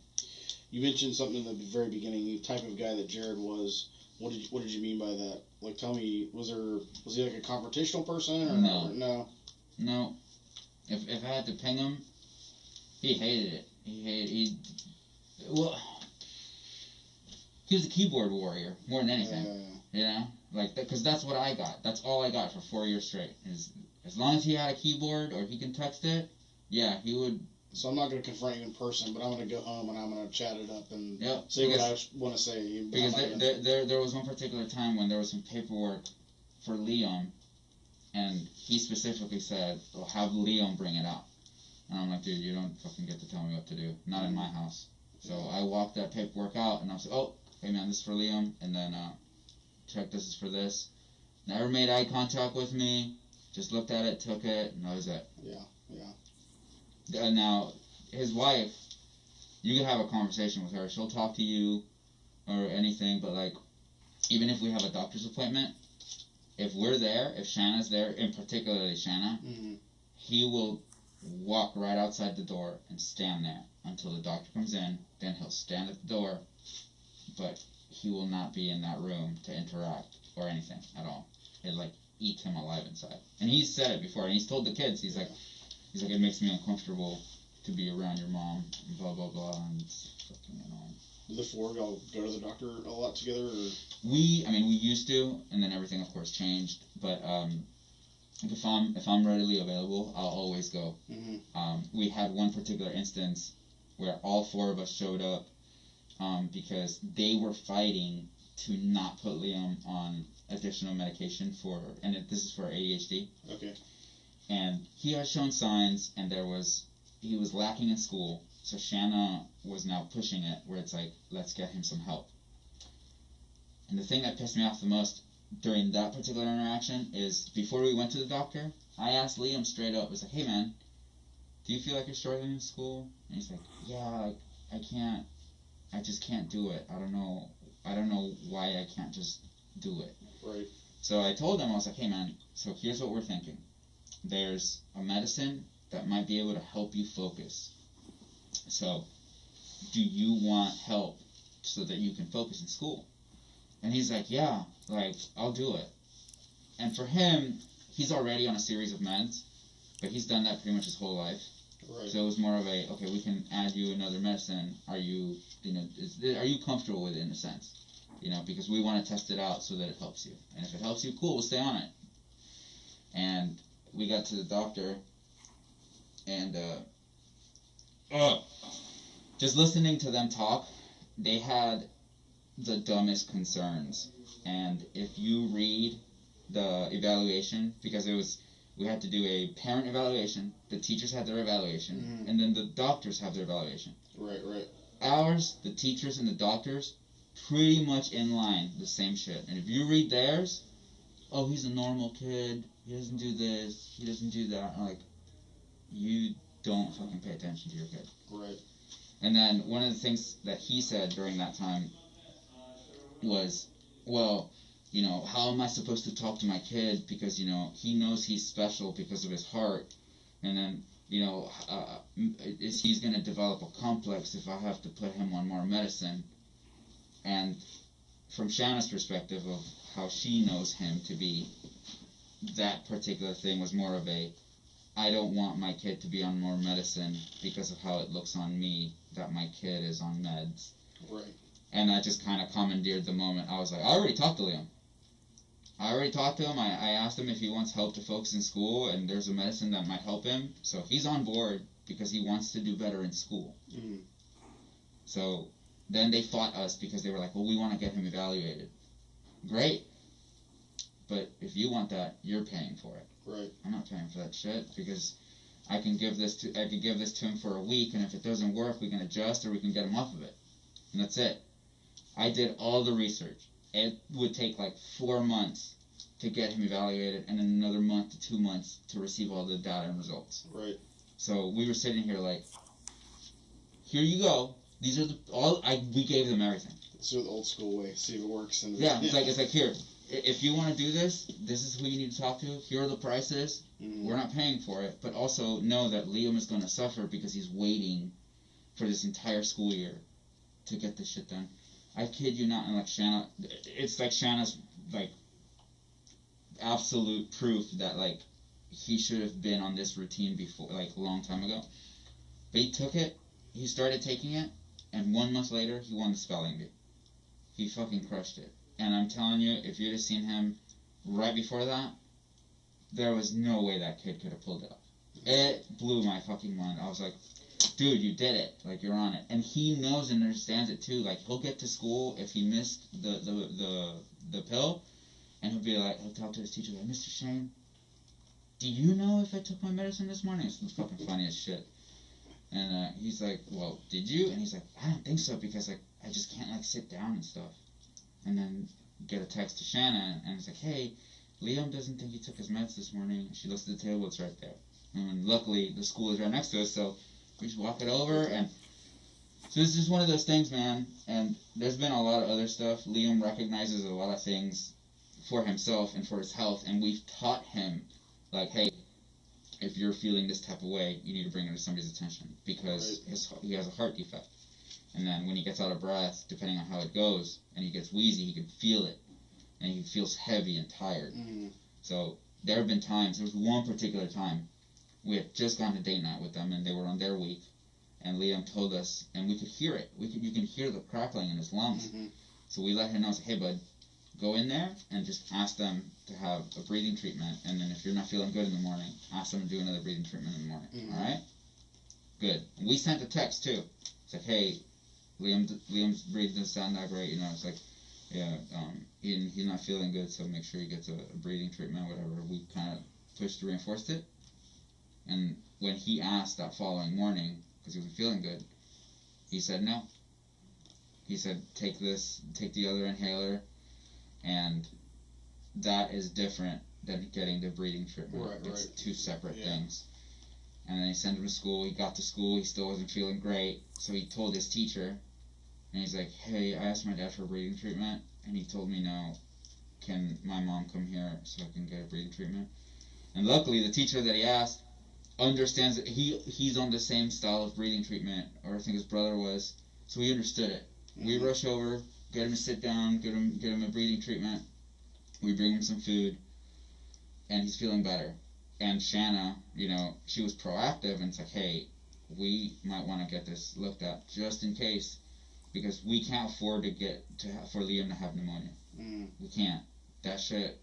You mentioned something in the very beginning, the type of guy that Jared was. What did you mean by that? Like, tell me, was he like a confrontational person? Or no. No. If I had to ping him, he hated it. He was a keyboard warrior more than anything. Like, because that's what I got. That's all I got for 4 years straight. As long as he had a keyboard or he can text it, yeah, he would. So I'm not going to confront you in person, but I'm going to go home and I'm going to chat it up and say what I want to say. Because there was one particular time when there was some paperwork for Liam, and he specifically said, well, have Liam bring it out. And I'm like, dude, you don't fucking get to tell me what to do. Not in my house. So I walked that paperwork out, and I was like, oh, hey man, this is for Liam, and then check this is for this. Never made eye contact with me, just looked at it, took it, and that was it. Yeah. Now, his wife, you can have a conversation with her. She'll talk to you or anything, but, like, even if we have a doctor's appointment, if we're there, if Shanna's there, and particularly Shanna, he will walk right outside the door and stand there until the doctor comes in. Then he'll stand at the door, but he will not be in that room to interact or anything at all. It, like, eats him alive inside. And he's said it before, and he's told the kids, he's like, it makes me uncomfortable to be around your mom, and blah, blah, blah, and it's fucking annoying. Do the four of y'all go to the doctor a lot together, or? We used to, and then everything, of course, changed, but, if I'm readily available, I'll always go. We had one particular instance where all four of us showed up, because they were fighting to not put Liam on additional medication this is for ADHD. Okay. And he had shown signs, and he was lacking in school, so Shanna was now pushing it, where it's like, let's get him some help. And the thing that pissed me off the most during that particular interaction is, before we went to the doctor, I asked Liam straight up, I was like, hey man, do you feel like you're struggling in school? And he's like, yeah, I just can't do it. I don't know why I can't just do it. Right. So I told him, I was like, hey man, so here's what we're thinking. There's a medicine that might be able to help you focus. So, do you want help so that you can focus in school? And he's like, yeah, like, I'll do it. And for him, he's already on a series of meds, but he's done that pretty much his whole life. Right. So it was more of okay, we can add you another medicine. Are you comfortable with it in a sense? Because we want to test it out so that it helps you. And if it helps you, cool, we'll stay on it. And we got to the doctor, and just listening to them talk, they had the dumbest concerns. And if you read the evaluation, because we had to do a parent evaluation, the teachers had their evaluation, and then the doctors have their evaluation. Right. Ours, the teachers and the doctors, pretty much in line, the same shit. And if you read theirs, oh, he's a normal kid, he doesn't do this, he doesn't do that. I'm like, you don't fucking pay attention to your kid. Right. And then one of the things that he said during that time was, well, how am I supposed to talk to my kid because, he knows he's special because of his heart, and then, he's going to develop a complex if I have to put him on more medicine. And from Shanna's perspective of how she knows him to be, that particular thing was more of I don't want my kid to be on more medicine because of how it looks on me that my kid is on meds. Right. And I just kind of commandeered the moment. I was like, I already talked to Liam. I already talked to him. I asked him if he wants help to focus in school, and there's a medicine that might help him. So he's on board because he wants to do better in school. Mm-hmm. So then they fought us because they were like, well, we want to get him evaluated. Great. But if you want that, you're paying for it. Right. I'm not paying for that shit because I can give this to him for a week, and if it doesn't work, we can adjust or we can get him off of it. And that's it. I did all the research. It would take like 4 months to get him evaluated, and then another month to 2 months to receive all the data and results. Right. So we were sitting here like, here you go. These are we gave them everything. Let's do it the old school way. See if it works. And yeah, it's like here. If you want to do this, this is who you need to talk to. Here are the prices. Mm-hmm. We're not paying for it, but also know that Liam is going to suffer because he's waiting for this entire school year to get this shit done. I kid you not, and like Shanna, it's like Shanna's like absolute proof that like he should have been on this routine before, like a long time ago. But he took it, he started taking it, and 1 month later he won the spelling bee. He fucking crushed it. And I'm telling you, if you'd have seen him right before that, there was no way that kid could have pulled it off. It blew my fucking mind. I was like, dude, you did it. Like, you're on it. And he knows and understands it, too. Like, he'll get to school if he missed the pill, and he'll be like, he'll talk to his teacher, like, Mr. Shane, do you know if I took my medicine this morning? It's the fucking funniest shit. And he's like, well, did you? And he's like, I don't think so, because, like, I just can't, like, sit down and stuff. And then get a text to Shanna, and it's like, hey, Liam doesn't think he took his meds this morning. She looks at the table, it's right there. And luckily, the school is right next to us, so we just walk it over. And so it's just one of those things, man. And there's been a lot of other stuff. Liam recognizes a lot of things for himself and for his health, and we've taught him, like, hey, if you're feeling this type of way, you need to bring it to somebody's attention, because he has a heart defect. And then when he gets out of breath, depending on how it goes, and he gets wheezy, he can feel it. And he feels heavy and tired. Mm-hmm. So there have been times, there was one particular time, we had just gone to date night with them, and they were on their week. And Liam told us, and we could hear it. You can hear the crackling in his lungs. Mm-hmm. So we let him know, hey, bud, go in there and just ask them to have a breathing treatment. And then if you're not feeling good in the morning, ask them to do another breathing treatment in the morning. Mm-hmm. All right? Good. And we sent a text, too. It's like, hey, Liam's breathing doesn't sound that great. You know, it's like, yeah, he's not feeling good, so make sure he gets a breathing treatment, whatever. We kind of pushed, reinforced it. And when he asked that following morning, because he wasn't feeling good, he said no. He said, take the other inhaler, and that is different than getting the breathing treatment. Right, it's right. two separate things. And then he sent him to school. He got to school. He still wasn't feeling great. So he told his teacher, and he's like, hey, I asked my dad for a breathing treatment, and he told me no. Can my mom come here so I can get a breathing treatment? And luckily, the teacher that he asked understands that he's on the same style of breathing treatment, or I think his brother was, so he understood it. Mm-hmm. We rush over, get him to sit down, get him a breathing treatment. We bring him some food, and he's feeling better. And Shanna, you know, she was proactive, and it's like, hey, we might want to get this looked at just in case, because we can't afford for Liam to have pneumonia. Mm. We can't. That shit,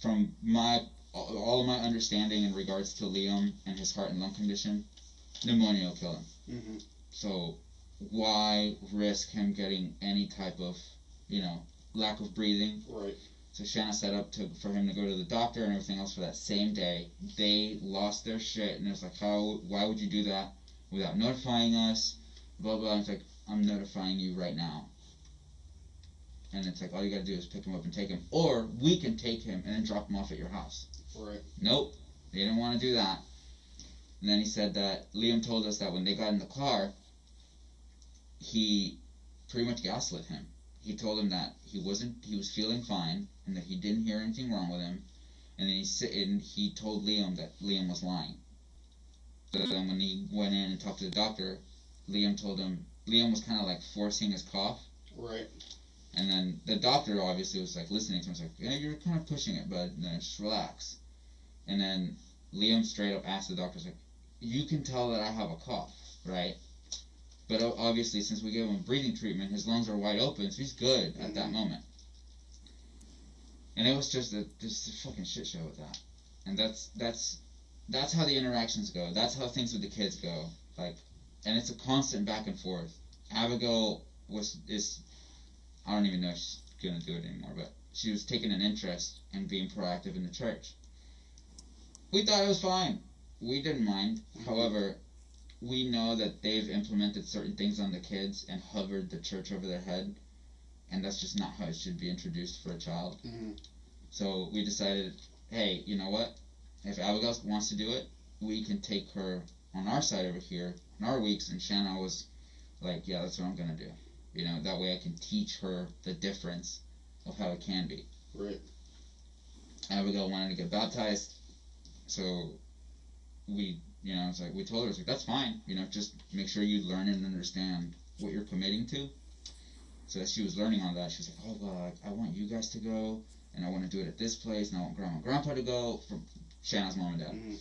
from all of my understanding in regards to Liam and his heart and lung condition, pneumonia will kill him. Mm-hmm. So why risk him getting any type of, you know, lack of breathing? Right. So Shanna set up for him to go to the doctor and everything else for that same day. They lost their shit, and it was like, why would you do that without notifying us? Blah, blah. And it's like, I'm notifying you right now. And it's like, all you gotta do is pick him up and take him. Or we can take him and then drop him off at your house. Right. Nope. They didn't want to do that. And then he said that Liam told us that when they got in the car, he pretty much gaslit him. He told him that he was feeling fine, and that he didn't hear anything wrong with him. And then he told Liam that Liam was lying. So then when he went in and talked to the doctor, Liam told him, Liam was kind of like forcing his cough. Right. And then the doctor obviously was like listening to him. He's like, yeah, you're kind of pushing it, bud. And then just relax. And then Liam straight up asked the doctor, like, you can tell that I have a cough, right? But obviously, since we gave him breathing treatment, his lungs are wide open, so he's good at that moment. And And it was just a fucking shit show with that. And that's how the interactions go. That's how things with the kids go. Like, and it's a constant back and forth. Abigail I don't even know if she's gonna do it anymore, but she was taking an interest in being proactive in the church. We thought it was fine. We didn't mind. However, we know that they've implemented certain things on the kids and hovered the church over their head, and that's just not how it should be introduced for a child. So we decided, hey, you know what? If Abigail wants to do it, we can take her on our side over here in our weeks. And Shanna was like, yeah, that's what I'm gonna do. You know, that way I can teach her the difference of how it can be. Right. Abigail wanted to get baptized, so we, you know, it's like, we told her, it's like, that's fine, you know, just make sure you learn and understand what you're committing to. So as she was learning on that, she was like, oh God, I want you guys to go, and I want to do it at this place, and I want Grandma and Grandpa to go, from Shanna's mom and dad.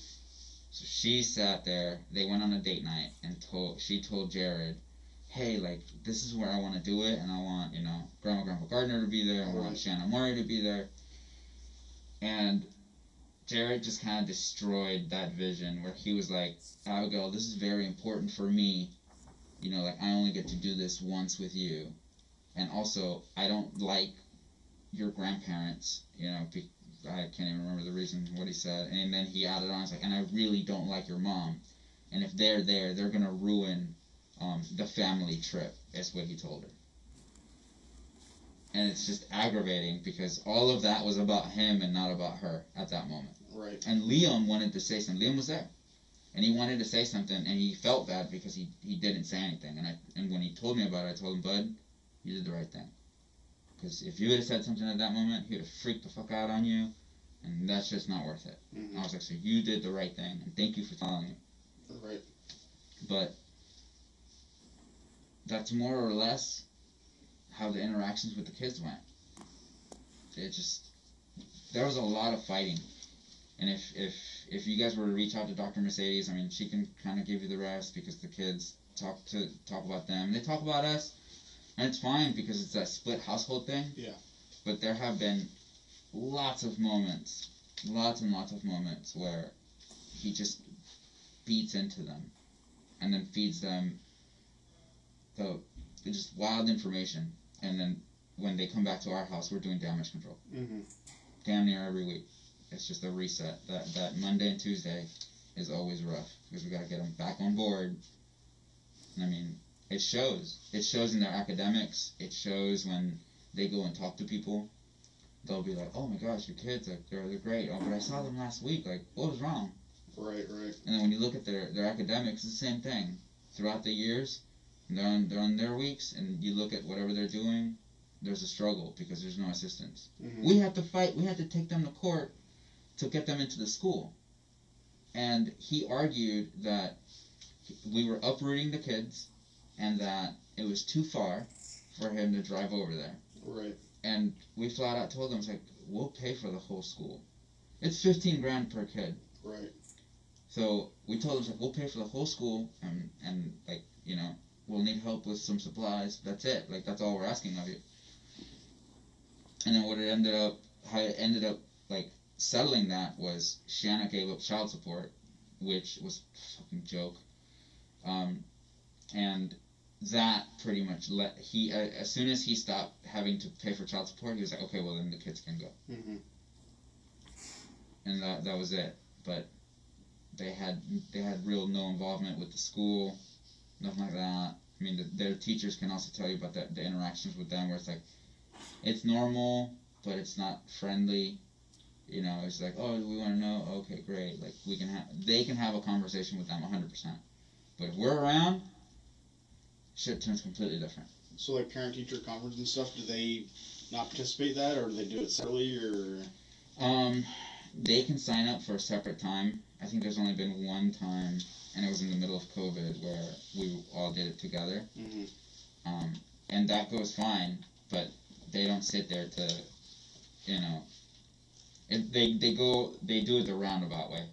So she sat there, they went on a date night, and she told Jared, hey, like, this is where I want to do it, and I want, you know, Grandma and Grandpa Gardner to be there, I want Shanna Murray to be there. And Jared just kind of destroyed that vision where he was like, Abigail, this is very important for me. You know, like, I only get to do this once with you. And also, I don't like your grandparents, you know, I can't even remember the reason what he said. And then he added on, he's like, and I really don't like your mom. And if they're there, they're going to ruin the family trip, is what he told her. And it's just aggravating because all of that was about him and not about her at that moment. Right. And Liam wanted to say something. Liam was there. And he wanted to say something, and he felt bad because he didn't say anything. And when he told me about it, I told him, bud, you did the right thing. Because if you would have said something at that moment, he would have freaked the fuck out on you, and that's just not worth it. I was like, so you did the right thing, and thank you for telling me. Right. But that's more or less how the interactions with the kids went. There was a lot of fighting. And if you guys were to reach out to Dr. Mercedes, I mean, she can kind of give you the rest because the kids talk about them. They talk about us, and it's fine because it's that split household thing. Yeah. But there have been lots and lots of moments where he just beats into them and then feeds them just wild information. And then when they come back to our house, we're doing damage control. Damn near every week. It's just a reset. That Monday and Tuesday is always rough because we got to get them back on board. And I mean, it shows. It shows in their academics. It shows when they go and talk to people. They'll be like, "Oh my gosh, your kids, like they're great. Oh, but I saw them last week. Like, what was wrong?" Right. And then when you look at their academics, it's the same thing. Throughout the years, they're on their weeks, and you look at whatever they're doing. There's a struggle because there's no assistance. We had to fight. We had to take them to court to get them into the school. And he argued that we were uprooting the kids and that it was too far for him to drive over there. Right. And we flat out told him, it's like, we'll pay for the whole school. It's $15,000 per kid. Right. So we told him, like, we'll pay for the whole school and like, you know, we'll need help with some supplies. That's it. Like, that's all we're asking of you. And then how it ended up, like, settling that was Shanna gave up child support, which was a fucking joke. And that pretty much as soon as he stopped having to pay for child support, he was like, okay, well then the kids can go. And that was it. But they had real no involvement with the school, nothing like that. I mean, their teachers can also tell you about the interactions with them where it's like, it's normal, but it's not friendly. You know, it's like, oh, we want to know. Okay, great. Like they can have a conversation with them 100%. But if we're around, shit turns completely different. So, like parent-teacher conference and stuff, do they not participate in that, or do they do it separately, or? They can sign up for a separate time. I think there's only been one time, and it was in the middle of COVID, where we all did it together. And that goes fine, but they don't sit there to, you know. They do it the roundabout way.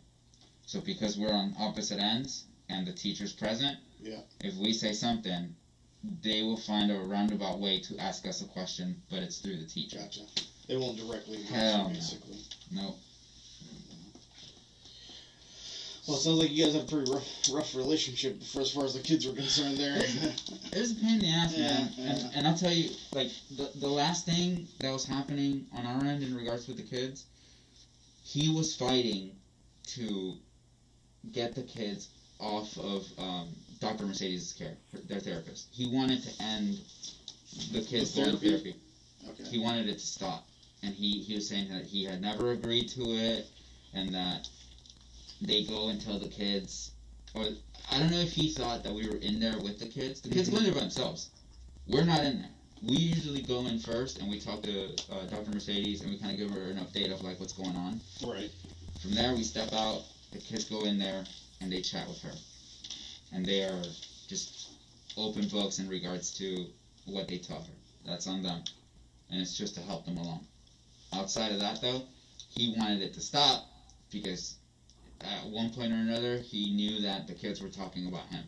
So because we're on opposite ends and the teacher's present, if we say something, they will find a roundabout way to ask us a question, but it's through the teacher. Gotcha. They won't directly against Hell you, no. basically. Nope. Well, it sounds like you guys had a pretty rough relationship for as far as the kids were concerned there. It was a pain in the ass, man. And I'll tell you, like, the last thing that was happening on our end in regards with the kids, he was fighting to get the kids off of Dr. Mercedes' care, their therapist. He wanted to end the kids going to therapy. Okay. He wanted it to stop. And he was saying that he had never agreed to it, and that they go and tell the kids, or I don't know if he thought that we were in there with the kids. The kids go in there by themselves. We're not in there. We usually go in first and we talk to Dr. Mercedes and we kind of give her an update of like what's going on. Right. From there we step out, the kids go in there and they chat with her. And they are just open books in regards to what they taught her. That's on them. And it's just to help them along. Outside of that though, he wanted it to stop because at one point or another, he knew that the kids were talking about him.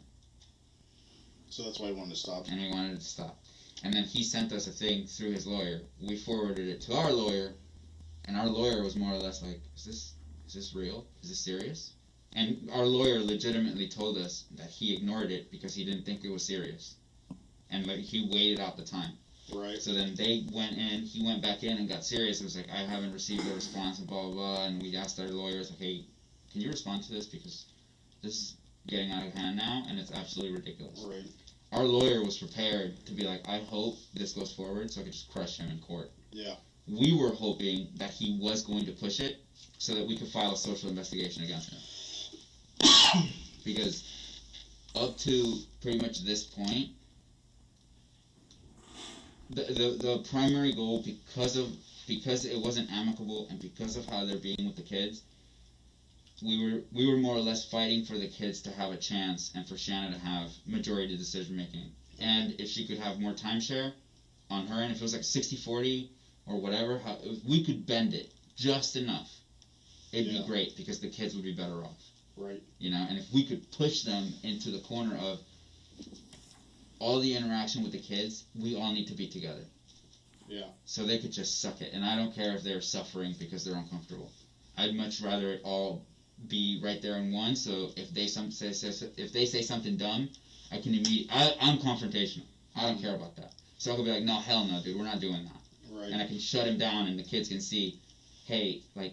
So that's why he wanted to stop. And he wanted it to stop. And then he sent us a thing through his lawyer. We forwarded it to our lawyer, and our lawyer was more or less like, is this real? Is this serious? And our lawyer legitimately told us that he ignored it because he didn't think it was serious. And like, he waited out the time. Right. So then they went in, he went back in and got serious. It was like, I haven't received a response, and blah, blah, blah. And we asked our lawyers, like, hey, can you respond to this? Because this is getting out of hand now, and it's absolutely ridiculous. Right. Our lawyer was prepared to be like, I hope this goes forward so I could just crush him in court. Yeah. We were hoping that he was going to push it so that we could file a social investigation against him. Because up to pretty much this point, the primary goal, because it wasn't amicable and because of how they're being with the kids, we were more or less fighting for the kids to have a chance and for Shanna to have majority decision making. And if she could have more timeshare on her, and if it was like 60-40 or whatever, if we could bend it just enough, it'd be great because the kids would be better off. Right. You know, and if we could push them into the corner of all the interaction with the kids, we all need to be together. Yeah. So they could just suck it. And I don't care if they're suffering because they're uncomfortable. I'd much rather it all be right there in one, so if they say something dumb, I can immediately, I'm confrontational. I don't care about that. So I could be like, no, hell no, dude, we're not doing that. Right. And I can shut him down and the kids can see, hey, like,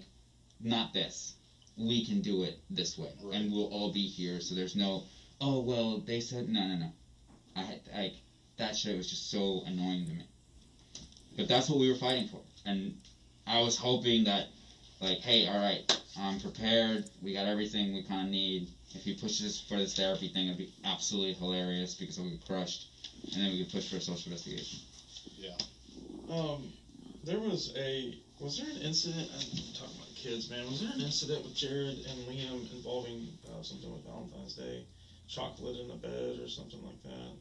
not this. We can do it this way. Right. And we'll all be here, so there's no, oh, well, they said, no. That shit was just so annoying to me. But that's what we were fighting for. And I was hoping that, like, hey, all right, I'm prepared. We got everything we kind of need. If he pushes for this therapy thing, it'd be absolutely hilarious because it'll get crushed. And then we could push for a social investigation. Yeah. Was there an incident, I'm talking about kids, man, was there an incident with Jared and Liam involving something with Valentine's Day? Chocolate in the bed or something like that?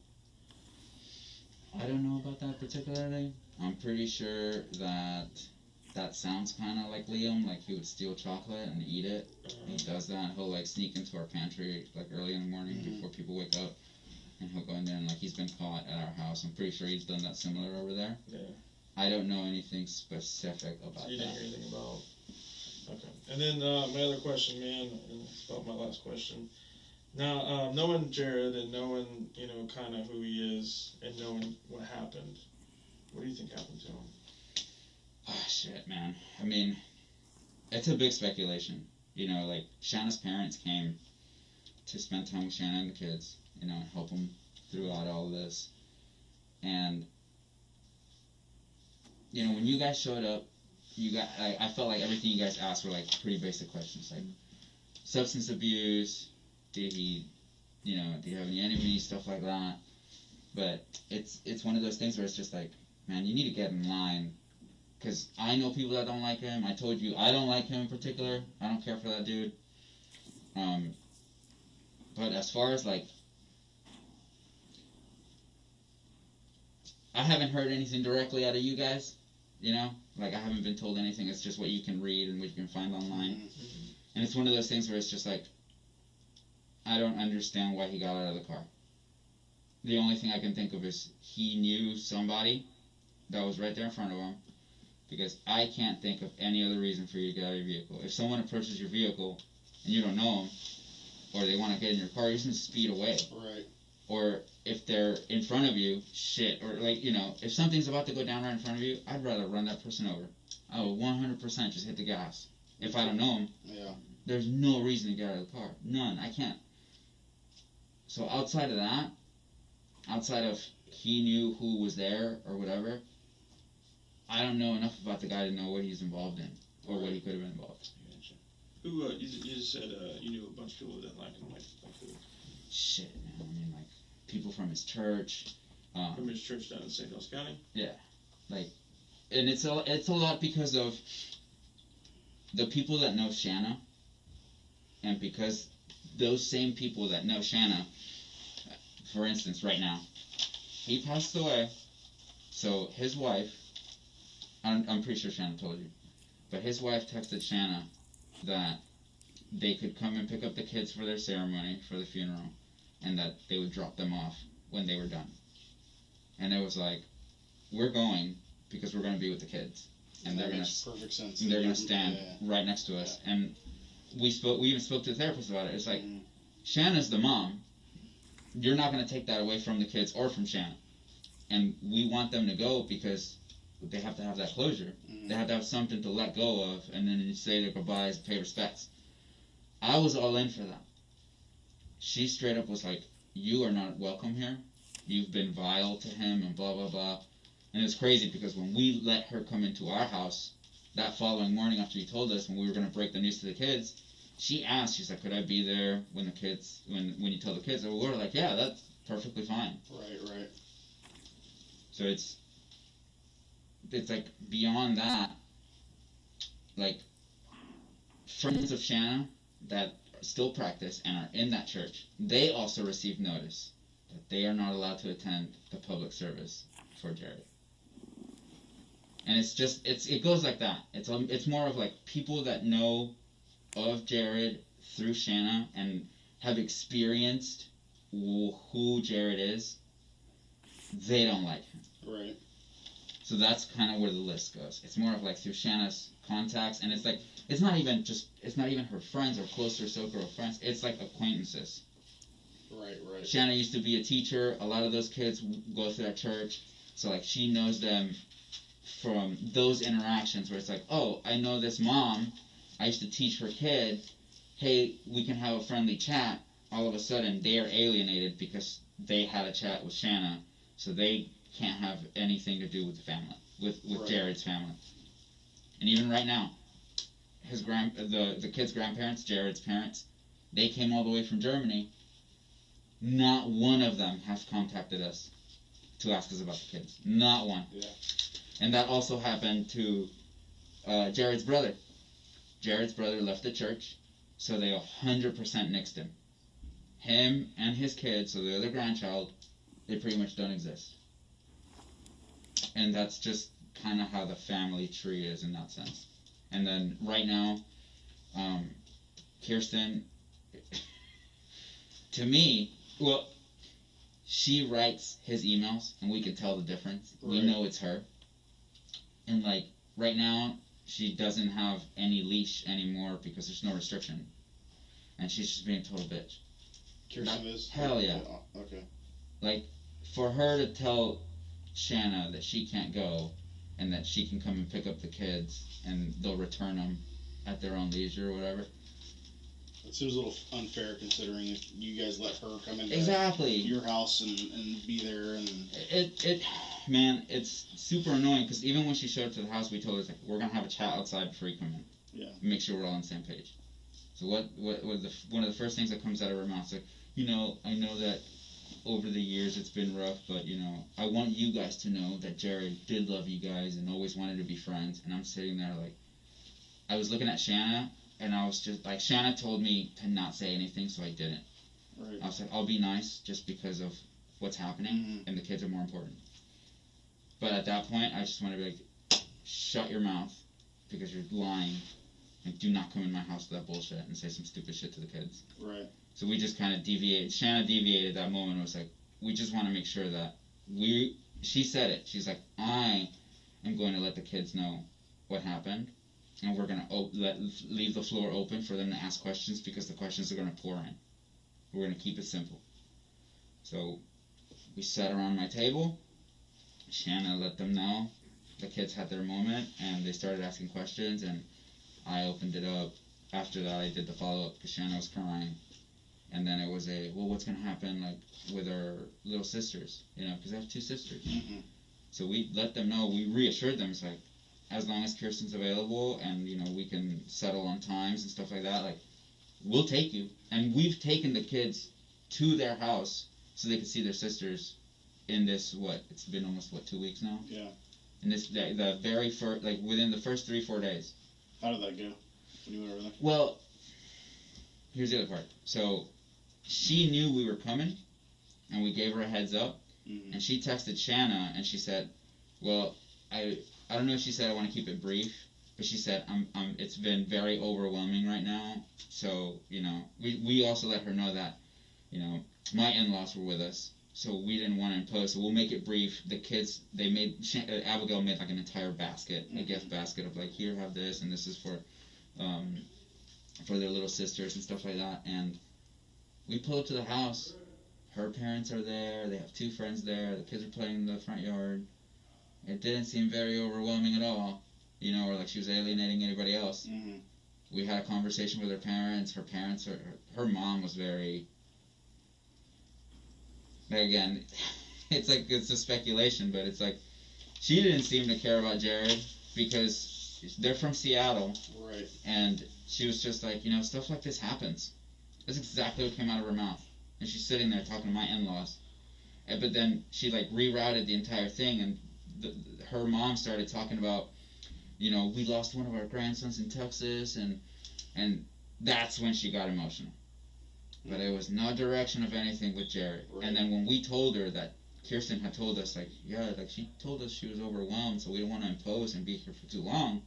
I don't know about that particularly. I'm pretty sure that sounds kind of like Liam, like he would steal chocolate and eat it. He does that. He'll like sneak into our pantry like early in the morning before people wake up, and he'll go in there and like he's been caught at our house. I'm pretty sure he's done that similar over there. Yeah. I don't know anything specific about So you that. didn't hear anything about? Okay. And then my other question, man, and it's about my last question. Now, knowing Jared and knowing, kind of who he is and knowing what happened, what do you think happened to him? Oh, shit, man. I mean, it's a big speculation. Like, Shanna's parents came to spend time with Shanna and the kids, and help them throughout all of this. And, when you guys showed up, I felt like everything you guys asked were, like, pretty basic questions. Like, substance abuse, did he have any enemies, stuff like that. But it's one of those things where it's just like, man, you need to get in line. Because I know people that don't like him. I told you I don't like him in particular. I don't care for that dude. But as far as, like, I haven't heard anything directly out of you guys, Like, I haven't been told anything. It's just what you can read and what you can find online. Mm-hmm. And it's one of those things where it's just like, I don't understand why he got out of the car. The only thing I can think of is he knew somebody that was right there in front of him, because I can't think of any other reason for you to get out of your vehicle. If someone approaches your vehicle and you don't know them, or they want to get in your car, you're just going to speed away. Right. Or if they're in front of you, shit, or like, you know, if something's about to go down right in front of you, I'd rather run that person over. I will 100% just hit the gas. If I don't know them, Yeah. there's no reason to get out of the car. None. I can't. So outside of that, outside of he knew who was there or whatever, I don't know enough about the guy to know what he's involved in or what he could have been involved. Who, you just said you knew a bunch of people that didn't like him, like who? Shit, man. I mean, like, people from his church. From his church down in St. Louis County? Yeah. Like, and it's a lot because of the people that know Shanna, and because those same people that know Shanna, for instance, right now, he passed away, so his wife, I'm pretty sure Shanna told you, but his wife texted Shanna that they could come and pick up the kids for their ceremony, for the funeral, and that they would drop them off when they were done. And it was like, we're going because we're going to be with the kids. And that makes perfect sense. They're going to stand right next to us. Yeah. And we even spoke to the therapist about it. It's like, Shanna's the mom. You're not going to take that away from the kids or from Shanna. And we want them to go because they have to have that closure. They have to have something to let go of, and then you say their goodbyes, pay respects. I was all in for that. She straight up was like, you are not welcome here. You've been vile to him and blah, blah, blah. And it's crazy because when we let her come into our house that following morning after you told us, when we were going to break the news to the kids, she asked, she's like, could I be there when the kids, when you tell the kids? And we were like, yeah, that's perfectly fine. Right. So it's like beyond that, like friends of Shanna that still practice and are in that church, they also received notice that they are not allowed to attend the public service for Jared. And it goes like that. It's more of like people that know of Jared through Shanna and have experienced who Jared is, they don't like him. Right. So that's kind of where the list goes. It's more of like through Shanna's contacts, and it's like it's not even her friends or closer circle of friends. It's like acquaintances. Right. Shanna used to be a teacher. A lot of those kids go through that church, so like she knows them from those interactions where it's like, oh, I know this mom. I used to teach her kid. Hey, we can have a friendly chat. All of a sudden, they are alienated because they had a chat with Shanna, so they can't have anything to do with the family, with Jared's family. And even right now, the kid's grandparents, Jared's parents, they came all the way from Germany. Not one of them has contacted us to ask us about the kids. Not one. Yeah. And that also happened to Jared's brother. Jared's brother left the church, so they 100% nixed him. Him and his kid, so the other grandchild, they pretty much don't exist. And that's just kind of how the family tree is in that sense. And then right now, Kirsten, to me, well, she writes his emails, and we can tell the difference. Right. We know it's her. And like right now, she doesn't have any leash anymore because there's no restriction, and she's just being a total bitch. Kirsten is? Hell yeah. Okay. Like, for her to tell Shanna that she can't go and that she can come and pick up the kids and they'll return them at their own leisure or whatever. It seems a little unfair considering if you guys let her come into your house and be there and... Man, it's super annoying because even when she showed up to the house, we told her, like, we're going to have a chat outside before you come in. Yeah. Make sure we're all on the same page. So one of the first things that comes out of her mouth is like, I know that over the years it's been rough, but, I want you guys to know that Jared did love you guys and always wanted to be friends. And I'm sitting there like, I was looking at Shanna, and I was just like, Shanna told me to not say anything, so I didn't. Right. I was like, I'll be nice just because of what's happening, and the kids are more important. But at that point, I just want to be like, shut your mouth, because you're lying, and do not come in my house with that bullshit and say some stupid shit to the kids. Right. So we just kind of deviated. Shanna deviated that moment and was like, we just want to make sure that she said it. She's like, I am going to let the kids know what happened, and we're going to leave the floor open for them to ask questions because the questions are going to pour in. We're going to keep it simple. So we sat around my table. Shanna let them know. The kids had their moment, and they started asking questions, and I opened it up. After that, I did the follow-up because Shanna was crying. And then it was what's going to happen, like, with our little sisters, because I have 2 sisters. Mm-hmm. So we let them know, we reassured them, it's like, as long as Kirsten's available and, we can settle on times and stuff like that, like, we'll take you. And we've taken the kids to their house so they could see their sisters in this, it's been almost, 2 weeks now? Yeah. And this, the very first, like, within the first 3-4 days. How did that go? When you went over there? Well, here's the other part. So, she knew we were coming, and we gave her a heads up, and she texted Shanna, and she said, well, I don't know if she said I want to keep it brief, but she said, it's been very overwhelming right now, so, we also let her know that, my in-laws were with us, so we didn't want to impose, so we'll make it brief. The kids, Abigail made like an entire basket, a gift basket of like, here, have this, and this is for their little sisters and stuff like that, and we pull up to the house. Her parents are there. They have 2 friends there. The kids are playing in the front yard. It didn't seem very overwhelming at all, or like she was alienating anybody else. Mm-hmm. We had a conversation with her parents. Her mom was very, again, it's like, it's a speculation, but it's like, she didn't seem to care about Jared because they're from Seattle. Right. And she was just like, stuff like this happens. That's exactly what came out of her mouth. And she's sitting there talking to my in-laws. But then she like rerouted the entire thing, and her mom started talking about, we lost one of our grandsons in Texas, and that's when she got emotional. But it was no direction of anything with Jared. Right. And then when we told her that Kirsten had told us, like, she told us she was overwhelmed, so we don't want to impose and be here for too long.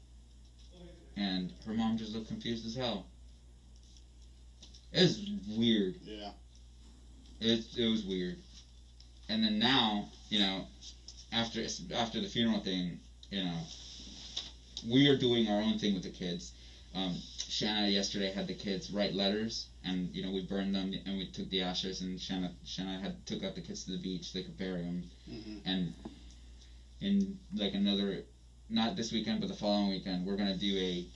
And her mom just looked confused as hell. It was weird. Yeah. It was weird. And then now, after the funeral thing, we are doing our own thing with the kids. Shanna yesterday had the kids write letters, and we burned them, and we took the ashes, and Shanna took out the kids to the beach. They could bury them. Mm-hmm. And in like another, not this weekend, but the following weekend, we're gonna do a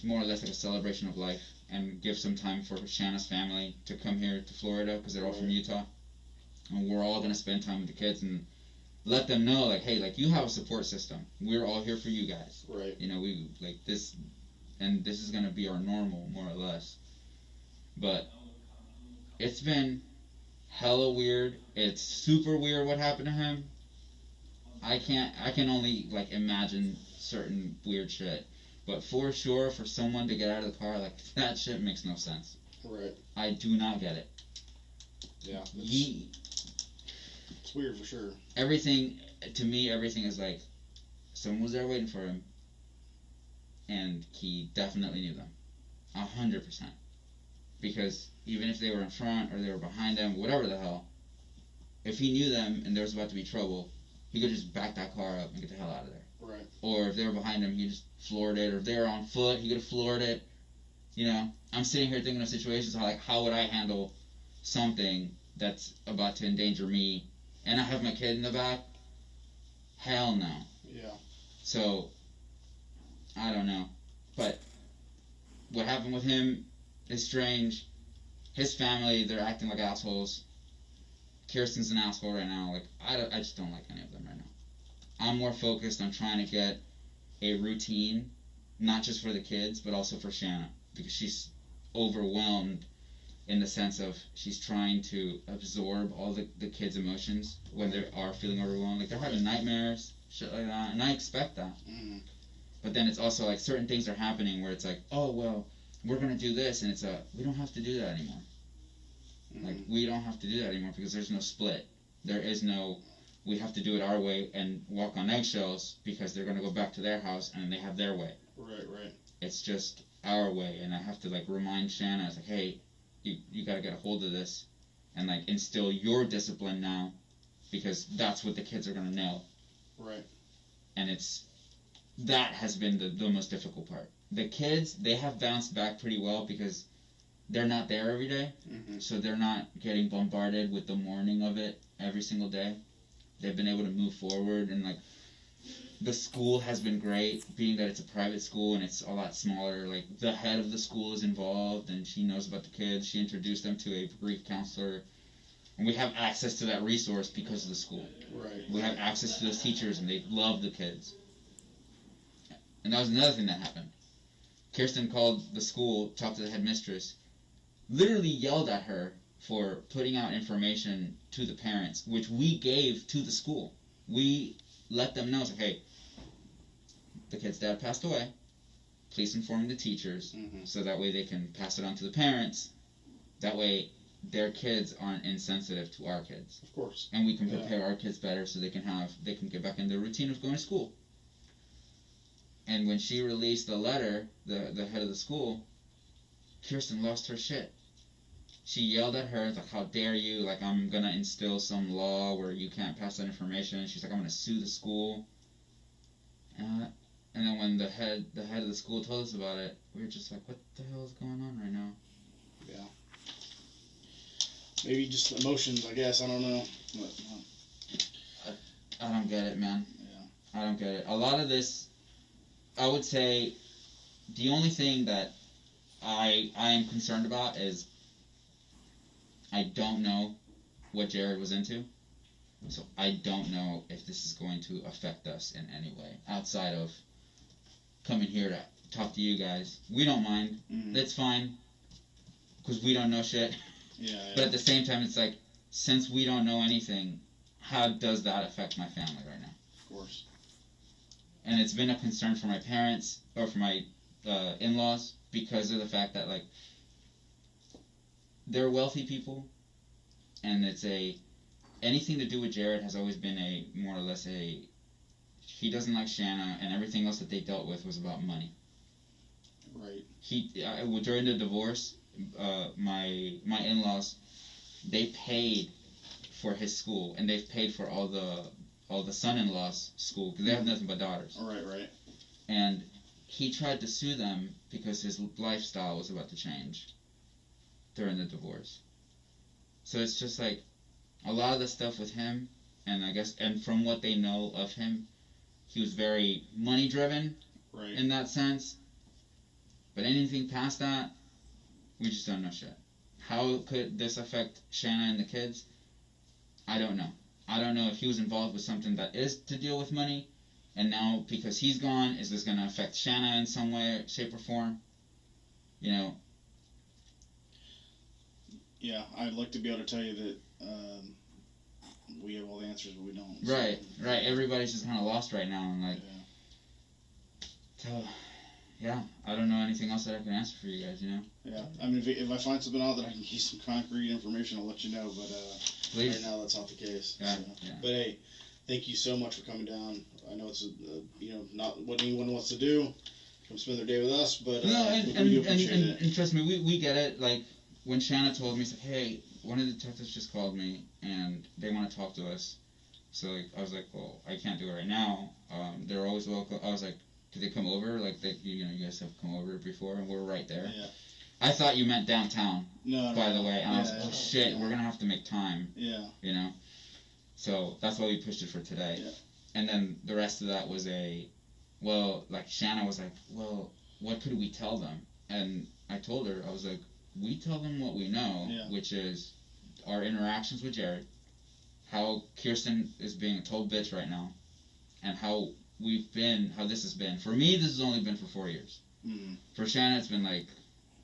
more or less like a celebration of life, and give some time for Shanna's family to come here to Florida because they're all from Utah, and we're all gonna spend time with the kids and let them know, like, hey, like, you have a support system. We're all here for you guys. Right. We like this, and this is gonna be our normal, more or less. But it's been hella weird. It's super weird what happened to him. I can only like imagine certain weird shit. But for sure, for someone to get out of the car, like, that shit makes no sense. Right. I do not get it. Yeah. It's weird for sure. Everything is like, someone was there waiting for him, and he definitely knew them. 100%. Because even if they were in front or they were behind them, whatever the hell, if he knew them and there was about to be trouble, he could just back that car up and get the hell out of there. Right. Or if they were behind him, he just floored it. Or if they were on foot, he could have floored it. I'm sitting here thinking of situations like, how would I handle something that's about to endanger me, and I have my kid in the back? Hell no. Yeah. So, I don't know. But what happened with him is strange. His family, they're acting like assholes. Kirsten's an asshole right now. Like, I just don't like any of them right now. I'm more focused on trying to get a routine, not just for the kids, but also for Shanna, because she's overwhelmed in the sense of she's trying to absorb all the kids' emotions when they are feeling overwhelmed. Like, they're having nightmares, shit like that, and I expect that. Mm-hmm. But then it's also like certain things are happening where it's like, oh, well, we're going to do this, and it's we don't have to do that anymore. Mm-hmm. Like, we don't have to do that anymore because there's no split. There is no, we have to do it our way and walk on eggshells because they're going to go back to their house and they have their way. Right. It's just our way, and I have to, like, remind Shanna, it's like, hey, you got to get a hold of this and, like, instill your discipline now because that's what the kids are going to nail. Right. And it's that has been the most difficult part. The kids, they have bounced back pretty well because they're not there every day, so they're not getting bombarded with the mourning of it every single day. They've been able to move forward, and like the school has been great, being that it's a private school and it's a lot smaller. Like the head of the school is involved, and she knows about the kids. She introduced them to a grief counselor, and we have access to that resource because of the school. Right. We have access to those teachers, and they love the kids. And that was another thing that happened. Kirsten called the school, talked to the headmistress, literally yelled at her for putting out information to the parents, which we gave to the school. We let them know, like, hey, the kid's dad passed away. Please inform the teachers so that way they can pass it on to the parents. That way their kids aren't insensitive to our kids. Of course. And we can prepare our kids better so they can get back in their routine of going to school. And when she released the letter, the head of the school, Kirsten lost her shit. She yelled at her, like, how dare you, like, I'm gonna instill some law where you can't pass that information. She's like, I'm gonna sue the school. And then when the head of the school told us about it, we were just like, what the hell is going on right now? Yeah. Maybe just emotions, I guess, I don't know. But, I don't get it, man. Yeah. I don't get it. A lot of this, I would say, the only thing that I am concerned about is I don't know what Jared was into, so I don't know if this is going to affect us in any way outside of coming here to talk to you guys. We don't mind. That's fine, because we don't know shit. Yeah. But at the same time, it's like, since we don't know anything, how does that affect my family right now? Of course. And it's been a concern for my parents, or for my in-laws, because of the fact that, like, they're wealthy people, and anything to do with Jared has always been more or less he doesn't like Shanna, and everything else that they dealt with was about money. Right. During the divorce, my in-laws, they paid for his school, and they've paid for all the son-in-law's school, because they have nothing but daughters. Right. And he tried to sue them because his lifestyle was about to change during the divorce. So it's just like a lot of the stuff with him, and from what they know of him, he was very money driven in that sense. But anything past that, we just don't know shit. How could this affect Shanna and the kids? I don't know. I don't know if he was involved with something that is to deal with money, and now because he's gone, is this going to affect Shanna in some way, shape, or form? You know. Yeah, I'd like to be able to tell you that we have all the answers, but we don't. Right. Everybody's just kind of lost right now, and like. So, yeah, I don't know anything else that I can answer for you guys. You know. Yeah, I mean, if I find something out that I can give some concrete information, I'll let you know. But please. Right now, that's not the case. Yeah. So. Yeah. But hey, thank you so much for coming down. I know it's not what anyone wants to do. Come spend their day with us, but no, we do appreciate it. And trust me, we get it. Like when Shanna told me, she's like, hey, one of the detectives just called me and they want to talk to us. So like, I was like, well, I can't do it right now. They're always welcome. I was like, did they come over? Like you guys have come over before, and we're right there. Yeah. I thought you meant downtown. No. By the way, and I was like, oh shit, we're gonna have to make time. Yeah. You know. So that's why we pushed it for today. Yeah. And then the rest of that was like Shanna was like, well, what could we tell them? And I told her, I was like, we tell them what we know, which is our interactions with Jared, how Kirsten is being a total bitch right now, and how this has been. For me, this has only been for 4 years. Mm-hmm. For Shanna, it's been like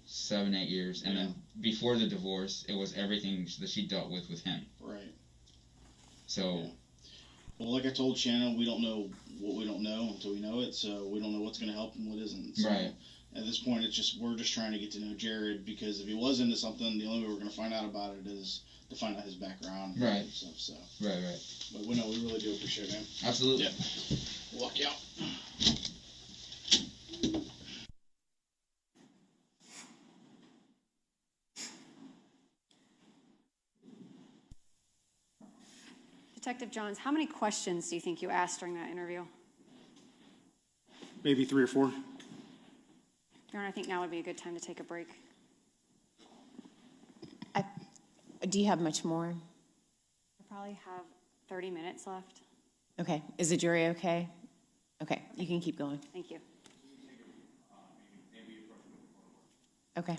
7-8 years. And then before the divorce, it was everything that she dealt with him. Right. So... Yeah. Well, like I told Shanna, we don't know what we don't know until we know it, so we don't know what's going to help and what isn't. So right. At this point, we're just trying to get to know Jared, because if he was into something, the only way we're going to find out about it is to find out his background and stuff. So. Right. But we really do appreciate it, man. Absolutely. Yeah. We'll walk you out. Detective Johns, how many questions do you think you asked during that interview? Maybe 3 or 4. Your Honor, I think now would be a good time to take a break. Do you have much more? I probably have 30 minutes left. Okay. Is the jury okay? Okay, you can keep going. Thank you. Okay.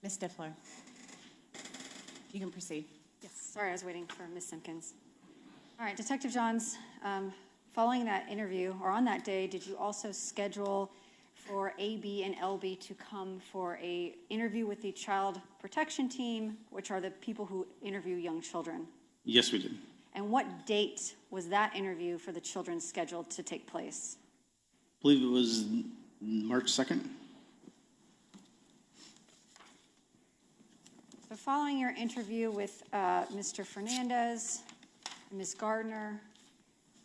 Ms. Stifler, you can proceed. Yes, sorry, I was waiting for Ms. Simpkins. All right, Detective Johns, following that interview, or on that day, did you also schedule for AB and LB to come for a interview with the Child Protection Team, which are the people who interview young children? Yes, we did. And what date was that interview for the children scheduled to take place? I believe it was March 2nd. So following your interview with Mr. Fernandez, Ms. Gardner,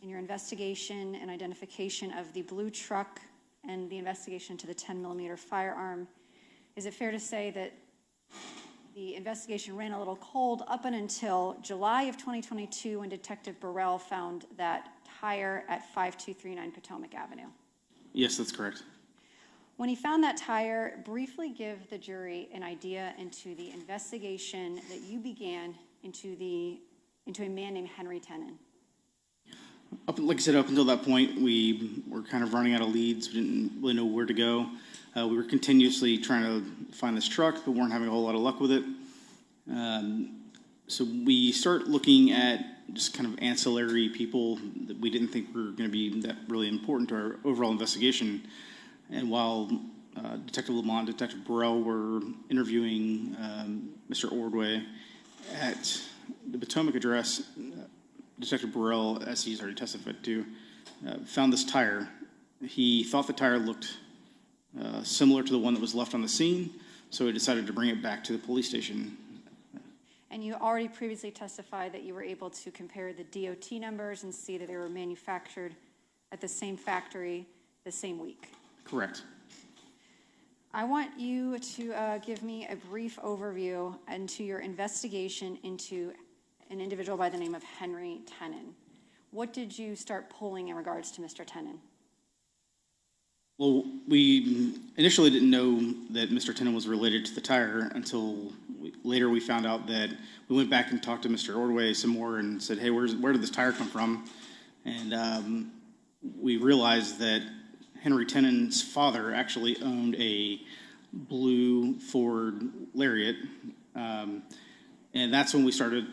and your investigation and identification of the blue truck and the investigation to the 10mm firearm, is it fair to say that the investigation ran a little cold up until July of 2022 when Detective Burrell found that tire at 5239 Potomac Avenue? Yes, that's correct. When he found that tire, briefly give the jury an idea into the investigation that you began into a man named Henry Tenen. Like I said, up until that point, we were kind of running out of leads. We didn't really know where to go. We were continuously trying to find this truck, but weren't having a whole lot of luck with it. So we start looking at just kind of ancillary people that we didn't think were going to be that really important to our overall investigation. And while Detective Lamont and Detective Burrell were interviewing Mr. Ordway at the Potomac address, Detective Burrell, as he's already testified to, found this tire. He thought the tire looked similar to the one that was left on the scene, so he decided to bring it back to the police station. And you already previously testified that you were able to compare the DOT numbers and see that they were manufactured at the same factory the same week. Correct. I want you to give me a brief overview into your investigation into an individual by the name of Henry Tenon. What did you start pulling in regards to Mr. Tenon? Well, we initially didn't know that Mr. Tenon was related to the tire until later we found out that we went back and talked to Mr. Ordway some more and said, hey, where did this tire come from? And we realized that Henry Tenon's father actually owned a blue Ford Lariat. And that's when we started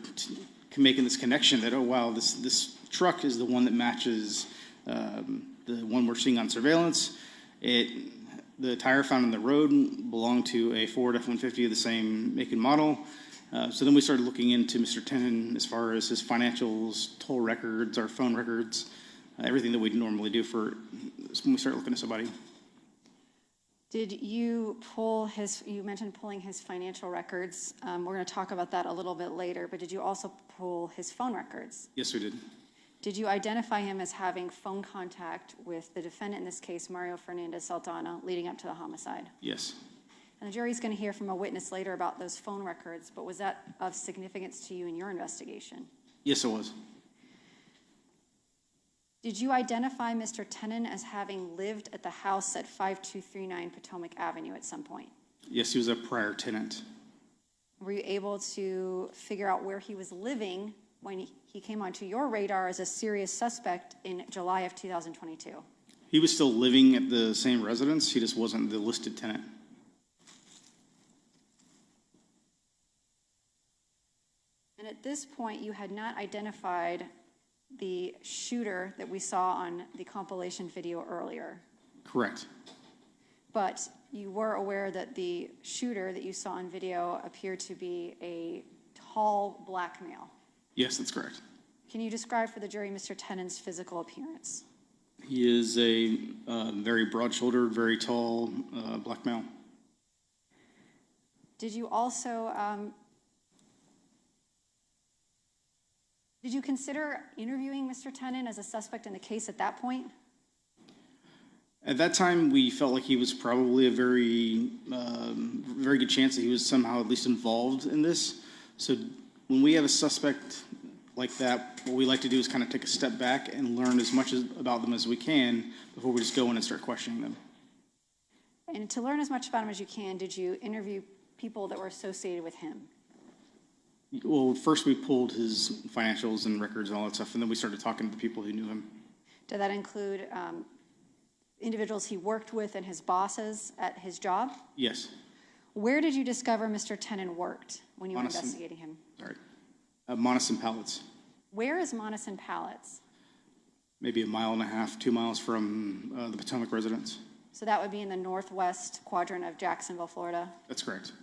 making this connection that, oh, wow, this truck is the one that matches the one we're seeing on surveillance. The tire found on the road belonged to a Ford F-150 of the same make and model. So then we started looking into Mr. Tenon as far as his financials, toll records, our phone records, everything that we'd normally do when we start looking at somebody. Did you you mentioned pulling his financial records. We're going to talk about that a little bit later, but did you also pull his phone records? Yes, we did. Did you identify him as having phone contact with the defendant in this case, Mario Fernandez-Saldana, leading up to the homicide? Yes. And the jury's going to hear from a witness later about those phone records, but was that of significance to you in your investigation? Yes, it was. Did you identify Mr. Tenon as having lived at the house at 5239 Potomac Avenue at some point? Yes, he was a prior tenant. Were you able to figure out where he was living when he came onto your radar as a serious suspect in July of 2022? He was still living at the same residence. He just wasn't the listed tenant. And at this point, you had not identified the shooter that we saw on the compilation video earlier. Correct. But you were aware that the shooter that you saw on video appeared to be a tall black male. Yes, that's correct. Can you describe for the jury Mr. Tenon's physical appearance? He is a very broad-shouldered, very tall black male. Did you also did you consider interviewing Mr. Tenon as a suspect in the case at that point? At that time, we felt like he was probably a very good chance that he was somehow at least involved in this. So when we have a suspect like that, what we like to do is kind of take a step back and learn as much about them as we can before we just go in and start questioning them. And to learn as much about him as you can, did you interview people that were associated with him? Well, first we pulled his financials and records and all that stuff, and then we started talking to the people who knew him. Did that include individuals he worked with and his bosses at his job? Yes. Where did you discover Mr. Tenon worked when you were investigating him? Sorry. Monessen Pallets. Where is Monessen Pallets? Maybe 1.5 miles, 2 miles from the Potomac residence. So that would be in the northwest quadrant of Jacksonville, Florida? That's correct.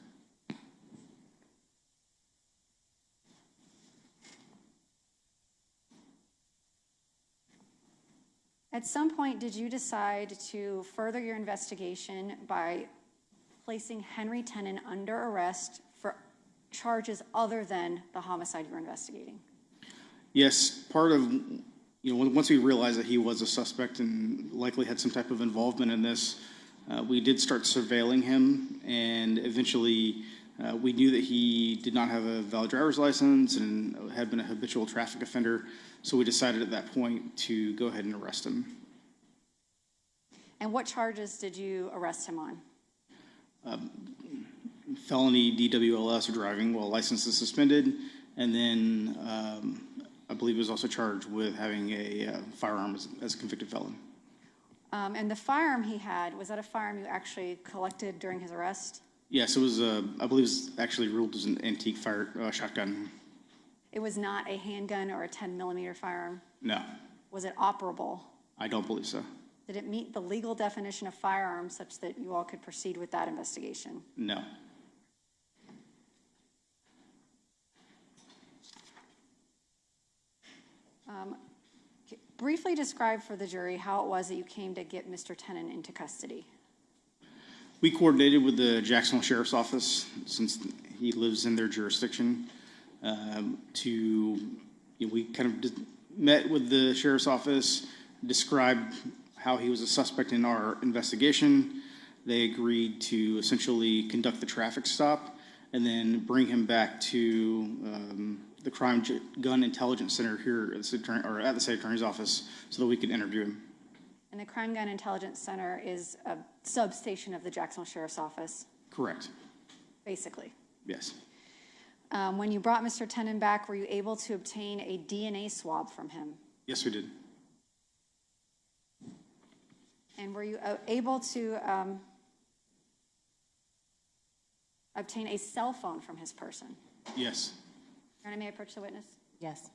At some point, did you decide to further your investigation by placing Henry Tenon under arrest for charges other than the homicide you were investigating? Yes, part of, once we realized that he was a suspect and likely had some type of involvement in this, we did start surveilling him, and eventually we knew that he did not have a valid driver's license and had been a habitual traffic offender, so we decided at that point to go ahead and arrest him. And what charges did you arrest him on? Felony DWLS or driving while license is suspended, and then I believe he was also charged with having a firearm as a convicted felon. And the firearm he had, was that a firearm you actually collected during his arrest? Yes, it was, I believe it was actually ruled as an antique shotgun. It was not a handgun or a 10mm firearm? No, Was it operable? I don't believe so. Did it meet the legal definition of firearm such that you all could proceed with that investigation? No. Briefly describe for the jury how it was that you came to get Mr. Tennant into custody. We coordinated with the Jacksonville Sheriff's Office, since he lives in their jurisdiction, we kind of met with the Sheriff's Office, described how he was a suspect in our investigation. They agreed to essentially conduct the traffic stop and then bring him back to the Crime Gun Intelligence Center here at the State Attorney's Office so that we could interview him. And the Crime Gun Intelligence Center is a substation of the Jacksonville Sheriff's Office? Correct. Basically. Yes. When you brought Mr. Tennant back, were you able to obtain a DNA swab from him? Yes, we did. And were you able to obtain a cell phone from his person? Yes. Your Honor, may I approach the witness? Yes.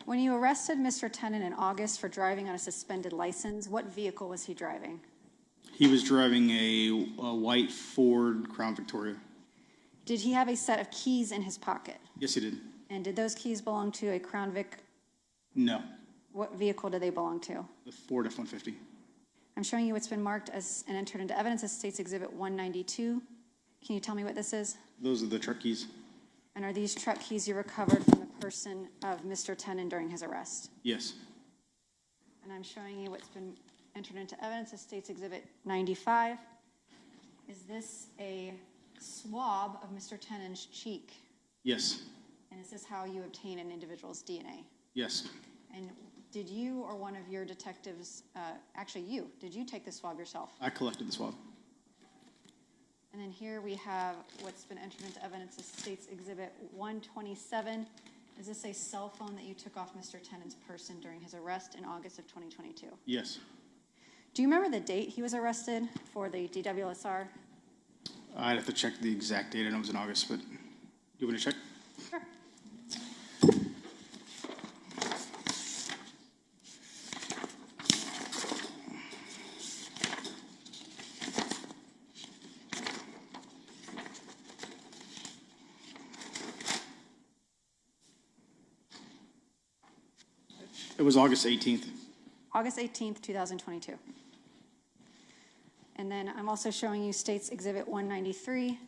When you arrested Mr. Tennant in August for driving on a suspended license, what vehicle was he driving? He was driving a white Ford Crown Victoria. Did he have a set of keys in his pocket? Yes, he did. And did those keys belong to a Crown Vic? No. What vehicle did they belong to? The Ford F-150. I'm showing you what's been marked as and entered into evidence as State's Exhibit 192. Can you tell me what this is? Those are the truck keys. And are these truck keys you recovered from the person of Mr. Tennant during his arrest? Yes. And I'm showing you what's been entered into evidence as State's Exhibit 95. Is this a swab of Mr. Tennant's cheek? Yes. And is this how you obtain an individual's DNA? Yes. And did you or one of your detectives, did you take the swab yourself? I collected the swab. And then here we have what's been entered into evidence as State's Exhibit 127. Is this a cell phone that you took off Mr. Tennant's person during his arrest in August of 2022? Yes. Do you remember the date he was arrested for the DWSR? I'd have to check the exact date. I know it was in August, but you want me to check? Sure. It was August 18th. August 18th, 2022. And then I'm also showing you State's Exhibit 193.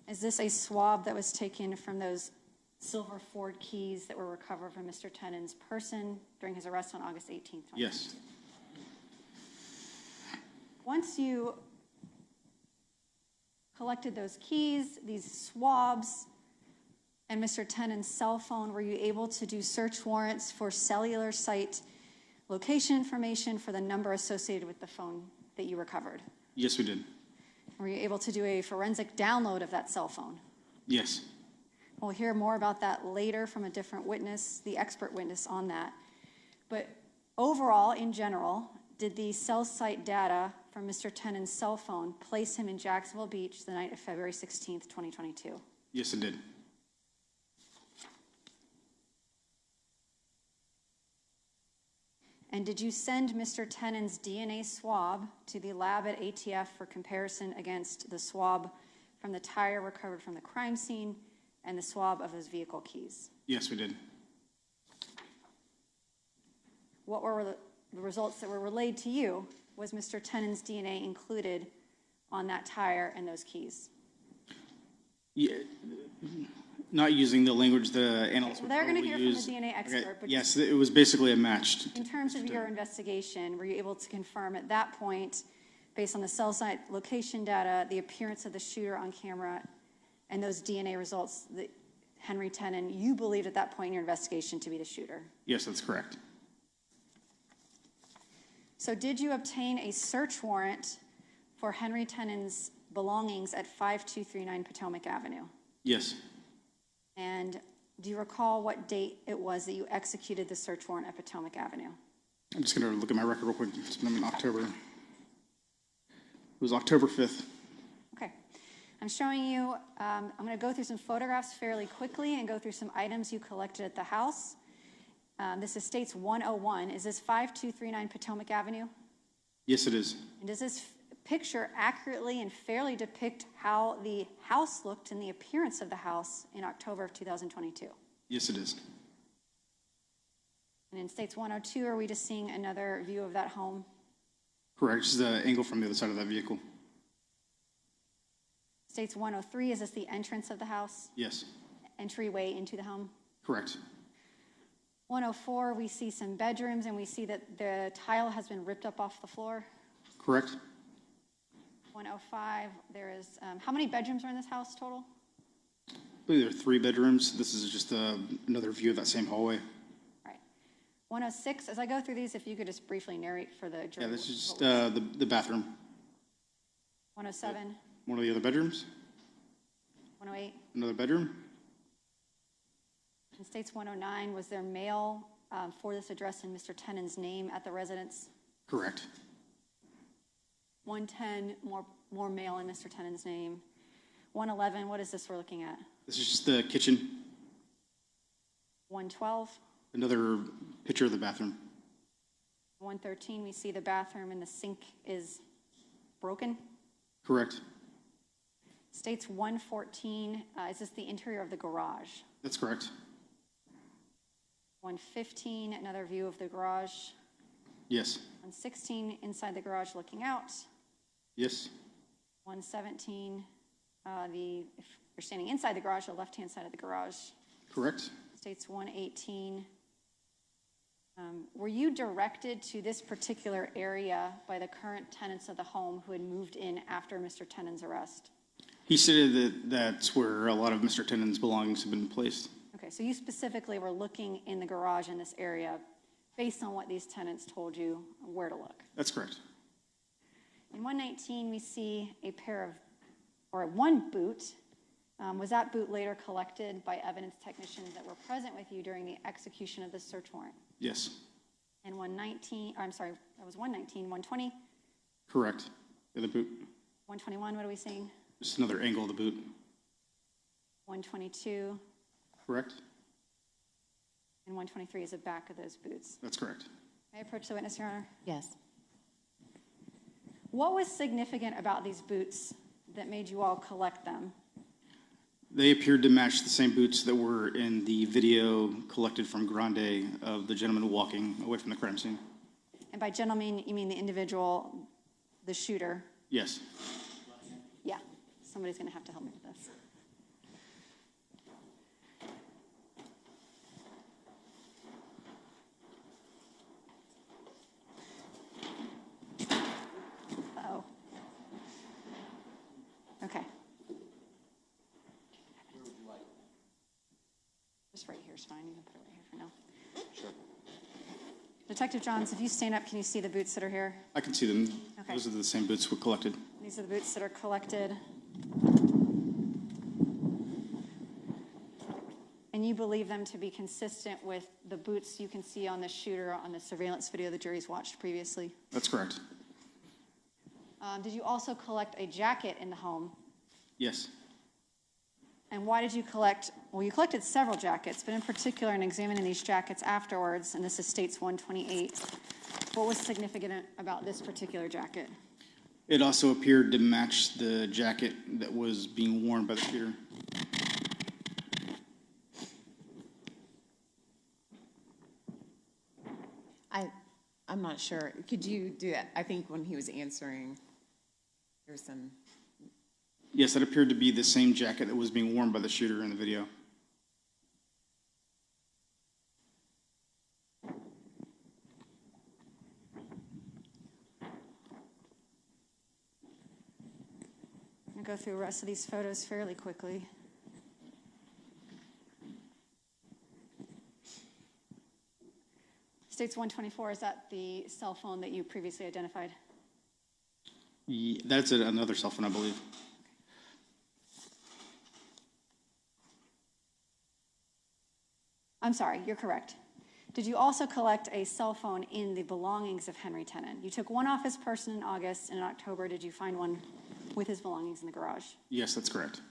Is this a swab that was taken from those silver Ford keys that were recovered from Mr. Tennant's person during his arrest on August 18th? Yes. Once you collected those keys, these swabs, and Mr. Tennant's cell phone, were you able to do search warrants for cellular site location information for the number associated with the phone that you recovered? Yes, we did. Were you able to do a forensic download of that cell phone? Yes. We'll hear more about that later from a different witness, the expert witness on that. But overall, in general, did the cell site data from Mr. Tennant's cell phone place him in Jacksonville Beach the night of February 16th, 2022? Yes, it did. And did you send Mr. Tennant's DNA swab to the lab at ATF for comparison against the swab from the tire recovered from the crime scene and the swab of his vehicle keys? Yes, we did. What were the results that were relayed to you? Was Mr. Tennant's DNA included on that tire and those keys? Yeah, not using the language the analysts Well, would they're going to probably hear use. from the DNA expert. Okay. But Yes, it was basically a matched. in terms of your investigation, were you able to confirm at that point, based on the cell site location data, the appearance of the shooter on camera, and those DNA results, that Henry Tenen, you believed at that point in your investigation to be the shooter. Yes, that's correct. So did you obtain a search warrant for Henry Tenen's belongings at 5239 Potomac Avenue? Yes. And do you recall what date it was that you executed the search warrant at Potomac Avenue? I'm just going to look at my record real quick. It's been in October. It was October 5th. Okay. I'm showing you, I'm going to go through some photographs fairly quickly and go through some items you collected at the house. This is States 101. Is this 5239 Potomac Avenue? Yes, it is. And does this picture accurately and fairly depict how the house looked and the appearance of the house in October of 2022? Yes, it is. And in States 102, are we just seeing another view of that home? Correct. Just the angle from the other side of that vehicle. States 103, is this the entrance of the house? Yes. Entryway into the home? Correct. 104, we see some bedrooms, and we see that the tile has been ripped up off the floor. Correct. 105, there is, how many bedrooms are in this house total? I believe there are 3 bedrooms. This is just another view of that same hallway. Right. 106, as I go through these, if you could just briefly narrate for the jury. Yeah, this is just the bathroom. 107. One of the other bedrooms. 108. Another bedroom. In States 109, was there mail for this address in Mr. Tenen's name at the residence? Correct. 110, more mail in Mr. Tenen's name. 111, what is this we're looking at? This is just the kitchen. 112. Another picture of the bathroom. 113, we see the bathroom and the sink is broken. Correct. States 114, is this the interior of the garage? That's correct. 115, another view of the garage. Yes. 116, inside the garage looking out. Yes. 117, if you're standing inside the garage, the left-hand side of the garage. Correct. States 118. Were you directed to this particular area by the current tenants of the home who had moved in after Mr. Tenen's arrest? He stated that that's where a lot of Mr. Tenen's belongings have been placed. Okay, so you specifically were looking in the garage in this area based on what these tenants told you where to look. That's correct. In 119, we see one boot. Was that boot later collected by evidence technicians that were present with you during the execution of the search warrant? Yes. And 119, I'm sorry, that was 119, 120? Correct. The boot. 121, what are we seeing? Just another angle of the boot. 122. Correct. And 123 is the back of those boots. That's correct. May I approach the witness, Your Honor? Yes. What was significant about these boots that made you all collect them? They appeared to match the same boots that were in the video collected from Grande of the gentleman walking away from the crime scene. And by gentleman, you mean the individual, the shooter? Yes. Yeah. Somebody's going to have to help me with this. Uh-oh. Okay. Just right here is fine. You can put it right here for now. Sure. Detective Johns, if you stand up, can you see the boots that are here? I can see them. Okay. Those are the same boots we collected. These are the boots that are collected. And you believe them to be consistent with the boots you can see on the shooter on the surveillance video the jury's watched previously? That's correct. Did you also collect a jacket in the home? Yes. And why did you collect, well, you collected several jackets, but in particular in examining these jackets afterwards, and this is States 128, what was significant about this particular jacket? It also appeared to match the jacket that was being worn by the shooter. I'm not sure. Could you do that? I think when he was answering, there's some. Yes, that appeared to be the same jacket that was being worn by the shooter in the video. I'm going to go through the rest of these photos fairly quickly. States 124, is that the cell phone that you previously identified? That's another cell phone, I believe. I'm sorry, you're correct. Did you also collect a cell phone in the belongings of Henry Tennant? You took one off his person in August, and in October, did you find one with his belongings in the garage? Yes, that's correct.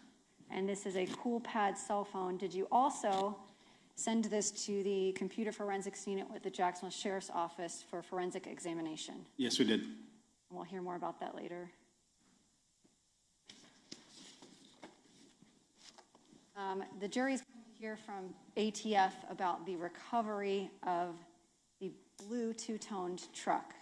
And this is a CoolPad cell phone. Did you also send this to the computer forensics unit with the Jacksonville Sheriff's Office for forensic examination? Yes, we did. We'll hear more about that later. The jury's going to hear from ATF about the recovery of the blue two-toned truck.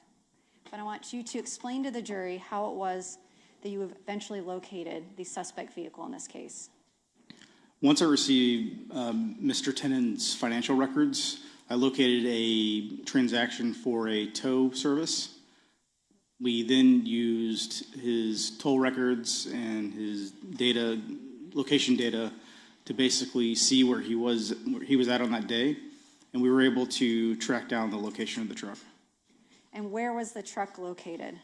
But I want you to explain to the jury how it was that you eventually located the suspect vehicle in this case. Once I received Mr. Tennant's financial records, I located a transaction for a tow service. We then used his toll records and his data, location data, to basically see where he was at on that day, and we were able to track down the location of the truck. And where was the truck located?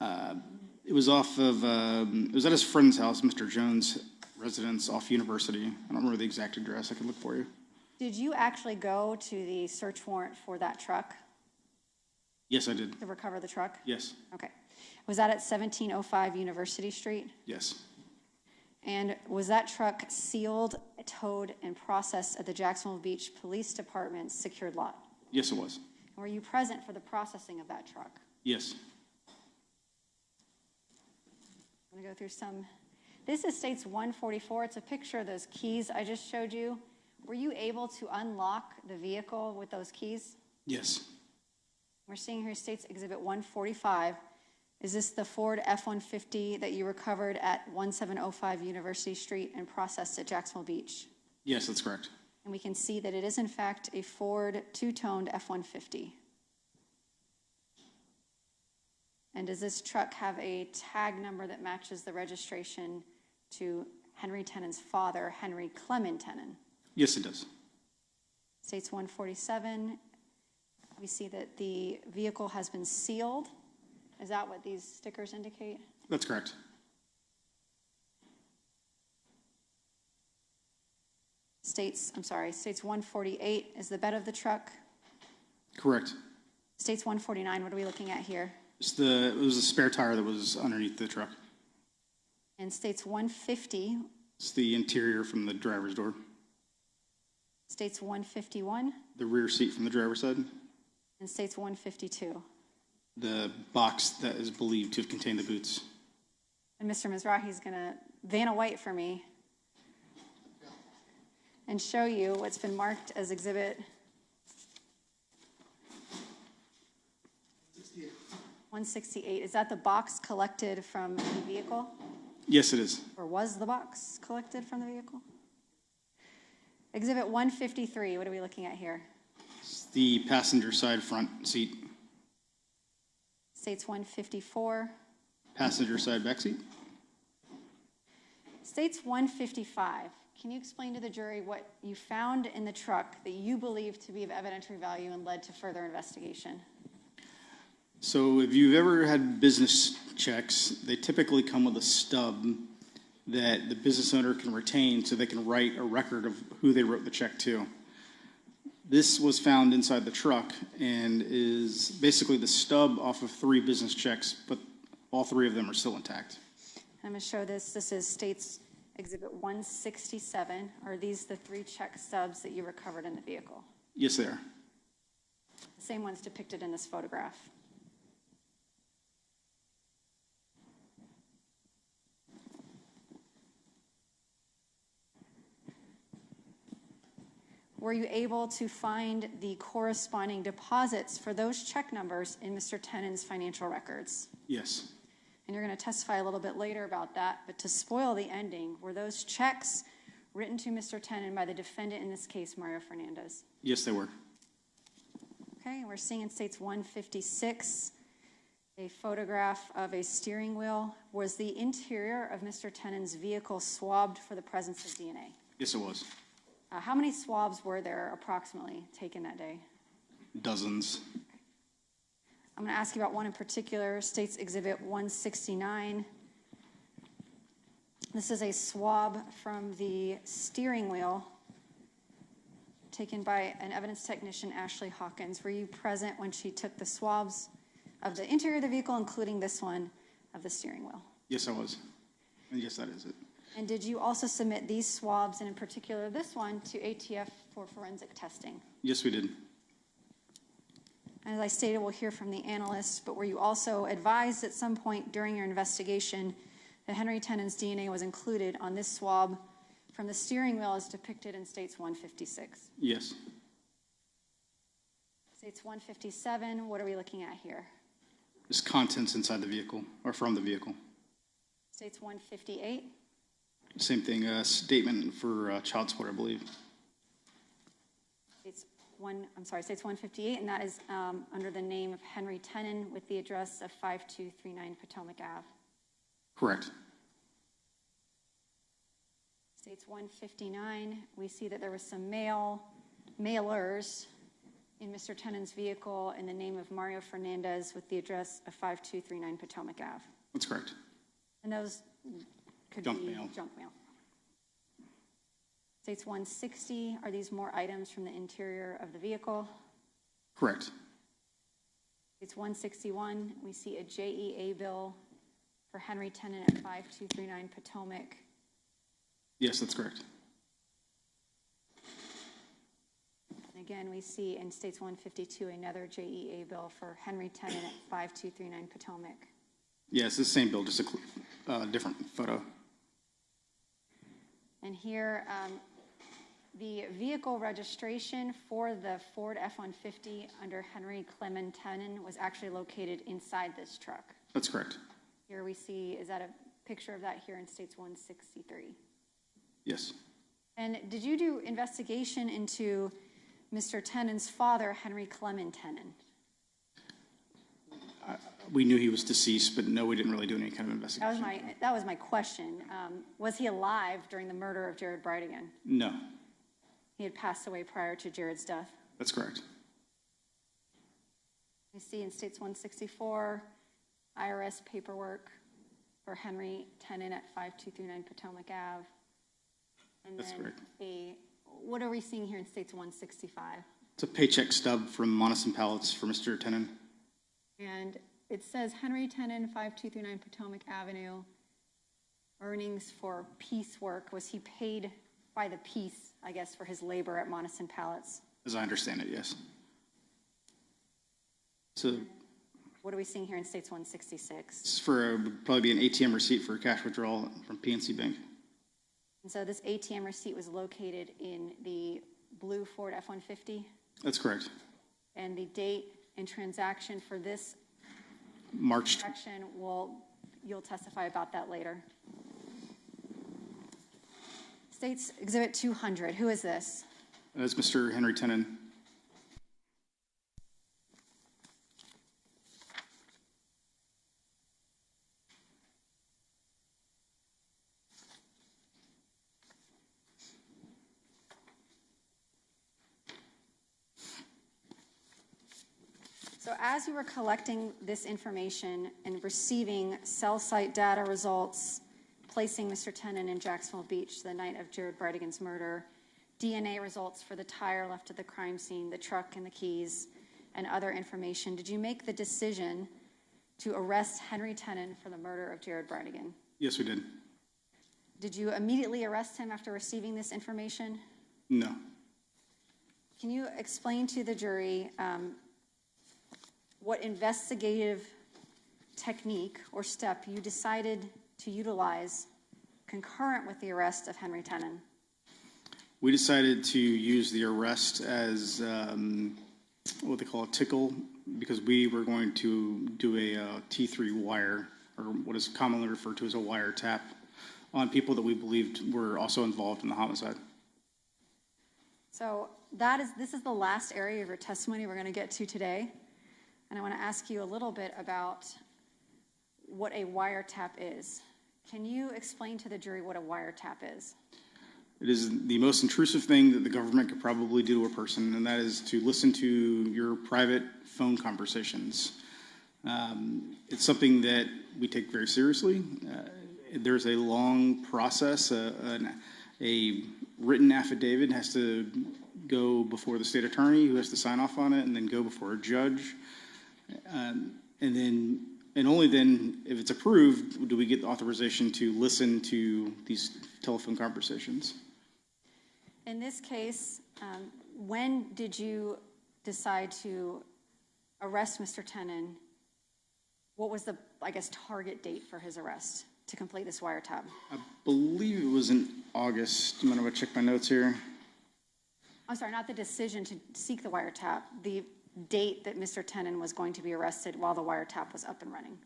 It was it was at his friend's house, Mr. Jones' residence off University. I don't remember the exact address. I can look for you. Did you actually go to the search warrant for that truck? Yes, I did. To recover the truck? Yes. Okay. Was that at 1705 University Street? Yes. And was that truck sealed, towed, and processed at the Jacksonville Beach Police Department's secured lot? Yes, it was. And were you present for the processing of that truck? Yes. I'm going to go through some. This is States 144. It's a picture of those keys I just showed you. Were you able to unlock the vehicle with those keys? Yes. We're seeing here States Exhibit 145. Is this the Ford F-150 that you recovered at 1705 University Street and processed at Jacksonville Beach? Yes, that's correct. And we can see that it is, in fact, a Ford two-toned F-150. And does this truck have a tag number that matches the registration to Henry Tennant's father, Henry Clement Tennant? Yes, it does. States 147, we see that the vehicle has been sealed. Is that what these stickers indicate? That's correct. States 148 is the bed of the truck. Correct. States 149, what are we looking at here? It was a spare tire that was underneath the truck. And States 150. It's the interior from the driver's door. States 151. The rear seat from the driver's side. And States 152. The box that is believed to have contained the boots. And Mr. Mizrahi's going to Vanna White for me and show you what's been marked as Exhibit 168. Is that the box collected from the vehicle? Yes, it is. Or was the box collected from the vehicle? Exhibit 153, what are we looking at here? It's the passenger side front seat. States 154. Passenger side back seat. States 155. Can you explain to the jury what you found in the truck that you believe to be of evidentiary value and led to further investigation? So if you've ever had business checks, they typically come with a stub that the business owner can retain so they can write a record of who they wrote the check to. This was found inside the truck and is basically the stub off of 3 business checks, but all 3 of them are still intact. I'm going to show this. This is States Exhibit 167. Are these the 3 check stubs that you recovered in the vehicle? Yes, they are. The same ones depicted in this photograph. Were you able to find the corresponding deposits for those check numbers in Mr. Tennant's financial records? Yes. And you're going to testify a little bit later about that, but to spoil the ending, were those checks written to Mr. Tennant by the defendant in this case, Mario Fernandez? Yes, they were. Okay, and we're seeing in States 156 a photograph of a steering wheel. Was the interior of Mr. Tennant's vehicle swabbed for the presence of DNA? Yes, it was. How many swabs were there approximately taken that day? Dozens. I'm going to ask you about one in particular, State's Exhibit 169. This is a swab from the steering wheel taken by an evidence technician, Ashley Hawkins. Were you present when she took the swabs of the interior of the vehicle, including this one of the steering wheel? Yes, I was. And yes, that is it. And did you also submit these swabs, and in particular this one, to ATF for forensic testing? Yes, we did. And as I stated, we'll hear from the analyst, but were you also advised at some point during your investigation that Henry Tennant's DNA was included on this swab from the steering wheel as depicted in States 156? Yes. States 157, what are we looking at here? There's contents inside the vehicle, or from the vehicle. States 158? Same thing, statement for child support, I believe. States 158, and that is under the name of Henry Tennant with the address of 5239 Potomac Ave. Correct. States 159, we see that there was some mailers in Mr. Tennant's vehicle in the name of Mario Fernandez with the address of 5239 Potomac Ave. That's correct. And those could Junk be mail. junk mail. States 160, are these more items from the interior of the vehicle? Correct. States 161, we see a JEA bill for Henry Tennant at 5239 Potomac. Yes, that's correct. And again, we see in States 152 another JEA bill for Henry Tennant at 5239 Potomac. Yeah, it's the same bill, just a different photo. And here, the vehicle registration for the Ford F-150 under Henry Clement Tennant was actually located inside this truck. That's correct. Here we see, is that a picture of that here in States 163? Yes. And did you do investigation into Mr. Tennant's father, Henry Clement Tennant? We knew he was deceased, but no, we didn't really do any kind of investigation. That was my question. Was he alive during the murder of Jared Bridegan? No. He had passed away prior to Jared's death. That's correct. We see in States 164, IRS paperwork for Henry Tennant at 5239 Potomac Ave. And That's then correct. What are we seeing here in States 165? It's a paycheck stub from Augustine Pallets for Mr. Tennant. And it says Henry Tennant, 5239 Potomac Avenue, earnings for piecework. Was he paid by the piece, I guess, for his labor at Augustine Pallets? As I understand it, yes. So What are we seeing here in States 166? it's for would probably be an ATM receipt for a cash withdrawal from PNC Bank. And so this ATM receipt was located in the blue Ford F-150? That's correct. And the date and transaction for this March. transaction, you'll testify about that later. States Exhibit 200, who is this? That's Mr. Henry Tennant. So as you were collecting this information and receiving cell site data results, placing Mr. Tennant in Jacksonville Beach the night of Jared Bridegan's murder, DNA results for the tire left at the crime scene, the truck and the keys, and other information, did you make the decision to arrest Henry Tennant for the murder of Jared Bridegan? Yes, we did. Did you immediately arrest him after receiving this information? No. Can you explain to the jury what investigative technique or step you decided to utilize concurrent with the arrest of Henry Tennant? We decided to use the arrest as what they call a tickle, because we were going to do a T3 wire, or what is commonly referred to as a wiretap, on people that we believed were also involved in the homicide. So this is the last area of your testimony we're going to get to today. And I want to ask you a little bit about what a wiretap is. Can you explain to the jury what a wiretap is? It is the most intrusive thing that the government could probably do to a person, and that is to listen to your private phone conversations. It's something that we take very seriously. There's a long process. A written affidavit has to go before the state attorney, who has to sign off on it, and then go before a judge. And only then, if it's approved, do we get the authorization to listen to these telephone conversations. In this case, when did you decide to arrest Mr. Tenen? What was the, I guess, target date for his arrest to complete this wiretap? I believe it was in August. I'm going to check my notes here. I'm sorry, not the decision to seek the wiretap, the date that Mr. Tenen was going to be arrested while the wiretap was up and running.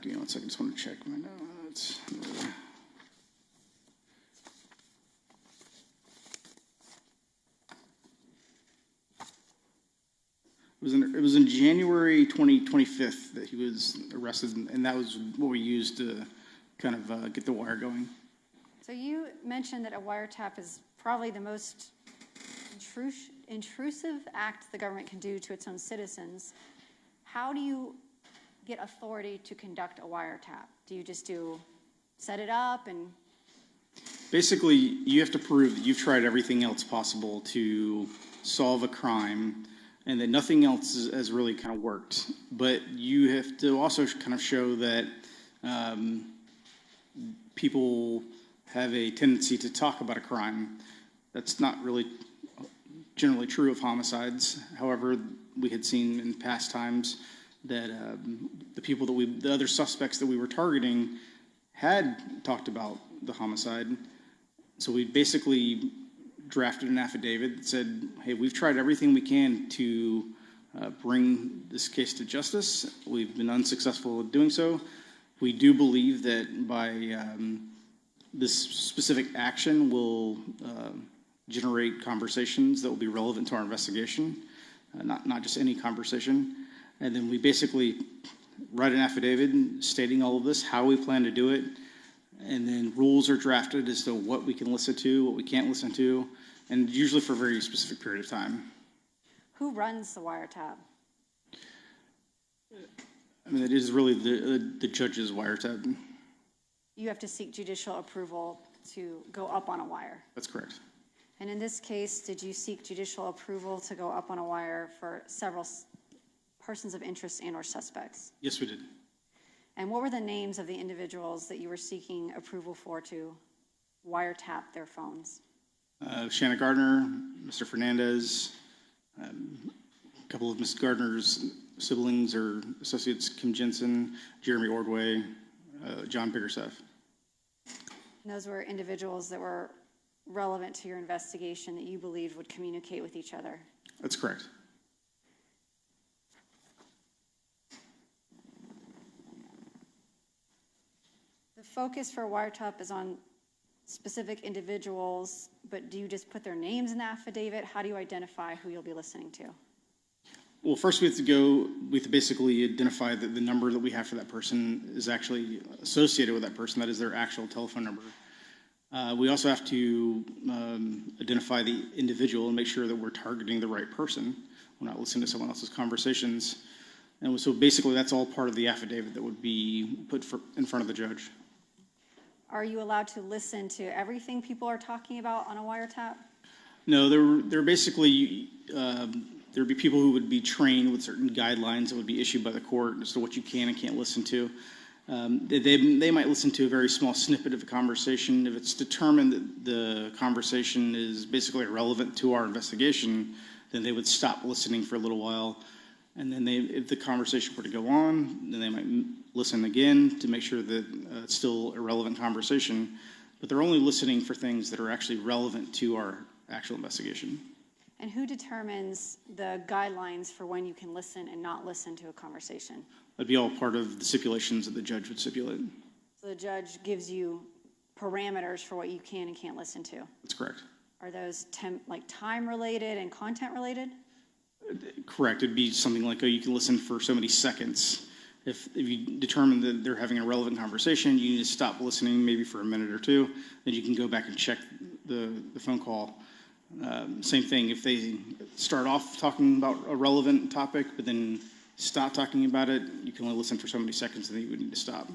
Give me 1 second. Just want to check my notes. It was in January 25th that he was arrested, and that was what we used to kind of get the wire going. So you mentioned that a wiretap is probably the most intrusive act the government can do to its own citizens. How do you get authority to conduct a wiretap? Do you just set it up and... Basically, you have to prove that you've tried everything else possible to solve a crime and that nothing else has really kind of worked. But you have to also kind of show that people have a tendency to talk about a crime. That's not really generally true of homicides. However, we had seen in past times that the other suspects that we were targeting had talked about the homicide. So we basically drafted an affidavit that said, hey, we've tried everything we can to bring this case to justice. We've been unsuccessful at doing so. We do believe that by this specific action will generate conversations that will be relevant to our investigation, not just any conversation. And then we basically write an affidavit stating all of this, how we plan to do it, and then rules are drafted as to what we can listen to, what we can't listen to, and usually for a very specific period of time. Who runs the wiretap? I mean, it is really the judge's wiretap. You have to seek judicial approval to go up on a wire. That's correct. And in this case, did you seek judicial approval to go up on a wire for several persons of interest and or suspects? Yes, we did. And what were the names of the individuals that you were seeking approval for to wiretap their phones? Shanna Gardner, Mr. Fernandez, a couple of Ms. Gardner's siblings or associates, Kim Jensen, Jeremy Ordway, John Biggerseff. And those were individuals that were relevant to your investigation that you believed would communicate with each other? That's correct. The focus for wiretap is on specific individuals, but do you just put their names in the affidavit? How do you identify who you'll be listening to? Well, first we have to basically identify that the number that we have for that person is actually associated with that person. That is their actual telephone number. We also have to identify the individual and make sure that we're targeting the right person. We're not listening to someone else's conversations. And so basically that's all part of the affidavit that would be put in front of the judge. Are you allowed to listen to everything people are talking about on a wiretap? No, they're basically, there'd be people who would be trained with certain guidelines that would be issued by the court as to what you can and can't listen to. They might listen to a very small snippet of a conversation. If it's determined that the conversation is basically irrelevant to our investigation, then they would stop listening for a little while. And then if the conversation were to go on, then they might listen again to make sure that it's still a relevant conversation. But they're only listening for things that are actually relevant to our actual investigation. And who determines the guidelines for when you can listen and not listen to a conversation? That'd be all part of the stipulations that the judge would stipulate. So the judge gives you parameters for what you can and can't listen to? That's correct. Are those time related and content related? Correct. It'd be something like, oh, you can listen for so many seconds, If you determine that they're having a relevant conversation, you need to stop listening maybe for a minute or two, then you can go back and check the phone call. Same thing, if they start off talking about a relevant topic, but then stop talking about it, you can only listen for so many seconds and then you would need to stop.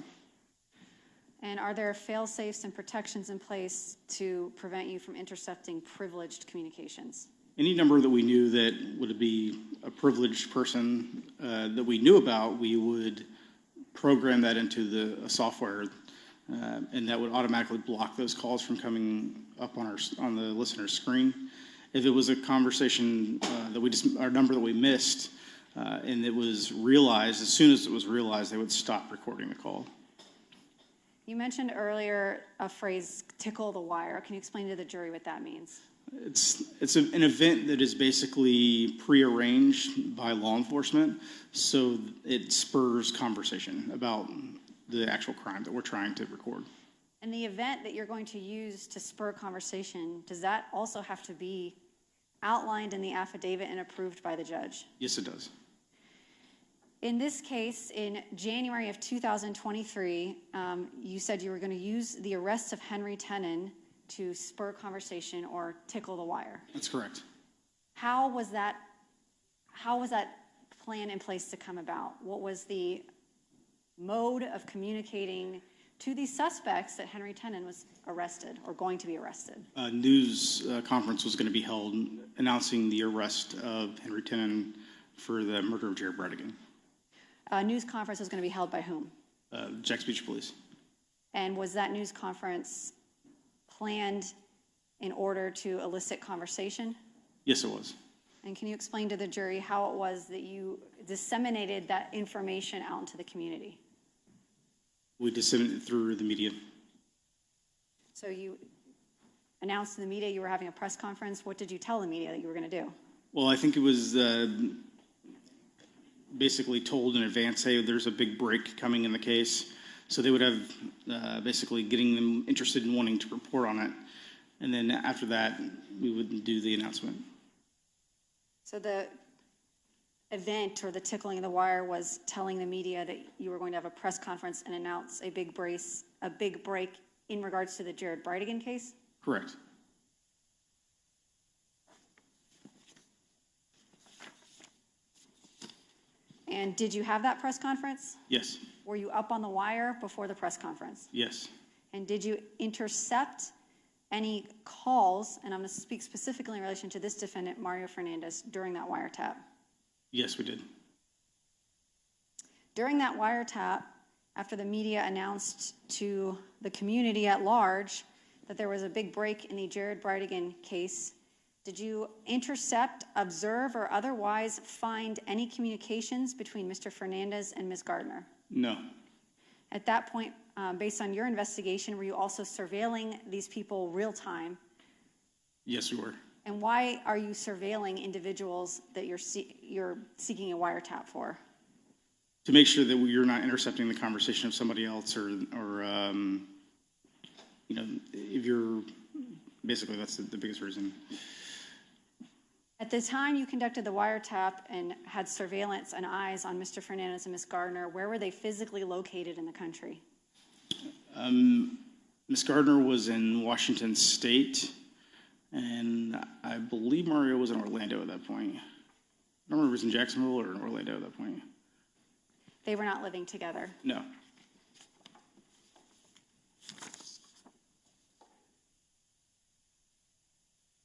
And are there fail-safes and protections in place to prevent you from intercepting privileged communications? Any number that we knew that would be a privileged person that we knew about, we would program that into the software, and that would automatically block those calls from coming up on the listener's screen. If it was a conversation our number that we missed, and it was realized, as soon as it was realized, they would stop recording the call. You mentioned earlier a phrase, tickle the wire. Can you explain to the jury what that means? It's an event that is basically prearranged by law enforcement, so it spurs conversation about the actual crime that we're trying to record. And the event that you're going to use to spur conversation, does that also have to be outlined in the affidavit and approved by the judge? Yes, it does. In this case, in January of 2023, you said you were going to use the arrest of Henry Tenen to spur conversation or tickle the wire. That's correct. How was that plan in place to come about? What was the mode of communicating to these suspects that Henry Tenen was arrested or going to be arrested? A news conference was going to be held announcing the arrest of Henry Tenen for the murder of Jared Bridegan. A news conference was going to be held by whom? Jackson Beach Police. And was that news conference planned in order to elicit conversation? Yes, it was. And can you explain to the jury how it was that you disseminated that information out into the community? We disseminated it through the media. So you announced to the media you were having a press conference. What did you tell the media that you were going to do? Well, I think it was basically told in advance, hey, there's a big break coming in the case. So they would have basically getting them interested in wanting to report on it. And then after that, we would do the announcement. So the event or the tickling of the wire was telling the media that you were going to have a press conference and announce a big break in regards to the Jared Bridegan case? Correct. And did you have that press conference? Yes. Were you up on the wire before the press conference? Yes. And did you intercept any calls, and I'm going to speak specifically in relation to this defendant, Mario Fernandez, during that wiretap? Yes, we did. During that wiretap, after the media announced to the community at large that there was a big break in the Jared Bridegan case, did you intercept, observe, or otherwise find any communications between Mr. Fernandez and Ms. Gardner? No. At that point, based on your investigation, were you also surveilling these people real time? Yes, we were. And why are you surveilling individuals that you're seeking a wiretap for? To make sure that you're not intercepting the conversation of somebody else, or if you're basically, that's the biggest reason. At the time you conducted the wiretap and had surveillance and eyes on Mr. Fernandez and Ms. Gardner, where were they physically located in the country? Ms. Gardner was in Washington State, and I believe Mario was in Orlando at that point. I don't remember if he was in Jacksonville or in Orlando at that point. They were not living together? No.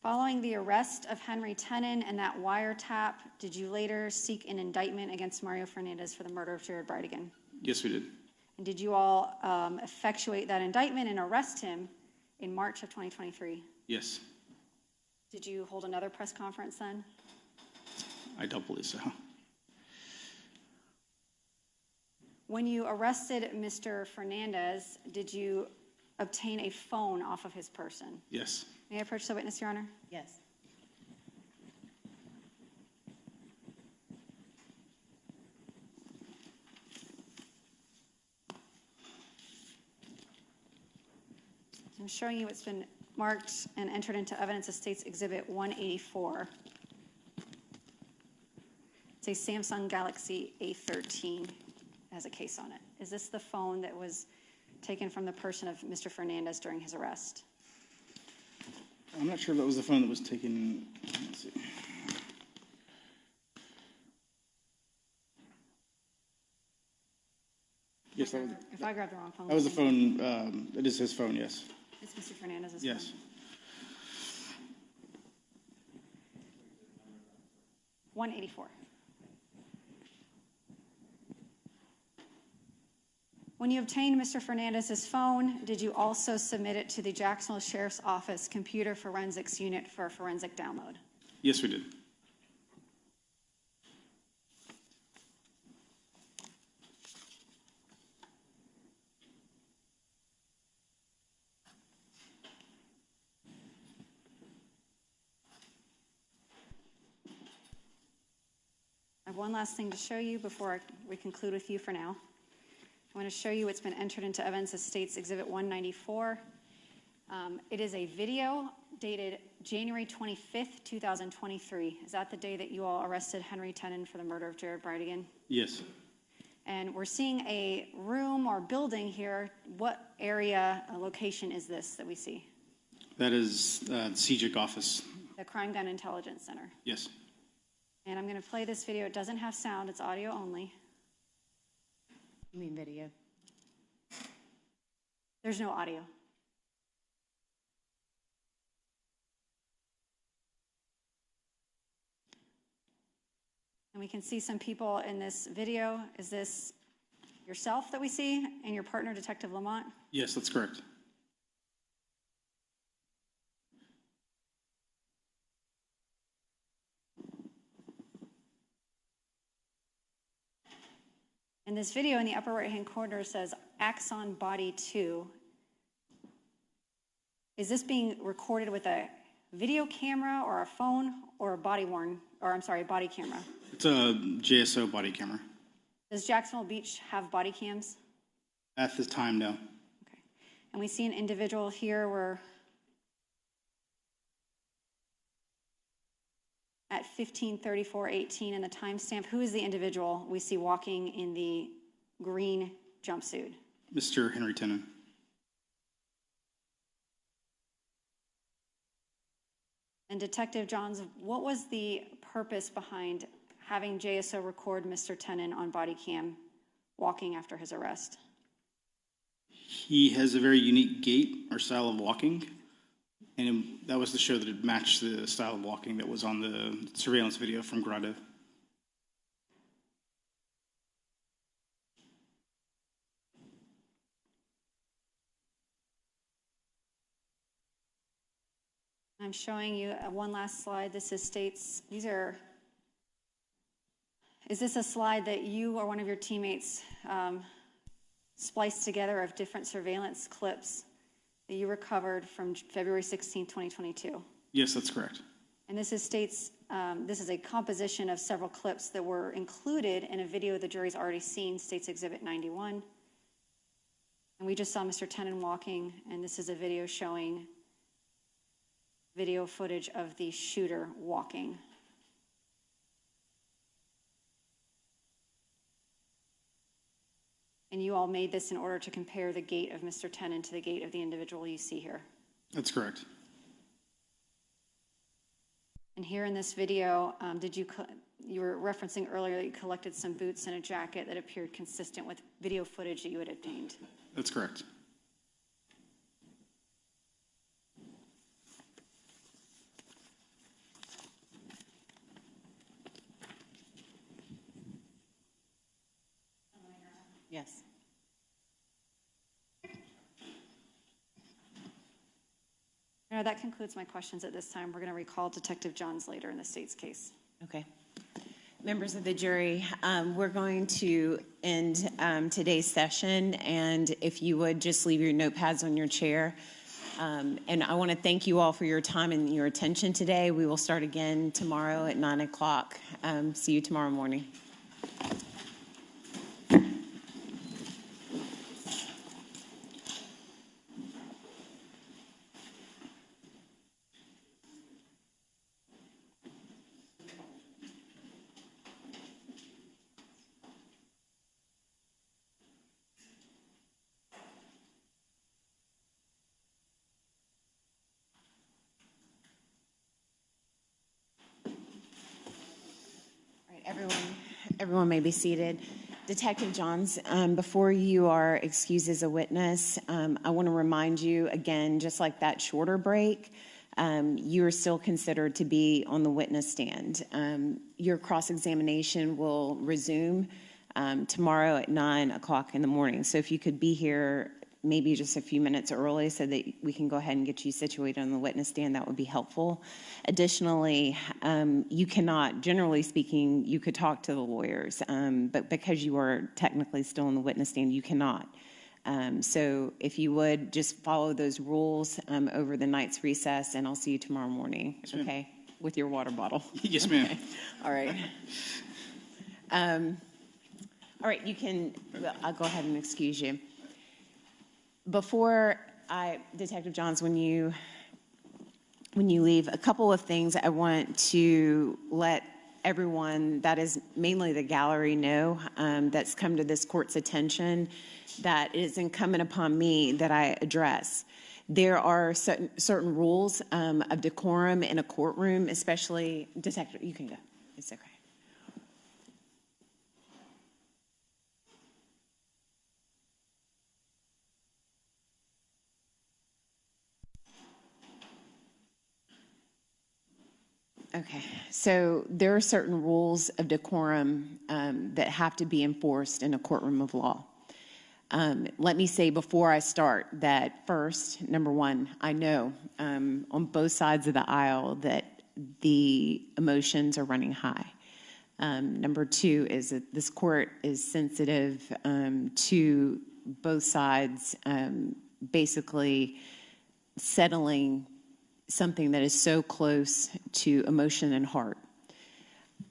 Following the arrest of Henry Tenen and that wiretap, did you later seek an indictment against Mario Fernandez for the murder of Jared Bridegan? Yes, we did. And did you all effectuate that indictment and arrest him in March of 2023? Yes. Did you hold another press conference then? I don't believe so. When you arrested Mr. Fernandez, did you obtain a phone off of his person? Yes. May I approach the witness, Your Honor? Yes. I'm showing you what's been marked and entered into evidence as State's Exhibit 184. It's a Samsung Galaxy A13. It has a case on it. Is this the phone that was taken from the person of Mr. Fernandez during his arrest? I'm not sure if that was the phone that was taken. Let's see. Yes, that was. If I grabbed the wrong phone. That was the phone. It is his phone. Yes. It's Mr. Fernandez's Yes. phone. 184. When you obtained Mr. Fernandez's phone, did you also submit it to the Jacksonville Sheriff's Office Computer Forensics Unit for a forensic download? Yes, we did. I have one last thing to show you before we conclude with you for now. I want to show you what's been entered into evidence as State's Exhibit 194. It is a video dated January 25th, 2023. Is that the day that you all arrested Henry Tenen for the murder of Jared Bridegan? Yes. And we're seeing a room or building here. What area, location is this that we see? That is the CJIC office. The Crime Gun Intelligence Center. Yes. And I'm going to play this video. It doesn't have sound. It's audio only. You mean video? There's no audio. And we can see some people in this video. Is this yourself that we see and your partner, Detective Lamont? Yes, that's correct. In this video, in the upper right-hand corner, says Axon Body 2. Is this being recorded with a video camera or a phone or a body camera? It's a JSO body camera. Does Jacksonville Beach have body cams? At this time, no. Okay. And we see an individual here where at 15:34:18 in the timestamp, who is the individual we see walking in the green jumpsuit? Mr. Henry Tenen. And Detective Johns, what was the purpose behind having JSO record Mr. Tenen on body cam walking after his arrest? He has a very unique gait or style of walking, and that was to show that it matched the style of walking that was on the surveillance video from Grotto. I'm showing you one last slide. This is State's, is this a slide that you or one of your teammates spliced together of different surveillance clips that you recovered from February 16, 2022? Yes, that's correct. And this is State's, this is a composition of several clips that were included in a video the jury's already seen, State's Exhibit 91. And we just saw Mr. Tenen walking, and this is a video showing video footage of the shooter walking. And you all made this in order to compare the gait of Mr. Tenen to the gait of the individual you see here. That's correct. And here in this video, you were referencing earlier that you collected some boots and a jacket that appeared consistent with video footage that you had obtained. That's correct. Yes. Now, that concludes my questions at this time. We're going to recall Detective Johns later in the State's case. Okay. Members of the jury, we're going to end today's session, and if you would just leave your notepads on your chair. And I want to thank you all for your time and your attention today. We will start again tomorrow at 9 o'clock. See you tomorrow morning. Everyone may be seated. Detective Johns, before you are excused as a witness, I want to remind you again, just like that shorter break, you are still considered to be on the witness stand. Your cross-examination will resume tomorrow at 9 o'clock in the morning. So if you could be here maybe just a few minutes early so that we can go ahead and get you situated on the witness stand, that would be helpful. Additionally, you cannot, generally speaking, you could talk to the lawyers, but because you are technically still on the witness stand, you cannot. So if you would, just follow those rules over the night's recess, and I'll see you tomorrow morning, Yes, ma'am. okay? With your water bottle. Yes, ma'am. Okay. All right. All right, you can, I'll go ahead and excuse you. Detective Johns, when you leave, a couple of things I want to let everyone, that is mainly the gallery, know that's come to this court's attention, that it is incumbent upon me that I address. There are certain rules of decorum in a courtroom, especially, Detective, you can go, it's okay. Okay, so there are certain rules of decorum that have to be enforced in a courtroom of law. Let me say before I start that first, number one, I know on both sides of the aisle that the emotions are running high. Number two is that this court is sensitive to both sides basically settling something that is so close to emotion and heart.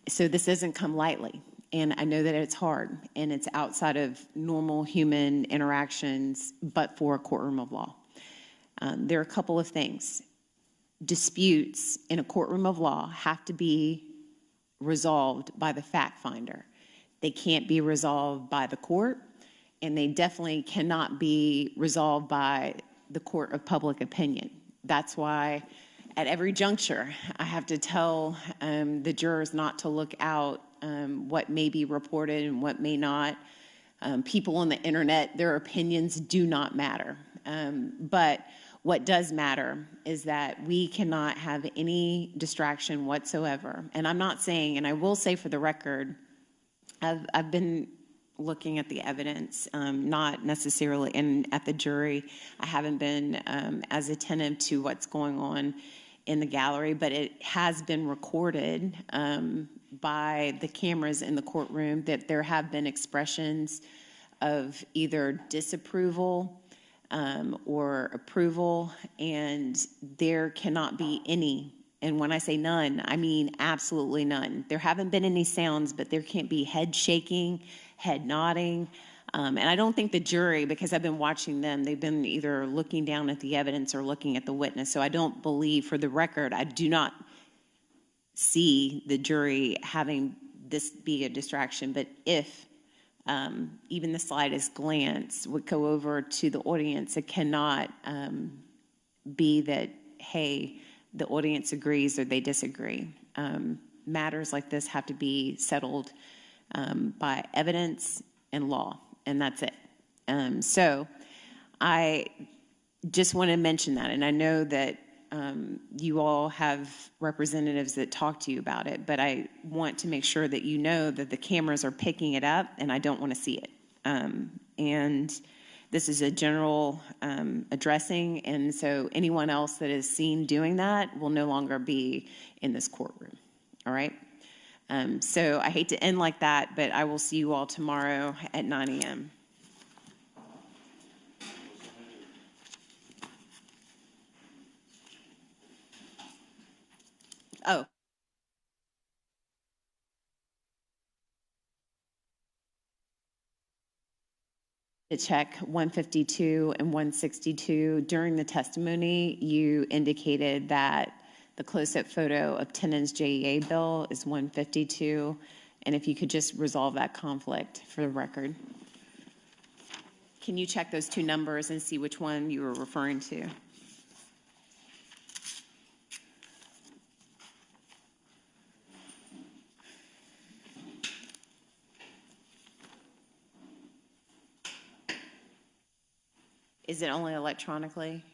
So this doesn't come lightly, and I know that it's hard, and it's outside of normal human interactions, but for a courtroom of law. There are a couple of things. Disputes in a courtroom of law have to be resolved by the fact finder. They can't be resolved by the court, and they definitely cannot be resolved by the court of public opinion. That's why at every juncture, I have to tell the jurors not to look out what may be reported and what may not. People on the internet, their opinions do not matter. But what does matter is that we cannot have any distraction whatsoever. And I'm not saying, and I will say for the record, I've been looking at the evidence, not necessarily, and at the jury, I haven't been as attentive to what's going on in the gallery, but it has been recorded by the cameras in the courtroom that there have been expressions of either disapproval or approval, and there cannot be any. And when I say none, I mean absolutely none. There haven't been any sounds, but there can't be head shaking, head nodding. And I don't think the jury, because I've been watching them, they've been either looking down at the evidence or looking at the witness. So I don't believe, for the record, I do not see the jury having this be a distraction. But if even the slightest glance would go over to the audience, it cannot be that, hey, the audience agrees or they disagree. Matters like this have to be settled by evidence and law, and that's it. So I just want to mention that, and I know that you all have representatives that talk to you about it, but I want to make sure that you know that the cameras are picking it up, and I don't want to see it. And this is a general addressing, and so anyone else that is seen doing that will no longer be in this courtroom, all right? So I hate to end like that, but I will see you all tomorrow at 9 a.m. Oh. To check 152 and 162. During the testimony, you indicated that the close-up photo of Tennant's JEA bill is 152, and if you could just resolve that conflict for the record. Can you check those two numbers and see which one you were referring to? Is it only electronically?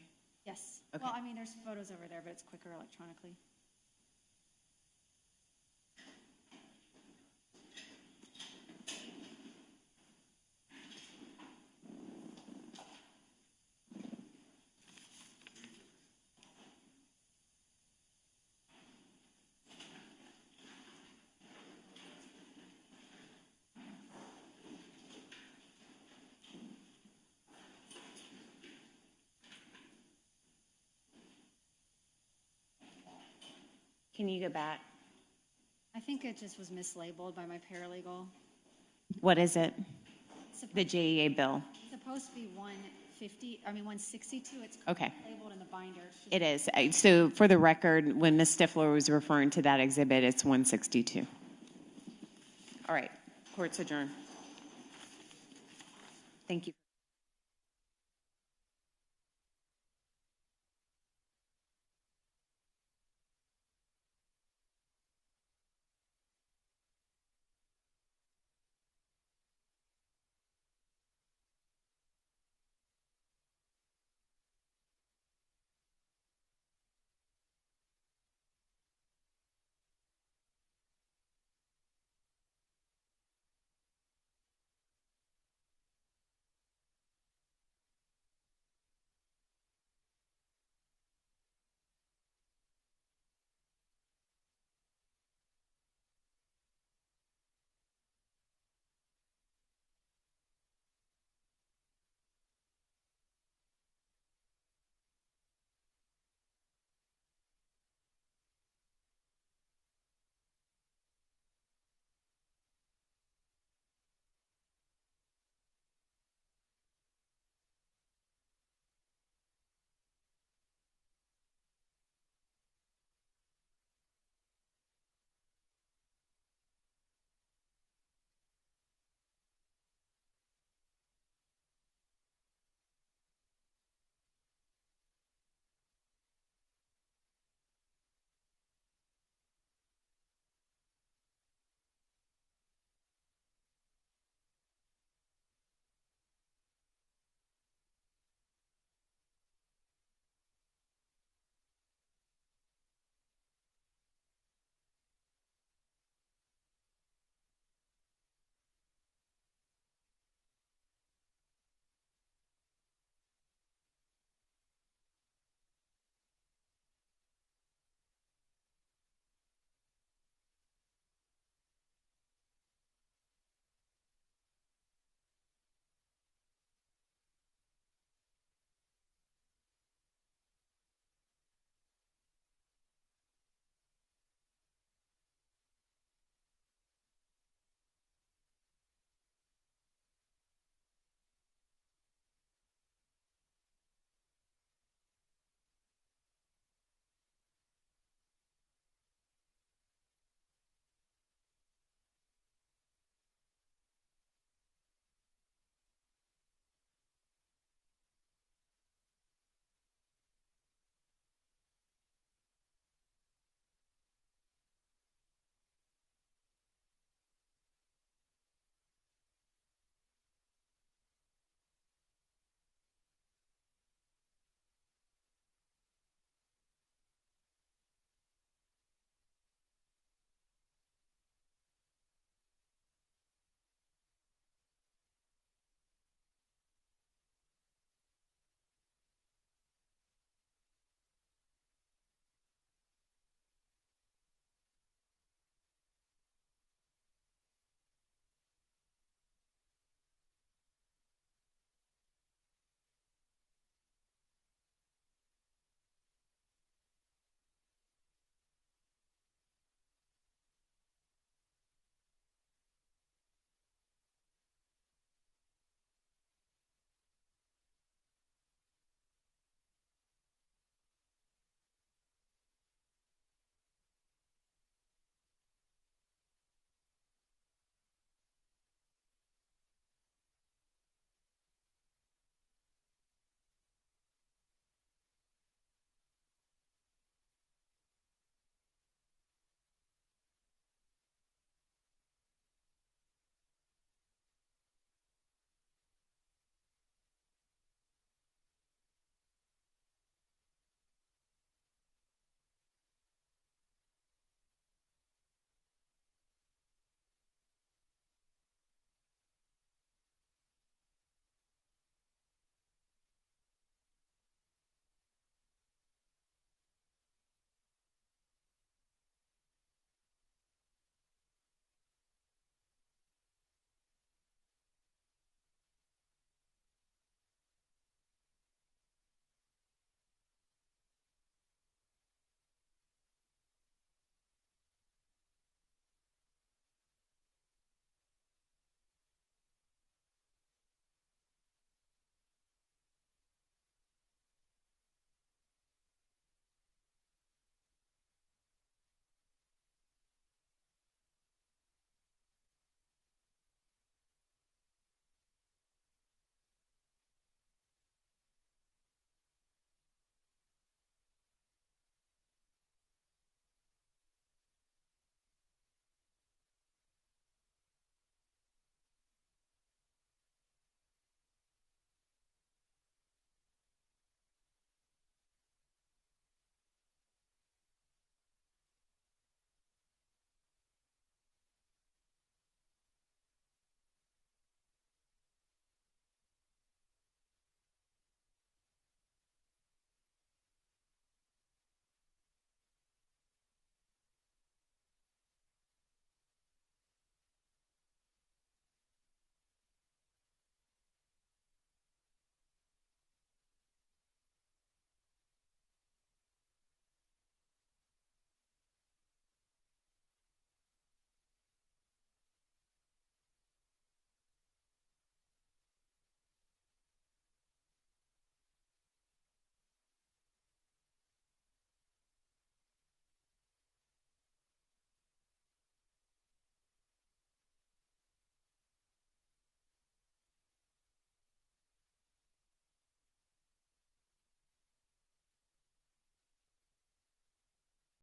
Yes. Okay. Well, I mean, there's photos over there, but it's quicker electronically. Can you go back? I think it just was mislabeled by my paralegal. What is it? It's The JEA bill. supposed to be 162. It's Okay. labeled in the binder. It is. So for the record, when Ms. Stifler was referring to that exhibit, it's 162. All right. Court's adjourned. Thank you.